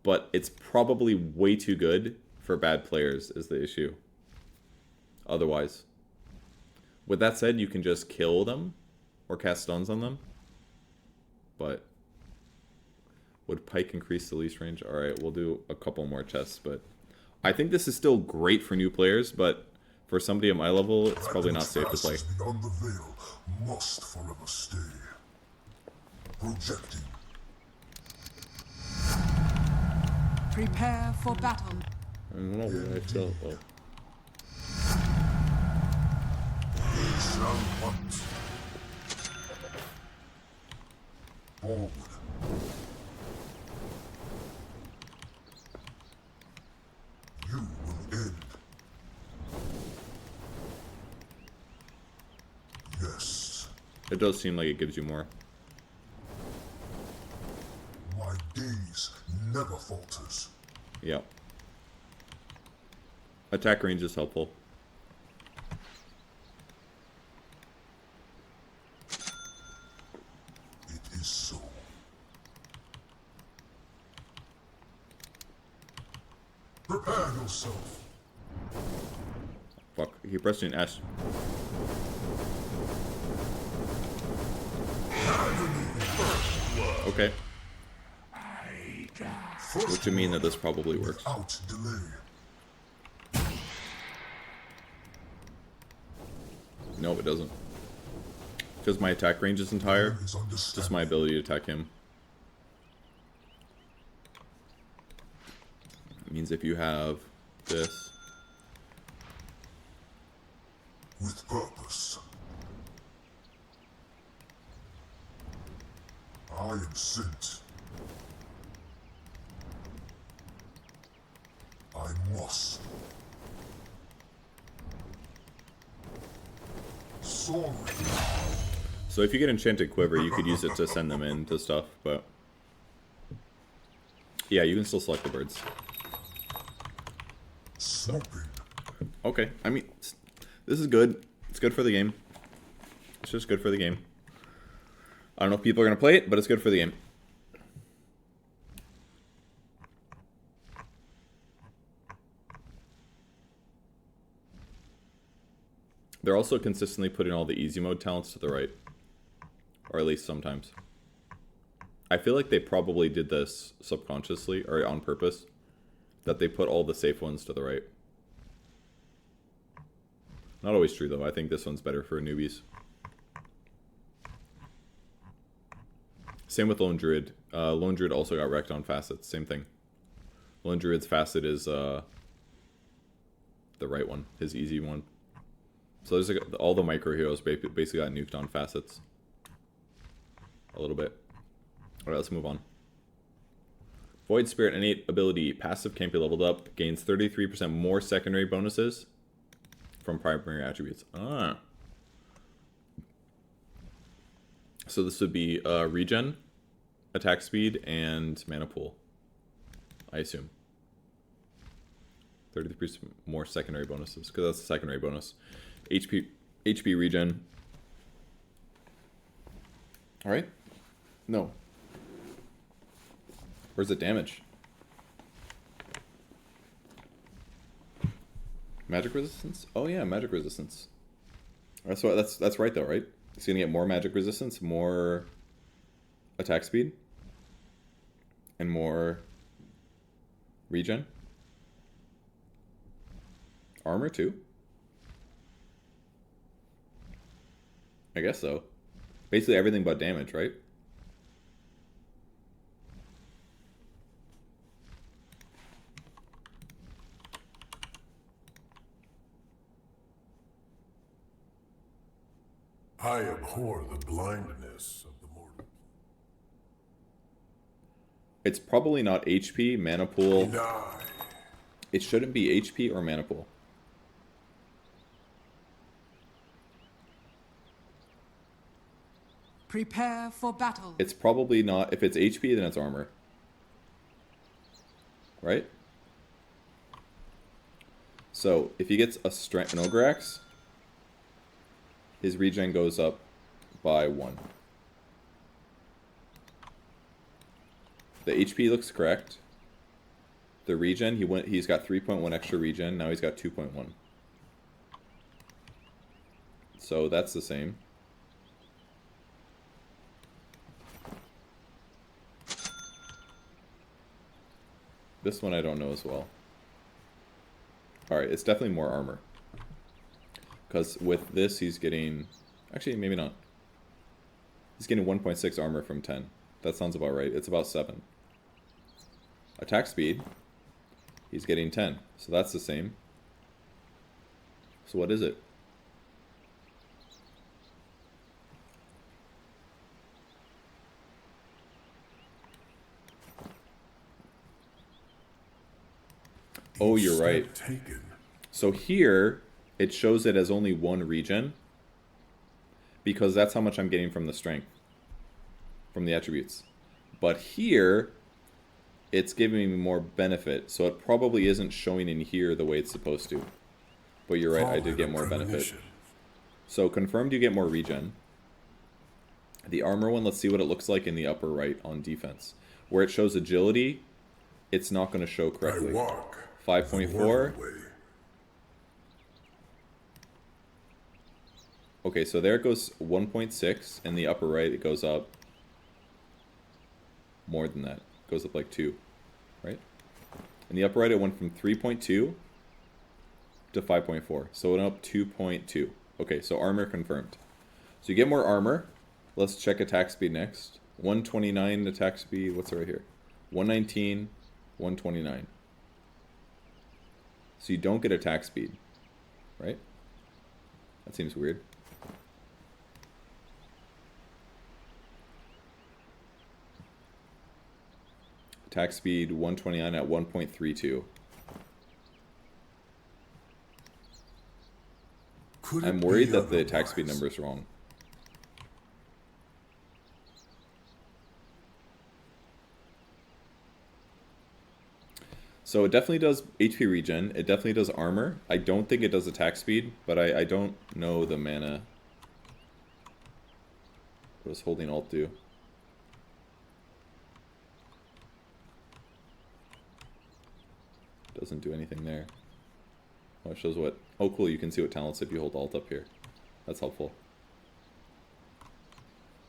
But it's probably way too good for bad players is the issue. Otherwise. With that said, you can just kill them or cast stuns on them. But would Pike increase the leash range? Alright, we'll do a couple more chests, but I think this is still great for new players, but for somebody at my level, it's probably not safe to play. Beyond the veil must forever stay. Projecting. Prepare for battle. I don't know where I feel. Oh. They shall hunt. Forward. You will end. Yes. It does seem like it gives you more. My gaze never falters. Yeah. Attack range is helpful. It is so. Prepare yourself. Fuck, I keep pressing S. Okay. Which would mean that this probably works. Without delay. No, it doesn't. Because my attack range isn't higher. Is Just my ability to attack him. It means if you have this. with purpose. I am sent. I must. Sorry. So if you get Enchanted Quiver, you could use it to send them into stuff, but... Yeah, you can still select the birds. Swooping. Okay, I mean, this is good. It's good for the game. It's just good for the game. I don't know if people are going to play it, but it's good for the game. They're also consistently putting all the easy mode talents to the right. Or at least sometimes. I feel like they probably did this subconsciously, or on purpose. That they put all the safe ones to the right. Not always true, though. I think this one's better for newbies. Same with Lone Druid. Lone Druid also got wrecked on facets. Same thing. Lone Druid's facet is the right one. His easy one. So there's like, all the micro heroes basically got nuked on facets. A little bit. Alright, let's move on. Void Spirit innate ability. Passive can't be leveled up. Gains 33% more secondary bonuses from primary attributes. Ah. So this would be regen, attack speed, and mana pool. I assume. 33% more secondary bonuses, because that's a secondary bonus. HP regen. Alright. No. Where's the damage? Magic resistance? Oh yeah, magic resistance. That's right though, right? It's gonna get more magic resistance, more attack speed, and more regen. Armor too? I guess so. Basically everything but damage, right? I abhor the blindness of the mortal. It's probably not HP, mana pool. Deny. It shouldn't be HP or mana pool. Prepare for battle. It's probably not. If it's HP, then it's armor. Right? So, if he gets a strength, an Ogre Axe, his regen goes up by 1. The HP looks correct. The regen, he's got 3.1 extra regen, now he's got 2.1. So that's the same. This one I don't know as well. Alright, it's definitely more armor. Because with this, he's getting... Actually, maybe not. He's getting 1.6 armor from 10. That sounds about right. It's about 7. Attack speed. He's getting 10. So that's the same. So what is it? Oh, you're right. Taken. So here, it shows it as only 1 regen. Because that's how much I'm getting from the strength. From the attributes. But here, it's giving me more benefit. So it probably isn't showing in here the way it's supposed to. But you're right, I did get more benefit. So confirmed you get more regen. The armor one, let's see what it looks like in the upper right on defense. Where it shows agility, it's not going to show correctly. 5.4. Okay, so there it goes 1.6. In the upper right, it goes up more than that. It goes up like 2, right? In the upper right, it went from 3.2 to 5.4. So it went up 2.2. Okay, so armor confirmed. So you get more armor. Let's check attack speed next. 129 attack speed. What's it right here? 119, 129. So you don't get attack speed, right? That seems weird. Attack speed 129 at 1.32. I'm worried that the attack speed number is wrong. So it definitely does HP regen. It definitely does armor. I don't think it does attack speed, but I don't know the mana. What does holding alt do? Doesn't do anything there. Oh, it shows what... Oh, cool. You can see what talents if you hold alt up here. That's helpful.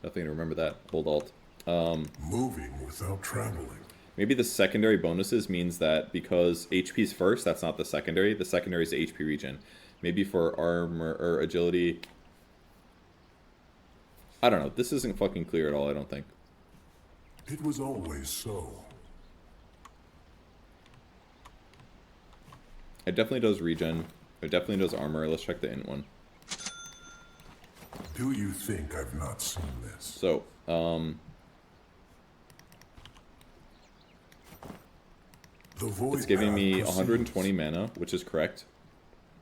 Definitely remember that. Hold alt. Moving without traveling. Maybe the secondary bonuses means that because HP's first, that's not the secondary. The secondary is HP regen. Maybe for armor or agility. I don't know. This isn't fucking clear at all, I don't think. It was always so. It definitely does regen. It definitely does armor. Let's check the int one. Do you think I've not seen this? So, it's giving me 120 mana, which is correct.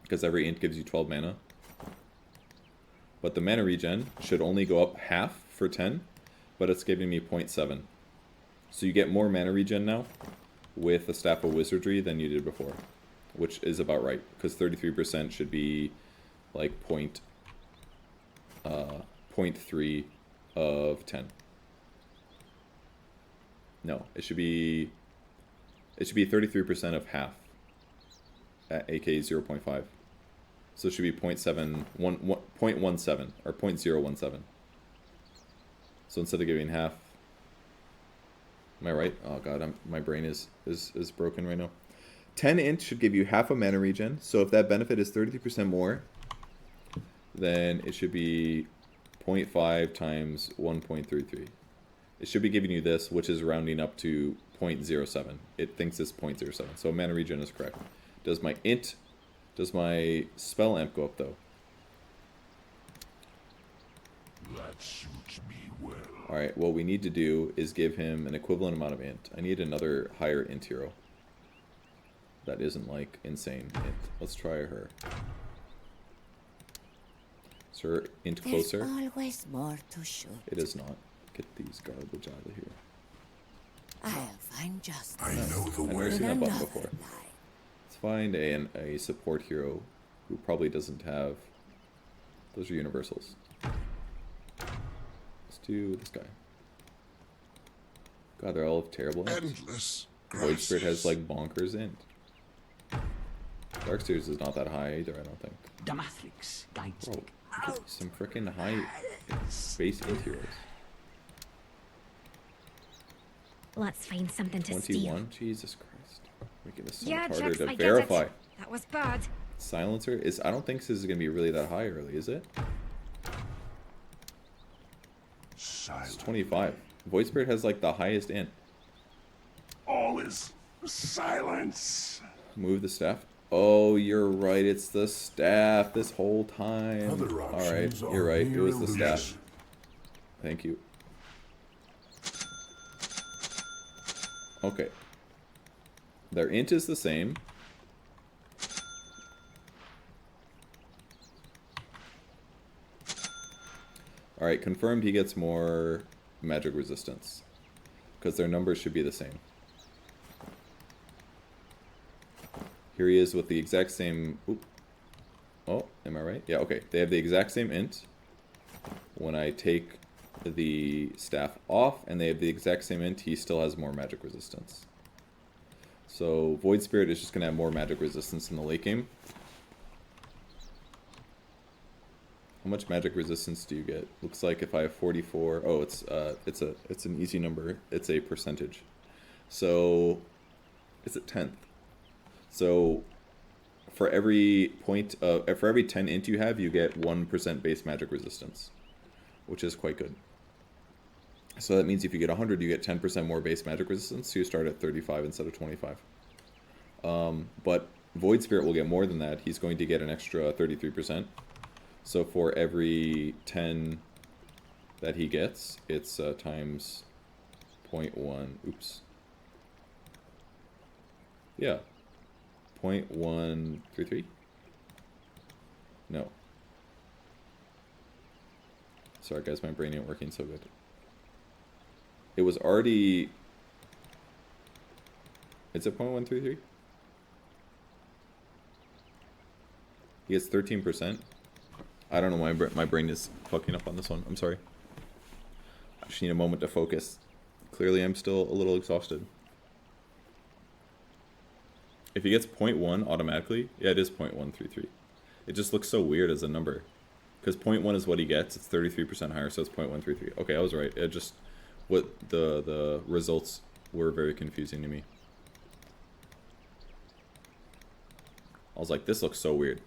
Because every int gives you 12 mana. But the mana regen should only go up half for 10, but it's giving me 0.7. So you get more mana regen now with the Staff of Wizardry than you did before. Which is about right, because 33% should be like 0.3 of 10. No, it should be 33% of half, at AK 0.5. So it should be 0.17 or 0.017. So instead of giving half, am I right? Oh god, my brain is broken right now. 10 int should give you half a mana regen, so if that benefit is 33% more, then it should be 0.5 times 1.33. It should be giving you this, which is rounding up to 0.07. It thinks it's 0.07, so mana regen is correct. Does my spell amp go up though? That suits me well. Alright, what we need to do is give him an equivalent amount of int. I need another higher int hero. That isn't like insane int. Let's try her. Is her int closer? There's always more to shoot. It is not. Get these garbage out of here. I'll find justice. I know the I've never way. seen that button Another before. night. Let's find a support hero who probably doesn't have... Those are universals. Let's do this guy. God, they're all terrible int. Endless. Void Spirit has like bonkers int. Dark Series is not that high either, I don't think. Damatrix guides Bro, look at some freaking high base int heroes. Let's find something to 21? Jesus Christ. Making this so Yeah, much harder Jax, I to get verify. it. That was bad. Silencer is... I don't think this is going to be really that high early, is it? It's 25. Void Spirit has like the highest int. All is silence. Move the staff. Oh, you're right. It's the staff this whole time. Other Alright, options you're right. It mere was the staff. illusion. Thank you. Okay. Their int is the same. Alright, confirmed he gets more magic resistance. Because their numbers should be the same. Here he is with the exact same... Oop. Oh, am I right? Yeah, okay. They have the exact same int. When I take the staff off, and they have the exact same int, he still has more magic resistance. So, Void Spirit is just going to have more magic resistance in the late game. How much magic resistance do you get? Looks like if I have 44... Oh, it's an easy number. It's a percentage. So, it's a tenth. So, for every 10 int you have, you get 1% base magic resistance. which is quite good. So that means if you get 100, you get 10% more base magic resistance, so you start at 35 instead of 25. But Void Spirit will get more than that. He's going to get an extra 33%. So for every 10 that he gets, it's times 0.1. Oops. Yeah. 0.133? No. Sorry guys, my brain ain't working so good. It was already... Is it 0.133? He gets 13%. I don't know why my brain is fucking up on this one. I'm sorry. I just need a moment to focus. Clearly I'm still a little exhausted. If he gets 0.1 automatically, yeah, it is 0.133. It just looks so weird as a number. Because 0.1 is what he gets, it's 33% higher, so it's 0.133. Okay, I was right. It just... What the results were very confusing to me. I was like, this looks so weird.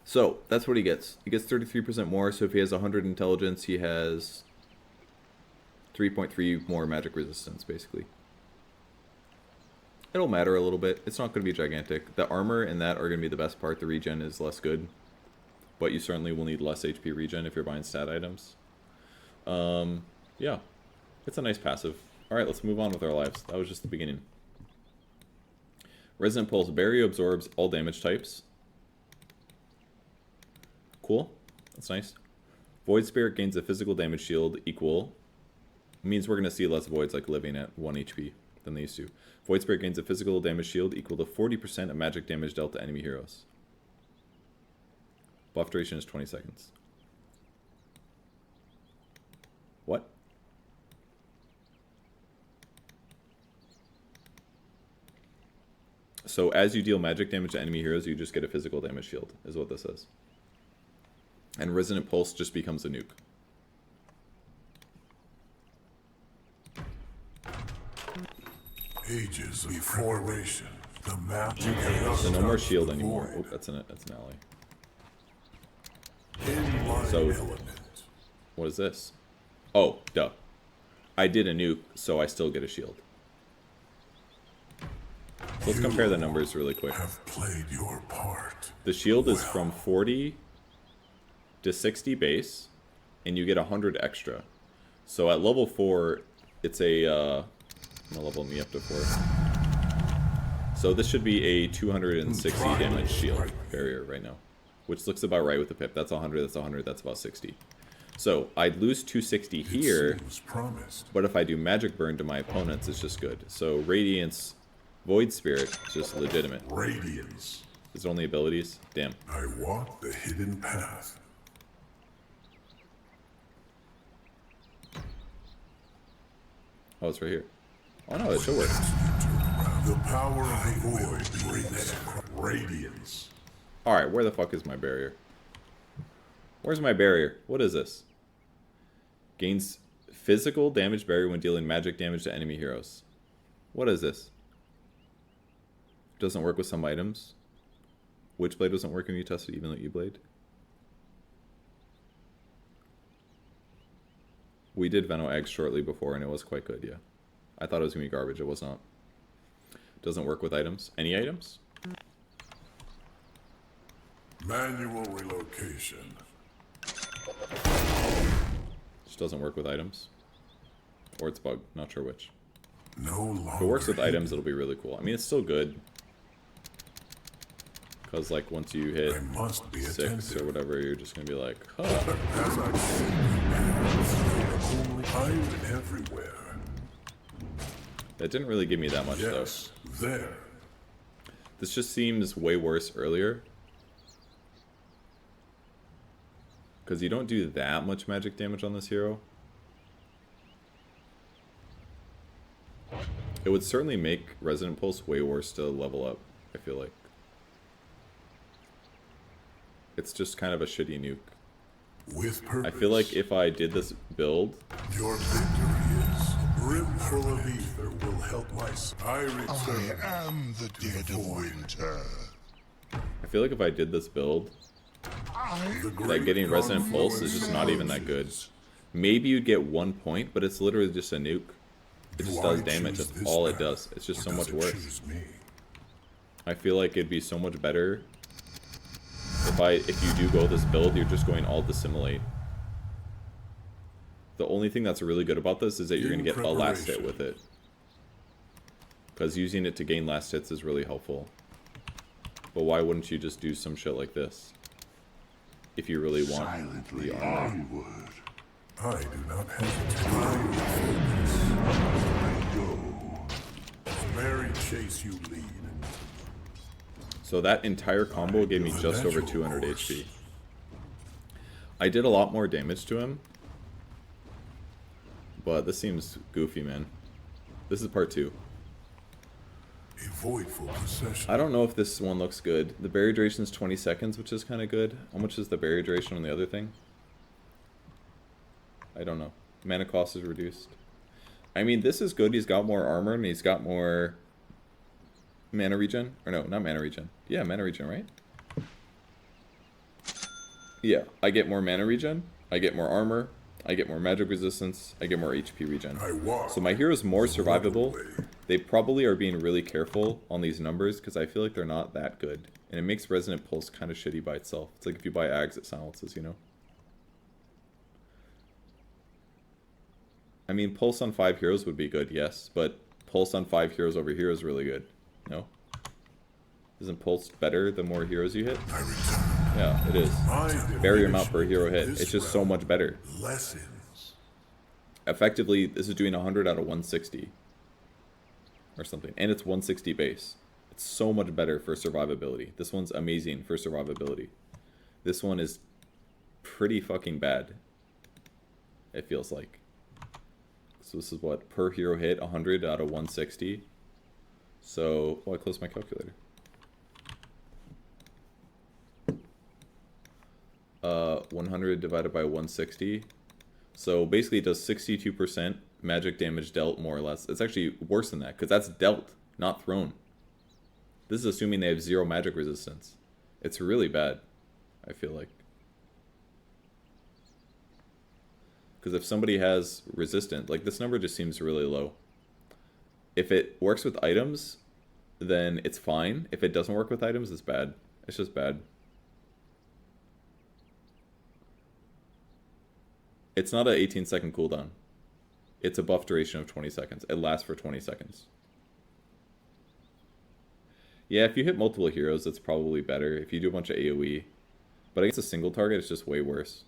So, that's what he gets. He gets 33% more, so if he has 100 intelligence, he has 3.3 more magic resistance, basically. It'll matter a little bit. It's not going to be gigantic. The armor and that are going to be the best part. The regen is less good. But you certainly will need less HP regen if you're buying stat items. Yeah. It's a nice passive. Alright, let's move on with our lives. That was just the beginning. Resonant Pulse. Barrier absorbs all damage types. Cool. That's nice. Void Spirit gains a physical damage shield equal. Means we're going to see less voids like living at 1 HP than they used to. Void Spirit gains a physical damage shield equal to 40% of magic damage dealt to enemy heroes. Buff duration is 20 seconds. What? So as you deal magic damage to enemy heroes, you just get a physical damage shield, is what this is. And Resonant Pulse just becomes a nuke. Ages of formation. The map. So no more shield anymore. Oh, that's an ally. So, what is this? Oh, duh. I did a nuke, so I still get a shield. So let's compare the numbers really quick. Have played your part. The shield is from 40 to 60 base, and you get 100 extra. So at level 4, it's a... I'm gonna level me up to 4. So this should be a 260 damage shield barrier right now. Which looks about right with the pip. That's 100, that's 100, that's about 60. So I'd lose 260 here, but if I do magic burn to my opponents, it's just good. So Radiance, Void Spirit, is just legitimate. Radiance. Is it only abilities? Damn. I walk the hidden path. Oh, it's right here. Oh no, it should work. The power of the void brings radiance. Alright, where the fuck is my barrier? Where's my barrier? What is this? Gains physical damage barrier when dealing magic damage to enemy heroes. What is this? Doesn't work with some items. Witchblade doesn't work when you test it, even though E-Blade. We did Veno Eggs shortly before, and it was quite good, yeah. I thought it was going to be garbage. It was not. Doesn't work with items. Any items? Manual relocation. Just doesn't work with items. Or it's bugged. Not sure which. No longer. If it works with items, it'll be really cool. I mean, it's still good. Because, like, once you hit 6 or whatever, you're just going to be like, huh. As I see, I'm everywhere. That didn't really give me that much, though. There. This just seems way worse earlier. Because you don't do that much magic damage on this hero. It would certainly make Resonant Pulse way worse to level up, I feel like. It's just kind of a shitty nuke. With purpose. I feel like if I did this build... Your victory is brimful of ether will help my... I return. I am the dead of winter. I feel like if I did this build, That getting Resonant Pulse is just not even that good. Maybe you'd get 1 point, but it's literally just a nuke. It just does damage, that's all it does. It's just so much worse. I feel like it'd be so much better if you do go this build, you're just going all dissimilate. The only thing that's really good about this is that you're going to get a last hit with it. Because using it to gain last hits is really helpful. But why wouldn't you just do some shit like this? If you really want the armor. I do not hesitate. I go. Merry chase you lead. So that entire combo gave me just over 200 HP. I did a lot more damage to him. But this seems goofy, man. This is part 2. A voidful procession. I don't know if this one looks good. The barrier duration is 20 seconds, which is kind of good. How much is the barrier duration on the other thing? I don't know. Mana cost is reduced. I mean, this is good. He's got more armor and he's got more mana regen. Or no, not mana regen. Yeah, mana regen, right? Yeah, I get more mana regen. I get more armor. I get more magic resistance. I get more HP regen. So my hero's more survivable. They probably are being really careful on these numbers because I feel like they're not that good. And it makes Resonant Pulse kind of shitty by itself. It's like if you buy Ags, it silences, you know? I mean, Pulse on 5 heroes would be good, yes. But Pulse on 5 heroes over here is really good. No? Isn't Pulse better the more heroes you hit? Yeah, it is. Barrier amount per hero hit. It's just so much better. Effectively, this is doing 100 out of 160. Or something. And it's 160 base. It's so much better for survivability. This one's amazing for survivability. This one is pretty fucking bad. It feels like. So this is what? Per hero hit, 100 out of 160. So, oh, I closed my calculator. 100 divided by 160. So basically it does 62% magic damage dealt, more or less. It's actually worse than that, because that's dealt, not thrown. This is assuming they have 0 magic resistance. It's really bad, I feel like. Because if somebody has resistant, like this number just seems really low. If it works with items, then it's fine. If it doesn't work with items, it's bad. It's just bad. It's not an 18-second cooldown. It's a buff duration of 20 seconds. It lasts for 20 seconds. Yeah, if you hit multiple heroes, it's probably better. If you do a bunch of AoE. But against a single target, it's just way worse.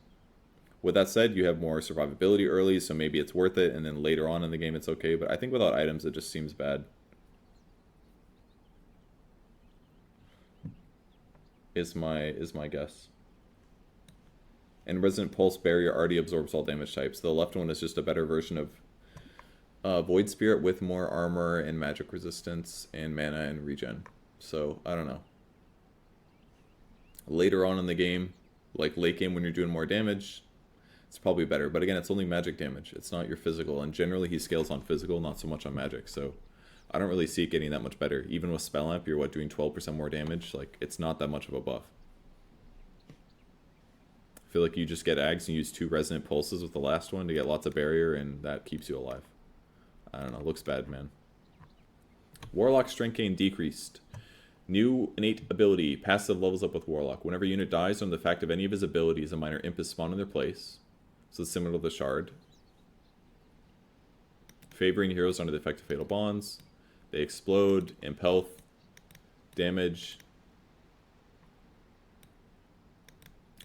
With that said, you have more survivability early, so maybe it's worth it, and then later on in the game it's okay. But I think without items, it just seems bad. Is my guess. And Resonant Pulse Barrier already absorbs all damage types. The left one is just a better version of Void Spirit with more armor and magic resistance and mana and regen. So, I don't know. Later on in the game, like late game when you're doing more damage, it's probably better. But again, it's only magic damage. It's not your physical. And generally he scales on physical, not so much on magic. So, I don't really see it getting that much better. Even with Spell Amp, you're doing 12% more damage. Like, it's not that much of a buff. I feel like you just get Ags and use 2 Resonant Pulses with the last one to get lots of barrier, and that keeps you alive. I don't know, looks bad, man. Warlock Strength Gain decreased. New innate ability. Passive levels up with Warlock. Whenever a unit dies on the fact of any of his abilities, a minor imp is spawned in their place. So it's similar to the Shard. Favoring heroes under the effect of Fatal Bonds. They explode, imp health, damage.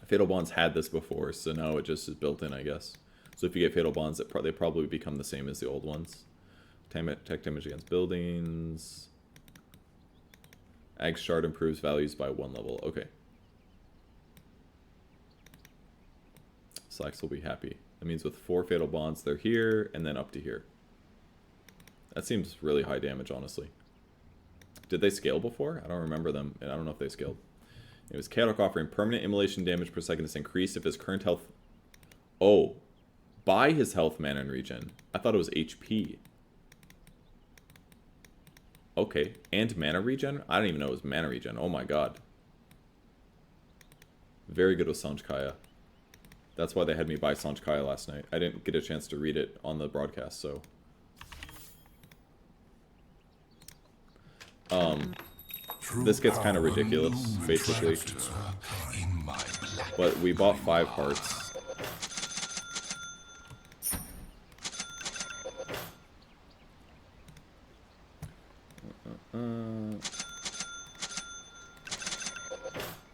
Fatal Bonds had this before, so now it just is built in, I guess. So if you get Fatal Bonds, they probably become the same as the old ones. Tech damage against buildings. Ag Shard improves values by 1 level. Okay. Slacks will be happy. That means with 4 Fatal Bonds, they're here, and then up to here. That seems really high damage, honestly. Did they scale before? I don't remember them, and I don't know if they scaled. It was Chaotic offering permanent immolation damage per second is increased if his current health... Oh. By his health, mana, and regen. I thought it was HP. Okay. And mana regen? I don't even know it was mana regen. Oh my god. Very good with Sanj Kaya. That's why they had me buy Sanj Kaya last night. I didn't get a chance to read it on the broadcast, so... This gets kind of ridiculous, basically. But we bought 5 hearts.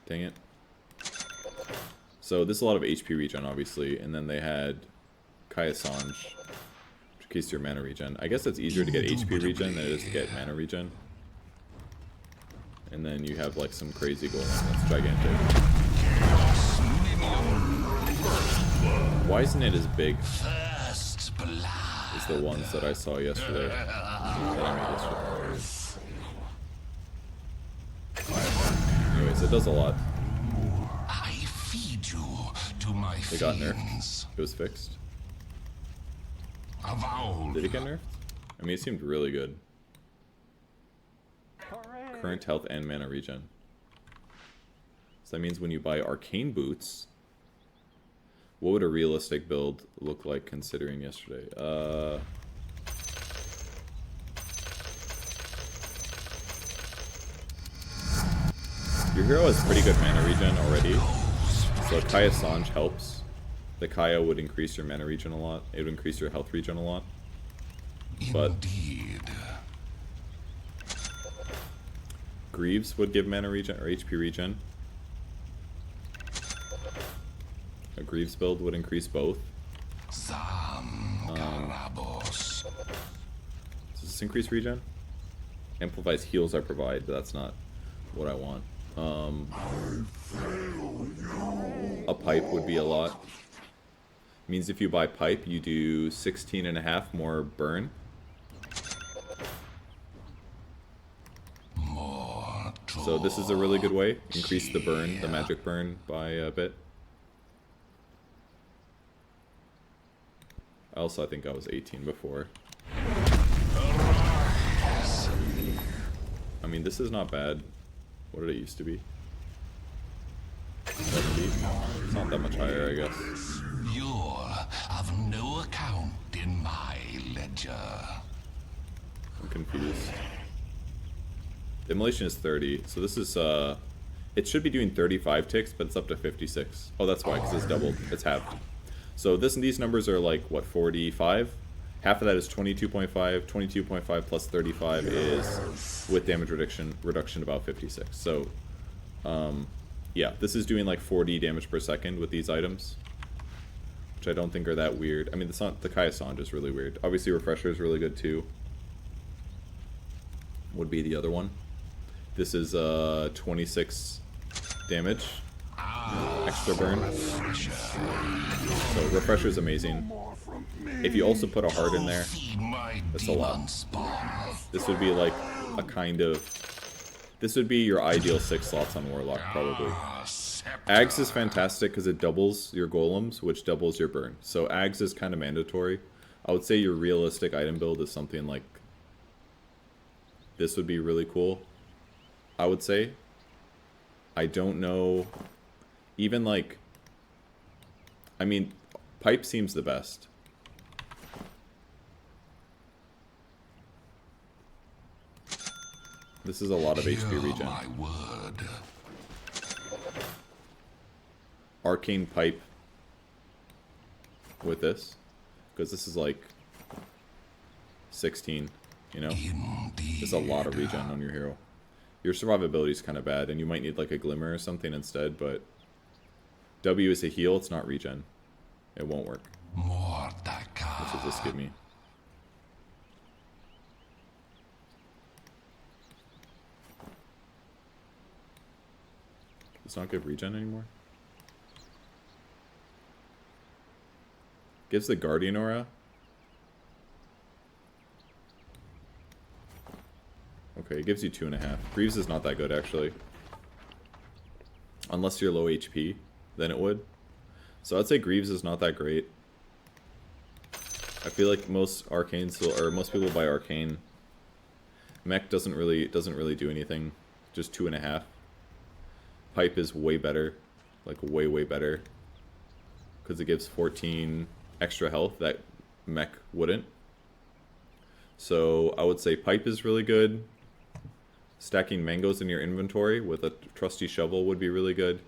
Dang it. So this is a lot of HP regen, obviously, and then they had Kaya Sanj, which increases your mana regen. I guess it's easier to get HP regen than it is to get mana regen. And then you have like some crazy golem that's gigantic. Why isn't it as big as the ones that I saw yesterday? That I made yesterday. Anyways, it does a lot. I feed you to my It got nerfed. It was fixed. Did it get nerfed? I mean, it seemed really good. Current health and mana regen. So that means when you buy arcane boots, what would a realistic build look like considering yesterday? Your hero has pretty good mana regen already, so Kaya Sanj helps. The Kaya would increase your mana regen a lot. It would increase your health regen a lot. But Greaves would give mana regen or HP regen. A Greaves build would increase both. Does this increase regen? Amplifies heals I provide, but that's not what I want. A pipe would be a lot. Means if you buy pipe, you do 16.5 more burn. So this is a really good way. Increase the burn, the magic burn, by a bit. Also, I think I was 18 before. I mean, this is not bad. What did it used to be? 70? It's not that much higher, I guess. You're of no account in my ledger. I'm confused. The immolation is 30, so this is, it should be doing 35 ticks, but it's up to 56. Oh, that's why, because it's doubled. It's halved. So these numbers are like, what, 45? Half of that is 22.5. 22.5 plus 35 is, with damage reduction about 56. So, yeah, this is doing like 40 damage per second with these items, which I don't think are that weird. I mean, the Kaya Sanj is really weird. Obviously, Refresher is really good too. Would be the other one. This is 26 damage, extra burn. So Refresher is amazing. If you also put a heart in there, that's a lot. This would be like a kind of... This would be your ideal 6 slots on Warlock, probably. Ags is fantastic because it doubles your golems, which doubles your burn. So Ags is kind of mandatory. I would say your realistic item build is something like... This would be really cool, I would say. I don't know... Even like... I mean, Pipe seems the best. This is a lot of HP regen. Arcane Pipe with this, because this is like 16, you know? There's a lot of regen on your hero. Your survivability is kind of bad, and you might need like a Glimmer or something instead, but W is a heal, it's not regen. It won't work. What does this give me? Does not give regen anymore? Gives the Guardian Aura. Okay, it gives you 2.5. Greaves is not that good, actually. Unless you're low HP, then it would. So I'd say Greaves is not that great. I feel like most arcanes, or most people buy Arcane. Mech doesn't really do anything. Just 2.5. Pipe is way better. Like way better. Because it gives 14 extra health that mech wouldn't. So I would say pipe is really good. Stacking mangoes in your inventory with a trusty shovel would be really good.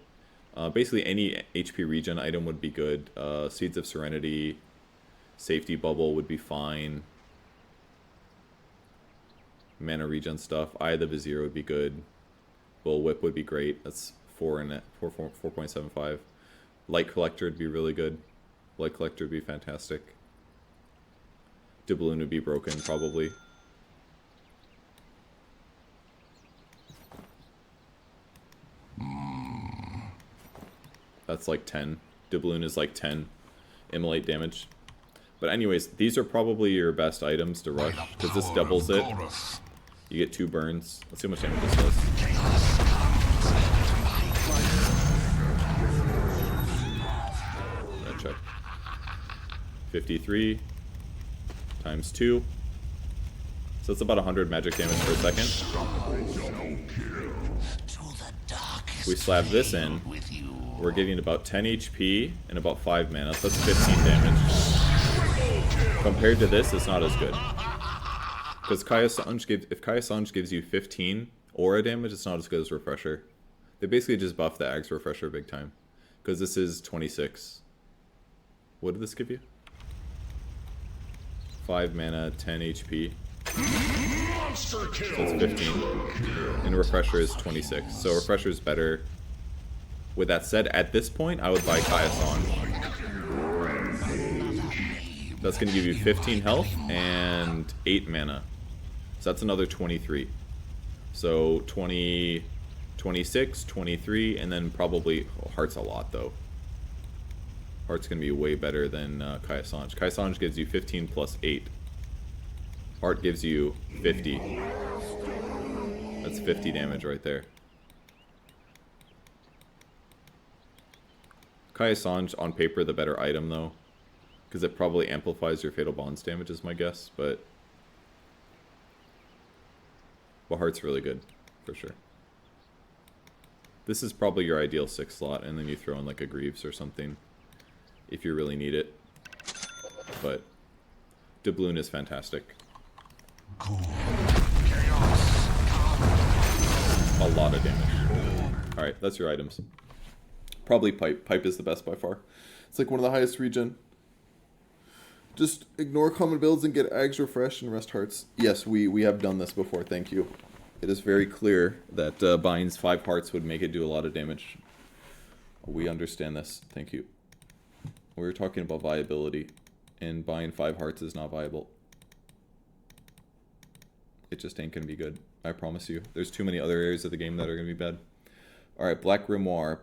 Basically any HP regen item would be good. Seeds of Serenity, Safety Bubble would be fine. Mana regen stuff. Eye of the Vizier would be good. Bull Whip would be great. That's 4.75. Light Collector would be really good. Light Collector would be fantastic. Doubloon would be broken, probably. That's like 10. Doubloon is like 10. Immolate damage. But anyways, these are probably your best items to rush, because this doubles it. You get 2 burns. Let's see how much damage this does. Let's check. 53 times 2. So it's about 100 magic damage per second. We slab this in. We're getting about 10 HP and about 5 mana. So that's 15 damage. Compared to this, it's not as good. Because if Kaya Sange gives you 15 aura damage, it's not as good as Refresher. They basically just buff the Axe Refresher big time. Because this is 26. What did this give you? 5 mana, 10 HP. So it's 15. And Refresher is 26. So Refresher is better. With that said, at this point, I would buy Kaya Sange. That's going to give you 15 health and 8 mana. So that's another 23. So 20, 26, 23, and then probably Heart's a lot though. Heart's going to be way better than Kaya Sange. Kaya Sange gives you 15 plus 8. Heart gives you 50. That's 50 damage right there. Kaya Sange on paper the better item though, because it probably amplifies your Fatal Bonds damage is my guess, but Heart's really good, for sure. This is probably your ideal 6 slot, and then you throw in like a Greaves or something, if you really need it. But Doubloon is fantastic. A lot of damage. Alright, that's your items. Probably Pipe. Pipe is the best by far. It's like one of the highest regen. Just ignore common builds and get Ags Refresh and rest Hearts. Yes, we have done this before, thank you. It is very clear that buying 5 Hearts would make it do a lot of damage. We understand this, thank you. We were talking about viability, and buying 5 Hearts is not viable. It just ain't gonna be good, I promise you. There's too many other areas of the game that are gonna be bad. Alright, Black Grimoire.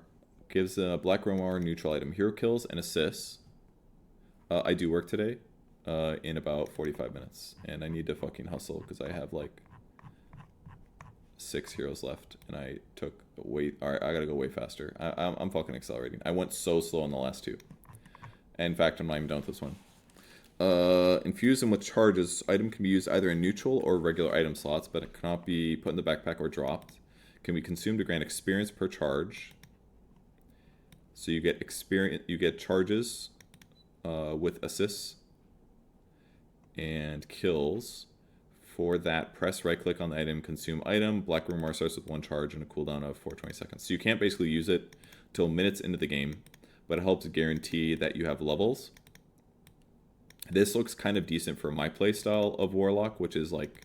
Gives Black Grimoire a neutral item. Hero kills and assists. I do work today in about 45 minutes. And I need to fucking hustle because I have like 6 heroes left. And I took way... Alright, I gotta go way faster. I'm fucking accelerating. I went so slow on the last 2. In fact, I'm not even done with this one. Infuse them with charges. Item can be used either in neutral or regular item slots, but it cannot be put in the backpack or dropped. Can be consumed to grant experience per charge. So you get experience, you get charges with assists and kills. For that, press right click on the item, consume item. Black Grimoire starts with 1 charge and a cooldown of 420 seconds. So you can't basically use it till minutes into the game, but it helps guarantee that you have levels. This looks kind of decent for my playstyle of Warlock, which is like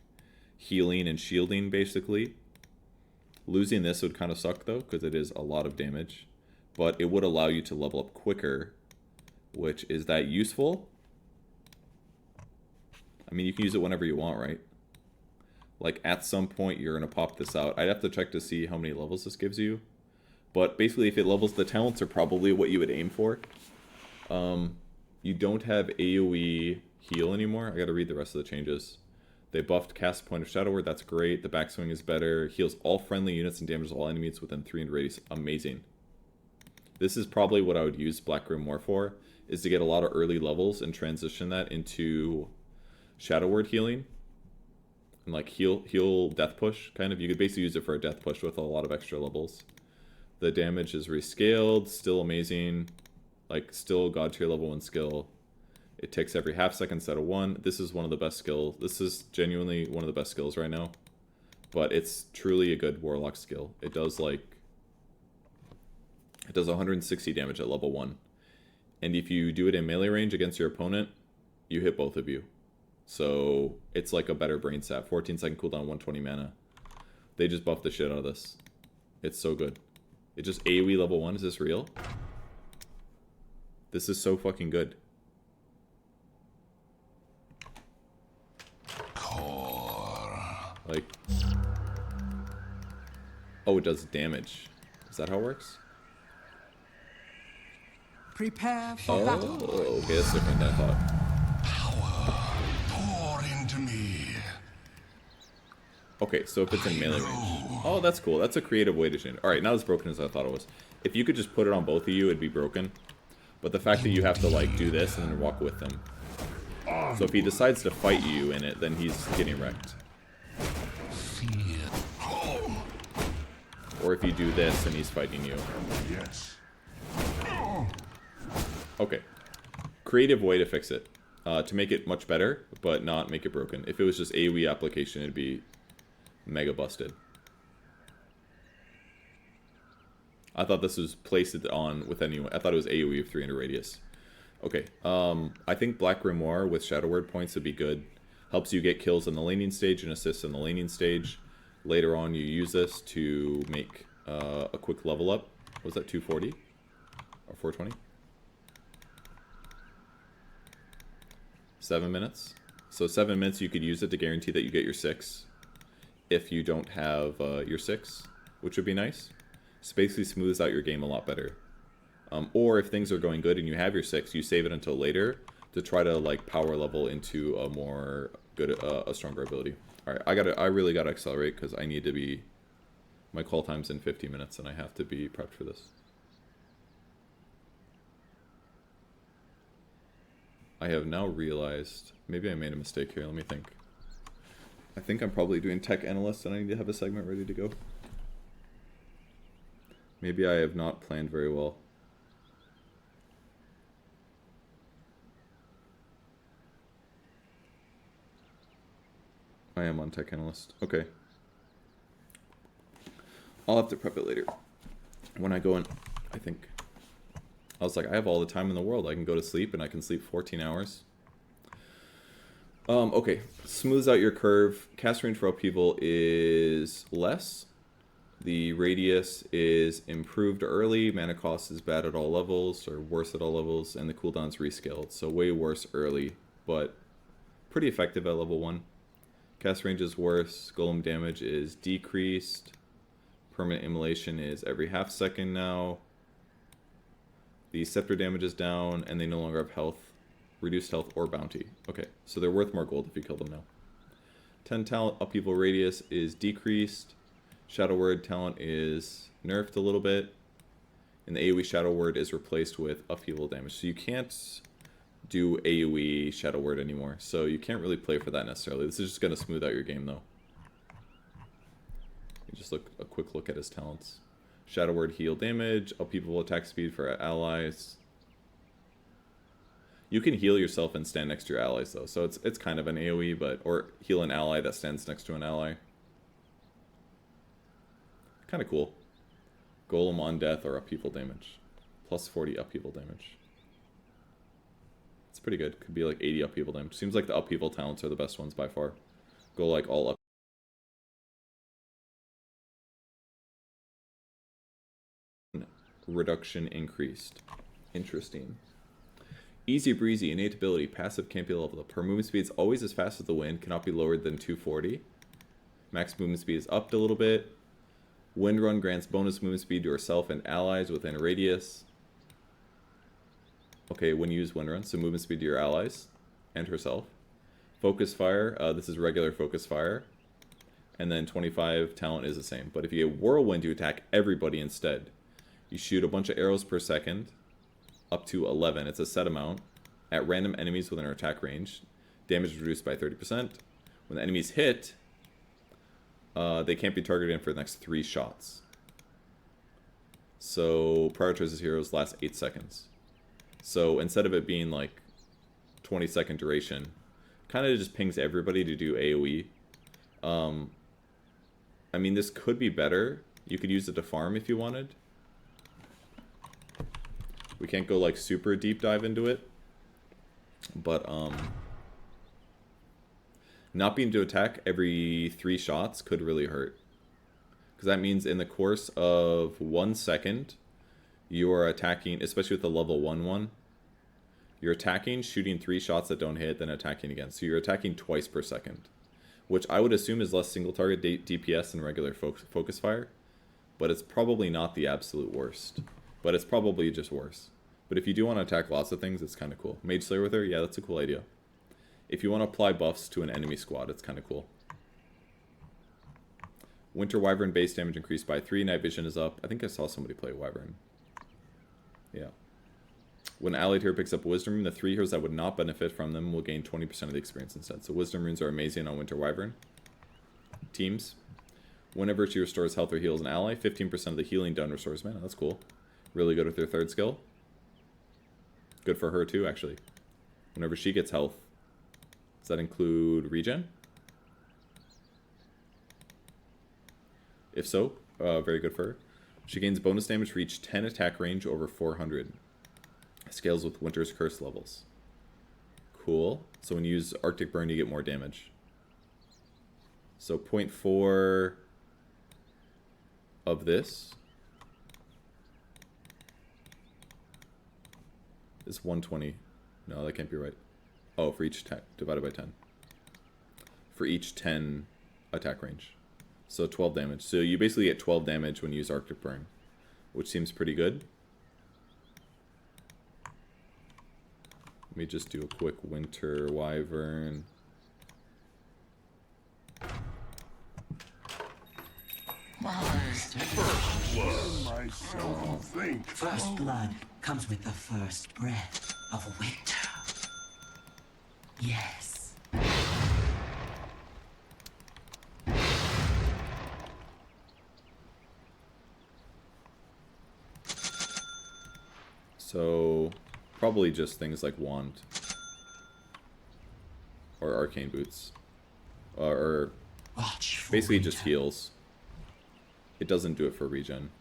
healing and shielding basically. Losing this would kind of suck though, because it is a lot of damage. But it would allow you to level up quicker, which is that useful? I mean, you can use it whenever you want, right? Like, at some point, you're going to pop this out. I'd have to check to see how many levels this gives you. But basically, if it levels, the talents are probably what you would aim for. You don't have AoE heal anymore. I got to read the rest of the changes. They buffed Cast Point of Shadow Word. That's great. The backswing is better. Heals all friendly units and damages all enemies within 300 radius. Amazing. This is probably what I would use Black Grimoire for, is to get a lot of early levels and transition that into Shadow Word healing. And like heal death push, kind of. You could basically use it for a death push with a lot of extra levels. The damage is rescaled, still amazing. Like, still god tier level 1 skill. It ticks every half second instead of 1. This is one of the best skills. This is genuinely one of the best skills right now. But it's truly a good Warlock skill. It does like... It does 160 damage at level 1. And if you do it in melee range against your opponent, you hit both of you. So it's like a better brain sap. 14 second cooldown, 120 mana. They just buffed the shit out of this. It's so good. It just AoE level 1. Is this real? This is so fucking good. Like... Oh, it does damage. Is that how it works? Prepare for battle. Oh, okay, that's different than I thought. Power, pour into me. Okay, so if it's in melee range. Oh, that's cool. That's a creative way to change it. Alright, not as broken as I thought it was. If you could just put it on both of you, it'd be broken. But the fact that you have to, like, do this and then walk with them. So if he decides to fight you in it, then he's getting wrecked. Or if you do this and he's fighting you. Yes. Okay. Creative way to fix it. To make it much better, but not make it broken. If it was just AoE application, it'd be mega busted. I thought this was placed it on with anyone. I thought it was AoE of 300 radius. Okay. I think Black Grimoire with Shadow Word points would be good. Helps you get kills in the laning stage and assists in the laning stage. Later on, you use this to make a quick level up. Was that 240? Or 420? 7 minutes. So 7 minutes, you could use it to guarantee that you get your 6. If you don't have your 6, which would be nice. So basically smooths out your game a lot better. Or if things are going good and you have your 6, you save it until later to try to like power level into a more good, a stronger ability. All right, I really gotta accelerate because I need to be. My call time's in 50 minutes, and I have to be prepped for this. I have now realized maybe I made a mistake here. Let me think. I think I'm probably doing tech analyst, and I need to have a segment ready to go. Maybe I have not planned very well. I am on tech analyst. Okay. I'll have to prep it later. When I go in, I think. I was like, I have all the time in the world. I can go to sleep and I can sleep 14 hours. Okay. Smooths out your curve. Cast range for upheaval is less. The radius is improved early. Mana cost is bad at all levels, or worse at all levels. And the cooldown's rescaled. So way worse early, but pretty effective at level 1. Cast range is worse. Golem damage is decreased. Permanent immolation is every half second now. The scepter damage is down, and they no longer have health, reduced health, or bounty. Okay, so they're worth more gold if you kill them now. 10 talent upheaval radius is decreased. Shadow Word talent is nerfed a little bit. And the AoE Shadow Word is replaced with upheaval damage. So you can't do AoE Shadow Word anymore, so you can't really play for that necessarily. This is just going to smooth out your game, though. You just look a quick look at his talents. Shadow Word heal damage, upheaval attack speed for allies. You can heal yourself and stand next to your allies, though, so it's kind of an AoE, but or heal an ally that stands next to an ally. Kind of cool. Golem on death or upheaval damage. Plus 40 upheaval damage. It's pretty good. Could be like 80 upheaval damage. Seems like the upheaval talents are the best ones by far. Go like all up. Reduction increased. Interesting. Easy breezy, innate ability, passive can't be leveled up. Her movement speed is always as fast as the wind, cannot be lowered than 240. Max movement speed is upped a little bit. Wind Run grants bonus movement speed to herself and allies within a radius. Okay, when you use Wind Run, so movement speed to your allies and herself. Focus Fire, this is regular Focus Fire. And then 25 talent is the same. But if you get Whirlwind to attack everybody instead, you shoot a bunch of arrows per second, up to 11. It's a set amount, at random enemies within our attack range. Damage is reduced by 30%. When the enemies hit, they can't be targeted for the next 3 shots. So prioritizes heroes last 8 seconds. So instead of it being like 20-second duration, kind of just pings everybody to do AoE. I mean, this could be better. You could use it to farm if you wanted. We can't go like super deep dive into it. But not being to attack every 3 shots could really hurt. Because that means in the course of 1 second, you are attacking, especially with the level 1/1, you're attacking, shooting 3 shots that don't hit, then attacking again. So you're attacking twice per second. Which I would assume is less single target DPS than regular focus fire. But it's probably not the absolute worst. But it's probably just worse. But if you do want to attack lots of things, it's kind of cool. Mage Slayer with her, yeah, that's a cool idea. If you want to apply buffs to an enemy squad, it's kind of cool. Winter Wyvern base damage increased by 3. Night Vision is up. I think I saw somebody play Wyvern. Yeah. When an allied hero picks up Wisdom Rune, the 3 heroes that would not benefit from them will gain 20% of the experience instead. So Wisdom Runes are amazing on Winter Wyvern teams. Whenever she restores health or heals an ally, 15% of the healing done restores mana. That's cool. Really good with her 3rd skill. Good for her too, actually. Whenever she gets health. Does that include regen? If so, very good for her. She gains bonus damage for each 10 attack range over 400. Scales with Winter's Curse levels. Cool. So when you use Arctic Burn, you get more damage. So 0.4 of this is 120. No, that can't be right. Oh, for each attack, divided by 10. For each 10 attack range. So 12 damage. So you basically get 12 damage when you use Arctic Burn, which seems pretty good. Let me just do a quick Winter Wyvern. First blood comes with the first breath of winter. Yes. So, probably just things like Wand. Or Arcane Boots. Or basically just heals. It doesn't do it for regen.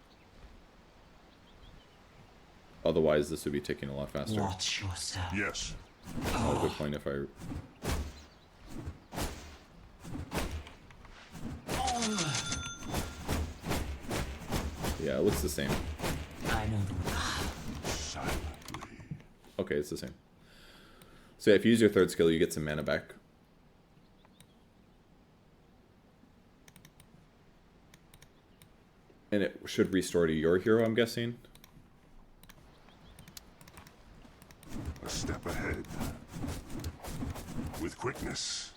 Otherwise, this would be ticking a lot faster. Watch yourself. Yes. Oh, good point if I... Yeah, it looks the same. I know the Okay, it's the same. So yeah, if you use your 3rd skill, you get some mana back. And it should restore to your hero, I'm guessing. A step ahead. With quickness.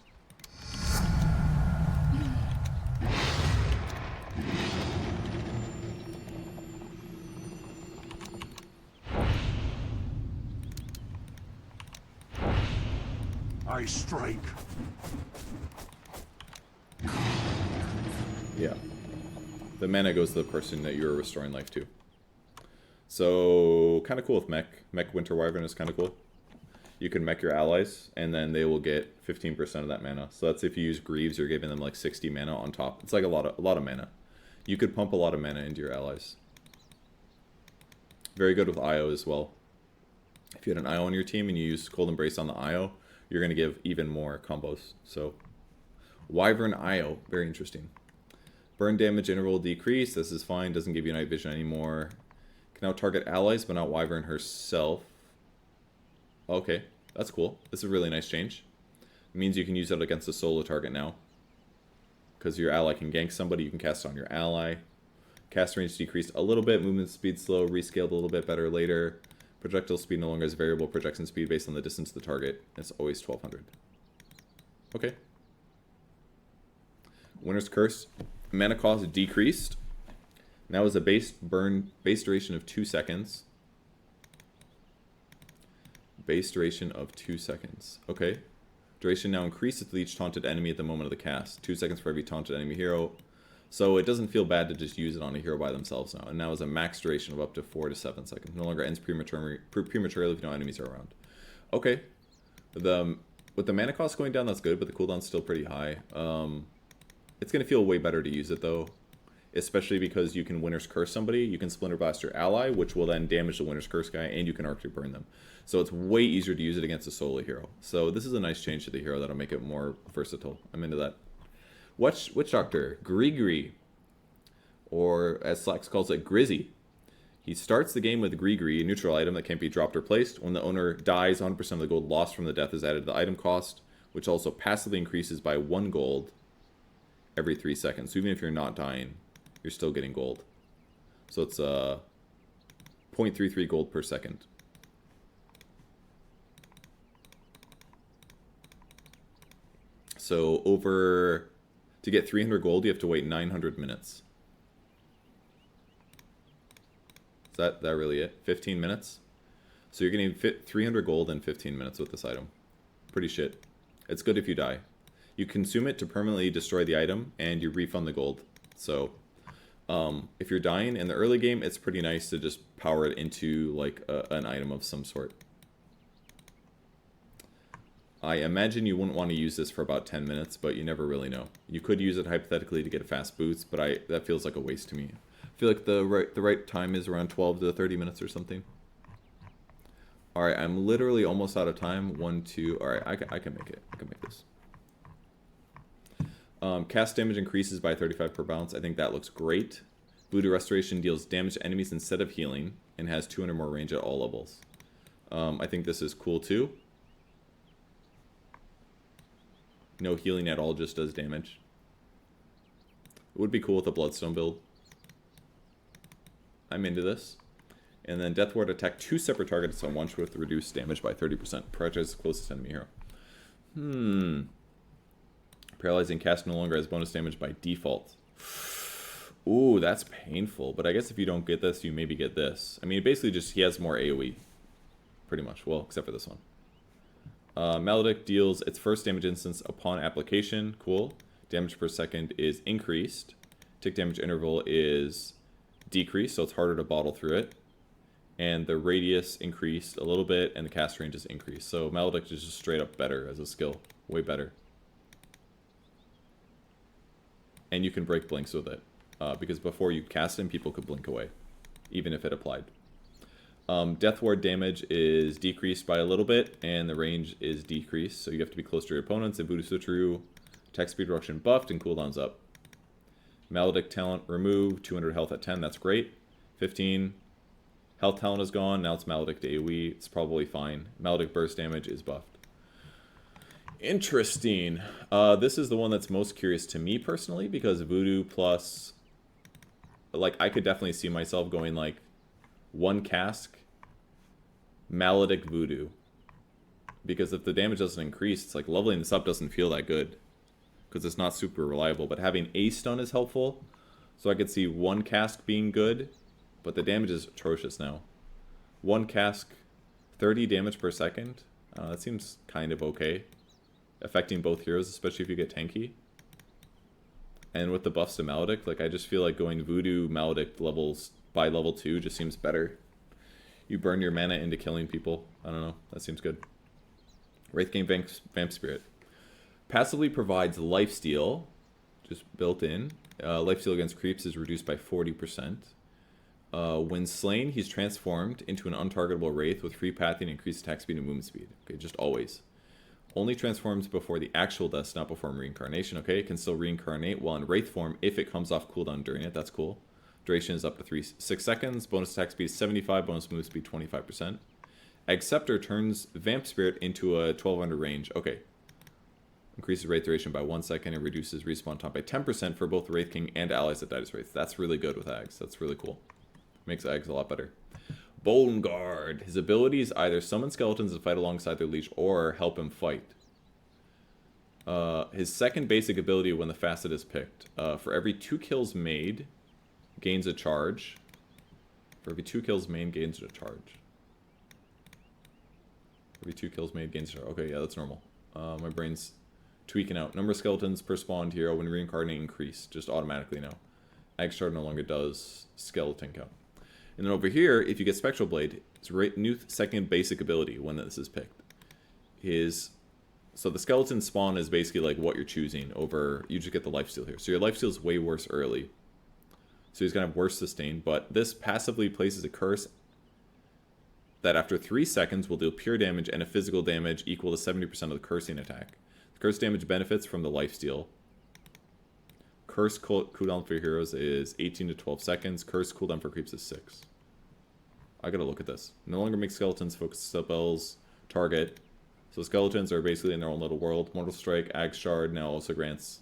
I strike. Yeah. The mana goes to the person that you're restoring life to. So, kind of cool with mech. Mech Winter Wyvern is kind of cool. You can mech your allies, and then they will get 15% of that mana. So that's if you use Greaves, you're giving them like 60 mana on top. It's like a lot of mana. You could pump a lot of mana into your allies. Very good with IO as well. If you had an IO on your team and you use Cold Embrace on the IO, you're going to give even more combos. So, Wyvern IO, very interesting. Burn damage interval decrease, this is fine, doesn't give you night vision anymore. Can now target allies, but not Wyvern herself. Okay, that's cool. This is a really nice change. It means you can use it against a solo target now. Because your ally can gank somebody, you can cast it on your ally. Cast range decreased a little bit, movement speed slow, rescaled a little bit better later. Projectile speed no longer has variable projection speed based on the distance to the target. It's always 1200. Okay. Winter's Curse. Mana cost decreased. Now is a base duration of 2 seconds. Base duration of 2 seconds. Okay. Duration now increases with each taunted enemy at the moment of the cast. 2 seconds for every taunted enemy hero. So it doesn't feel bad to just use it on a hero by themselves now. And now is a max duration of up to 4 to 7 seconds. No longer ends prematurely if no enemies are around. Okay. With the mana cost going down, that's good, but the cooldown's still pretty high. It's going to feel way better to use it, though. Especially because you can Winter's Curse somebody, you can Splinter Blast your ally, which will then damage the Winter's Curse guy, and you can Arctic Burn them. So it's way easier to use it against a solo hero. So this is a nice change to the hero that'll make it more versatile. I'm into that. Witch Doctor, Grigri, or as Slacks calls it, Grizzy. He starts the game with Grigri, a neutral item that can't be dropped or placed. When the owner dies, 100% of the gold lost from the death is added to the item cost, which also passively increases by 1 gold every 3 seconds. So even if you're not dying, you're still getting gold. So it's 0.33 gold per second. So to get 300 gold, you have to wait 900 minutes. Is that really it? 15 minutes? So you're getting 300 gold in 15 minutes with this item. Pretty shit. It's good if you die. You consume it to permanently destroy the item, and you refund the gold. So if you're dying in the early game, it's pretty nice to just power it into like an item of some sort. I imagine you wouldn't want to use this for about 10 minutes, but you never really know. You could use it hypothetically to get a fast boost, but that feels like a waste to me. I feel like the right time is around 12 to 30 minutes or something. Alright, I'm literally almost out of time. 1, 2, alright, I can make it. I can make this. Cast damage increases by 35 per bounce. I think that looks great. Voodoo Restoration deals damage to enemies instead of healing, and has 200 more range at all levels. I think this is cool too. No healing at all, just does damage. It would be cool with a Bloodstone build. I'm into this. And then Death Ward attack 2 separate targets on one with reduced damage by 30%. Prioritize the closest enemy hero. Paralyzing cast no longer has bonus damage by default. Ooh, that's painful. But I guess if you don't get this, you maybe get this. I mean, basically just he has more AoE. Pretty much. Well, except for this one. Maledict deals its first damage instance upon application. Cool. Damage per second is increased. Tick damage interval is decreased, so it's harder to bottle through it. And the radius increased a little bit, and the cast range is increased. So Maledict is just straight up better as a skill. Way better. And you can break blinks with it. Because before you cast him, people could blink away. Even if it applied. Death Ward damage is decreased by a little bit, and the range is decreased, so you have to be close to your opponents. And Voodoo Switcheroo, attack speed reduction buffed, and cooldowns up. Maledict talent removed, 200 health at 10, that's great. 15, health talent is gone, now it's Maledict AoE, it's probably fine. Maledict burst damage is buffed. Interesting. This is the one that's most curious to me personally, because Voodoo plus... Like, I could definitely see myself going, like, 1 cask, Maledict Voodoo. Because if the damage doesn't increase, it's like leveling this up doesn't feel that good. Because it's not super reliable. But having a stun is helpful. So I could see 1 cask being good. But the damage is atrocious now. 1 cask, 30 damage per second. That seems kind of okay. Affecting both heroes, especially if you get tanky. And with the buffs to Maledict, like I just feel like going Voodoo Maledict levels by level 2 just seems better. You burn your mana into killing people. I don't know. That seems good. Wraithgame Vamp Spirit. Passively provides lifesteal, just built in. Lifesteal against creeps is reduced by 40%. When slain, he's transformed into an untargetable wraith with free pathing and increased attack speed and movement speed. Okay, just always. Only transforms before the actual death, not before reincarnation. Okay, it can still reincarnate while in wraith form if it comes off cooldown during it. That's cool. Duration is up to 6 seconds. Bonus attack speed is 75. Bonus move speed 25%. Acceptor turns Vamp Spirit into a 1200 range. Okay. Increases Wraith duration by 1 second and reduces respawn time by 10% for both Wraith King and allies that died as Wraiths. That's really good with Ags. That's really cool. Makes Ags a lot better. Bone Guard. His abilities either summon skeletons and fight alongside their leech or help him fight. His second basic ability when the facet is picked. For every 2 kills made, gains a charge. For every 2 kills made, gains a charge. Every 2 kills made, gains a charge. Okay, yeah, that's normal. My brain's tweaking out. Number of skeletons per spawned hero when reincarnating increase, just automatically now. Agshard no longer does skeleton count. And then over here, if you get Spectral Blade, it's new second basic ability when this is picked. So the skeleton spawn is basically like what you're choosing over, you just get the lifesteal here. So your lifesteal is way worse early. So he's going to have worse sustain, but this passively places a curse that after 3 seconds will deal pure damage and a physical damage equal to 70% of the cursing attack. The curse damage benefits from the lifesteal. Curse cooldown for heroes is 18 to 12 seconds. Curse cooldown for creeps is 6. I gotta look at this. No longer makes skeletons focus spells target. So skeletons are basically in their own little world. Mortal Strike, Ag Shard now also grants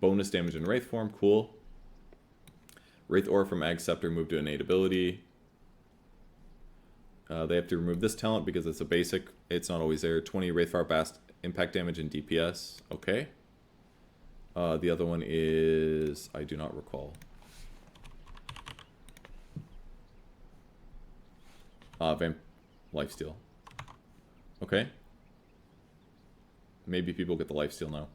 bonus damage in Wraith form. Cool. Wraith Aura from Ag Scepter moved to innate ability. They have to remove this talent because it's a basic. It's not always there. 20 Wraithfire Bast impact damage and DPS. Okay. The other one is... I do not recall. Lifesteal. Okay. Maybe people get the lifesteal now.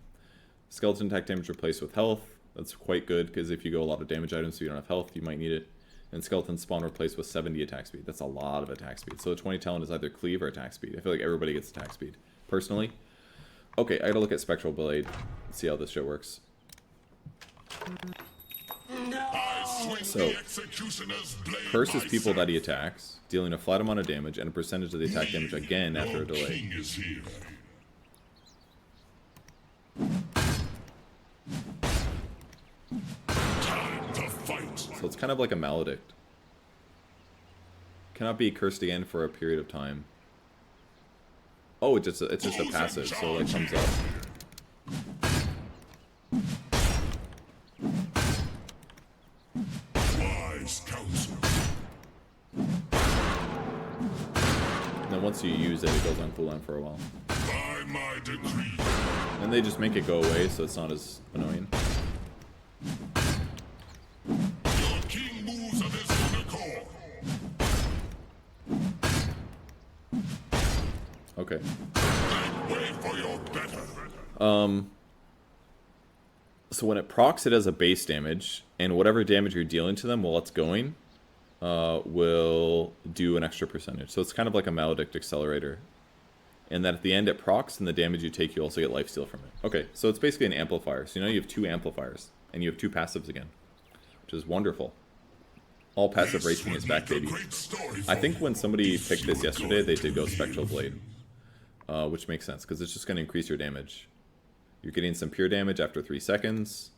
Skeleton attack damage replaced with health. That's quite good, because if you go a lot of damage items so you don't have health, you might need it. And skeleton spawn replaced with 70 attack speed. That's a lot of attack speed. So the 20 talent is either cleave or attack speed. I feel like everybody gets attack speed, personally. Okay, I gotta look at Spectral Blade. See how this shit works. So, curses people that he attacks, dealing a flat amount of damage and a percentage of the attack damage again after a delay. So it's kind of like a maledict. Cannot be cursed again for a period of time. Oh, it's just a passive, so it comes up. And then once you use it, it goes on cooldown for a while. By my decree. And they just make it go away, so it's not as annoying. Your king moves of his own accord. Okay. Wait for your better. So when it procs, it has a base damage, and whatever damage you're dealing to them while it's going, will do an extra percentage. So it's kind of like a maledict accelerator. And then at the end it procs, and the damage you take, you also get lifesteal from it. Okay, so it's basically an amplifier. So you know you have 2 amplifiers, and you have 2 passives again, which is wonderful. All passive racing is back, baby. I think when somebody picked this yesterday, they did go Spectral Blade, which makes sense, because it's just going to increase your damage. You're getting some pure damage after 3 seconds,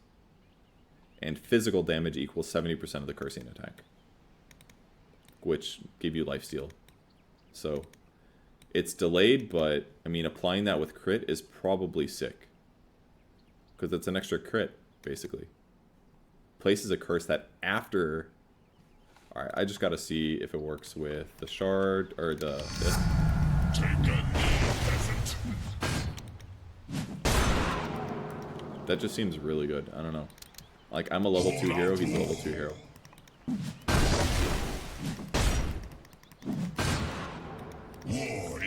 and physical damage equals 70% of the cursing attack, which give you lifesteal. So it's delayed, but I mean, applying that with crit is probably sick, because it's an extra crit, basically. Places a curse that after... Alright, I just gotta see if it works with the shard, or the... this. Take a knee, peasant. That just seems really good. I don't know. Like, I'm a level 2 hero, he's a level 2 hero.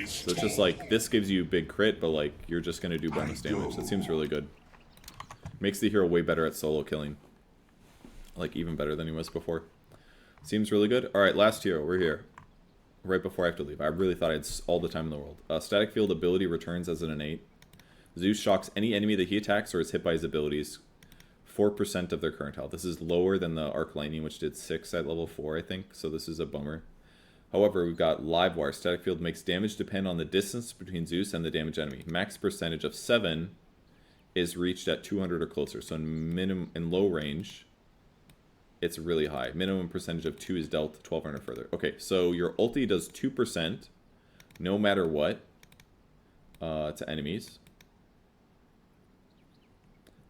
So it's just like, this gives you big crit, but like, you're just gonna do bonus damage. That seems really good. Makes the hero way better at solo killing. Like, even better than he was before. Seems really good. Alright, last hero, we're here. Right before I have to leave. I really thought I had all the time in the world. Static Field ability returns as an innate. Zeus shocks any enemy that he attacks or is hit by his abilities 4% of their current health. This is lower than the Arc Lightning, which did 6 at level 4, I think. So this is a bummer. However, we've got Live Wire. Static Field makes damage depend on the distance between Zeus and the damaged enemy. Max percentage of 7 is reached at 200 or closer. So in low range, it's really high. Minimum percentage of 2 is dealt 1200 further. Okay, so your ulti does 2% no matter what to enemies.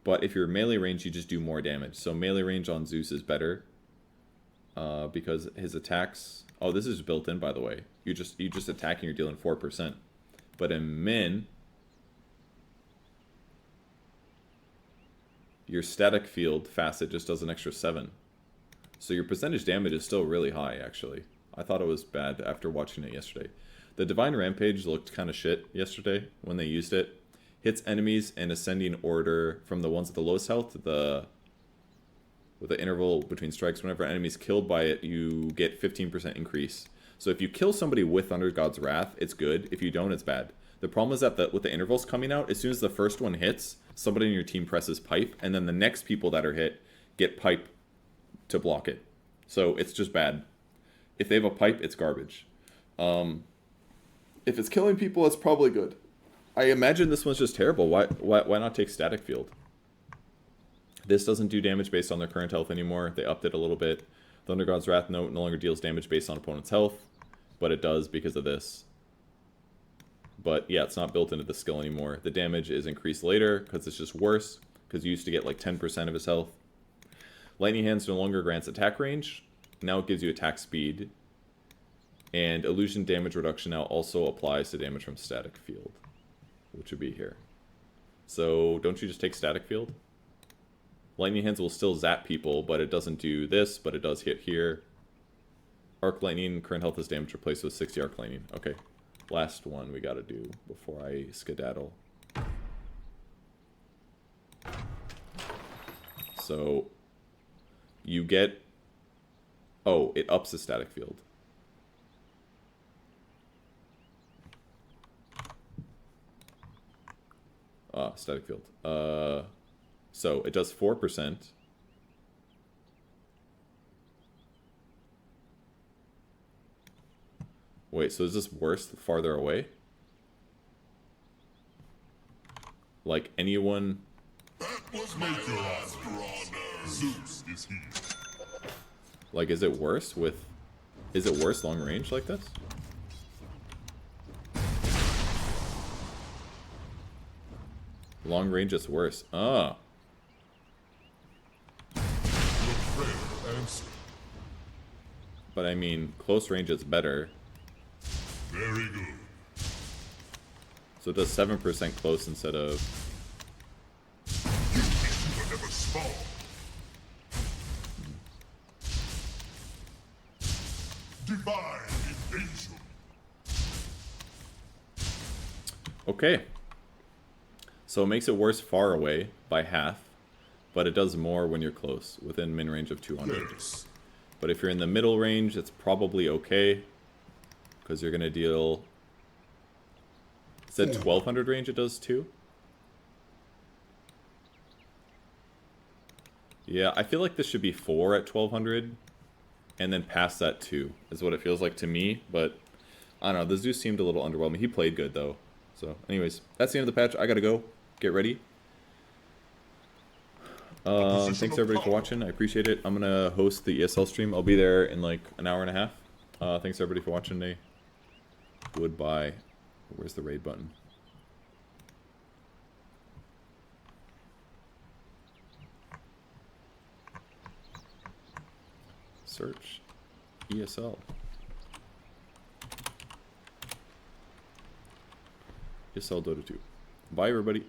But if you're melee range, you just do more damage. So melee range on Zeus is better because his attacks... Oh, this is built in, by the way. You just attack and you're dealing 4%. But in Min, your static field facet just does an extra 7. So your percentage damage is still really high, actually. I thought it was bad after watching it yesterday. The Divine Rampage looked kind of shit yesterday when they used it. hits enemies in ascending order from the ones at the lowest health to the with the interval between strikes. Whenever an enemy is killed by it, you get 15% increase. So if you kill somebody with Thunder God's Wrath, it's good. If you don't, it's bad. The problem is that with the intervals coming out, as soon as the first one hits, somebody in your team presses pipe, and then the next people that are hit get pipe to block it. So it's just bad. If they have a pipe, it's garbage. If it's killing people, it's probably good. I imagine this one's just terrible. Why not take Static Field? This doesn't do damage based on their current health anymore. They upped it a little bit. Thunder God's Wrath no longer deals damage based on opponent's health, but it does because of this. But yeah, it's not built into the skill anymore. The damage is increased later because it's just worse, because you used to get like 10% of his health. Lightning Hands no longer grants attack range. Now it gives you attack speed. And illusion damage reduction now also applies to damage from Static Field, which would be here. So don't you just take Static Field? Lightning Hands will still zap people, but it doesn't do this, but it does hit here. Arc Lightning, current health is damage replaced with 60 Arc Lightning. Okay, last one we gotta do before I skedaddle. So, you get... Oh, it ups the Static Field. Static Field. So it does 4%. Wait, so is this worse the farther away? Like anyone... That was my last Zeus is here. Like, is it worse with... Is it worse long range like this? Long range is worse. Ah. But I mean, close range is better. Very good. So it does 7% close instead of... You will never spawn. Divine invasion. Okay. So it makes it worse far away by half, but it does more when you're close, within min range of 200. Yes. But if you're in the middle range, it's probably okay, because you're going to deal... Is that 1200 range it does too? Yeah, I feel like this should be 4 at 1200, and then past that 2, is what it feels like to me, but I don't know, the Zeus seemed a little underwhelming. He played good though. So anyways, that's the end of the patch. I gotta go. Get ready. Thanks everybody for watching. I appreciate it. I'm gonna host the ESL stream. I'll be there in like an hour and a half. Thanks everybody for watching today. Goodbye. Where's the raid button? Search ESL. ESL Dota 2. Bye everybody.